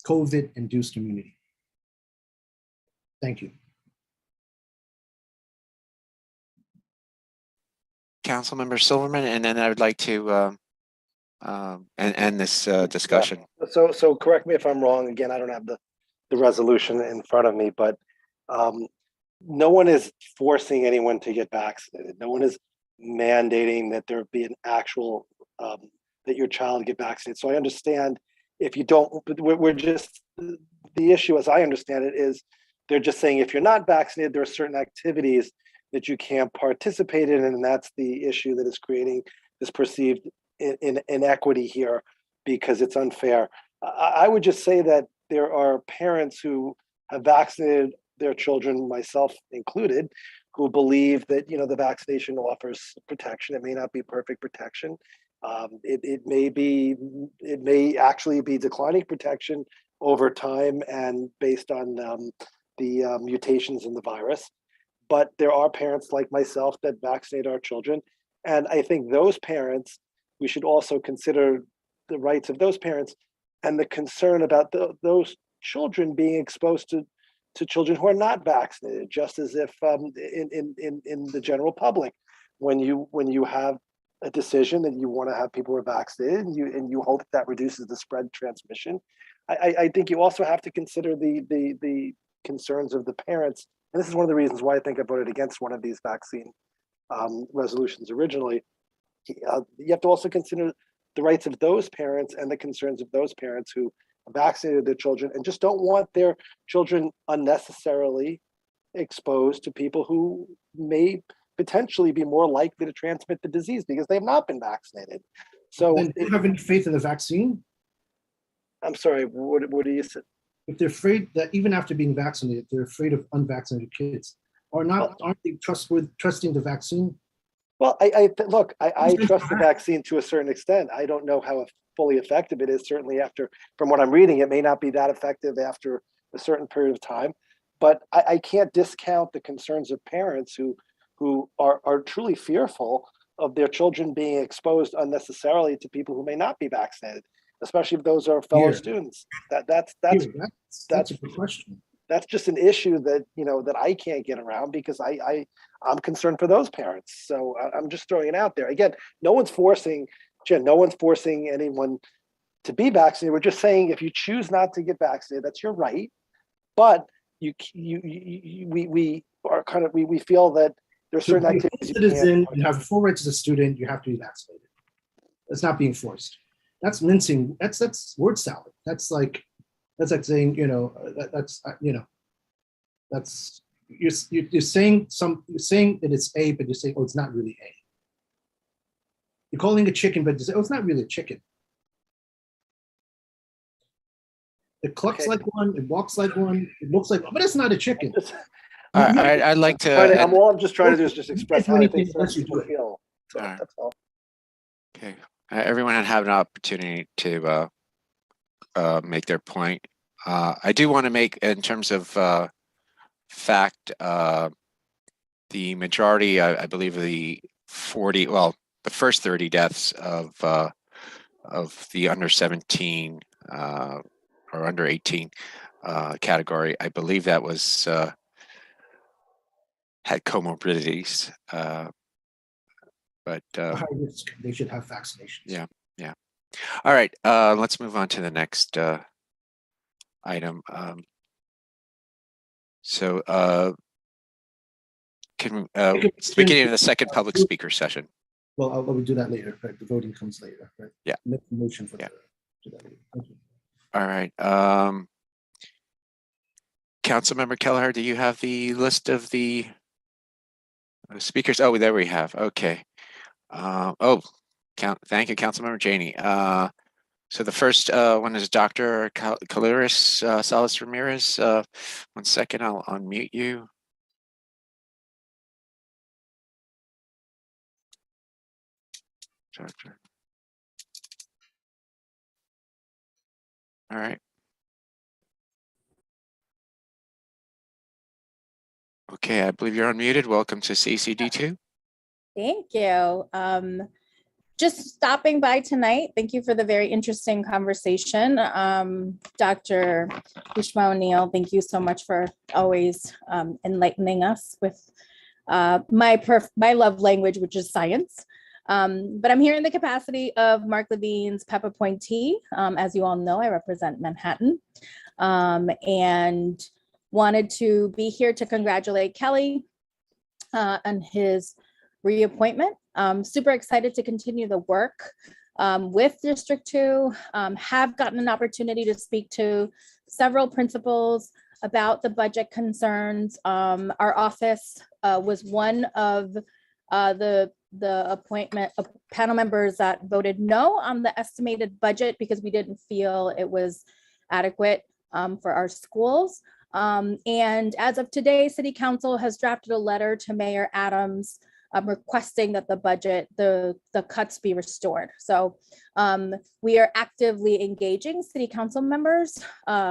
COVID-induced immunity. Thank you. Councilmember Silverman, and then I would like to end this discussion. Yeah. So correct me if I'm wrong. Again, I don't have the resolution in front of me, but no one is forcing anyone to get vaccinated. No one is mandating that there be an actual, that your child get vaccinated. So I understand if you don't, we're just, the issue as I understand it is They're just saying if you're not vaccinated, there are certain activities that you can't participate in, and that's the issue that is creating this perceived inequity here because it's unfair. I would just say that there are parents who have vaccinated their children, myself included, who believe that the vaccination offers protection. It may not be perfect protection. It may actually be declining protection over time and based on the mutations in the virus. But there are parents like myself that vaccinate our children, and I think those parents, we should also consider the rights of those parents and the concern about those children being exposed to children who are not vaccinated, just as if in the general public, when you have a decision that you want to have people who are vaccinated and you hope that reduces the spread transmission, I think you also have to consider the concerns of the parents. And this is one of the reasons why I think I voted against one of these vaccine resolutions originally. You have to also consider the rights of those parents and the concerns of those parents who vaccinated their children and just don't want their children unnecessarily exposed to people who may potentially be more likely to transmit the disease because they have not been vaccinated. So do you have any faith in the vaccine? I'm sorry, what do you say? If they're afraid that even after being vaccinated, they're afraid of unvaccinated kids, aren't they trusting the vaccine? Well, I trust the vaccine to a certain extent. I don't know how fully effective it is. Certainly from what I'm reading, it may not be that effective after a certain period of time. But I can't discount the concerns of parents who are truly fearful of their children being exposed unnecessarily to people who may not be vaccinated, especially if those are fellow students. That's a good question. That's just an issue that that I can't get around because I'm concerned for those parents. So I'm just throwing it out there. Again, no one's forcing anyone to be vaccinated. We're just saying if you choose not to get vaccinated, that's your right. But we feel that there's certain activities. Citizen, you have full rights as a student. You have to be vaccinated. That's not being forced. That's mincing. That's word salad. That's like saying that's you're saying that it's A, but you're saying it's not really A. You're calling it chicken, but you say it's not really a chicken. It clucks like one, it walks like one, it looks like one, but it's not a chicken. I'd like to. All I'm just trying to do is just express how I think people feel. So that's all. Okay. Everyone had an opportunity to make their point. I do want to make, in terms of fact, the majority, I believe, of the first 30 deaths of the under 17 or under 18 category, I believe that was had comorbidities. But high risk, they should have vaccinations. Yeah. All right, let's move on to the next item. Beginning of the second public speaker session. Well, I'll do that later. Right? The voting comes later. Right? Yeah. Make the motion for that. Do that later. Thank you. All right. Councilmember Kelleher, do you have the list of the speakers? Oh, there we have. Okay. Thank you, Councilmember Janey. So the first one is Dr. Caliris Salas Ramirez. 1 second, I'll unmute you. Doctor. All right. Okay, I believe you're unmuted. Welcome to CECD2. Thank you. Just stopping by tonight. Thank you for the very interesting conversation. Dr. Ishmael O'Neill, thank you so much for always enlightening us with my love language, which is science. But I'm here in the capacity of Mark Levine's PEP appointee. As you all know, I represent Manhattan and wanted to be here to congratulate Kelly on his reappointment. Super excited to continue the work with District 2. Have gotten an opportunity to speak to several principals about the budget concerns. Our office was one of the appointment of panel members that voted no on the estimated budget because we didn't feel it was adequate for our schools. And as of today, City Council has drafted a letter to Mayor Adams requesting that the budget, the cuts be restored. So we are actively engaging City Council members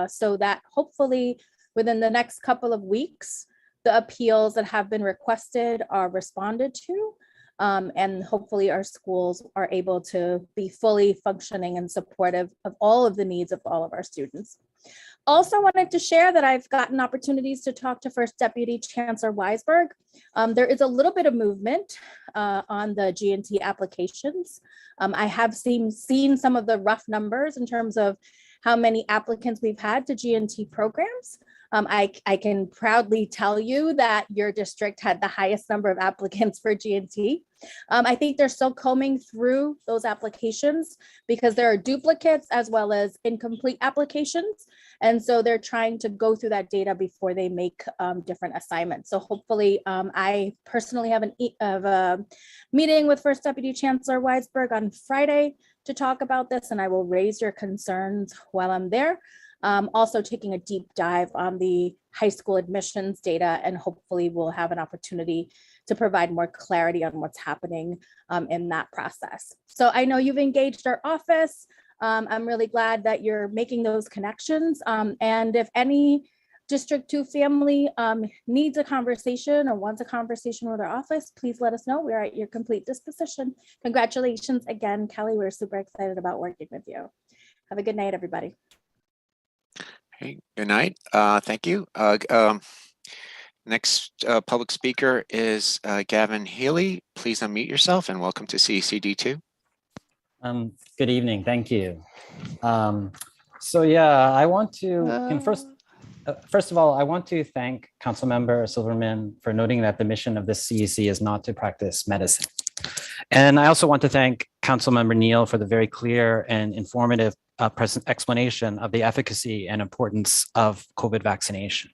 so that hopefully within the next couple of weeks, the appeals that have been requested are responded to. And hopefully our schools are able to be fully functioning and supportive of all of the needs of all of our students. Also wanted to share that I've gotten opportunities to talk to First Deputy Chancellor Weisberg. There is a little bit of movement on the G&T applications. I have seen some of the rough numbers in terms of how many applicants we've had to G&T programs. I can proudly tell you that your district had the highest number of applicants for G&T. I think they're still combing through those applications because there are duplicates as well as incomplete applications. And so they're trying to go through that data before they make different assignments. So hopefully I personally have a meeting with First Deputy Chancellor Weisberg on Friday to talk about this, and I will raise your concerns while I'm there. Also taking a deep dive on the high school admissions data, and hopefully we'll have an opportunity to provide more clarity on what's happening in that process. So I know you've engaged our office. I'm really glad that you're making those connections. And if any District 2 family needs a conversation or wants a conversation with our office, please let us know. We're at your complete disposition. Congratulations again, Kelly. We're super excited about working with you. Have a good night, everybody. Hey, good night. Thank you. Next public speaker is Gavin Healy. Please unmute yourself and welcome to CECD2. Good evening. Thank you. So yeah, I want to first of all, I want to thank Councilmember Silverman for noting that the mission of this CEC is not to practice medicine. And I also want to thank Councilmember Neal for the very clear and informative explanation of the efficacy and importance of COVID vaccination.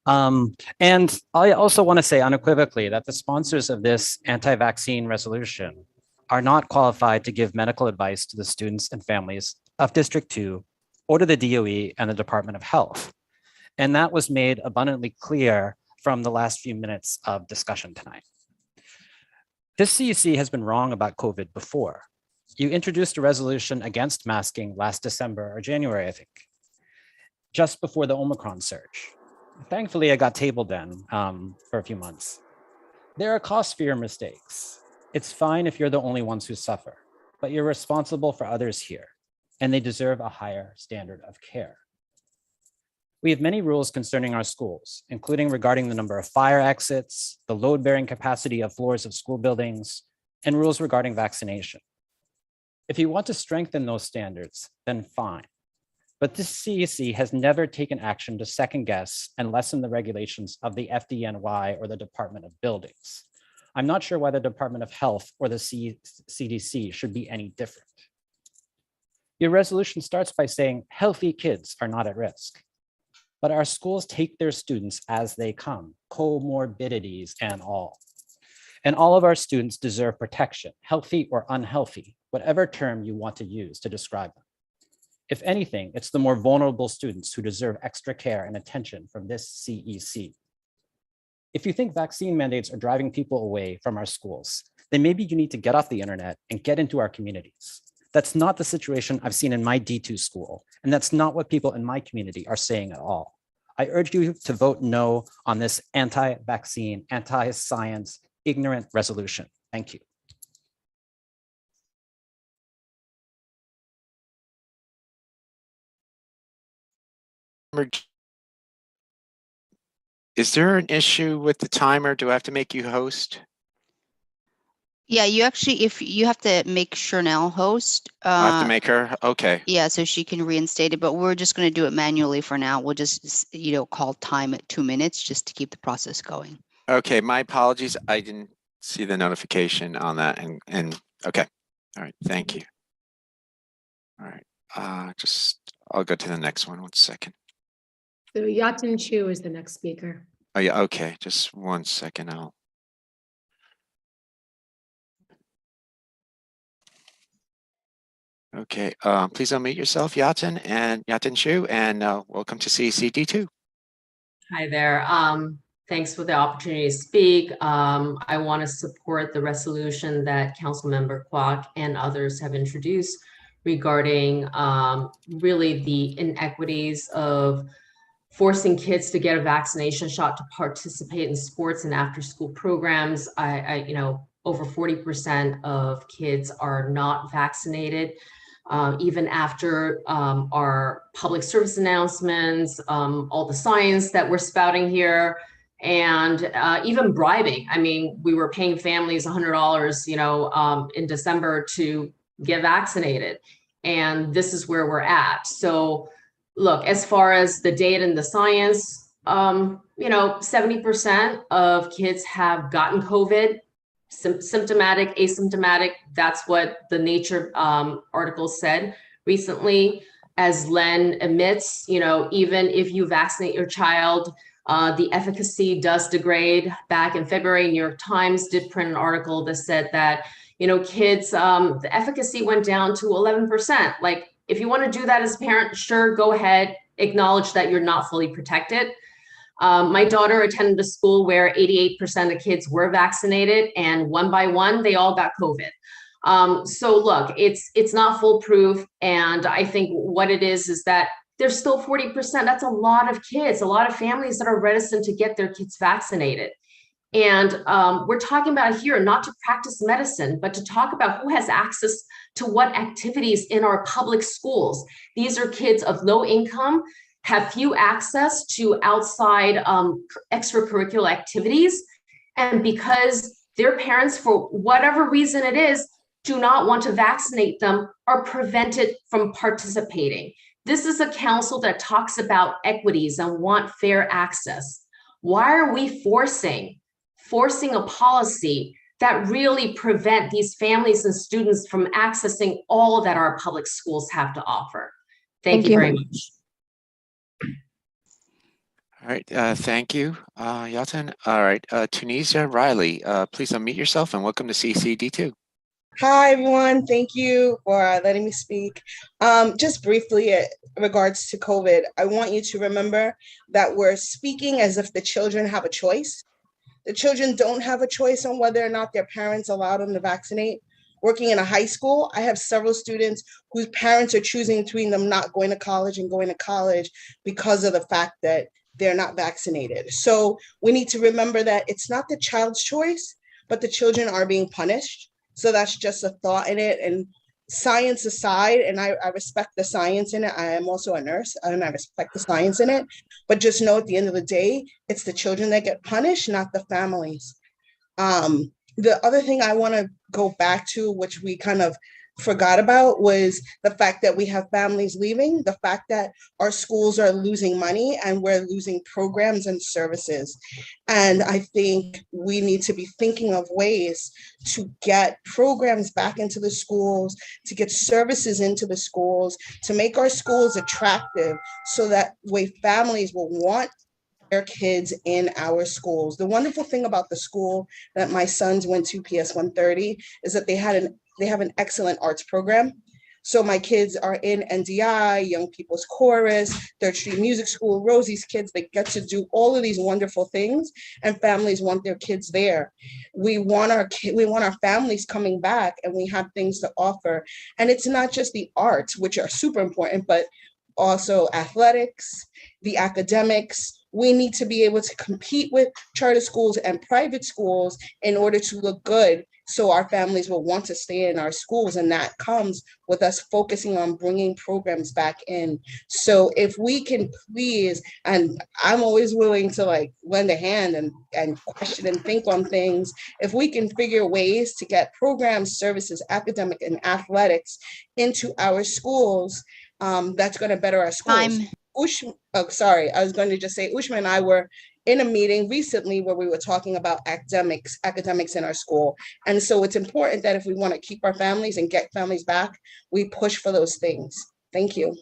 And I also want to say unequivocally that the sponsors of this anti-vaccine resolution are not qualified to give medical advice to the students and families of District 2 or to the DOE and the Department of Health. And that was made abundantly clear from the last few minutes of discussion tonight. This CEC has been wrong about COVID before. You introduced a resolution against masking last December or January, I think, just before the Omicron surge. Thankfully, it got tabled then for a few months. There are costs for your mistakes. It's fine if you're the only ones who suffer, but you're responsible for others here, and they deserve a higher standard of care. We have many rules concerning our schools, including regarding the number of fire exits, the load-bearing capacity of floors of school buildings, and rules regarding vaccination. If you want to strengthen those standards, then fine. But this CEC has never taken action to second guess and lessen the regulations of the FDNY or the Department of Buildings. I'm not sure why the Department of Health or the CDC should be any different. Your resolution starts by saying healthy kids are not at risk, but our schools take their students as they come, comorbidities and all. And all of our students deserve protection, healthy or unhealthy, whatever term you want to use to describe them. If anything, it's the more vulnerable students who deserve extra care and attention from this CEC. If you think vaccine mandates are driving people away from our schools, then maybe you need to get off the internet and get into our communities. That's not the situation I've seen in my D2 school, and that's not what people in my community are saying at all. I urge you to vote no on this anti-vaccine, anti-science, ignorant resolution. Thank you. Is there an issue with the timer? Do I have to make you host? Yeah, you actually, if you have to make Chanel host. I have to make her? Okay. Yeah, so she can reinstate it, but we're just going to do it manually for now. We'll just, call time at 2 minutes just to keep the process going. Okay, my apologies. I didn't see the notification on that. And okay. All right, thank you. All right, I'll go to the next one. 1 second. So Yatin Chu is the next speaker. Oh, yeah, okay, just 1 second. Okay, please unmute yourself, Yatin Shu, and welcome to CECD2. Hi there. Thanks for the opportunity to speak. I want to support the resolution that Councilmember Kwok and others have introduced regarding really the inequities of forcing kids to get a vaccination shot to participate in sports and after-school programs. Over 40% of kids are not vaccinated. Even after our public service announcements, all the science that we're spouting here, and even bribing. I mean, we were paying families $100, in December to get vaccinated, and this is where we're at. So, look, as far as the data and the science, 70% of kids have gotten COVID. Symptomatic, asymptomatic, that's what the Nature article said recently. As Len admits, even if you vaccinate your child, the efficacy does degrade. Back in February, New York Times did print an article that said that, kids, the efficacy went down to 11%. Like, if you want to do that as a parent, sure, go ahead, acknowledge that you're not fully protected. My daughter attended a school where 88% of kids were vaccinated, and one by one, they all got COVID. So look, it's not foolproof. And I think what it is that there's still 40%. That's a lot of kids, a lot of families that are reticent to get their kids vaccinated. And we're talking about here not to practice medicine, but to talk about who has access to what activities in our public schools. These are kids of low income, have few access to outside extracurricular activities. And because their parents, for whatever reason it is, do not want to vaccinate them, are prevented from participating. This is a council that talks about equities and want fair access. Why are we forcing a policy that really prevent these families and students from accessing all that our public schools have to offer? Thank you very much. All right, thank you, Yatin. All right, Tunisia Riley, please unmute yourself and welcome to CECD2. Hi, everyone. Thank you for letting me speak. Just briefly in regards to COVID, I want you to remember that we're speaking as if the children have a choice. The children don't have a choice on whether or not their parents allow them to vaccinate. Working in a high school, I have several students whose parents are choosing between them not going to college and going to college because of the fact that they're not vaccinated. So we need to remember that it's not the child's choice, but the children are being punished. So that's just a thought in it. And science aside, and I respect the science in it. I am also a nurse and I respect the science in it. But just know at the end of the day, it's the children that get punished, not the families. The other thing I want to go back to, which we kind of forgot about, was the fact that we have families leaving, the fact that our schools are losing money and we're losing programs and services. And I think we need to be thinking of ways to get programs back into the schools, to get services into the schools, to make our schools attractive so that way families will want their kids in our schools. The wonderful thing about the school that my sons went to, PS 130, is that they have an excellent arts program. So my kids are in NDI, Young People's Chorus, Third Street Music School, Rosie's kids. They get to do all of these wonderful things, and families want their kids there. We want our families coming back, and we have things to offer. And it's not just the arts, which are super important, but also athletics, the academics. We need to be able to compete with charter schools and private schools in order to look good, so our families will want to stay in our schools. And that comes with us focusing on bringing programs back in. So if we can please, and I'm always willing to lend a hand and question and think on things, if we can figure ways to get programs, services, academic and athletics into our schools, that's going to better our schools. I was going to just say, Ushma and I were in a meeting recently where we were talking about academics in our school. And so it's important that if we want to keep our families and get families back, we push for those things. Thank you.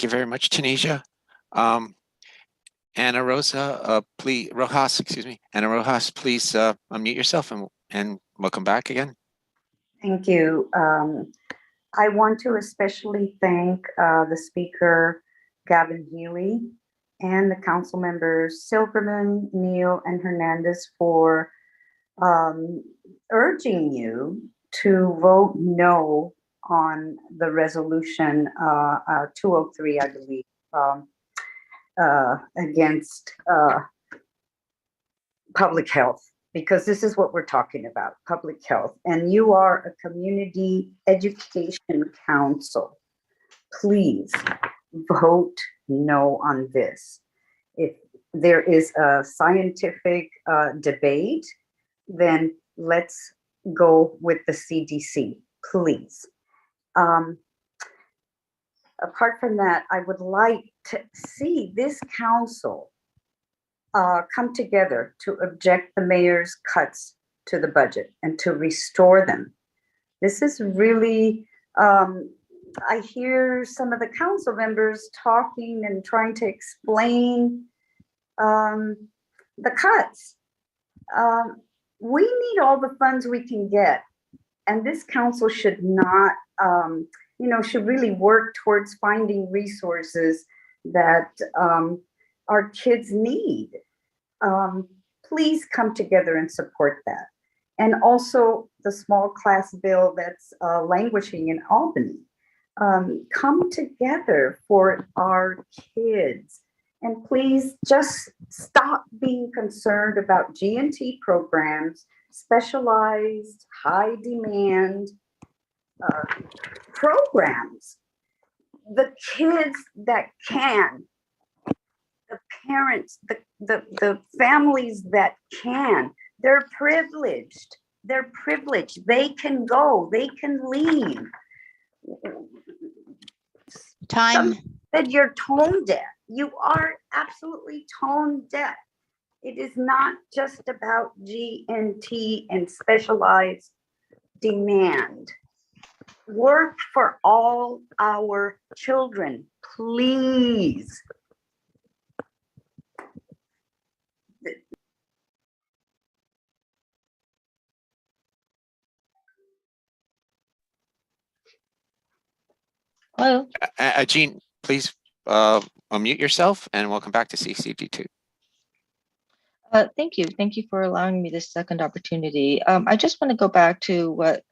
you very much, Tunisia. Anna Rojas, excuse me. Anna Rojas, please unmute yourself and welcome back again. Thank you. I want to especially thank the speaker, Gavin Healy, and the council members, Silverman, Neal, and Hernandez for urging you to vote no on the resolution 203, I believe, against public health, because this is what we're talking about, public health. And you are a community education council. Please vote no on this. If there is a scientific debate, then let's go with the CDC, please. Apart from that, I would like to see this council come together to object the mayor's cuts to the budget and to restore them. This is really, I hear some of the council members talking and trying to explain the cuts. We need all the funds we can get. And this council should not, should really work towards finding resources that our kids need. Please come together and support that. And also the small class bill that's languishing in Albany. Come together for our kids. And please just stop being concerned about G&T programs, specialized, high demand programs. The kids that can, the parents, the families that can, they're privileged. They're privileged. They can go, they can leave. Time. That you're tone deaf. You are absolutely tone deaf. It is not just about G&T and specialized demand. Work for all our children, please. Hello. Jean, please unmute yourself and welcome back to CECD2. Thank you. Thank you for allowing me this second opportunity. I just want to go back to what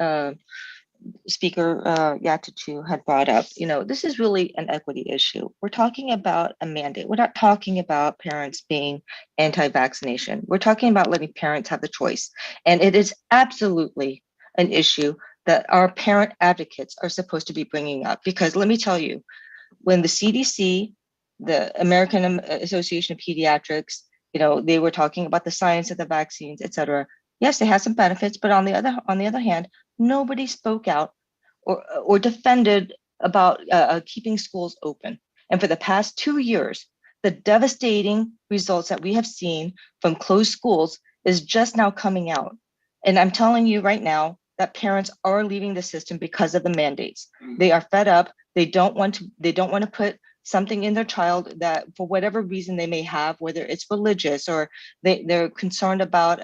Speaker Yatutu had brought up. This is really an equity issue. We're talking about a mandate. We're not talking about parents being anti-vaccination. We're talking about letting parents have the choice. And it is absolutely an issue that our parent advocates are supposed to be bringing up. Because let me tell you, when the CDC, the American Association of Pediatrics, they were talking about the science of the vaccines, et cetera. Yes, they have some benefits, but on the other hand, nobody spoke out or defended about keeping schools open. And for the past 2 years, the devastating results that we have seen from closed schools is just now coming out. And I'm telling you right now that parents are leaving the system because of the mandates. They are fed up. They don't want to put something in their child that for whatever reason they may have, whether it's religious or they're concerned about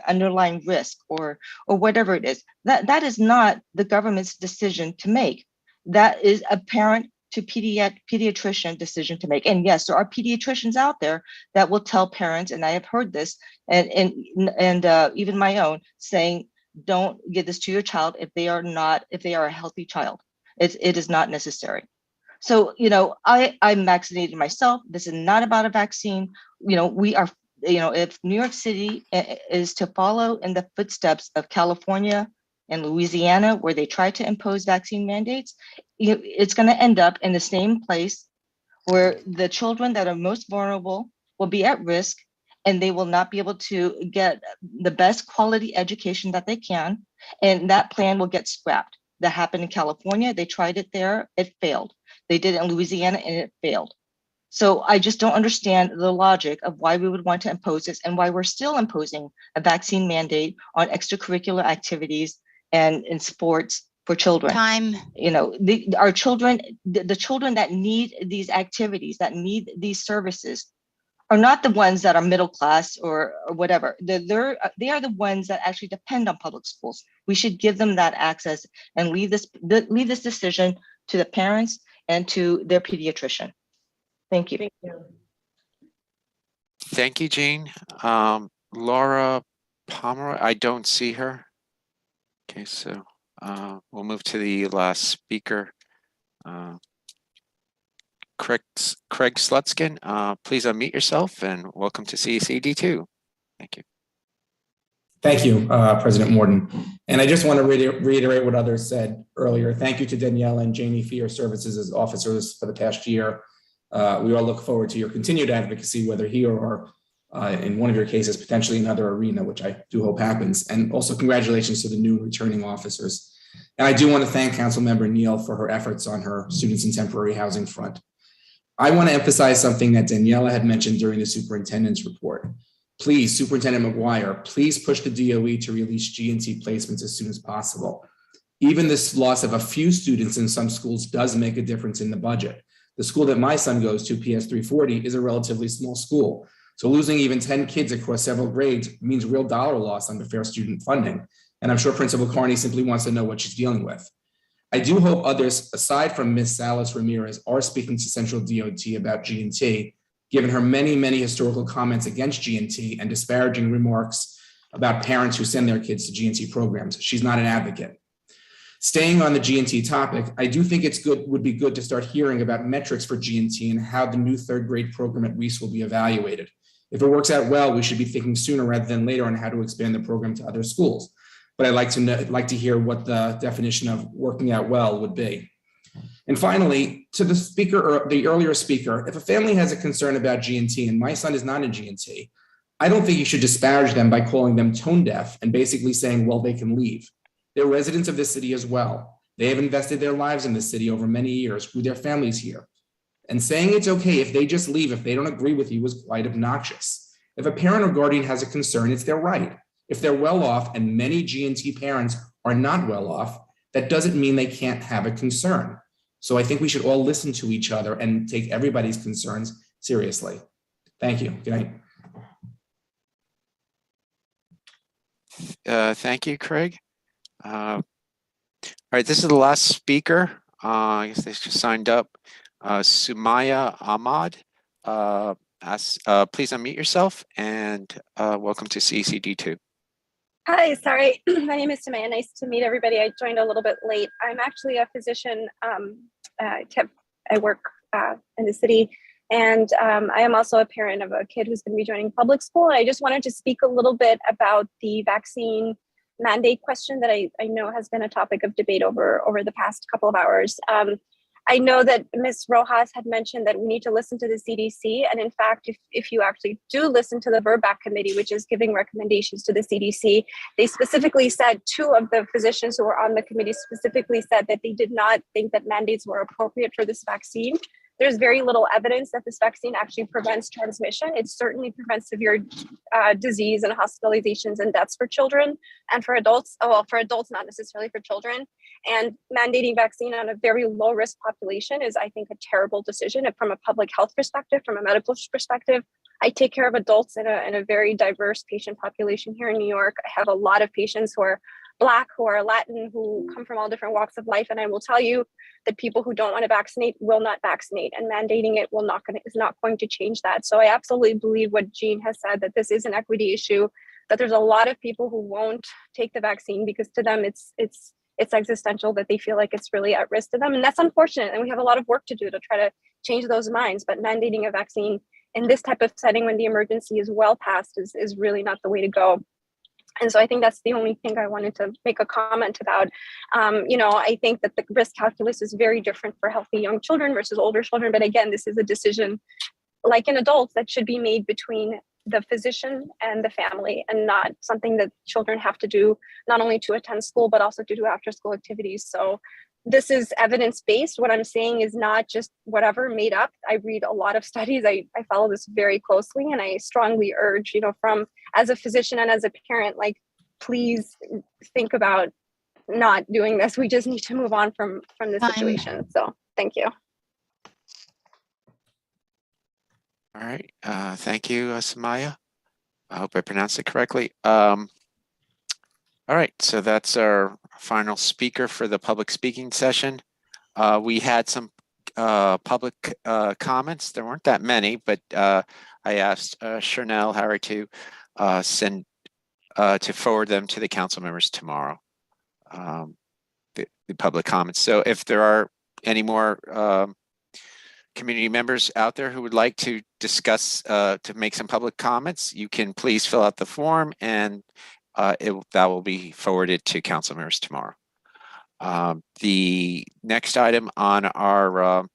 underlying risk or whatever it is. That is not the government's decision to make. That is a parent to pediatrician decision to make. And yes, there are pediatricians out there that will tell parents, and I have heard this, and even my own, saying, don't give this to your child if they are a healthy child. It is not necessary. So, I'm vaccinated myself. This is not about a vaccine. We are, if New York City is to follow in the footsteps of California and Louisiana, where they try to impose vaccine mandates, it's going to end up in the same place where the children that are most vulnerable will be at risk and they will not be able to get the best quality education that they can. And that plan will get scrapped. That happened in California. They tried it there. It failed. They did it in Louisiana and it failed. So I just don't understand the logic of why we would want to impose this and why we're still imposing a vaccine mandate on extracurricular activities and in sports for children. Time. You know, our children, the children that need these activities, that need these services, are not the ones that are middle class or whatever. They are the ones that actually depend on public schools. We should give them that access and leave this decision to the parents and to their pediatrician. Thank you. Thank you. Thank you, Jean. Laura Pomeroy, I don't see her. Okay, so we'll move to the last speaker. Craig Slutskin, please unmute yourself and welcome to CECD2. Thank you. Thank you, President Morton. And I just want to reiterate what others said earlier. Thank you to Danielle and Janie for your services as officers for the past year. We all look forward to your continued advocacy, whether here or in one of your cases, potentially another arena, which I do hope happens. And also congratulations to the new returning officers. And I do want to thank Councilmember Neal for her efforts on her students in temporary housing front. I want to emphasize something that Daniela had mentioned during the superintendent's report. Please, Superintendent McGuire, please push the DOE to release G&T placements as soon as possible. Even this loss of a few students in some schools does make a difference in the budget. The school that my son goes to, PS 340, is a relatively small school. So losing even 10 kids across several grades means real dollar loss under fair student funding. And I'm sure Principal Carney simply wants to know what she's dealing with. I do hope others, aside from Ms. Salas Ramirez, are speaking to Central DOT about G&T, given her many, many historical comments against G&T and disparaging remarks about parents who send their kids to G&T programs. She's not an advocate. Staying on the G&T topic, I do think would be good to start hearing about metrics for G&T and how the new third grade program at Reese will be evaluated. If it works out well, we should be thinking sooner rather than later on how to expand the program to other schools. But I'd like to hear what the definition of working out well would be. And finally, to the speaker, or the earlier speaker, if a family has a concern about G&T and my son is not in G&T, I don't think you should disparage them by calling them tone deaf and basically saying, well, they can leave. They're residents of this city as well. They have invested their lives in this city over many years, grew their families here. And saying it's okay if they just leave if they don't agree with you is quite obnoxious. If a parent or guardian has a concern, it's their right. If they're well off, and many G&T parents are not well off, that doesn't mean they can't have a concern. So I think we should all listen to each other and take everybody's concerns seriously. Thank you. Good night. Thank you, Craig. All right, this is the last speaker. I guess they just signed up. Sumaya Ahmad, please unmute yourself and welcome to CECD2. Hi, sorry. My name is Samaya. Nice to meet everybody. I joined a little bit late. I'm actually a physician. I work in the city, and I am also a parent of a kid who's going to be joining public school. And I just wanted to speak a little bit about the vaccine mandate question that I know has been a topic of debate over the past couple of hours. I know that Ms. Rojas had mentioned that we need to listen to the CDC. And in fact, if you actually do listen to the VRBAC committee, which is giving recommendations to the CDC, they specifically said, two of the physicians who were on the committee specifically said that they did not think that mandates were appropriate for this vaccine. There's very little evidence that this vaccine actually prevents transmission. It certainly prevents severe disease and hospitalizations and deaths for children and for adults. Well, for adults, not necessarily for children. And mandating vaccine on a very low risk population is, I think, a terrible decision from a public health perspective, from a medical perspective. I take care of adults in a very diverse patient population here in New York. I have a lot of patients who are Black, who are Latin, who come from all different walks of life. And I will tell you that people who don't want to vaccinate will not vaccinate, and mandating it is not going to change that. So I absolutely believe what Jean has said, that this is an equity issue, that there's a lot of people who won't take the vaccine because to them it's existential, that they feel like it's really at risk to them. And that's unfortunate. And we have a lot of work to do to try to change those minds. But mandating a vaccine in this type of setting when the emergency is well past is really not the way to go. And so I think that's the only thing I wanted to make a comment about. I think that the risk calculus is very different for healthy young children versus older children. But again, this is a decision, like in adults, that should be made between the physician and the family, and not something that children have to do, not only to attend school, but also to do after school activities. So this is evidence-based. What I'm saying is not just whatever made up. I read a lot of studies. I follow this very closely, and I strongly urge, as a physician and as a parent, like, please think about not doing this. We just need to move on from the situation. So thank you. All right. Thank you, Samaya. I hope I pronounced it correctly. All right, so that's our final speaker for the public speaking session. We had some public comments. There weren't that many, but I asked Chanel Harry to forward them to the council members tomorrow, the public comments. So if there are any more community members out there who would like to discuss, to make some public comments, you can please fill out the form, and that will be forwarded to council members tomorrow. The next item on our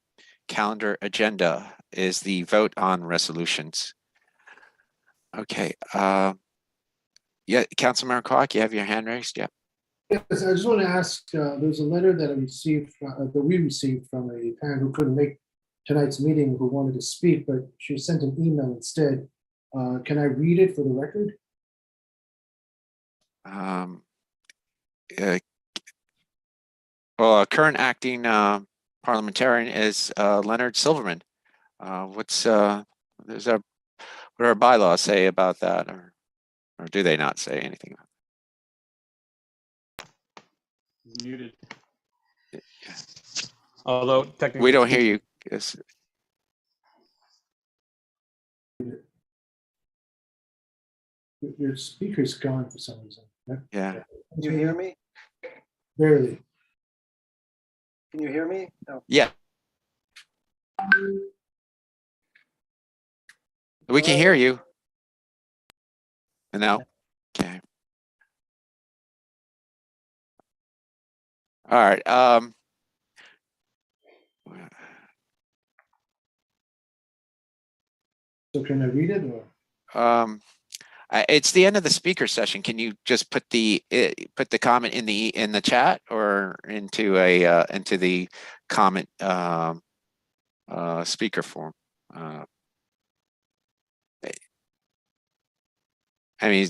calendar agenda is the vote on resolutions. Okay. Yeah, Councilmember Clark, you have your hand raised. Yeah. Yes, I just want to ask, there's a letter that I received, that we received from a parent who couldn't make tonight's meeting, who wanted to speak, but she sent an email instead. Can I read it for the record? Well, current acting parliamentarian is Leonard Silverman. What do our bylaws say about that, or do they not say anything? Muted. Although technically we don't hear you. Yes. Your speaker's gone for some reason. Yeah. Can you hear me? Barely. Can you hear me? No. Yeah. We can hear you. No. Okay. All right. So can I read it, or? It's the end of the speaker session. Can you just put the comment in the chat, or into the comment speaker form? I mean,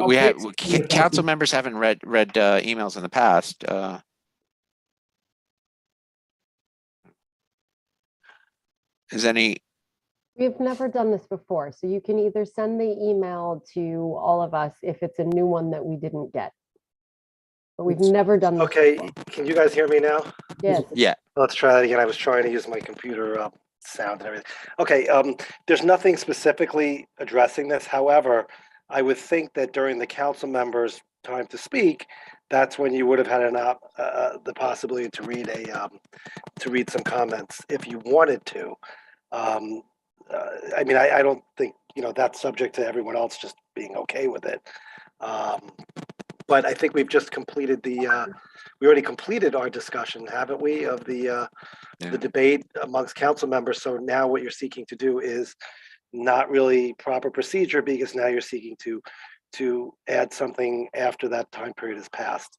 we have council members haven't read emails in the past. Is any? We've never done this before, so you can either send the email to all of us if it's a new one that we didn't get. But we've never done this before. Can you guys hear me now? Yes. Yeah. Let's try that again. I was trying to use my computer sound and everything. Okay, there's nothing specifically addressing this. However, I would think that during the council members' time to speak, that's when you would have had the possibility to read some comments if you wanted to. I mean, I don't think, that's subject to everyone else just being okay with it. But I think we've just completed we already completed our discussion, haven't we, of the debate amongst council members. So now what you're seeking to do is not really proper procedure, because now you're seeking to add something after that time period has passed.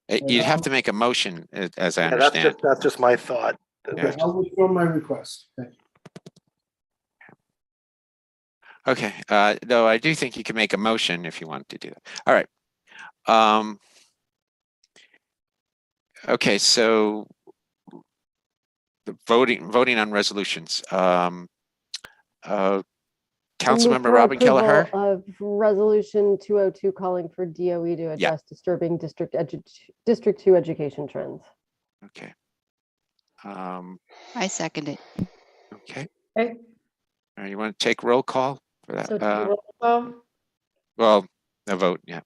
You'd have to make a motion, as I understand. That's just my thought. Okay, I'll withdraw my request. Thank you. Okay, though I do think you can make a motion if you want to do that. All right. Okay, so the voting on resolutions. Councilmember Robin Kelleher. Of resolution 202 calling for DOE to address disturbing District 2 education trends. Okay. I second it. Okay. Okay. All right, you want to take roll call for that? So roll call. Well, a vote, yeah.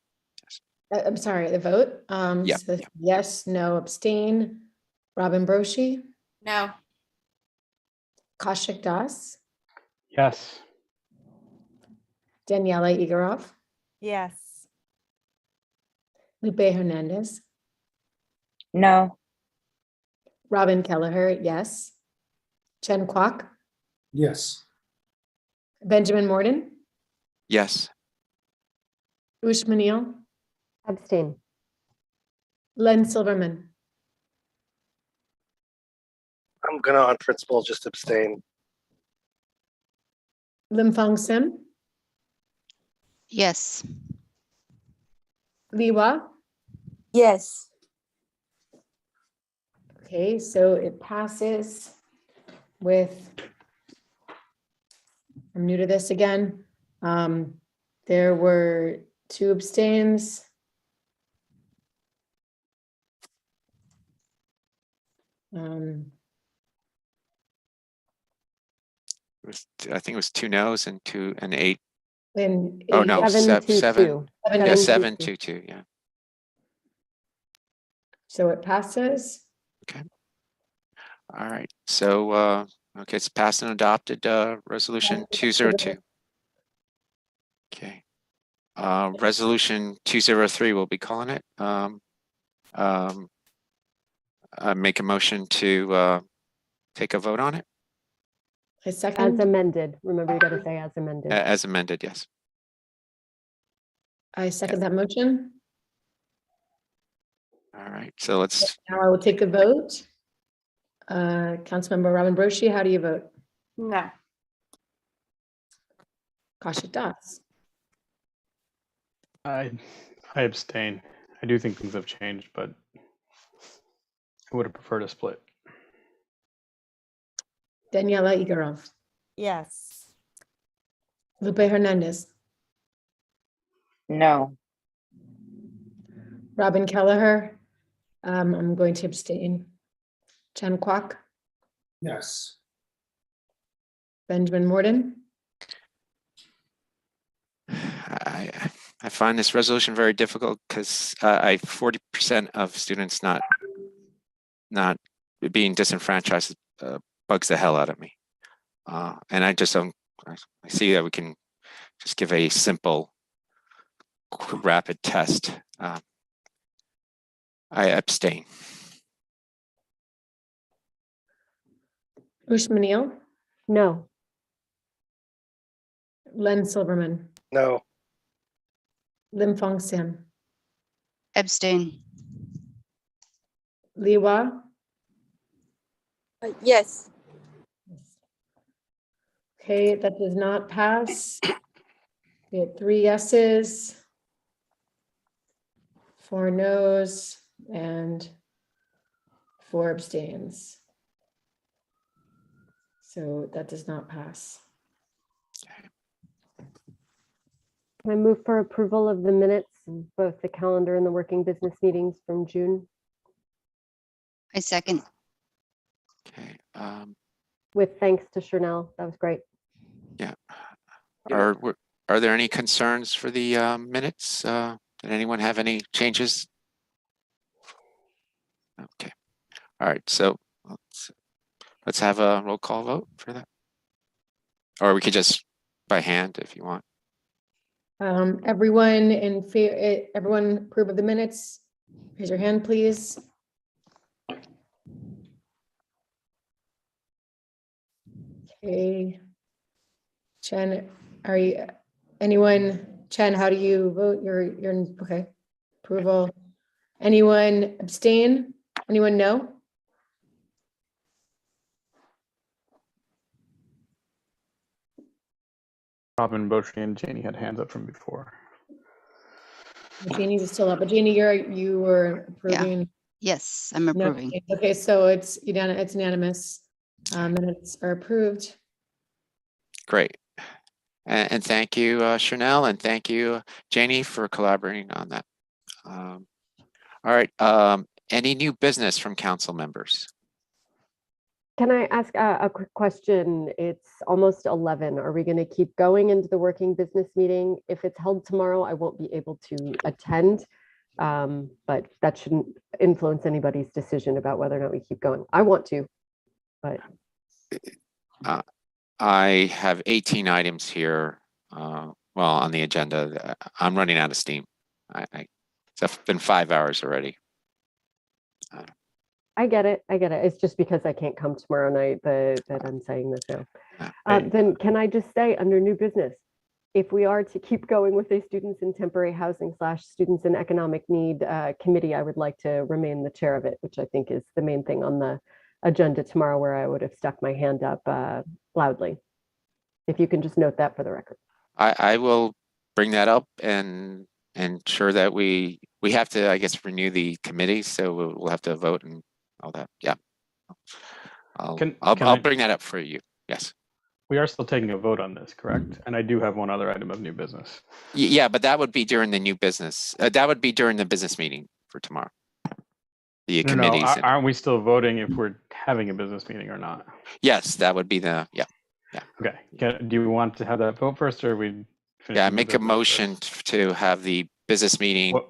I'm sorry, the vote. Yeah. So yes, no, abstain. Robin Broshi, No. Kaushik Das, Yes. Daniela Igorov, Yes. Lupe Hernandez, No. Robin Kelleher, yes. Chen Kwok, Yes. Benjamin Morden, Yes. Ush Manil, Abstain. Len Silverman. I'm gonna, on principle, just abstain. Lim Fong Sim, Yes. Liwa, Yes. Okay, so it passes with, I'm new to this again. There were 2 abstains. I think it was 2 no's and 2 and 8. And Oh no, 7 to 7. 2. Yeah, 7 7 to 2. Yeah. So it passes. Okay. All right. So okay, it's passed and adopted. Resolution 202. Okay. Resolution 203. We'll be calling it. Make a motion to take a vote on it. A As second. amended. Remember, you got to say as amended. As amended, yes. I second that motion. All right. So let's. Now I will take the vote. Councilmember Robin Broshi, how do you vote? No. Kasha Das. I abstain. I do think things have changed, but I would have preferred a split. Daniela Igorov. Yes. Lupe Hernandez. No. Robin Kelleher. I'm going to abstain. Chen Kwok. Yes. Benjamin Morden. I find this resolution very difficult because 40% of students not being disenfranchised bugs the hell out of me. And I just don't, I see that we can just give a simple, rapid test. I abstain. Ushma Neal. No. Len Silverman. No. Lim Fong Sim. Abstain. Liwa. Yes. Okay, that does not pass. We had 3 yeses, 4 noes, and 4 abstains. So that does not pass. Can I move for approval of the minutes, both the calendar and the working business meetings from June? I second. Okay. With thanks to Chanel, that was great. Yeah. Are there any concerns for the minutes? Did anyone have any changes? Okay. All right. So let's have a roll call vote for that. Or we could just by hand if you want. Everyone in favor, everyone approve of the minutes? Raise your hand, please. Okay. Chen, are you, anyone, Chen, how do you vote? You're okay. Approval. Anyone abstain? Anyone no? Robin, Boshi, and Janie had hands up from before. Janie's still up, but Janie, you were approving. Yes, I'm No, approving. okay, so it's unanimous. Minutes are approved. Great. And thank you, Chanel, and thank you, Janie, for collaborating on that. All right. Any new business from council members? Can I ask a quick question? It's almost 11. Are we going to keep going into the working business meeting? If it's held tomorrow, I won't be able to attend, but that shouldn't influence anybody's decision about whether or not we keep going. I want to, but. I have 18 items here, well, on the agenda. I'm running out of steam. It's been 5 hours already. I get it. It's just because I can't come tomorrow night that I'm saying this now. Then can I just say under new business, if we are to keep going with a students in temporary housing / students in economic need committee, I would like to remain the chair of it, which I think is the main thing on the agenda tomorrow, where I would have stuck my hand up loudly. If you can just note that for the record. I will bring that up and ensure that we have to, I guess, renew the committee, so we'll have to vote and all that. Yeah. I'll bring that up for you. Yes. We are still taking a vote on this, correct? And I do have one other item of new business. Yeah, but that would be during the new business. That would be during the business meeting for tomorrow. The No, committees. aren't we still voting if we're having a business meeting or not? Yes, that would be the, yeah. Okay. Do you want to have that vote first, or we? Yeah, make a motion to have the business meeting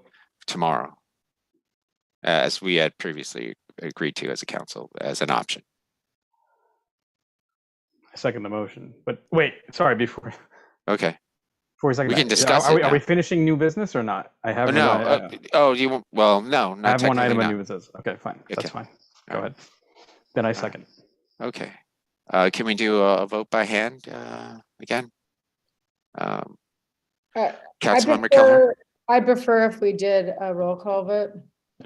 tomorrow, as we had previously agreed to as a council, as an option. I second the motion, but wait, sorry, before. Okay. Before we second We that, can discuss are it we now. finishing new business or not? I have. No. You well, no, not I have one item technically of not. new business. Okay, fine. That's Okay. fine. Go ahead. Then I second. Okay. Can we do a vote by hand again? Councilmember Keller. I prefer if we did a roll call vote.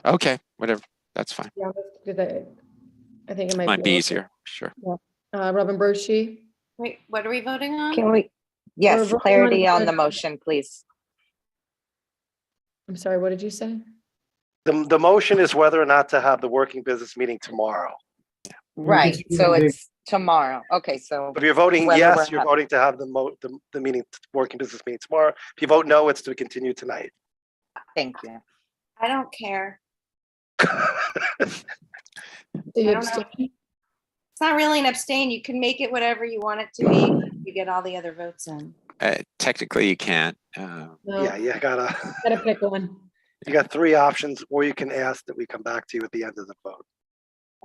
Okay, whatever. That's fine. Yeah, let's do that. I think it Might be a little easier. Sure. Yeah. Robin Berchi. Wait, what are we voting on? Can we, yes, voting clarity on on the motion, please. I'm sorry, what did you say? The motion is whether or not to have the working business meeting tomorrow. Right, so it's tomorrow. Okay, so. If you're voting whether yes, we're you're voting to have the meeting, working business meeting tomorrow. If you vote no, it's to continue tonight. Thank you. I don't care. Do you I don't know. It's not really an abstain. You can make it whatever you want it to be. You get all the other votes in. Technically, you can't. No. Yeah, you gotta pick one. You got three options, or you can ask that we come back to you at the end of the vote.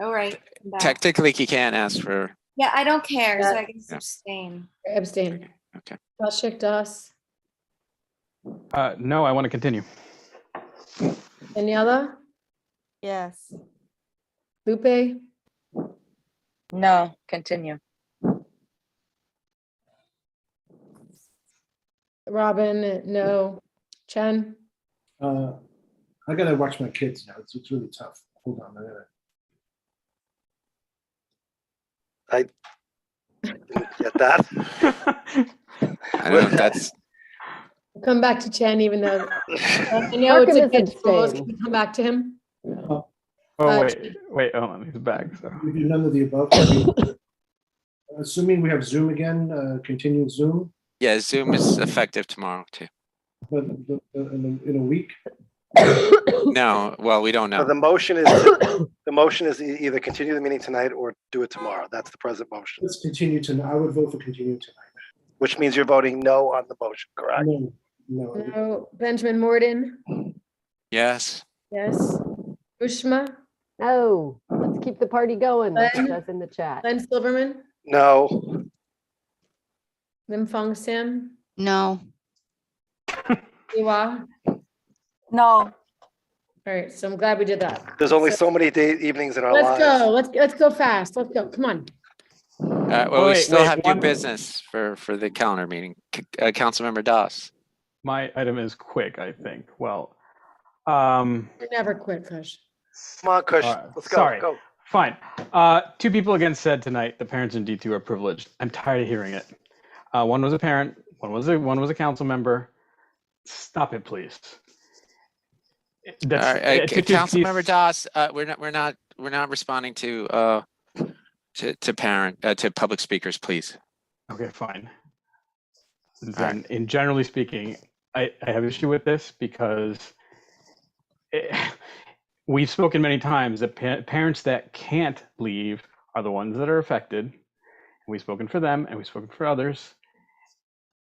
All right. I'm back. Technically, you can't ask for. Yeah, I don't care. So Yeah. I can abstain. Abstain. Okay. Bashik Das. No, I want to continue. Daniela. Yes. Lupe. No, continue. Robin. No. Chen. I gotta watch my kids now. It's really tough. Hold on, I didn't get that. I don't know. That's. We'll come back to Chen, even though I know Mark it's a him as good rules. abstain. Can we come back to him? Oh, wait, hold on, he's back. So. We do none of the above. Assuming we have Zoom again, continue Zoom, Yeah, Zoom is effective tomorrow too. but in a week. No, well, we don't So know. the motion is either continue the meeting tonight or do it tomorrow. That's the present motion, Let's continue tonight. I would vote for continue tonight. which means you're voting no on the motion, correct? No. No. Benjamin Morden. Yes. Yes. Ushma. No, let's keep the party going. Like it Len? says in the chat. Len Silverman. No. Lim Fong Sim. No. Iwa. No. All right, so I'm glad we did that. There's only so many evenings in our Let's lives. go. Let's go fast. Let's go. Come on. Well, we Wait, still wait, have new one- business for the calendar meeting. Councilmember Das. My item is quick, I think. Well, We never quit, Kush. Come on, Kush, all right, let's go. sorry. Go. Fine. Two people again said tonight the parents in D2 are privileged. I'm tired of hearing it. One was a parent. One was a council member. Stop it, please. All right, Councilmember Das, we're not responding to public speakers, please. Okay, fine. Then, in generally speaking, I have issue with this because we've spoken many times that parents that can't leave are the ones that are affected. And we've spoken for them, and we've spoken for others.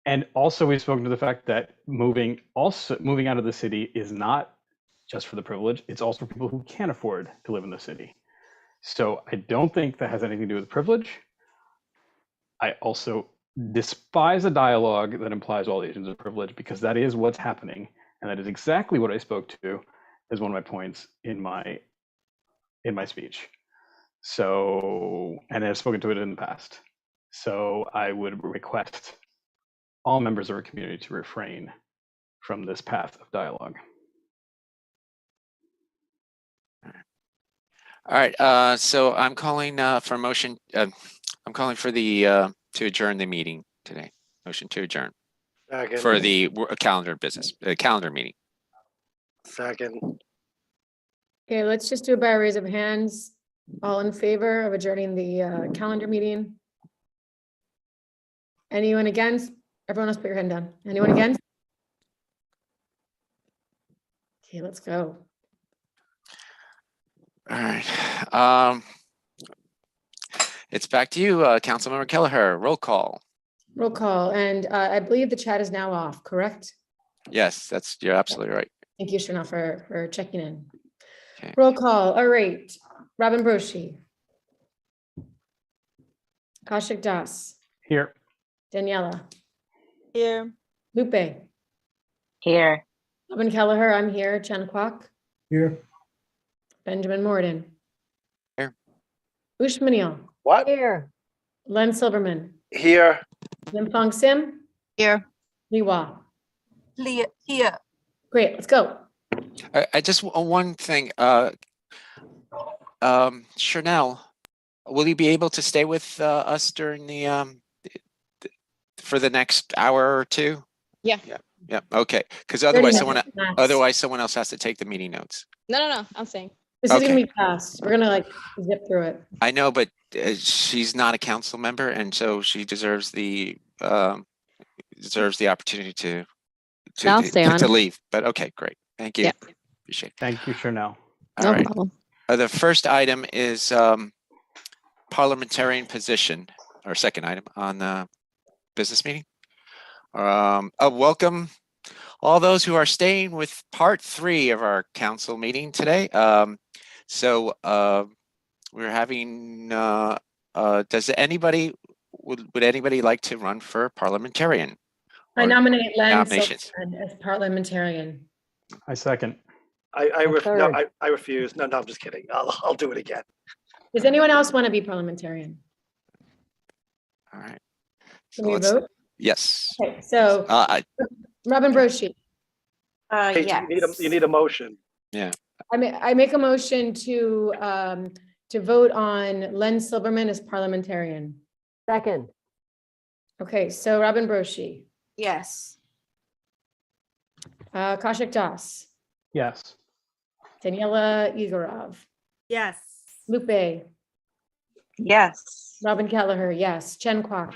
And also, we've spoken to the fact that moving out of the city is not just for the privilege; it's also for people who can't afford to live in the city. So I don't think that has anything to do with privilege. I also despise a dialogue that implies all Asians are privileged, because that is what's happening, and that is exactly what I spoke to as one of my points in my speech. So, and I've spoken to it in the past. So I would request all members of our community to refrain from this path of dialogue. All right. So I'm calling for motion. I'm calling for the to adjourn the meeting today. Motion to adjourn for the calendar meeting. Second. Okay, let's just do it by a raise of hands. All in favor of adjourning the calendar meeting? Anyone against? Everyone else put your hand down. Anyone against? Okay, let's go. All right. It's back to you, Councilmember Kelleher. Roll call. Roll call, and I believe the chat is now off, correct? Yes, you're absolutely right. Thank you, Chanel, for checking in. Okay. Roll call, all right. Robin Broshi. Kaushik Das. Here. Daniela. Here. Lupe. Here. Robin Kelleher, I'm here. Chen Kwok. Here. Benjamin Morden. Here. Ushmanil. What? Here. Len Silverman. Here. Lim-Fong Sim. Here. Liwa. Here. Great, let's go. I just one thing. Chanel, will you be able to stay with us during for the next hour or two? Yeah. Yeah. Okay. Because 30 otherwise minutes someone else has to take the meeting notes. No, I'm saying. This is gonna Okay. be fast. We're gonna like zip through it. I know, but she's not a council member, and so she deserves the opportunity to I'll stay on. leave. But okay, great. Thank you. Yeah. Appreciate it. Thank you, Chanel. All No right. problem. The first item is parliamentarian position, or second item on the business meeting. Welcome all those who are staying with part 3 of our council meeting today. We're having, would anybody like to run for parliamentarian? I nominate Len Nominations. Silverman as parliamentarian. I second. I refuse. No, I'm just kidding. I'll do it again. Does anyone else want to be parliamentarian? All right. Can we vote? Yes. Okay, so Robin Broshi. Hey, Yes. you need a motion. Yeah. I make a motion to vote on Len Silverman as parliamentarian. Second. Okay, so Robin Broshi, Yes. Kaushik Das, Yes. Daniela Igorov, Yes. Lupe, Yes. Robin Kelleher, yes, Chen Kwok,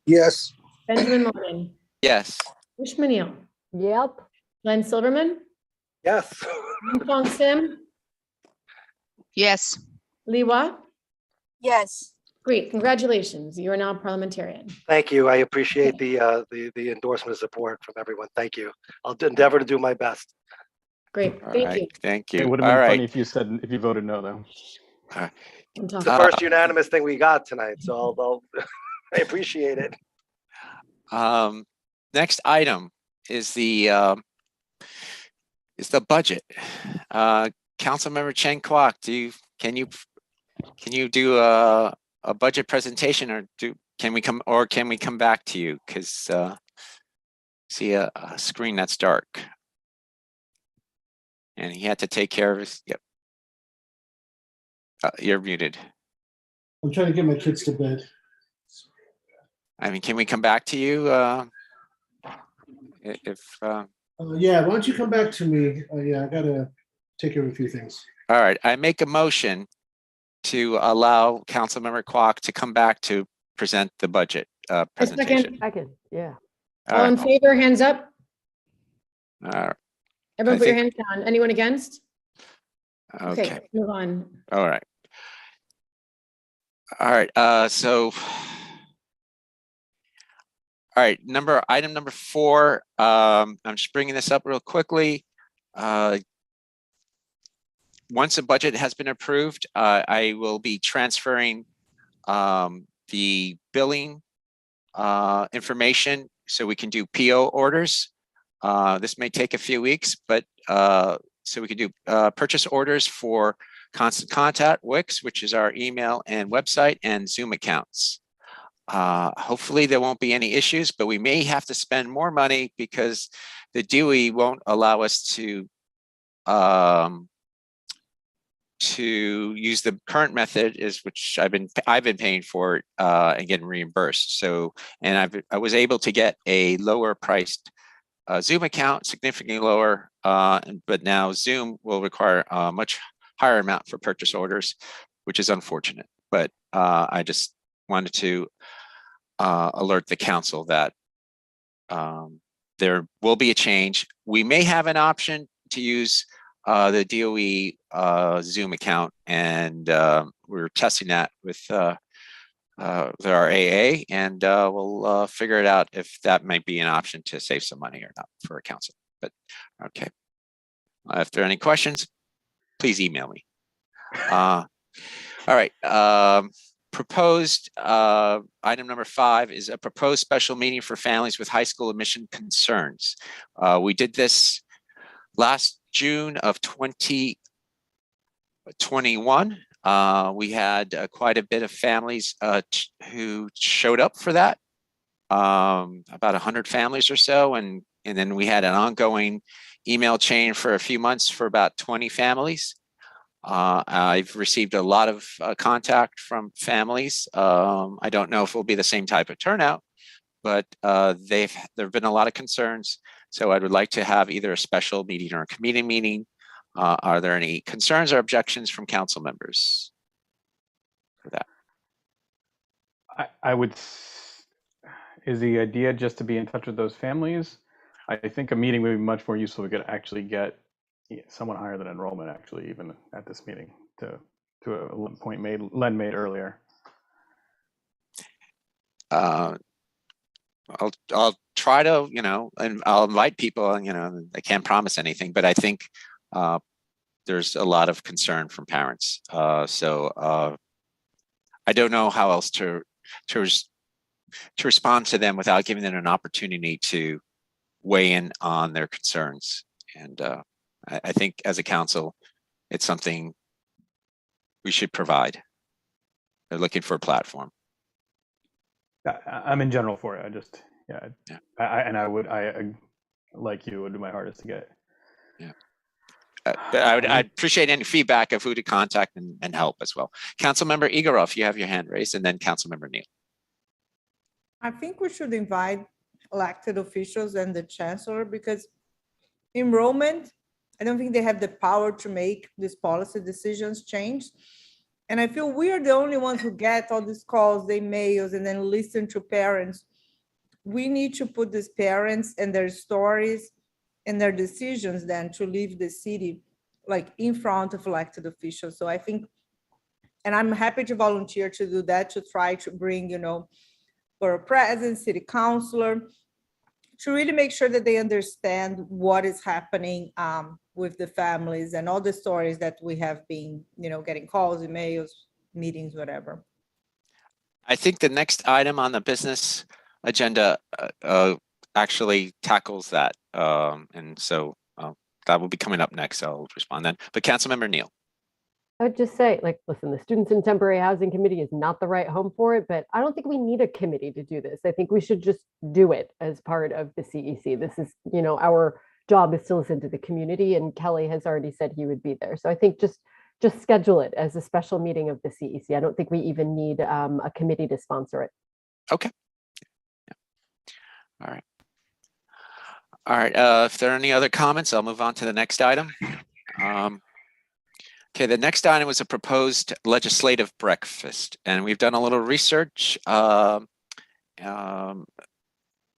Yes. Benjamin Morgan, Yes. Ushmanil, Yep. Len Silverman, Yes. Fong Sim, Yes. Liwa. Yes. Great, congratulations. You are now parliamentarian. Thank you. I appreciate the endorsement and support from everyone. Thank you. I'll endeavor to do my best. Great, All thank right. you. Thank you. It would have All been right. funny if you voted no, though. It's the first unanimous thing we got tonight, so I'll I appreciate it. Next item is the budget. Councilmember Chen Kwok, can you do a budget presentation, or can we come back to you? Because see a screen that's dark, and he had to take care of his. Yep. You're muted. I'm trying to get my kids to bed. I mean, can we come back to you? Yeah, why don't you come back to me? Yeah, I gotta take care of a few things. All right, I make a motion to allow Councilmember Kwok to come back to present the budget presentation. Second, yeah. All in favor, hands up. All right. Everyone I put your think- hands down. Anyone against? Okay. let's move on. All right. All right. All right. Item number 4. I'm just bringing this up real quickly. Once a budget has been approved, I will be transferring the billing information so we can do PO orders. This may take a few weeks, but so we can do purchase orders for Constant Contact, Wix, which is our email and website, and Zoom accounts. Hopefully there won't be any issues, but we may have to spend more money because the DOE won't allow us to use the current method, which I've been paying for and getting reimbursed. So, and I was able to get a lower priced Zoom account, significantly lower, but now Zoom will require a much higher amount for purchase orders, which is unfortunate. But I just wanted to alert the council that there will be a change. We may have an option to use the DOE Zoom account, and we're testing that with our AA, and we'll figure it out if that might be an option to save some money or not for a council. But okay, if there are any questions, please email me. All right. Proposed item number 5 is a proposed special meeting for families with high school admission concerns. We did this last June of 2021. We had quite a bit of families who showed up for that, about 100 families or so, and then we had an ongoing email chain for a few months for about 20 families. I've received a lot of contact from families. I don't know if it will be the same type of turnout, but there have been a lot of concerns. So I would like to have either a special meeting or a committee meeting. Are there any concerns or objections from council members for that? Is the idea just to be in touch with those families? I think a meeting would be much more useful. We could actually get someone higher than enrollment, actually, even at this meeting, to a point Len made earlier. I'll try to, and I'll invite people, I can't promise anything, but I think there's a lot of concern from parents. So I don't know how else to respond to them without giving them an opportunity to weigh in on their concerns. And I think as a council, it's something we should provide. They're looking for a platform. I'm in general for it. I like you, would do my hardest to get. Yeah. I'd appreciate any feedback of who to contact and help as well. Councilmember Igorov, you have your hand raised, and then Councilmember Neal. I think we should invite elected officials and the chancellor, because enrollment, I don't think they have the power to make these policy decisions change. And I feel we are the only ones who get all these calls, the emails, and then listen to parents. We need to put these parents and their stories and their decisions then to leave the city like in front of elected officials. So I think, and I'm happy to volunteer to do that, to try to bring, for a president, city councilor, to really make sure that they understand what is happening with the families and all the stories that we have been, getting calls, emails, meetings, whatever. I think the next item on the business agenda actually tackles that. And so that will be coming up next. I'll respond then. But Councilmember Neal. I would just say, listen, the Students in Temporary Housing Committee is not the right home for it, but I don't think we need a committee to do this. I think we should just do it as part of the CEC. This is, our job is to listen to the community, and Kelly has already said he would be there. So I think just schedule it as a special meeting of the CEC. I don't think we even need a committee to sponsor it. Okay. Yeah. All right. All right. If there are any other comments, I'll move on to the next item. Okay, the next item was a proposed legislative breakfast, and we've done a little research.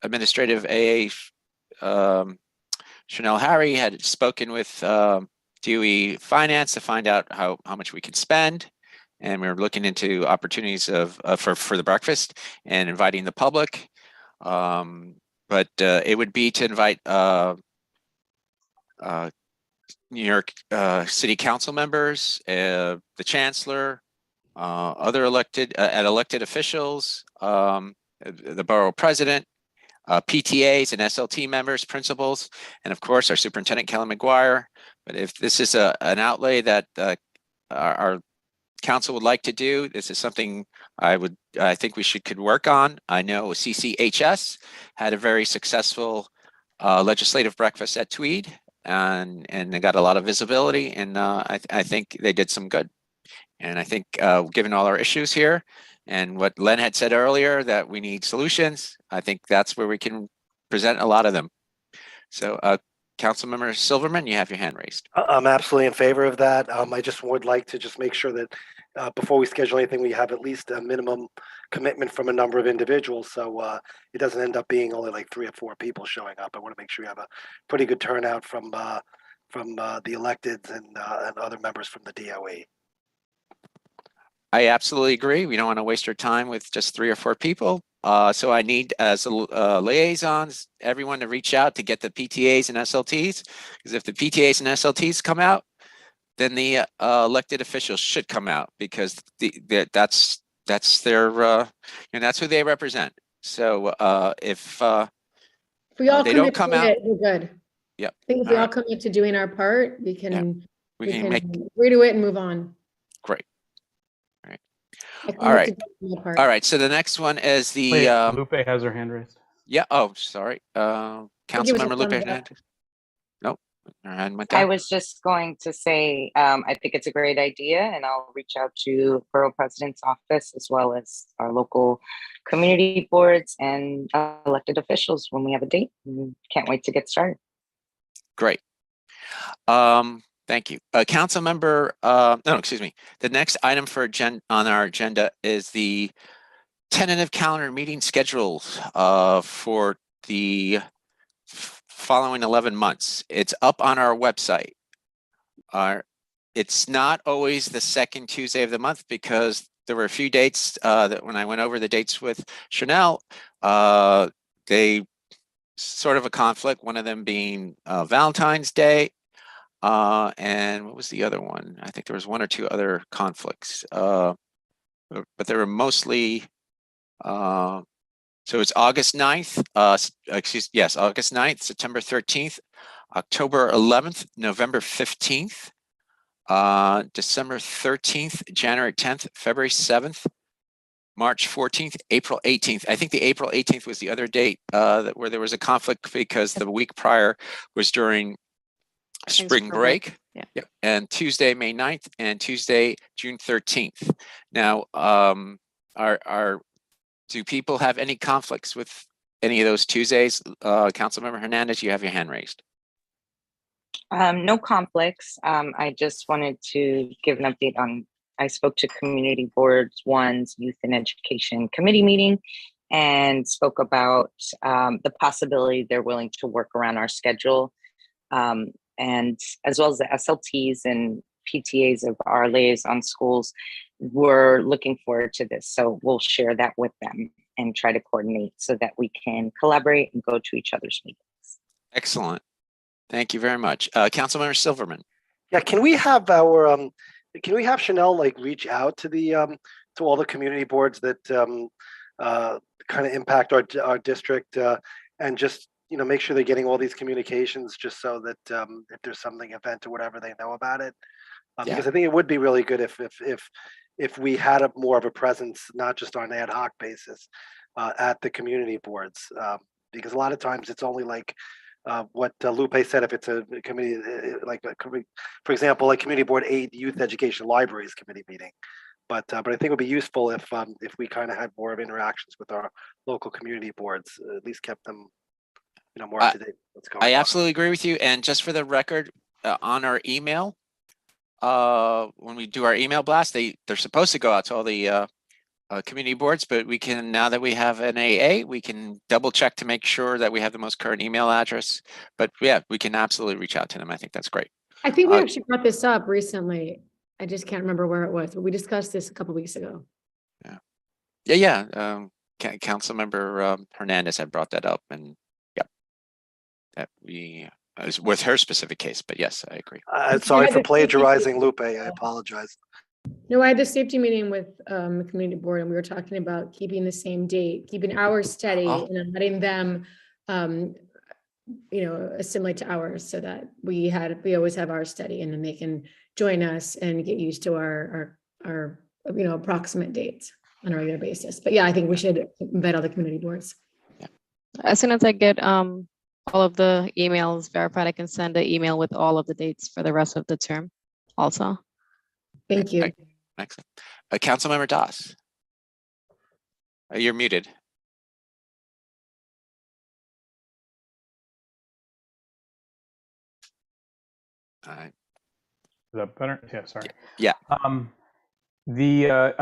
Administrative AA Chanel Harry had spoken with DOE Finance to find out how much we can spend, and we were looking into opportunities for the breakfast and inviting the public. But it would be to invite New York City Council members, the Chancellor, other elected officials, the Borough President, PTAs and SLT members, principals, and of course our Superintendent Kelly McGuire. But if this is an outlay that our council would like to do, this is something I think we could work on. I know CCHS had a very successful legislative breakfast at Tweed, and they got a lot of visibility, and I think they did some good. And I think given all our issues here and what Len had said earlier, that we need solutions, I think that's where we can present a lot of them. So Councilmember Silverman, you have your hand raised. I'm absolutely in favor of that. I just would like to just make sure that before we schedule anything, we have at least a minimum commitment from a number of individuals. So it doesn't end up being only like 3 or 4 people showing up. I want to make sure we have a pretty good turnout from the electeds and other members from the DOE. I absolutely agree. We don't want to waste our time with just 3 or 4 people. So I need, as liaisons, everyone to reach out to get the PTAs and SLTs, because if the PTAs and SLTs come out, then the elected officials should come out, because that's their, that's who they represent. So if we all they commit don't come to out, it, we're good. Yep. I think if we all commit to doing our part, we can, we can make redo it and move on. great. All right. All right. So the next one is the Wait, Lupe has her hand raised. Yeah. Oh, sorry. Councilmember Lupe. Nope. Her hand went down. I was just going to say, I think it's a great idea, and I'll reach out to Borough President's office as well as our local community boards and elected officials when we have a date. Can't wait to get started. Great. Thank you. Councilmember, no, excuse me. The next item for on our agenda is the tentative calendar meeting schedule for the following 11 months. It's up on our website. It's not always the second Tuesday of the month, because there were a few dates that when I went over the dates with Chanel, they sort of a conflict, one of them being Valentine's Day. And what was the other one? I think there was 1 or 2 other conflicts, but they were mostly, so it's August 9th, August 9th, September 13th, October 11th, November 15th, December 13th, January 10th, February 7th, March 14th, April 18th. I think the April 18th was the other date where there was a conflict, because the week prior was during spring break. Yeah. Yep. And Tuesday, May 9th, and Tuesday, June 13th. Now, do people have any conflicts with any of those Tuesdays? Councilmember Hernandez, you have your hand raised. No conflicts. I just wanted to give an update on, I spoke to Community Boards 1's Youth and Education Committee meeting and spoke about the possibility they're willing to work around our schedule. And as well as the SLTs and PTAs of our liaison schools, we're looking forward to this. So we'll share that with them and try to coordinate so that we can collaborate and go to each other's meetings. Excellent. Thank you very much. Councilmember Silverman. Yeah, can we have our Chanel like reach out to the to all the community boards that kind of impact our district and just make sure they're getting all these communications, just so that if there's something event or whatever, they know about it. Because I think it would be really good if we had more of a presence, not just on an ad hoc basis, at the community boards. Because a lot of times it's only like what Lupe said, if it's a committee, for example, like Community Board 8 Youth Education Libraries Committee meeting. But I think it would be useful if we kind of had more of interactions with our local community boards, at least kept them more up to date. What's going on. I absolutely agree with you. And just for the record, on our email, when we do our email blast, they're supposed to go out to all the community boards, but we can, now that we have an AA, we can double check to make sure that we have the most current email address. But yeah, we can absolutely reach out to them. I think that's great. I think we actually brought this up recently. I just can't remember where it was, but we discussed this a couple of weeks ago. Yeah. Councilmember Hernandez had brought that up, and that we with her specific case, but yes, I agree. Sorry for plagiarizing, Lupe. I apologize. No, I had the safety meeting with the community board, and we were talking about keeping the same date, keeping ours steady, and then letting them, assimilate to ours, so that we always have ours steady, and then they can join us and get used to our approximate dates on a regular basis. But yeah, I think we should invite all the community boards. Yeah. As soon as I get all of the emails verified, I can send an email with all of the dates for the rest of the term also. Thank you. Excellent. Councilmember Das. You're muted. I- Is that better? Yeah, sorry. Yeah. I'm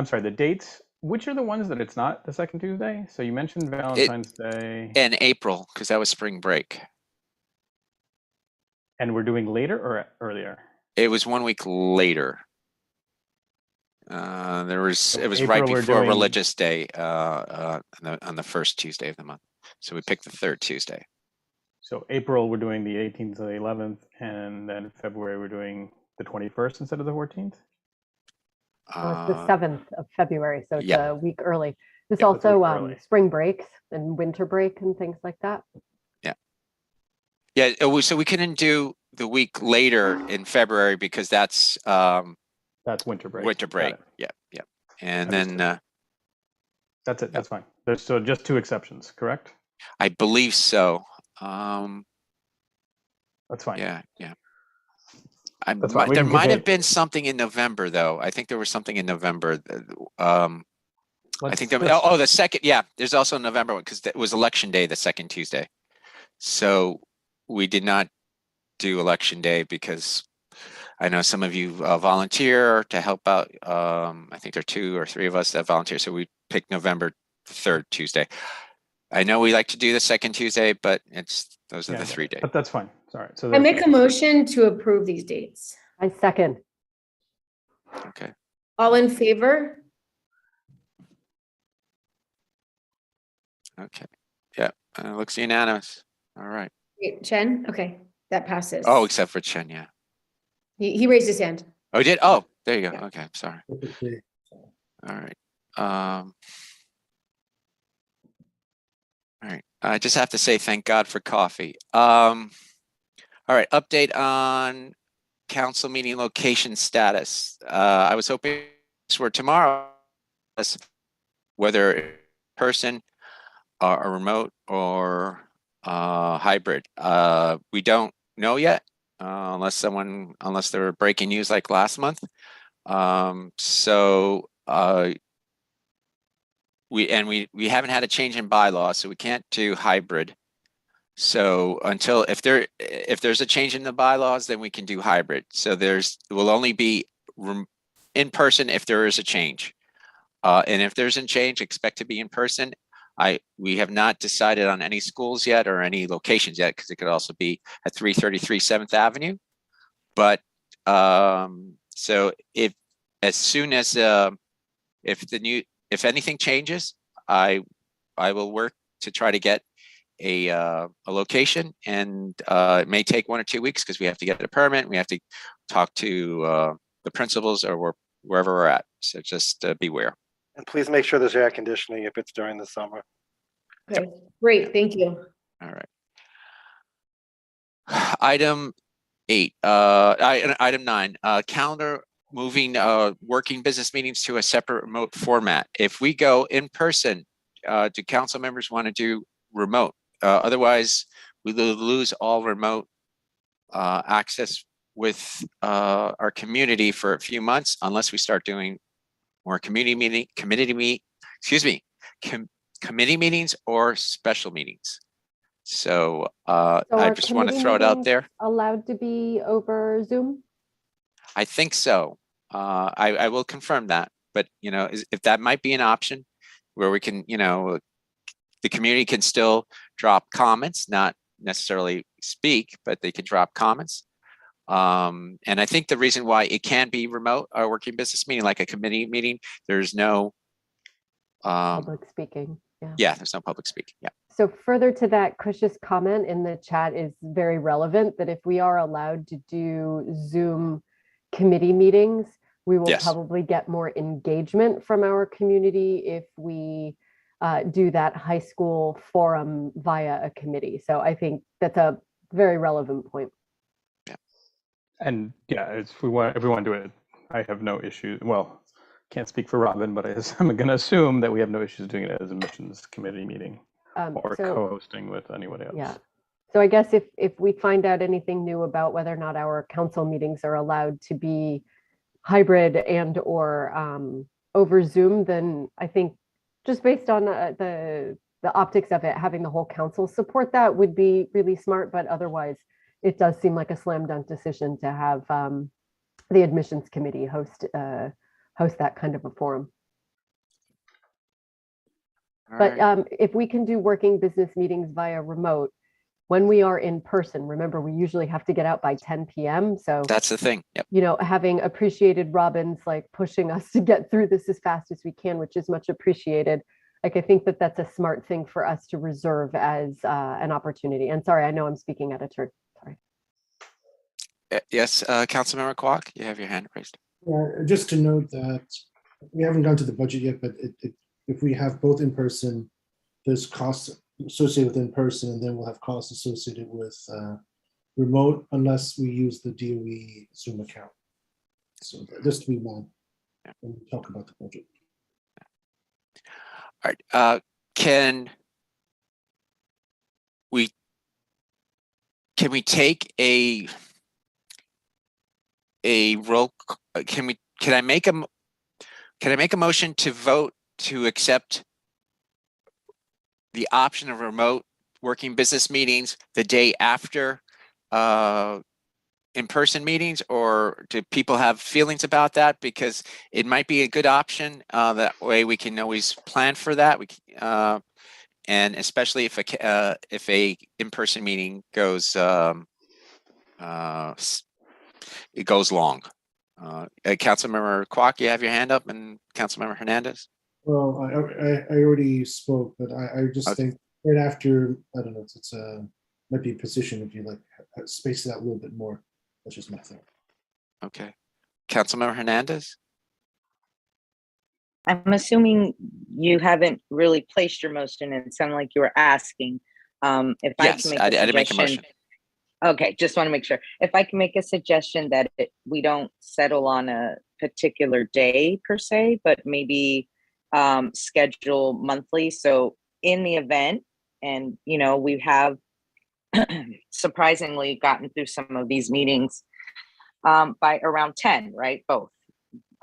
sorry, the dates, which are the ones that it's not the second Tuesday? So you mentioned Valentine's Day. In April, because that was spring break. And we're doing later or earlier? It was 1 week later. It was right April, we're before doing- Religious Day on the first Tuesday of the month. So we picked the third Tuesday. So April, we're doing the 18th to the 11th, and then February, we're doing the 21st instead of the 14th? It's the 7th of February, so it's yeah. a week early. There's Yeah, it's a week also early. spring breaks and winter break and things like that. Yeah, so we couldn't do the week later in February because that's winter break. Winter Got break. it. Yeah. And Understood. then That's it. That's fine. So just 2 exceptions, correct? I believe so. That's fine. Yeah. That's fine. We There can might have continue. been something in November, though. I think there was something in November. I think let's- the second. Yeah, there's also a November one because it was Election Day, the second Tuesday. So we did not do Election Day because I know some of you volunteer to help out. I think there are 2 or 3 of us that volunteer. So we picked November 3rd Tuesday. I know we like to do the second Tuesday, but those are the 3 days. But that's fine. Sorry. So I make a motion to approve these dates. I second. Okay. All in favor? Okay. Yeah. Looks unanimous. All right. Wait, Chen? Okay, that passes. Oh, except for Chen. Yeah. He raised his hand. Oh, he did? Oh, there you go. Okay. I'm sorry. Okay. All right. All right. I just have to say thank God for coffee. All right. Update on council meeting location status. I was hoping for tomorrow, whether in person or remote or hybrid. We don't know yet, unless there were breaking news like last month. We haven't had a change in bylaws, so we can't do hybrid. So if there's a change in the bylaws, then we can do hybrid. So it will only be in person if there is a change. And if there's a change, expect to be in person. We have not decided on any schools yet or any locations yet, because it could also be at 333 7th Avenue. But so if anything changes, I will work to try to get a location, and it may take 1 or 2 weeks because we have to get a permit. We have to talk to the principals or wherever we're at. So just beware. And please make sure there's air conditioning if it's during the summer. Okay, great, thank you. All right. Item 8, item 9, calendar moving working business meetings to a separate remote format. If we go in person, do council members want to do remote? Otherwise, we lose all remote access with our community for a few months, unless we start doing more committee meetings or special meetings. So I just want to throw it out there. Allowed to be over Zoom? I think so. I will confirm that, but if that might be an option where we can, the community can still drop comments, not necessarily speak, but they can drop comments. And I think the reason why it can be remote, a working business meeting, like a committee meeting, there's no Public speaking. Yeah, there's no public speaking. Yeah. So further to that, Kush's comment in the chat is very relevant, that if we are allowed to do Zoom committee meetings, we will probably get more engagement from our community if we do that high school forum via a committee. So I think that's a very relevant point. And yeah, if we want to do it, I have no issue. Well, can't speak for Robin, but I'm going to assume that we have no issues doing it as a missions committee meeting or co-hosting with anybody else. Yeah. So I guess if we find out anything new about whether or not our council meetings are allowed to be hybrid and or over Zoom, then I think just based on the optics of it, having the whole council support that would be really smart. But otherwise, it does seem like a slam dunk decision to have the admissions committee host that kind of a forum. But if we can do working business meetings via remote, when we are in person, remember, we usually have to get out by 10 p.m. So That's the thing. Yep. you know, having appreciated Robin's like pushing us to get through this as fast as we can, which is much appreciated. Like, I think that that's a smart thing for us to reserve as an opportunity. And sorry, I know I'm speaking out of turn. Sorry. Yes, Councilmember Kwok, you have your hand raised. Yeah, just to note that we haven't gone to the budget yet, but if we have both in person, there's costs associated with in person, and then we'll have costs associated with remote unless we use the DOE Zoom account. So just to be mindful when we talk about the budget. All right. Can we take a roll? Can I make a motion to vote to accept the option of remote working business meetings the day after in-person meetings, or do people have feelings about that? Because it might be a good option. That way we can always plan for that. And especially if a in-person meeting goes it goes long. Councilmember Kwok, you have your hand up, and Councilmember Hernandez. Well, I already spoke, but I just think right after, I don't know, it's might be a position if you like space it out a little bit more. That's just my thing. Okay. Councilmember Hernandez? I'm assuming you haven't really placed your motion, and it sounded like you were asking. If Yes, I didn't make a motion. Okay, just want to make sure. If I can make a suggestion that we don't settle on a particular day per se, but maybe schedule monthly. So in the event, and you know, we have surprisingly gotten through some of these meetings by around 10, right? Both.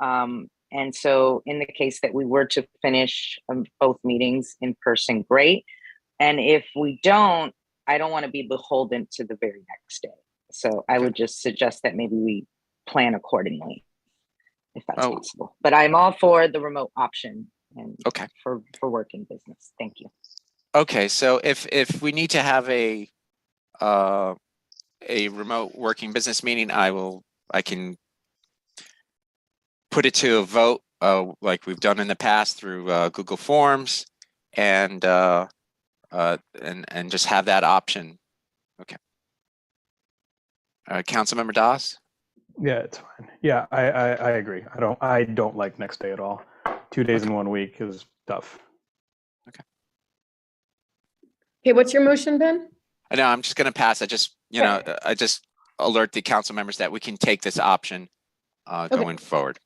And so in the case that we were to finish both meetings in person, great. And if we don't, I don't want to be beholden to the very next day. So I would just suggest that maybe we plan accordingly, if that's possible. But I'm all for the remote option and for working business. Thank you. Okay, so if we need to have a remote working business meeting, I can put it to a vote like we've done in the past through Google Forms and just have that option. Okay. Councilmember Doss? Yeah, it's fine. Yeah, I agree. I don't like next day at all. 2 days in 1 week is tough. Okay, what's your motion, Ben? I know, I'm just going to pass. I just alert the council members that we can take this option going forward.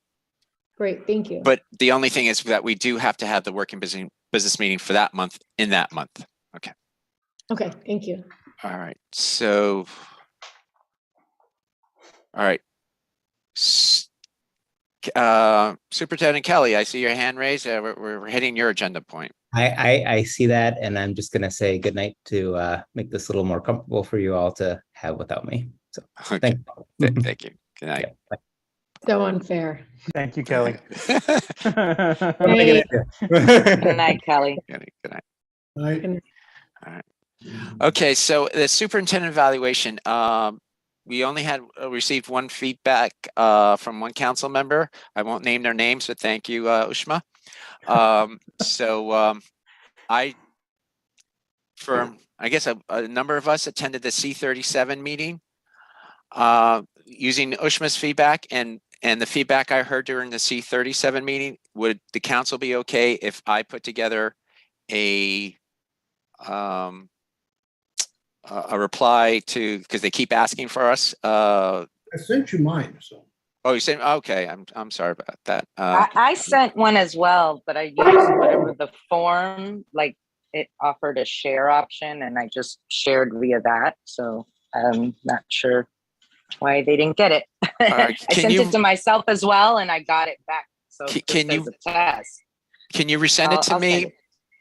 Great, thank you. But the only thing is that we do have to have the working business meeting for that month in that month. Okay. Okay, thank you. All right. So, all right. Superintendent Kelly, I see your hand raised. We're hitting your agenda point. I see that, and I'm just going to say good night to make this a little more comfortable for you all to have without me. So thank you. Good night. Yeah, so unfair. Thank you, Kelly. Good night, Kelly. Good night. All right. All right. Okay, so the superintendent evaluation, we only had received one feedback from one council member. I won't name their names, but thank you, Ushma. I guess a number of us attended the C37 meeting using Ushma's feedback and the feedback I heard during the C37 meeting. Would the council be okay if I put together a reply to, because they keep asking for us. I sent you mine. So. Oh, you said okay. I'm sorry about that. I sent one as well, but I used whatever the form, like it offered a share option, and I just shared via that. So I'm not sure why they didn't get it. Right. I sent it to myself as well, and I got it back. So can you resend it to me?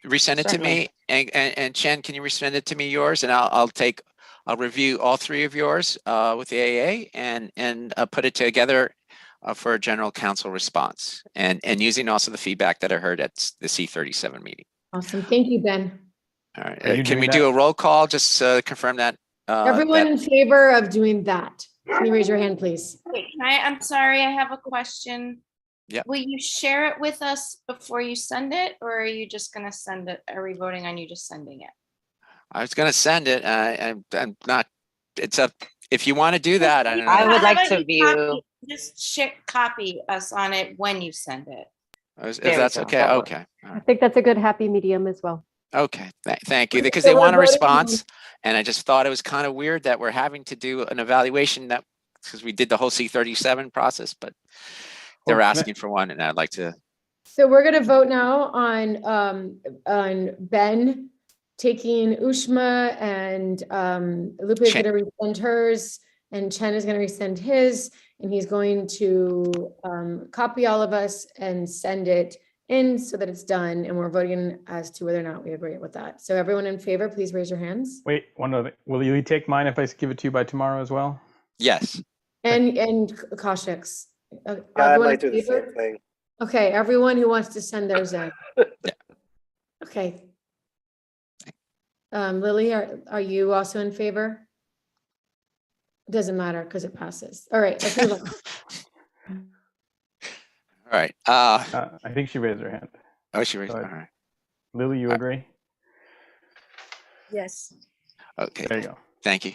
Resend it to me, and Chen, can you resend it to me yours, and I'll take I'll review all three of yours with the AA and put it together for a general council response and using also the feedback that I heard at the C37 meeting. Awesome. Thank you, Ben. All right. Are you Can we doing do that? a roll call? Just confirm that. Everyone in favor of doing that? Can you raise your hand, please? Wait, I'm sorry, I have a question. Yep. Will you share it with us before you send it, or are you just gonna send it? Are we voting on you just sending it? I was going to send it. I'm not. It's up. If you want to do that, I don't know. I would like How about to you view. copy- Just copy us on it when you send it. If There we that's go. okay. That Okay. I think that's a good happy medium as well. Okay. Thank you. Because So they we're want a voting response, and I just thought it was kind of weird that we're having to do an evaluation that because we did the whole C37 process, but they're Well, asking for one, and I'd like to. So we're going to vote now on Ben taking Ushma, and Lupe is Chen. going to resend hers, and Chen is going to resend his, and he's going to copy all of us and send it in so that it's done, and we're voting as to whether or not we agree with that. So everyone in favor, please raise your hands. Wait, one other. Will you take mine if I give it to you by tomorrow as well? Yes. And Kaushik's. Yeah, I Everyone might do in the favor? same thing. Okay, everyone who wants to send theirs in. Okay. Lily, are you also in favor? Doesn't matter because it passes. All right, let's move on. All right. I think she raised her hand. Oh, she raised. Go All ahead. right. Lily, you agree? Yes. Okay. There you go. Thank you.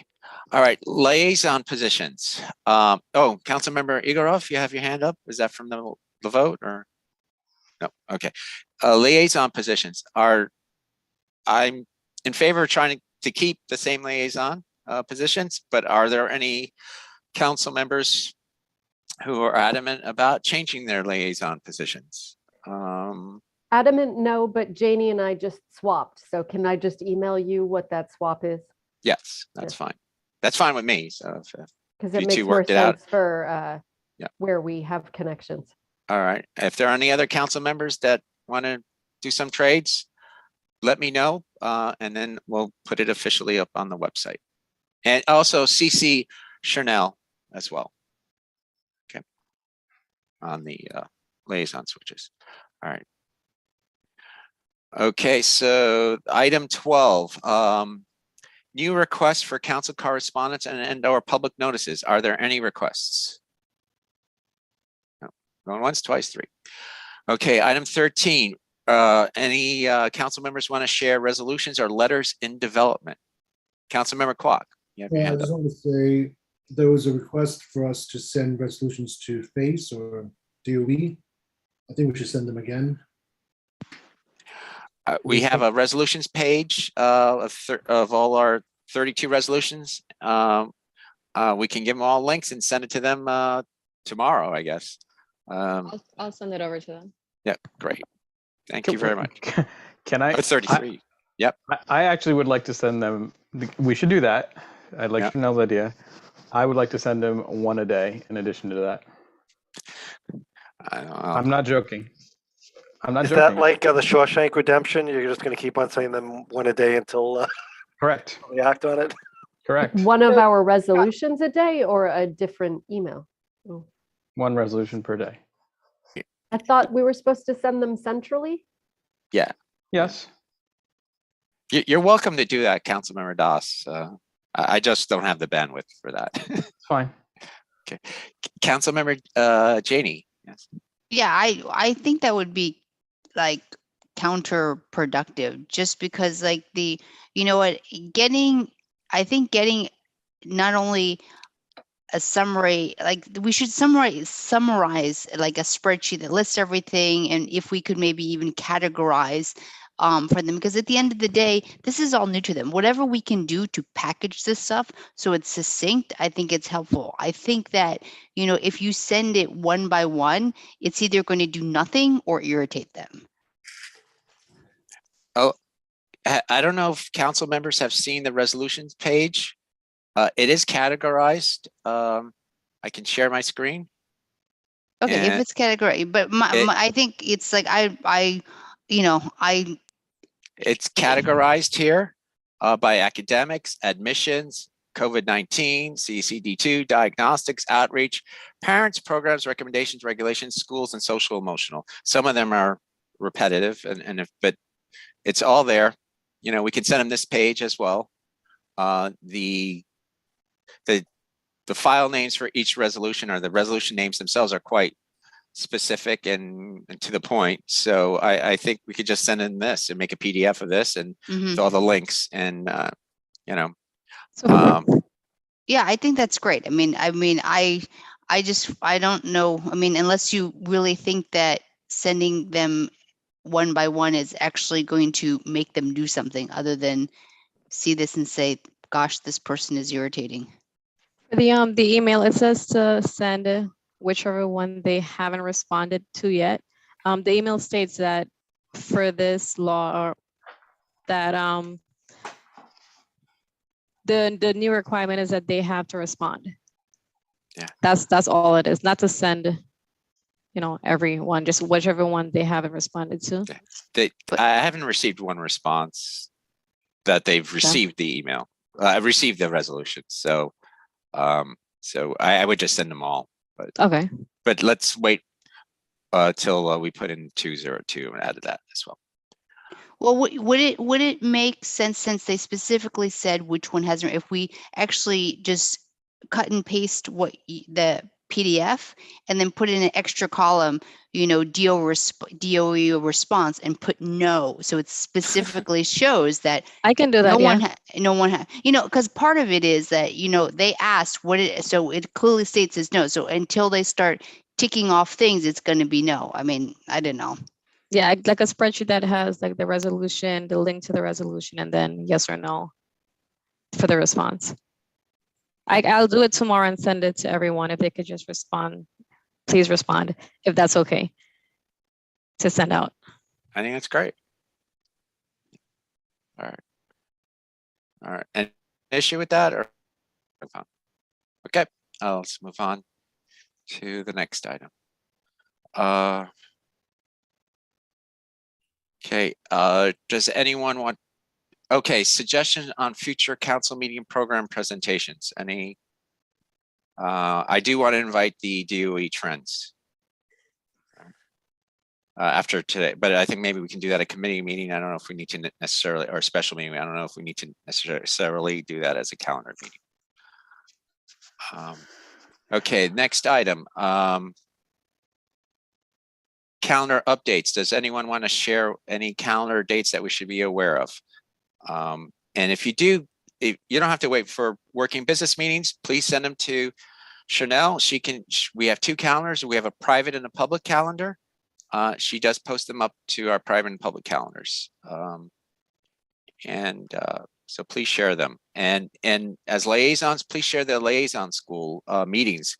All right. Liaison positions. Oh, Councilmember Igorov, you have your hand up. Is that from the vote or? No. Okay. Liaison positions are. I'm in favor of trying to keep the same liaison positions, but are there any council members who are adamant about changing their liaison positions? Adamant, no, but Janie and I just swapped. So can I just email you what that swap is? Yes, that's fine. That's fine with me. So Because if it you makes two more worked it out. sense for Yeah. where we have connections. All right. If there are any other council members that want to do some trades, let me know, and then we'll put it officially up on the website. And also CC Chanel as well. Okay. On the liaison switches. All right. Okay, so item 12. New requests for council correspondence and/or public notices. Are there any requests? No. Going once, twice, three. Okay, item 13. Any council members want to share resolutions or letters in development? Councilmember Kwok, you have your Yeah, I hand just up. want to say there was a request for us to send resolutions to FACE or DOE. I think we should send them again. We have a resolutions page of all our 32 resolutions. We can give them all links and send it to them tomorrow, I guess. I'll send it over to them. Yeah, great. Thank you very much. Can I? 33. Yep. I actually would like to send them. We should do that. I like Yep. Chanel's idea. I would like to send them one a day in addition to that. I'm not joking. I'm not Is joking. that like the Shawshank Redemption? You're just going to keep on sending them one a day until correct. we act on it? Correct. One of our resolutions a day or a different email? Oh. One resolution per day. I thought we were supposed to send them centrally. Yeah. Yes. You're welcome to do that, Councilmember Das. I just don't have the bandwidth for that. It's fine. Okay. Councilmember Janey. Yes. Yeah, I think that would be like counterproductive just because like you know what, I think getting not only a summary, like we should summarize like a spreadsheet that lists everything, and if we could maybe even categorize for them, because at the end of the day, this is all new to them. Whatever we can do to package this stuff so it's succinct, I think it's helpful. I think that, you know, if you send it one by one, it's either going to do nothing or irritate them. Oh, I don't know if council members have seen the resolutions page. It is categorized. I can share my screen. Okay, if it's category, but I think it's like it's categorized here by academics, admissions, COVID-19, CECD2, diagnostics, outreach, parents, programs, recommendations, regulations, schools, and social emotional. Some of them are repetitive, but it's all there. You know, we can send them this page as well. The file names for each resolution, or the resolution names themselves, are quite specific and to the point. So I think we could just send in this and make a PDF of this and with all the links and you know. Yeah, I think that's great. I mean, I don't know. I mean, unless you really think that sending them one by one is actually going to make them do something other than see this and say, gosh, this person is irritating. For the email, it says to send whichever one they haven't responded to yet. The email states that for this law, that the new requirement is that they have to respond. Yeah, that's all it is. Not to send, you know, everyone, just whichever one they haven't responded to. I haven't received one response that they've received the email. I've received the resolution, so I would just send them all. But okay. But let's wait till we put in 202 and added that as well. Well, would it make sense, since they specifically said which one hasn't, if we actually just cut and paste what the PDF and then put in an extra column, you know, DOE response, and put no, so it specifically shows that I can do that. No one, you know, because part of it is that, you know, they asked what it, so it clearly states as no. So until they start ticking off things, it's going to be no. I mean, I don't know. Yeah, like a spreadsheet that has like the resolution, the link to the resolution, and then yes or no for the response. I'll do it tomorrow and send it to everyone. If they could just respond, please respond, if that's okay to send out. I think that's great. All right. An issue with that, or okay? Let's move on to the next item. Okay. Does anyone want? Okay. Suggestions on future council meeting program presentations. Any? I do want to invite the DOE trends after today, but I think maybe we can do that at a committee meeting. I don't know if we need to necessarily, or a special meeting. I don't know if we need to necessarily do that as a calendar meeting. Okay, next item. Calendar updates. Does anyone want to share any calendar dates that we should be aware of? And if you do, you don't have to wait for working business meetings. Please send them to Chanel. We have two calendars. We have a private and a public calendar. She does post them up to our private and public calendars. So please share them. And as liaisons, please share the liaison school meetings.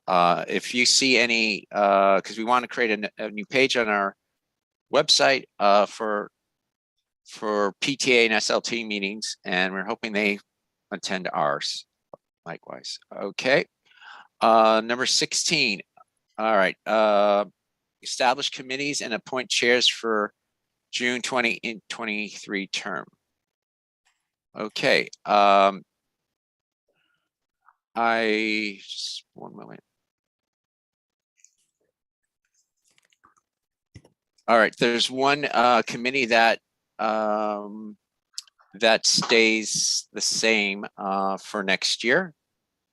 If you see any, because we want to create a new page on our website for PTA and SLT meetings, and we're hoping they attend ours likewise. Okay. Number 16. All right. Establish committees and appoint chairs for June 2023 term. Okay. Just one moment. All right, there's one committee that that stays the same for next year.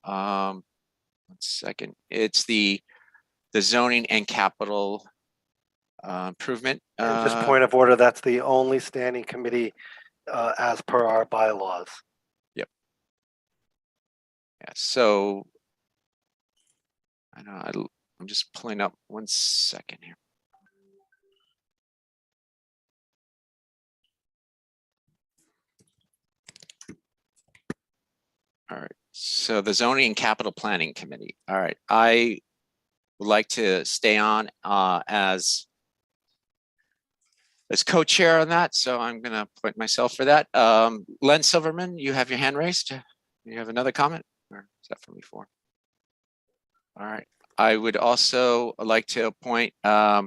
1 second. It's the zoning and capital improvement. Just point of order, that's the only standing committee as per our bylaws. Yep. Yeah, so I know I'm just pulling up 1 second here. All right, so the zoning and capital planning committee. All right, I would like to stay on as co-chair on that, so I'm going to appoint myself for that. Len Silverman, you have your hand raised. You have another comment, or is that from before? All right, I would also like to appoint a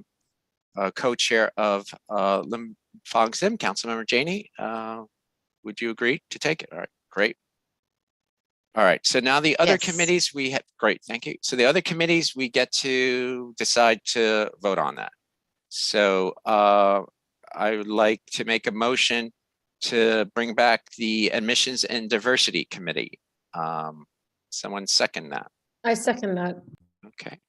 co-chair of Lim Fong Sim, Councilmember Janey. Would you agree to take it? All right, great. All right, so now the other Yes. committees we have, great, thank you. So the other committees, we get to decide to vote on that. So I would like to make a motion to bring back the Admissions and Diversity Committee. Someone second that? I second that. Okay.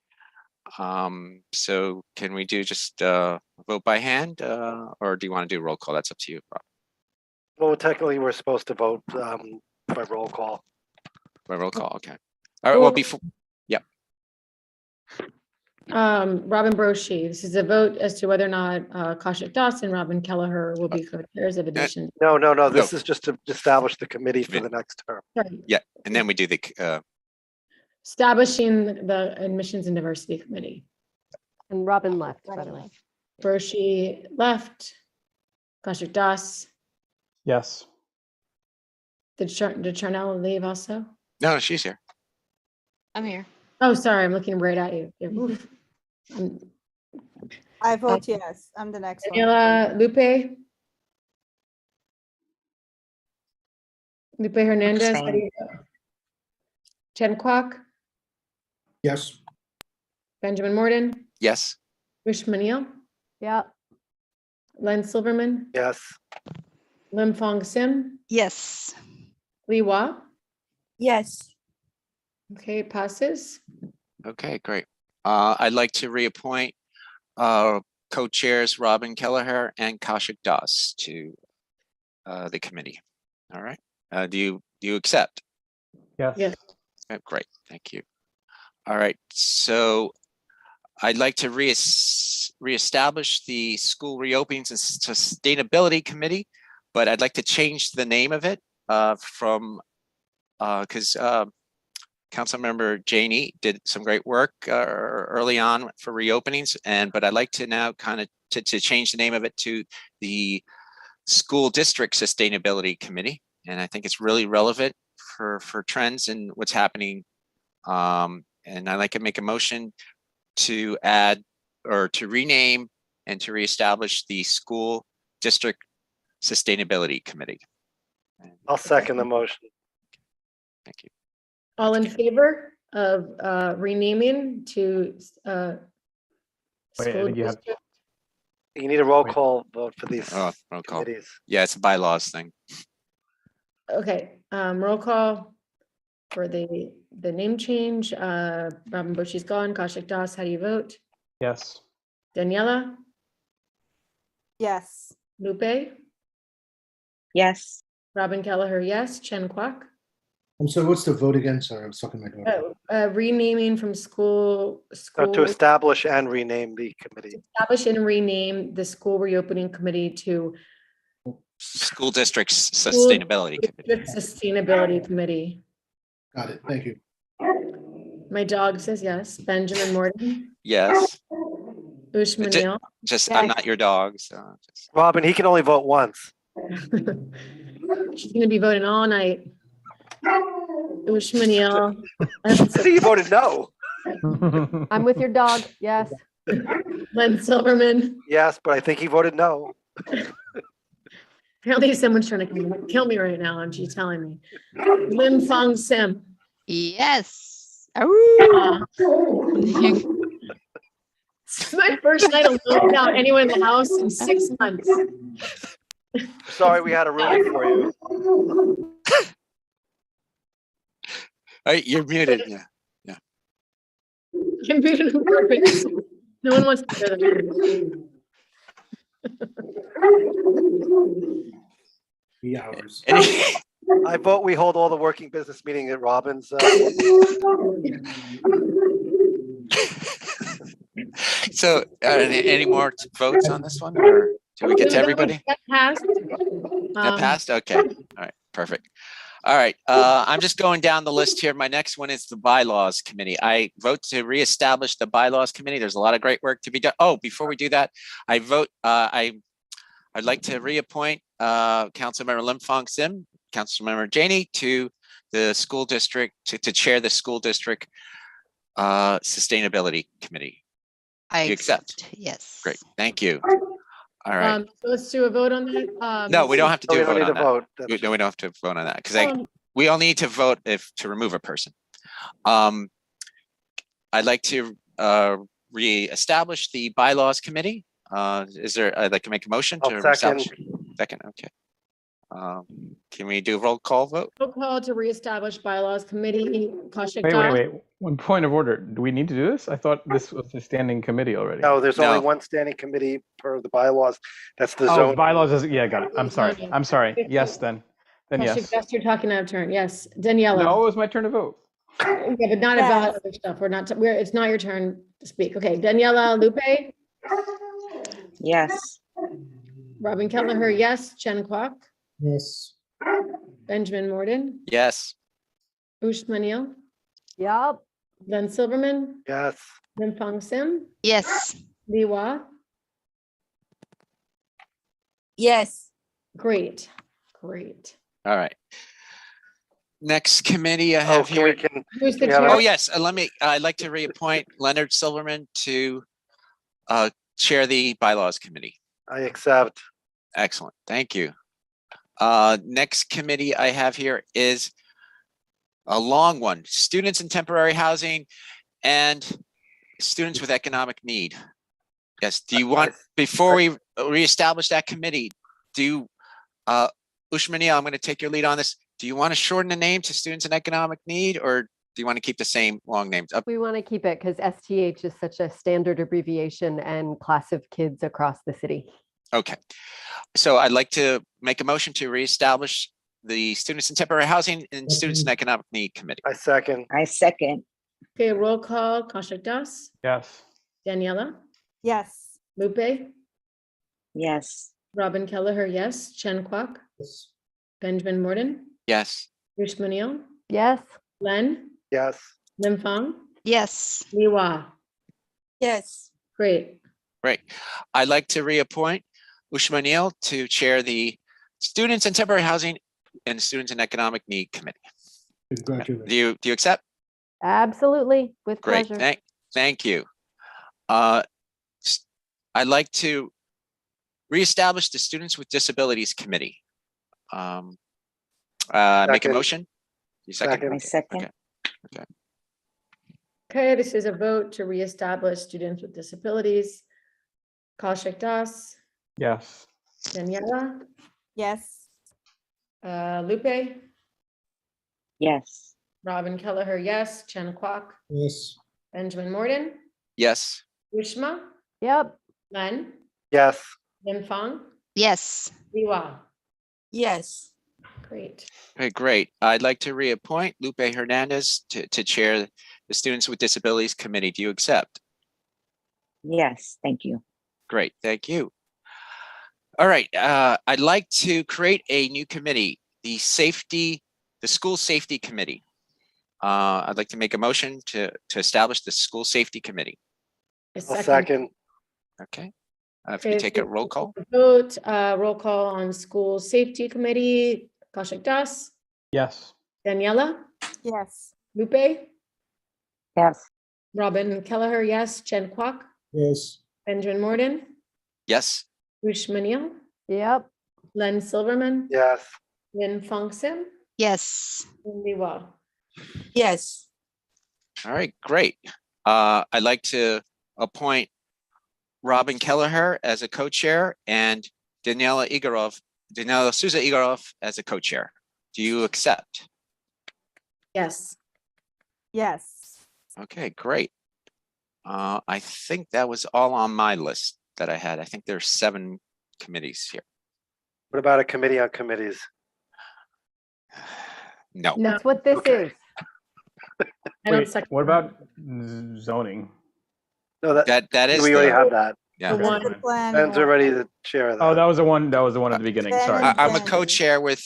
So can we do just vote by hand or do you want to do roll call? That's up to you, Rob. Well, technically, we're supposed to vote by roll call. By roll call, okay. All right, well, before, yeah. Robin Broshi, this is a vote as to whether or not Kaushik Das and Robin Kelleher will be co-chairs of addition. No, this is just to establish the committee for the next term. Sorry. Yeah, and then we do the Establishing the Admissions and Diversity Committee. And Robin left, by the way. Broshi left. Kaushik Das. Yes. Did Charnel leave also? No, she's here. I'm here. Oh, sorry, I'm looking right at you. Oof. I vote yes. I'm the next one. Daniela Lupe. Lupe Hernandez. how do you vote? Chen Kwok, Yes. Benjamin Morden, Yes. Wish Manil, Yeah. Len Silverman, Yes. Lim Fong Sim, Yes. Lee Wah. Yes. Okay, it passes. Okay, great. I'd like to reappoint co-chairs Robin Kelleher and Kaushik Das to the committee. All right. Do you accept? Yes. Yes. Okay, great, thank you. All right, so I'd like to reestablish the School Reopenings and Sustainability Committee, but I'd like to change the name of it from because Councilmember Janey did some great work early on for reopenings, but I'd like to now kind of to change the name of it to the School District Sustainability Committee, and I think it's really relevant for trends and what's happening. And I'd like to make a motion to add or to rename and to reestablish the School District Sustainability Committee. I'll second the motion. Thank you. All in favor of renaming to Wait, I School think you have. District? You need a roll call vote for these roll call. committees. Yeah, it's a bylaws thing. Okay, roll call for the name change. Robin Bushy's gone. Kaushik Das, how do you vote? Yes. Daniela? Yes. Lupe? Yes. Robin Kelleher, yes. Chen Kwok? I'm sorry, what's the vote again? Sorry, I was talking to my daughter. Renaming from school. To establish and rename the committee. Establish and rename the School Reopening Committee to School District Sustainability Committee. Sustainability Committee. Got it, thank you. My dog says yes. Benjamin Morden? Yes. Ush Manil? Just I'm not your dog, so just. Robin, he can only vote once. She's gonna be voting all night. Ush Manil. You voted no. I'm with your dog, yes. Len Silverman. Yes, but I think he voted no. Apparently someone's trying to kill me right now, and she's telling me. Lim Fong Sim. Yes. It's my first night alone without anyone in the house in 6 months. Sorry, we had a room for you. All right, you're muted. Yeah. I'm muted on purpose. No one wants to hear that. 3 hours. I vote we hold all the working business meeting at Robin's. So, any more votes on this one, or do we get to everybody? That passed. That passed? Okay. All right. Perfect. All right. I'm just going down the list here. My next one is the Bylaws Committee. I vote to reestablish the Bylaws Committee. There's a lot of great work to be done. Oh, before we do that, I vote. I'd like to reappoint Councilmember Lim Fong Sim, Councilmember Janey to the school district to chair the school district sustainability committee. I You accept? Yes. Great. Thank you. All right. So let's do a vote on that. No, we don't have to do we a don't vote need on to vote. that. No, we don't have to vote on that because we all need to vote to remove a person. I'd like to reestablish the bylaws committee. I'd like to make a motion to reestablish. Second, okay. Can we do a roll call vote? Roll call to reestablish bylaws committee. Kaushik Wait, Das. wait, wait. One point of order. Do we need to do this? I thought this was a standing committee already. No, there's only one standing committee per the bylaws. That's the zone. Bylaws is, yeah, got it. I'm sorry. I'm sorry. Yes, then Kaushik yes. Das, you're talking out of turn. Yes, Daniela. No, it was my turn to vote. Yeah, but not about other stuff. It's not your turn to speak. Okay, Daniela Lupe, Yes. Robin Kelleher, yes. Chen Kwok, Yes. Benjamin Morden, Yes. Ushma Neal, Yup. Len Silverman, Yes. Lim-Fong Sim, Yes. Li Hua. Yes. Great, great. All right. Next committee I have here. Who's the we have chair? Oh, yes. I'd like to reappoint Leonard Silverman to chair the bylaws committee. I accept. Excellent. Thank you. Next committee I have here is a long one, students in temporary housing and students with economic need. Yes. Do you want, before we reestablish that committee, Ushmani, I'm going to take your lead on this. Do you want to shorten the name to students in economic need, or do you want to keep the same long names? We want to keep it because STH is such a standard abbreviation and class of kids across the city. Okay. So I'd like to make a motion to reestablish the students in temporary housing and students in economic need committee. I second. I second. Okay, roll call. Kaushik Das, Yes. Daniela, Yes. Lupe, Yes. Robin Kelleher, yes. Chen Kwok, Yes. Benjamin Morden, Yes. Ushma Neal, Yes. Len, Yes. Lim-Fong, Yes. Li Hua. Yes. Great. Great. I'd like to reappoint Ushma Neal to chair the students in temporary housing and students in economic need committee. Congratulations. Do you accept? Absolutely. With Great. pleasure. Thank you. I'd like to reestablish the Students with Disabilities Committee. Make a Second. motion? You second? I second. Okay. Okay, this is a vote to reestablish students with disabilities. Kaushik Das, Yes. Daniela, Yes. Lupe, Yes. Robin Kelleher, yes. Chen Kwok, Yes. Benjamin Morden, Yes. Ushma, Yep. Len, Yes. Lim-Fong, Yes. Li Hua. Yes. Great. Okay, great. I'd like to reappoint Lupe Hernandez to chair the Students with Disabilities Committee. Do you accept? Yes. Thank you. Great, thank you. All right, I'd like to create a new committee, the School Safety Committee. I'd like to make a motion to establish the School Safety Committee. A I'll second. Okay. If you take a roll call. Vote, roll call on school safety committee. Kaushik Das, Yes. Daniela, Yes. Lupe, Yes. Robin Kelleher, yes. Chen Kwok, Yes. Benjamin Morden, Yes. Ushma Neal, Yep. Len Silverman, Yes. Lim-Fong Sim, Yes. and Li Hua. Yes. All right, great. I'd like to appoint Robin Kelleher as a co-chair and Daniela Souza Igorov as a co-chair. Do you accept? Yes. Yes. Okay, great. I think that was all on my list that I had. I think there's 7 committees here. What about a committee on committees? No. That's what this is. I don't Wait, second. what about zoning? No, That is we already the- have that. Yeah. The one- Ben's already the chair of that. Oh, that was the one. That was the one at the beginning. Ben Sorry. and I'm a Benny. co-chair with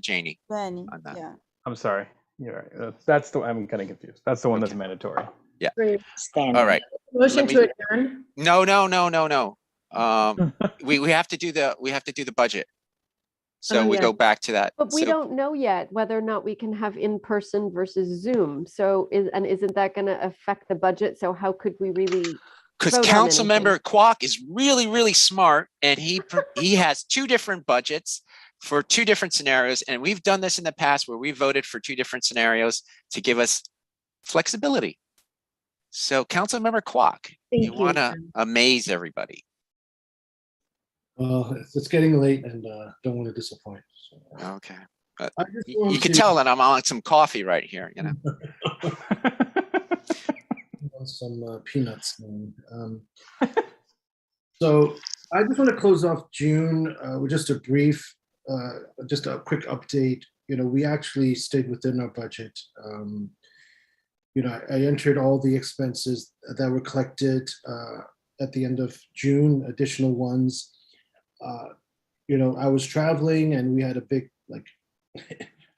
Janie. Benny, on that. yeah. I'm sorry. You're right. That's the. I'm kind of confused. That's the one that's mandatory. Yeah. Great. Standing. All right. Motion Let to me- adjourn. No. We have to do the budget. So Oh, we yeah. go back to that. But we So- don't know yet whether or not we can have in-person versus Zoom. So isn't that going to affect the budget? So how could we really? Because vote on council anything? member Kwok is really, really smart, and he has 2 different budgets for two different scenarios. And we've done this in the past where we voted for two different scenarios to give us flexibility. So Councilmember Kwok, you want to amaze everybody. Well, it's getting late and don't want to disappoint. So. Okay. You can tell that I'm on some coffee right here, you know. Some peanuts. So I just want to close off June with just a brief, just a quick update. You know, we actually stayed within our budget. You know, I entered all the expenses that were collected at the end of June, additional ones. You know, I was traveling and we had a big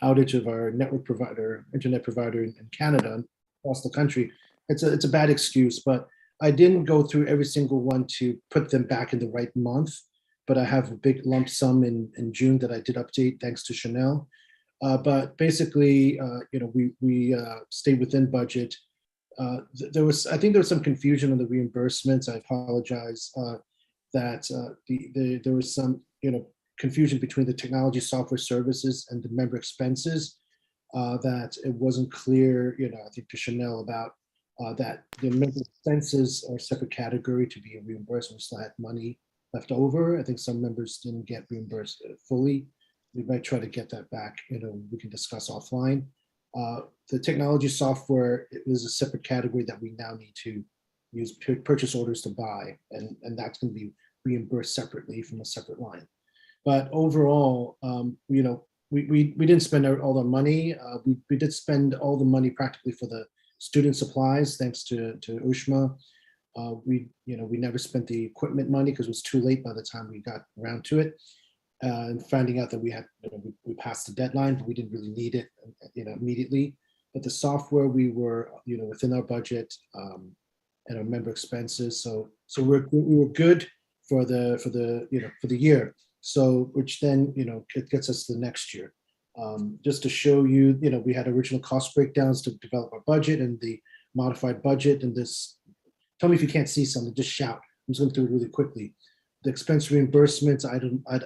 outage of our network provider, internet provider in Canada, across the country. It's a bad excuse, but I didn't go through every single one to put them back in the right month. But I have a big lump sum in June that I did update thanks to Chanel. But basically, you know, we stayed within budget. I think there was some confusion on the reimbursements. I apologize that there was some, you know, confusion between the technology software services and the member expenses, that it wasn't clear, you know, I think to Chanel about that the member expenses are a separate category to be reimbursed. We still had money left over. I think some members didn't get reimbursed fully. We might try to get that back, you know, we can discuss offline. The technology software is a separate category that we now need to use purchase orders to buy, and that's going to be reimbursed separately from a separate line. But overall, you know, we didn't spend all the money. We did spend all the money practically for the student supplies, thanks to USHMA. We never spent the equipment money because it was too late by the time we got around to it. And finding out that we passed the deadline, but we didn't really need it, you know, immediately. But the software, we were, you know, within our budget and our member expenses. So we were good for the year. So which then, you know, it gets us to the next year. Just to show you, you know, we had original cost breakdowns to develop our budget and the modified budget. And this, tell me if you can't see something, just shout. I'm just going through it really quickly. The expense reimbursements, I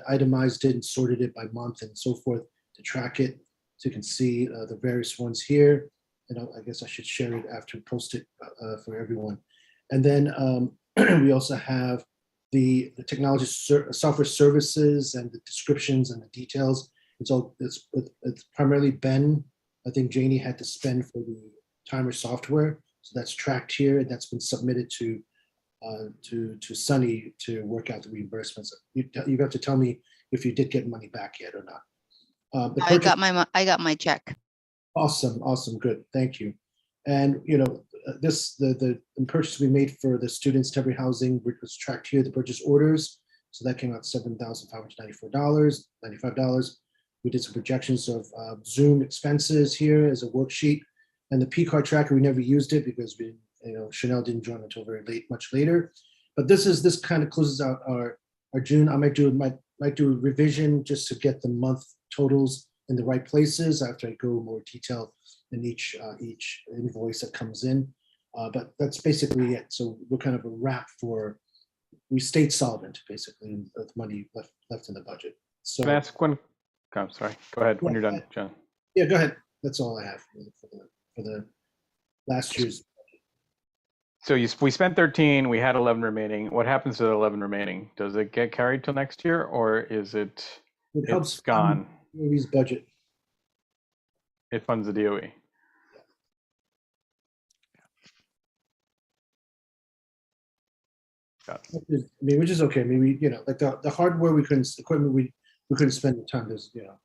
itemized it and sorted it by month and so forth to track it. So you can see the various ones here. And I guess I should share it after, post it for everyone. And then we also have the technology software services and the descriptions and the details. It's primarily Ben. I think Janie had to spend for the timer software. So that's tracked here, and that's been submitted to Sunny to work out the reimbursements. You have to tell me if you did get money back yet or not. I got my check. Awesome, good, thank you. And you know, the purchase we made for the students' temporary housing was tracked here. The purchase orders, so that came out $7,594.95. We did some projections of Zoom expenses here as a worksheet, and the P card tracker we never used it because Chanel didn't join until very late, much later. But this kind of closes out our June. I might do a revision just to get the month totals in the right places after I go more detailed in each invoice that comes in. But that's basically it. So we're kind of a wrap for, we stayed solvent basically with money left in the budget. So can I ask one? I'm sorry. Go ahead when you're done, John. Yeah, go ahead. That's all I have for the last year's. So we spent 13, we had 11 remaining. What happens to the 11 remaining? Does it get carried till next year, or is it helps gone? DOE's budget. It funds the DOE. I mean, which is okay. Maybe, you know, like the hardware equipment we couldn't spend the time. There's, you know.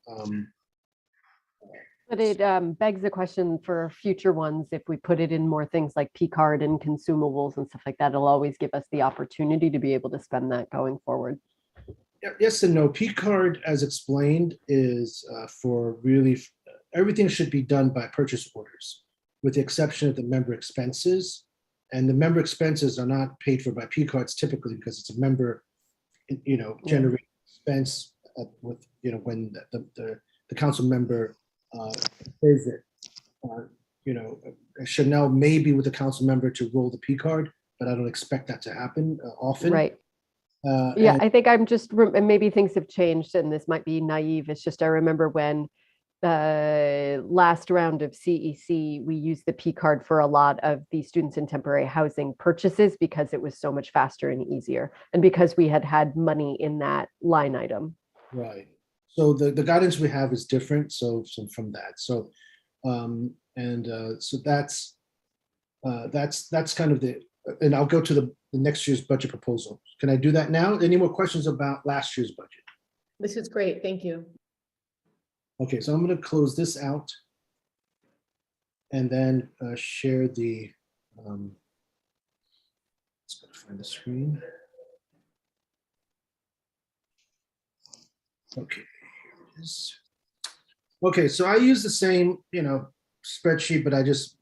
But it begs the question for future ones, if we put it in more things like P-card and consumables and stuff like that, it'll always give us the opportunity to be able to spend that going forward. Yes and no. P-card, as explained, is for really, everything should be done by purchase orders, with the exception of the member expenses. And the member expenses are not paid for by P-cards typically because it's a member, you know, generated expense with, you know, when the council member pays it. You know, Chanel may be with the council member to roll the P card, but I don't expect that to happen often. Right. Yeah, and- I think I'm just, and maybe things have changed and this might be naive. It's just, I remember when the last round of CEC, we used the P card for a lot of the students in temporary housing purchases because it was so much faster and easier. And because we had money in that line item. Right. So the guidance we have is different. So from that. So so that's kind of the, and I'll go to the next year's budget proposal. Can I do that now? Any more questions about last year's budget? This is great. Thank you. Okay, so I'm going to close this out and then share the, let's go find the screen. Okay, here it is. Okay, so I use the same, spreadsheet, but I just,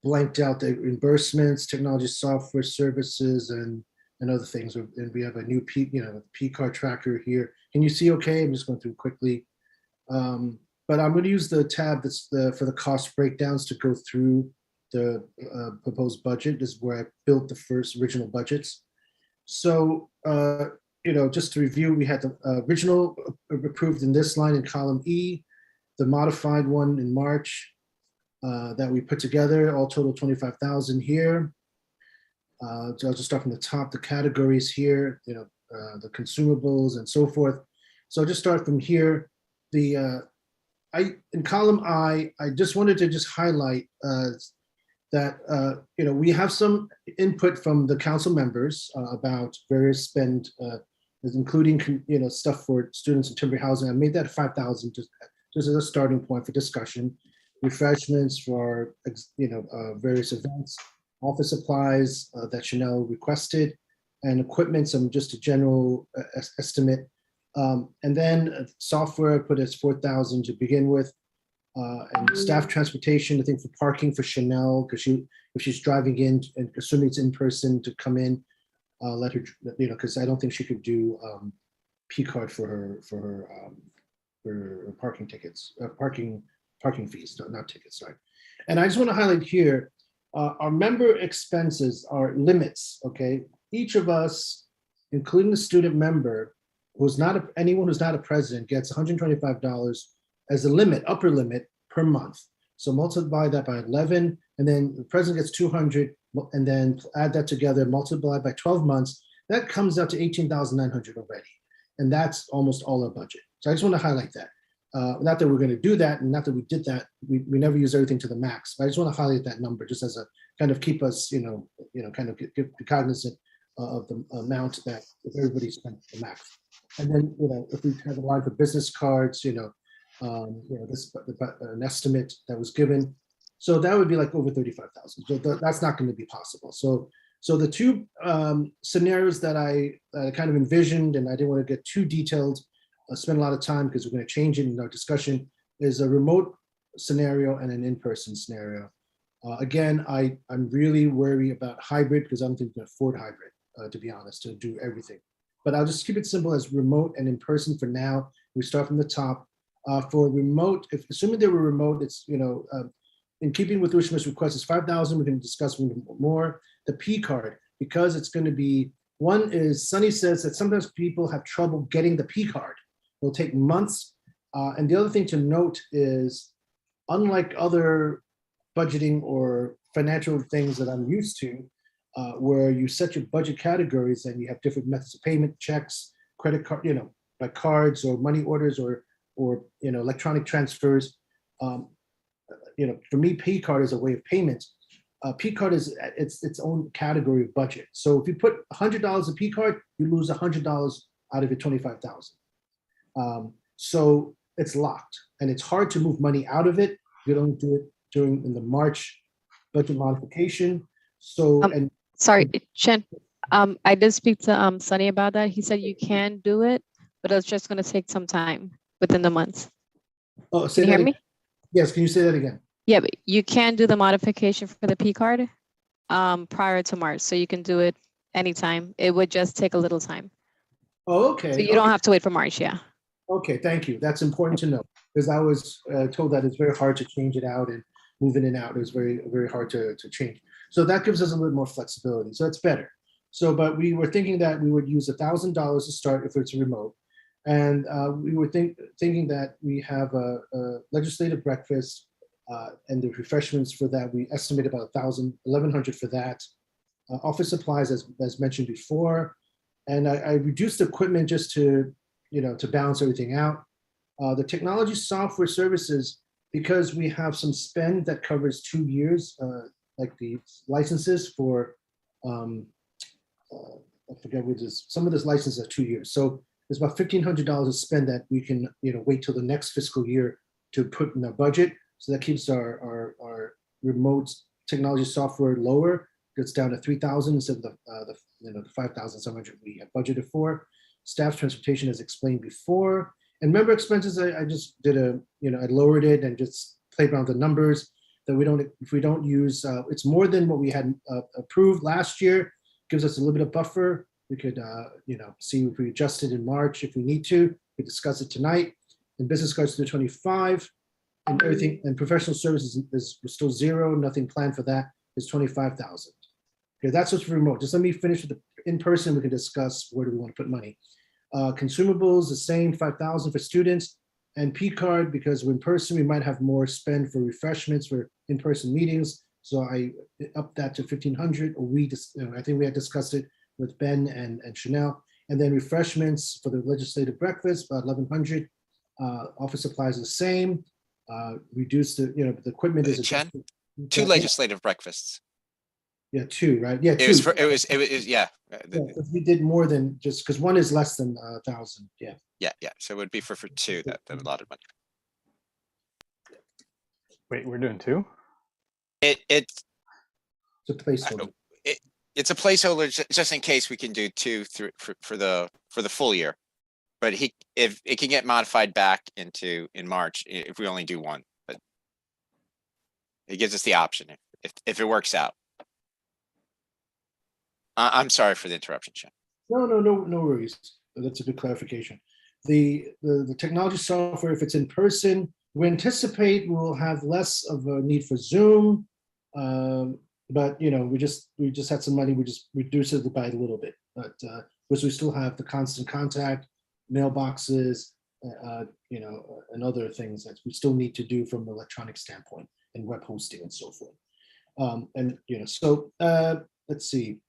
blanked out the reimbursements, technology software services, and other things. And we have a new P card tracker here. Can you see okay? I'm just going through quickly. But I'm going to use the tab that's for the cost breakdowns to go through the proposed budget. This is where I built the first original budgets. So, just to review, we had the original approved in this line in column E, the modified one in March that we put together, all total 25,000 here. So I'll just start from the top, the categories here, the consumables and so forth. So I'll just start from here. In column I just wanted to just highlight that we have some input from the council members about various spend, including stuff for students in temporary housing. I made that 5,000 just as a starting point for discussion. Refreshments for various events, office supplies that Chanel requested, and equipment, some just a general estimate. And then software I put as 4,000 to begin with, and staff transportation, I think for parking for Chanel, because if she's driving in and assuming it's in person to come in, let her, because I don't think she could do P card for her parking tickets, parking fees, not tickets, sorry. And I just want to highlight here, our member expenses are limits, okay? Each of us, including the student member, anyone who's not a president gets $125 as a limit, upper limit per month. So multiply that by 11, and then the president gets 200, and then add that together, multiply by 12 months, that comes out to 18,900 already. And that's almost all our budget. So I just want to highlight that. Not that we're going to do that, and not that we did that. We never use everything to the max. But I just want to highlight that number, just as a kind of keep us, kind of be cognizant of the amount that everybody spent the max. And then, if we have a line for business cards, this an estimate that was given, so that would be like over 35,000. So that's not going to be possible. So the two scenarios that I kind of envisioned, and I didn't want to get too detailed. Spend a lot of time because we're going to change it in our discussion, is a remote scenario and an in-person scenario. Again, I'm really worried about hybrid because I don't think we can afford hybrid, to be honest, to do everything. But I'll just keep it simple as remote and in-person for now. We start from the top. For remote, assuming they were remote, it's, in keeping with Ushma's request, is 5,000. We're going to discuss more. The P card, because it's going to be, one is Sunny says that sometimes people have trouble getting the P card. It'll take months. And the other thing to note is, unlike other budgeting or financial things that I'm used to, where you set your budget categories and you have different methods of payment, checks, credit card, like cards or money orders or electronic transfers. For me, P card is a way of payment. P card is its own category of budget. So if you put $100 a P card, you lose $100 out of your 25,000. So it's locked, and it's hard to move money out of it. You don't do it in the March budget modification. So sorry, Chen. I did speak to Sunny about that. He said you can do it, but it's just going to take some time within the months. Oh, say can you that hear me? Again. Yes, can you say that again? Yeah, but you can do the modification for the P card prior to March, so you can do it anytime. It would just take a little time. Oh, okay. So you don't have to wait for March, yeah. Okay, thank you. That's important to know, because I was told that it's very hard to change it out and move in and out. It's very, very hard to change. So that gives us a little more flexibility. So it's better. So, but we were thinking that we would use $1,000 to start if it's remote. And we were thinking that we have a legislative breakfast and the refreshments for that. We estimate about $1,100 for that. Office supplies, as mentioned before. And I reduced the equipment just to, to balance everything out. The technology software services, because we have some spend that covers 2 years, like the licenses for, I forget what it is, some of this licenses are 2 years. So there's about $1,500 to spend that we can, wait till the next fiscal year to put in our budget. So that keeps our remote technology software lower. It's down to 3,000 instead of the 5,700 we have budgeted for. Staff transportation, as explained before, and member expenses. I just did I lowered it and just played around with the numbers. That if we don't use, it's more than what we had approved last year. Gives us a little bit of buffer. We could, see if we adjust it in March if we need to. We discuss it tonight. And business cards to 25, and everything. And professional services is still 0. Nothing planned for that. It's 25,000. Okay, that's what's remote. Just let me finish with the in-person. We can discuss where do we want to put money. Consumables, the same, 5,000 for students. And P-card, because we're in person, we might have more spend for refreshments for in-person meetings. So I upped that to 1,500. Or I think we had discussed it with Ben and Chanel. And then refreshments for the legislative breakfast, about 1,100. Office supplies the same. Reduce the the equipment is Chen, 2 legislative breakfasts. Yeah, 2, right? Yeah, 2. It was yeah. We did more than just because 1 is less than 1,000. Yeah. Yeah. So it would be for 2 that a lot of money. Wait, we're doing 2? It's a placeholder. It's a placeholder just in case we can do 2 for the full year. But if it can get modified back in March if we only do 1, but it gives us the option if it works out. I'm sorry for the interruption, Chen. No worries. That's a good clarification. The technology software, if it's in person, we anticipate we'll have less of a need for Zoom. But we just had some money. We just reduced it by a little bit, but because we still have the constant contact, mailboxes, and other things that we still need to do from an electronic standpoint and web hosting and so forth. Let's see.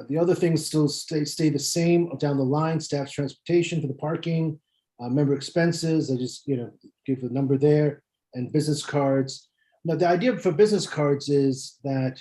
The other things still stay the same down the line. Staff's transportation for the parking, member expenses. I just give the number there, and business cards. Now the idea for business cards is that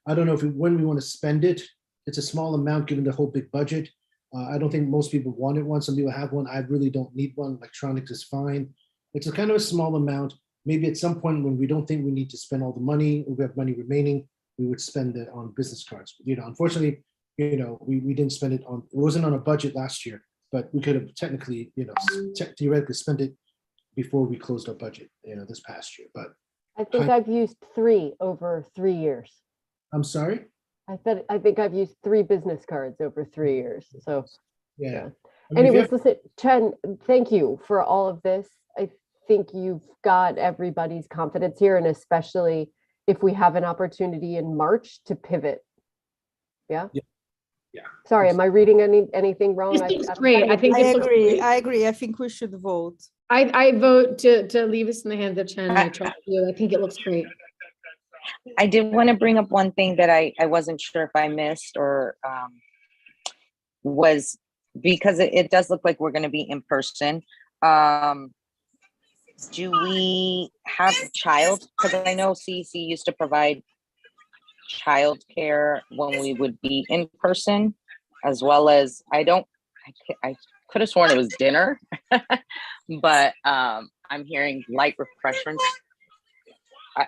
I don't know when we want to spend it. It's a small amount given the whole big budget. I don't think most people wanted one. Some people have one. I really don't need one. Electronics is fine. It's a kind of a small amount. Maybe at some point when we don't think we need to spend all the money, or we have money remaining, we would spend it on business cards. Unfortunately, we didn't spend it on. It wasn't on a budget last year, but we could have technically, theoretically spent it before we closed our budget, this past year. But I think I've used 3 over 3 years. I'm sorry. I think I've used 3 business cards over 3 years. So yeah. Anyways, listen, Chen, thank you for all of this. I think you've got everybody's confidence here, and especially if we have an opportunity in March to pivot. Yeah. Sorry, am I reading anything wrong? It's great. I think I agree. I agree. I think we should vote. I vote to leave this in the hands of Chen. I trust you. I think it looks great. I did want to bring up one thing that I wasn't sure if I missed or was because it does look like we're going to be in person. Do we have child? Because I know CEC used to provide childcare when we would be in person, as well as I could have sworn it was dinner, but I'm hearing light refreshments.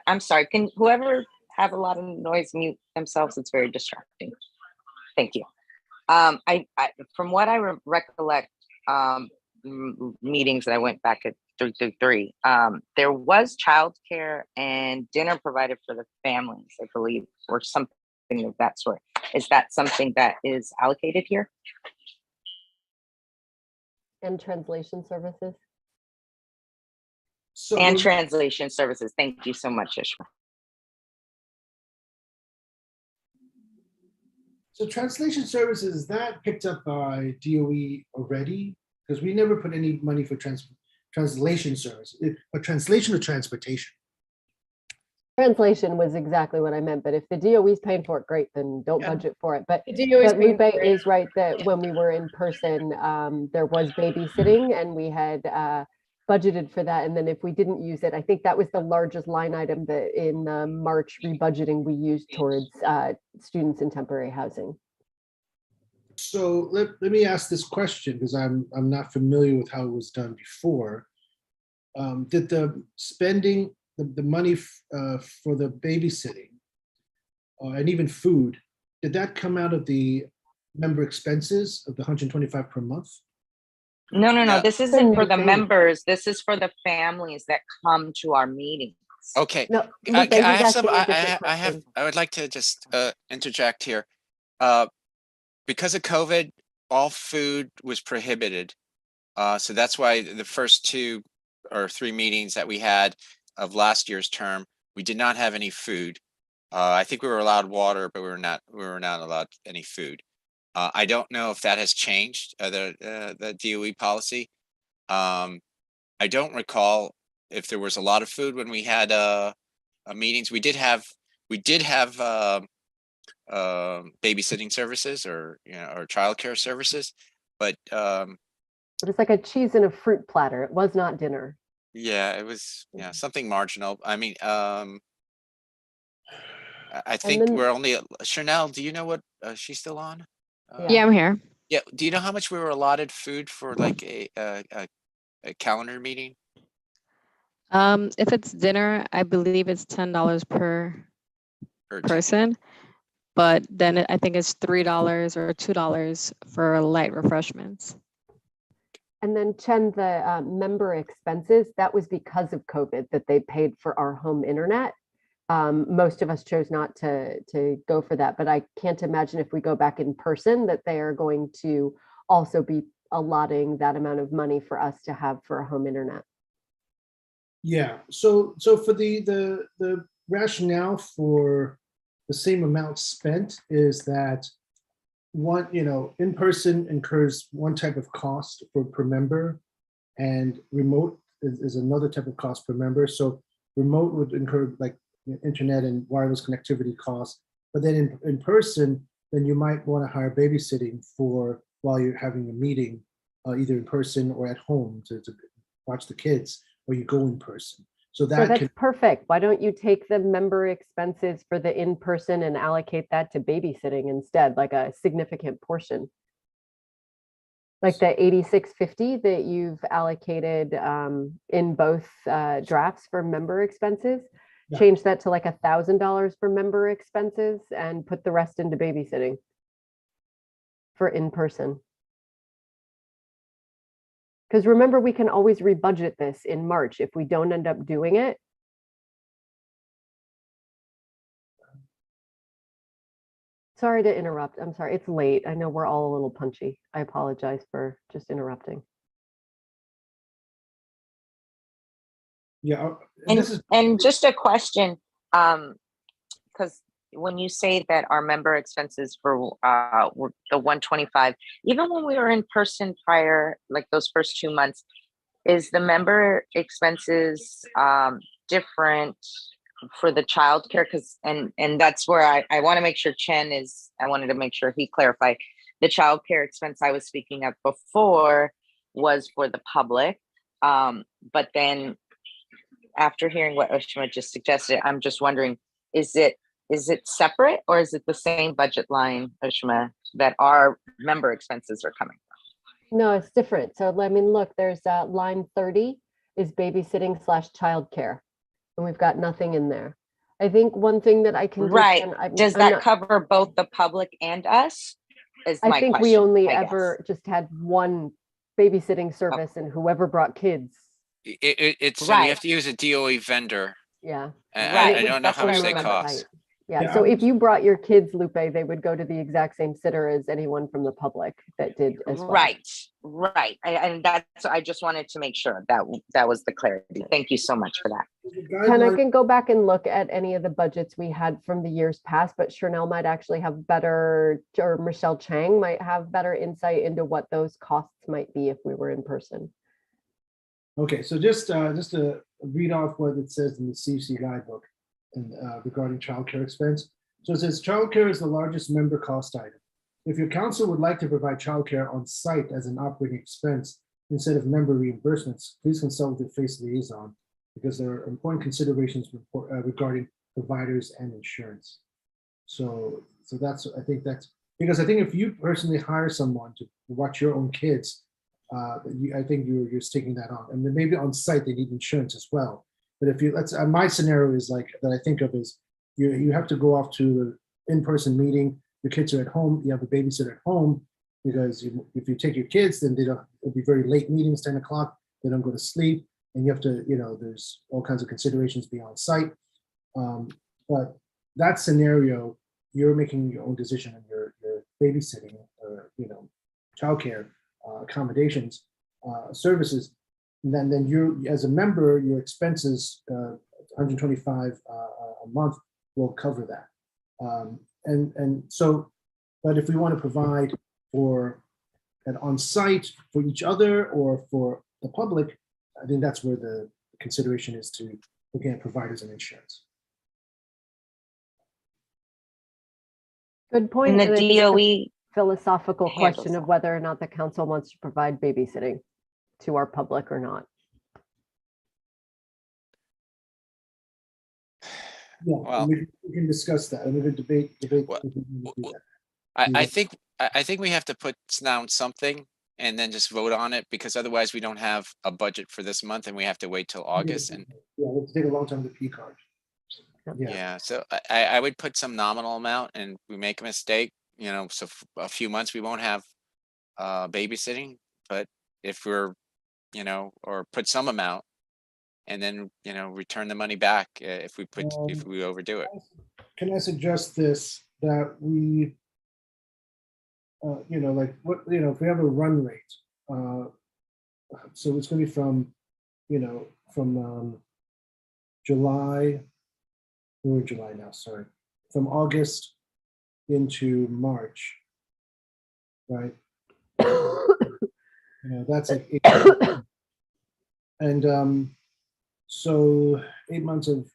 I'm sorry, can whoever have a lot of noise mute themselves? It's very distracting. Thank you. I from what I recollect, meetings that I went back at 333, there was childcare and dinner provided for the families, I believe, or something of that sort. Is that something that is allocated here? And translation services. And translation services. Thank you so much, Ishma. So translation services, is that picked up by DOE already? Because we never put any money for translation service, but translation or transportation. Translation was exactly what I meant, but if the DOE is paying for it, great, then don't budget for it. But The DOE is paying Lupe for it. is right that when we were in person, there was babysitting and we had budgeted for that. And then if we didn't use it, I think that was the largest line item that in the March rebudgeting we used towards students in temporary housing. So let me ask this question because I'm not familiar with how it was done before. Did the spending, the money for the babysitting and even food, did that come out of the member expenses of the 125 per month? No. This isn't for the members. This is for the families that come to our meetings. Okay. No, I Lupe, he's have some. asking a different question. I would like to just interject here. Because of COVID, all food was prohibited. So that's why the first 2 or 3 meetings that we had of last year's term, we did not have any food. I think we were allowed water, but we were not allowed any food. I don't know if that has changed, the DOE policy. I don't recall if there was a lot of food when we had meetings. We did have babysitting services or or childcare services, but it's like a cheese and a fruit platter. It was not dinner. yeah, it was something marginal. I mean, I think then- we're only Chanel. Do you know what she's still on? Yeah, I'm here. Yeah. Do you know how much we were allotted food for like a calendar meeting? If it's dinner, I believe it's $10 per person, but then I think it's $3 or $2 for light refreshments. And then Chen, the member expenses, that was because of COVID that they paid for our home internet. Most of us chose not to go for that, but I can't imagine if we go back in person that they are going to also be allotting that amount of money for us to have for a home internet. Yeah, so for the rationale for the same amount spent is that one, in person incurs one type of cost per member, and remote is another type of cost per member. So remote would incur like internet and wireless connectivity costs, but then in person, then you might want to hire babysitting for while you're having a meeting, either in person or at home to watch the kids, or you go in person. So that's perfect. Why don't you take the member expenses for the in-person and allocate that to babysitting instead, like a significant portion? Like the 8650 that you've allocated in both drafts for member expenses, change that to like $1,000 for member expenses and put the rest into babysitting for in-person. Because remember, we can always rebudget this in March if we don't end up doing it. Sorry to interrupt. I'm sorry, it's late. I know we're all a little punchy. I apologize for just interrupting. Yeah. And just a question, because when you say that our member expenses for were the 125, even when we were in person prior, like those first 2 months, is the member expenses different for the childcare? Because and that's where I want to make sure I wanted to make sure he clarified the childcare expense I was speaking of before was for the public, but then after hearing what Ushma just suggested, I'm just wondering, is it separate or is it the same budget line, Ushma, that our member expenses are coming from? No, it's different. So I mean, look, there's line 30 is babysitting / childcare, and we've got nothing in there. I think one thing that I can do, does that cover both the public and us? I think we only ever just had one babysitting service, and whoever brought kids. It's you have to use a DOE vendor. Yeah. I don't know how much they cost. Yeah, so if you brought your kids, Lupe, they would go to the exact same sitter as anyone from the public that did as well. Right. And that's, I just wanted to make sure that was the clarity. Thank you so much for that. Ken, I can go back and look at any of the budgets we had from the years past, but Chanel might actually have better, or Michelle Chang might have better insight into what those costs might be if we were in person. Okay, so just to read off what it says in the CEC guidebook and regarding childcare expense. So it says childcare is the largest member cost item. If your council would like to provide childcare on site as an operating expense instead of member reimbursements, please consult with your FACE liaison because there are important considerations regarding providers and insurance. So that's, I think that's, because I think if you personally hire someone to watch your own kids, I think you're just taking that on, and then maybe on site they need insurance as well. But if you, let's, my scenario is like that I think of is you have to go off to the in-person meeting. Your kids are at home. You have a babysitter at home because if you take your kids, then it'll be very late meetings, 10 o'clock. They don't go to sleep, and you have to, there's all kinds of considerations beyond site. But that scenario, you're making your own decision on your babysitting or childcare accommodations services. And then you, as a member, your expenses, 125 a month will cover that. And so, but if we want to provide for an on-site for each other or for the public, I think that's where the consideration is to looking at providers and insurance. Good point. And the DOE philosophical question of whether or not the council wants to provide babysitting to our public or not. Yeah, Well, we can discuss that. We can debate. I think we have to put down something and then just vote on it, because otherwise we don't have a budget for this month and we have to wait till August. And yeah, it'll take a long time to P card. yeah, so I would put some nominal amount, and we make a mistake, so for a few months we won't have babysitting, but if we're, or put some amount and then, return the money back if we overdo it. Can I suggest this, that we, like what, if we have a run rate, so it's going to be from, from July, we're in July now, sorry, from August into March, right? That's like 8 months. And so 8 months of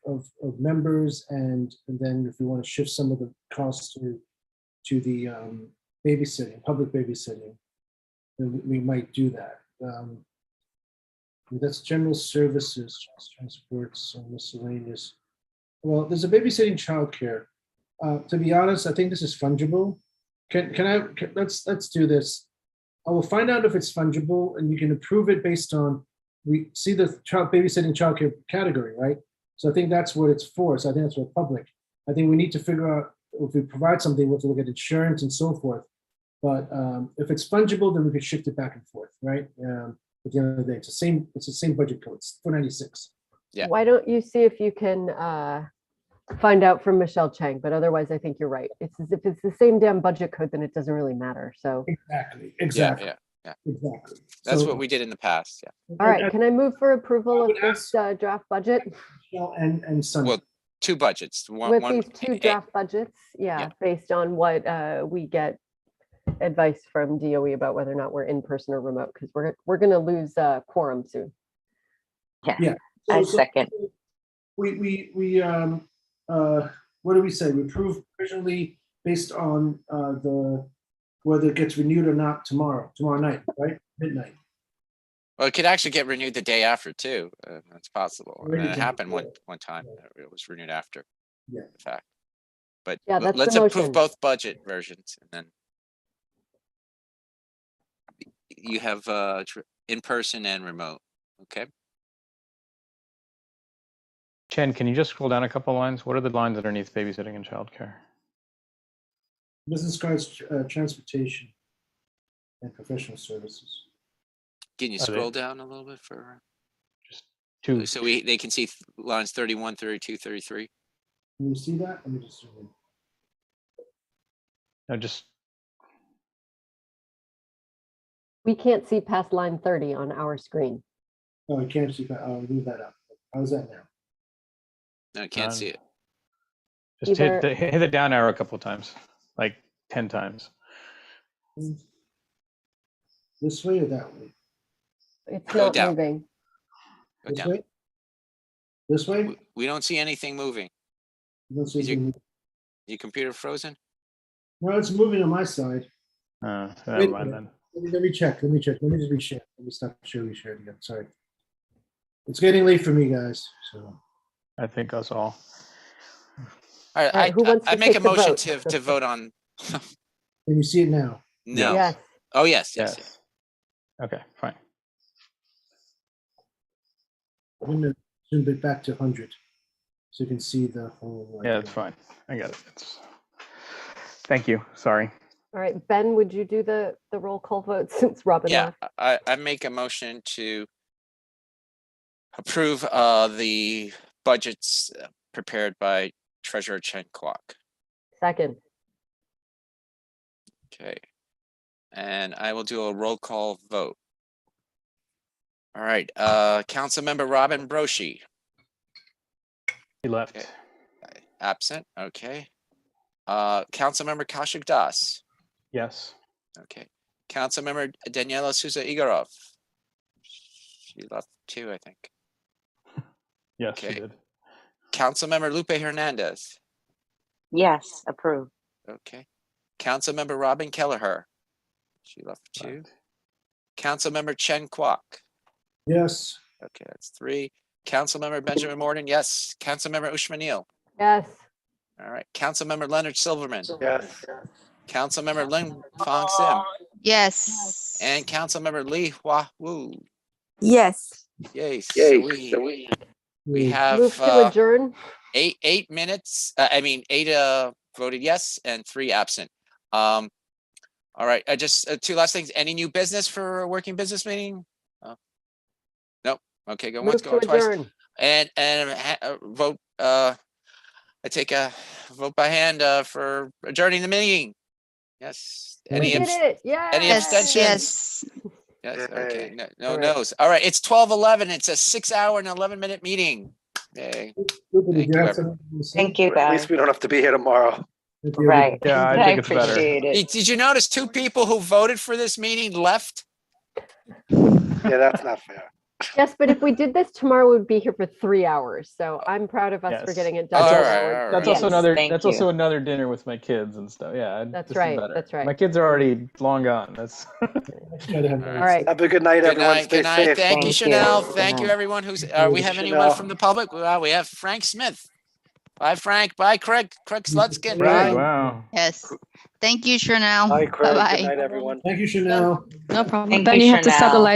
members, and then if we want to shift some of the costs to the babysitting, public babysitting, then we might do that. That's general services, transports, and miscellaneous. Well, there's a babysitting childcare. To be honest, I think this is fungible. Let's do this. I will find out if it's fungible, and you can approve it based on, we see the babysitting childcare category, right? So I think that's what it's for. So I think that's for public. I think we need to figure out if we provide something, we'll have to look at insurance and so forth. But if it's fungible, then we could shift it back and forth, right? At the end of the day, it's the same budget code. It's 496. Yeah. Why don't you see if you can find out from Michelle Chang? But otherwise, I think you're right. It's as if it's the same damn budget code, then it doesn't really matter. So exactly. Yeah. Exactly. That's what we did in the past. Yeah. All right. Can I move for approval of this draft budget? And Sunday. Well, two budgets. With these two draft budgets, yeah, based on what we get advice from DOE about whether or not we're in person or remote, because we're going to lose quorum soon. Yeah. I second. We what do we say? We approve provisionally based on whether it gets renewed or not tomorrow night, right? Midnight. Well, it could actually get renewed the day after too. That's possible. And it happened one time. It was renewed after the fact. But yeah, let's approve both budget versions, and then you have in person and remote. Okay. Chen, can you just scroll down a couple lines? What are the lines underneath babysitting and childcare? Business cards, transportation, and professional services. Can you scroll down a little bit for just two? So they can see lines 31, 32, 33. Can you see that? Let me just zoom in. No, just We can't see past line 30 on our screen. Oh, I can't see that. I'll move that up. How's that now? No, I can't see it. just hit the down arrow a couple of times, like 10 times. This way or that way? It's Go not down. moving. Go This down. way? This way? We don't see anything moving. You don't see Is your, anything. your computer frozen? No, it's moving on my side. Never Wait a mind minute. then. Let me check. Let me just reshare. Let me stop sharing again. Sorry. It's getting late for me, guys. So I think us all. All right, All right, who wants I to make take a the motion vote? to vote on. can you see it now? No. Yes. Oh, yes, yes. Yes. Okay, fine. I'm going to zoom it back to 100 so you can see the whole. Yeah, that's fine. I got it. Thank you. Sorry. All right, Ben, would you do the roll call vote since Robin Yeah, left? I make a motion to approve the budgets prepared by Treasurer Chen Kwok. Second. Okay. And I will do a roll call vote. All right, Councilmember Robin Broshi. He left. Okay. Absent, okay. Councilmember Kaushik Das. Yes. Okay. Councilmember Daniela Souza Igorov. She left too, I think. Yes, she Okay. did. Councilmember Lupe Hernandez. Yes, approved. Okay. Councilmember Robin Kelleher. She left too. Councilmember Chen Kwok. Yes. Okay, that's 3. Councilmember Benjamin Morton, yes. Councilmember Ushma Neal. Yes. All right. Councilmember Leonard Silverman. Yes. Councilmember Lin Fong Sim. Yes. And Councilmember Lee Hua Woo. Yes. Yay. So we have Move to adjourn. 8 minutes. I mean, 8 voted yes and 3 absent. All right. I just 2 last things. Any new business for a working business meeting? Nope. Okay, go once, Move go to twice. adjourn. And vote. I take a vote by hand for adjourning the meeting. Yes. We did it. Yeah. Any abstentions? Yes. Yes. Okay. No All right. no's. All right. It's 12:11. It's a 6-hour and 11-minute meeting. Yay. Thank you, everyone. Thank you, At guys. least we don't have to be here tomorrow. Right. Yeah, I think it's better. appreciate it. Did you notice 2 people who voted for this meeting left? Yeah, that's not fair. Yes, but if we did this tomorrow, we'd be here for 3 hours. So I'm proud of us for Yes. getting it done. All in an right, hour. all That's right. also another. Thank That's you. also another dinner with my kids and stuff. Yeah, That's this is right, better. that's right. My kids are already long gone. That's. All right. Have a good night, Good everyone. night. Stay Good night. safe. Thank you, Thank you. Chanel. Good Thank you, night. everyone. Who's we Thank have you, anyone Chanel. from the public? Well, we have Frank Smith. Bye, Frank. Bye, Craig. Craig Slutskin. Right. Bye. Wow. Yes. Thank you, Chanel. Bye, Craig. Bye-bye. Good night, everyone. Thank you, Chanel. No problem. Thank Ben, you, you have to stop the Chanel. live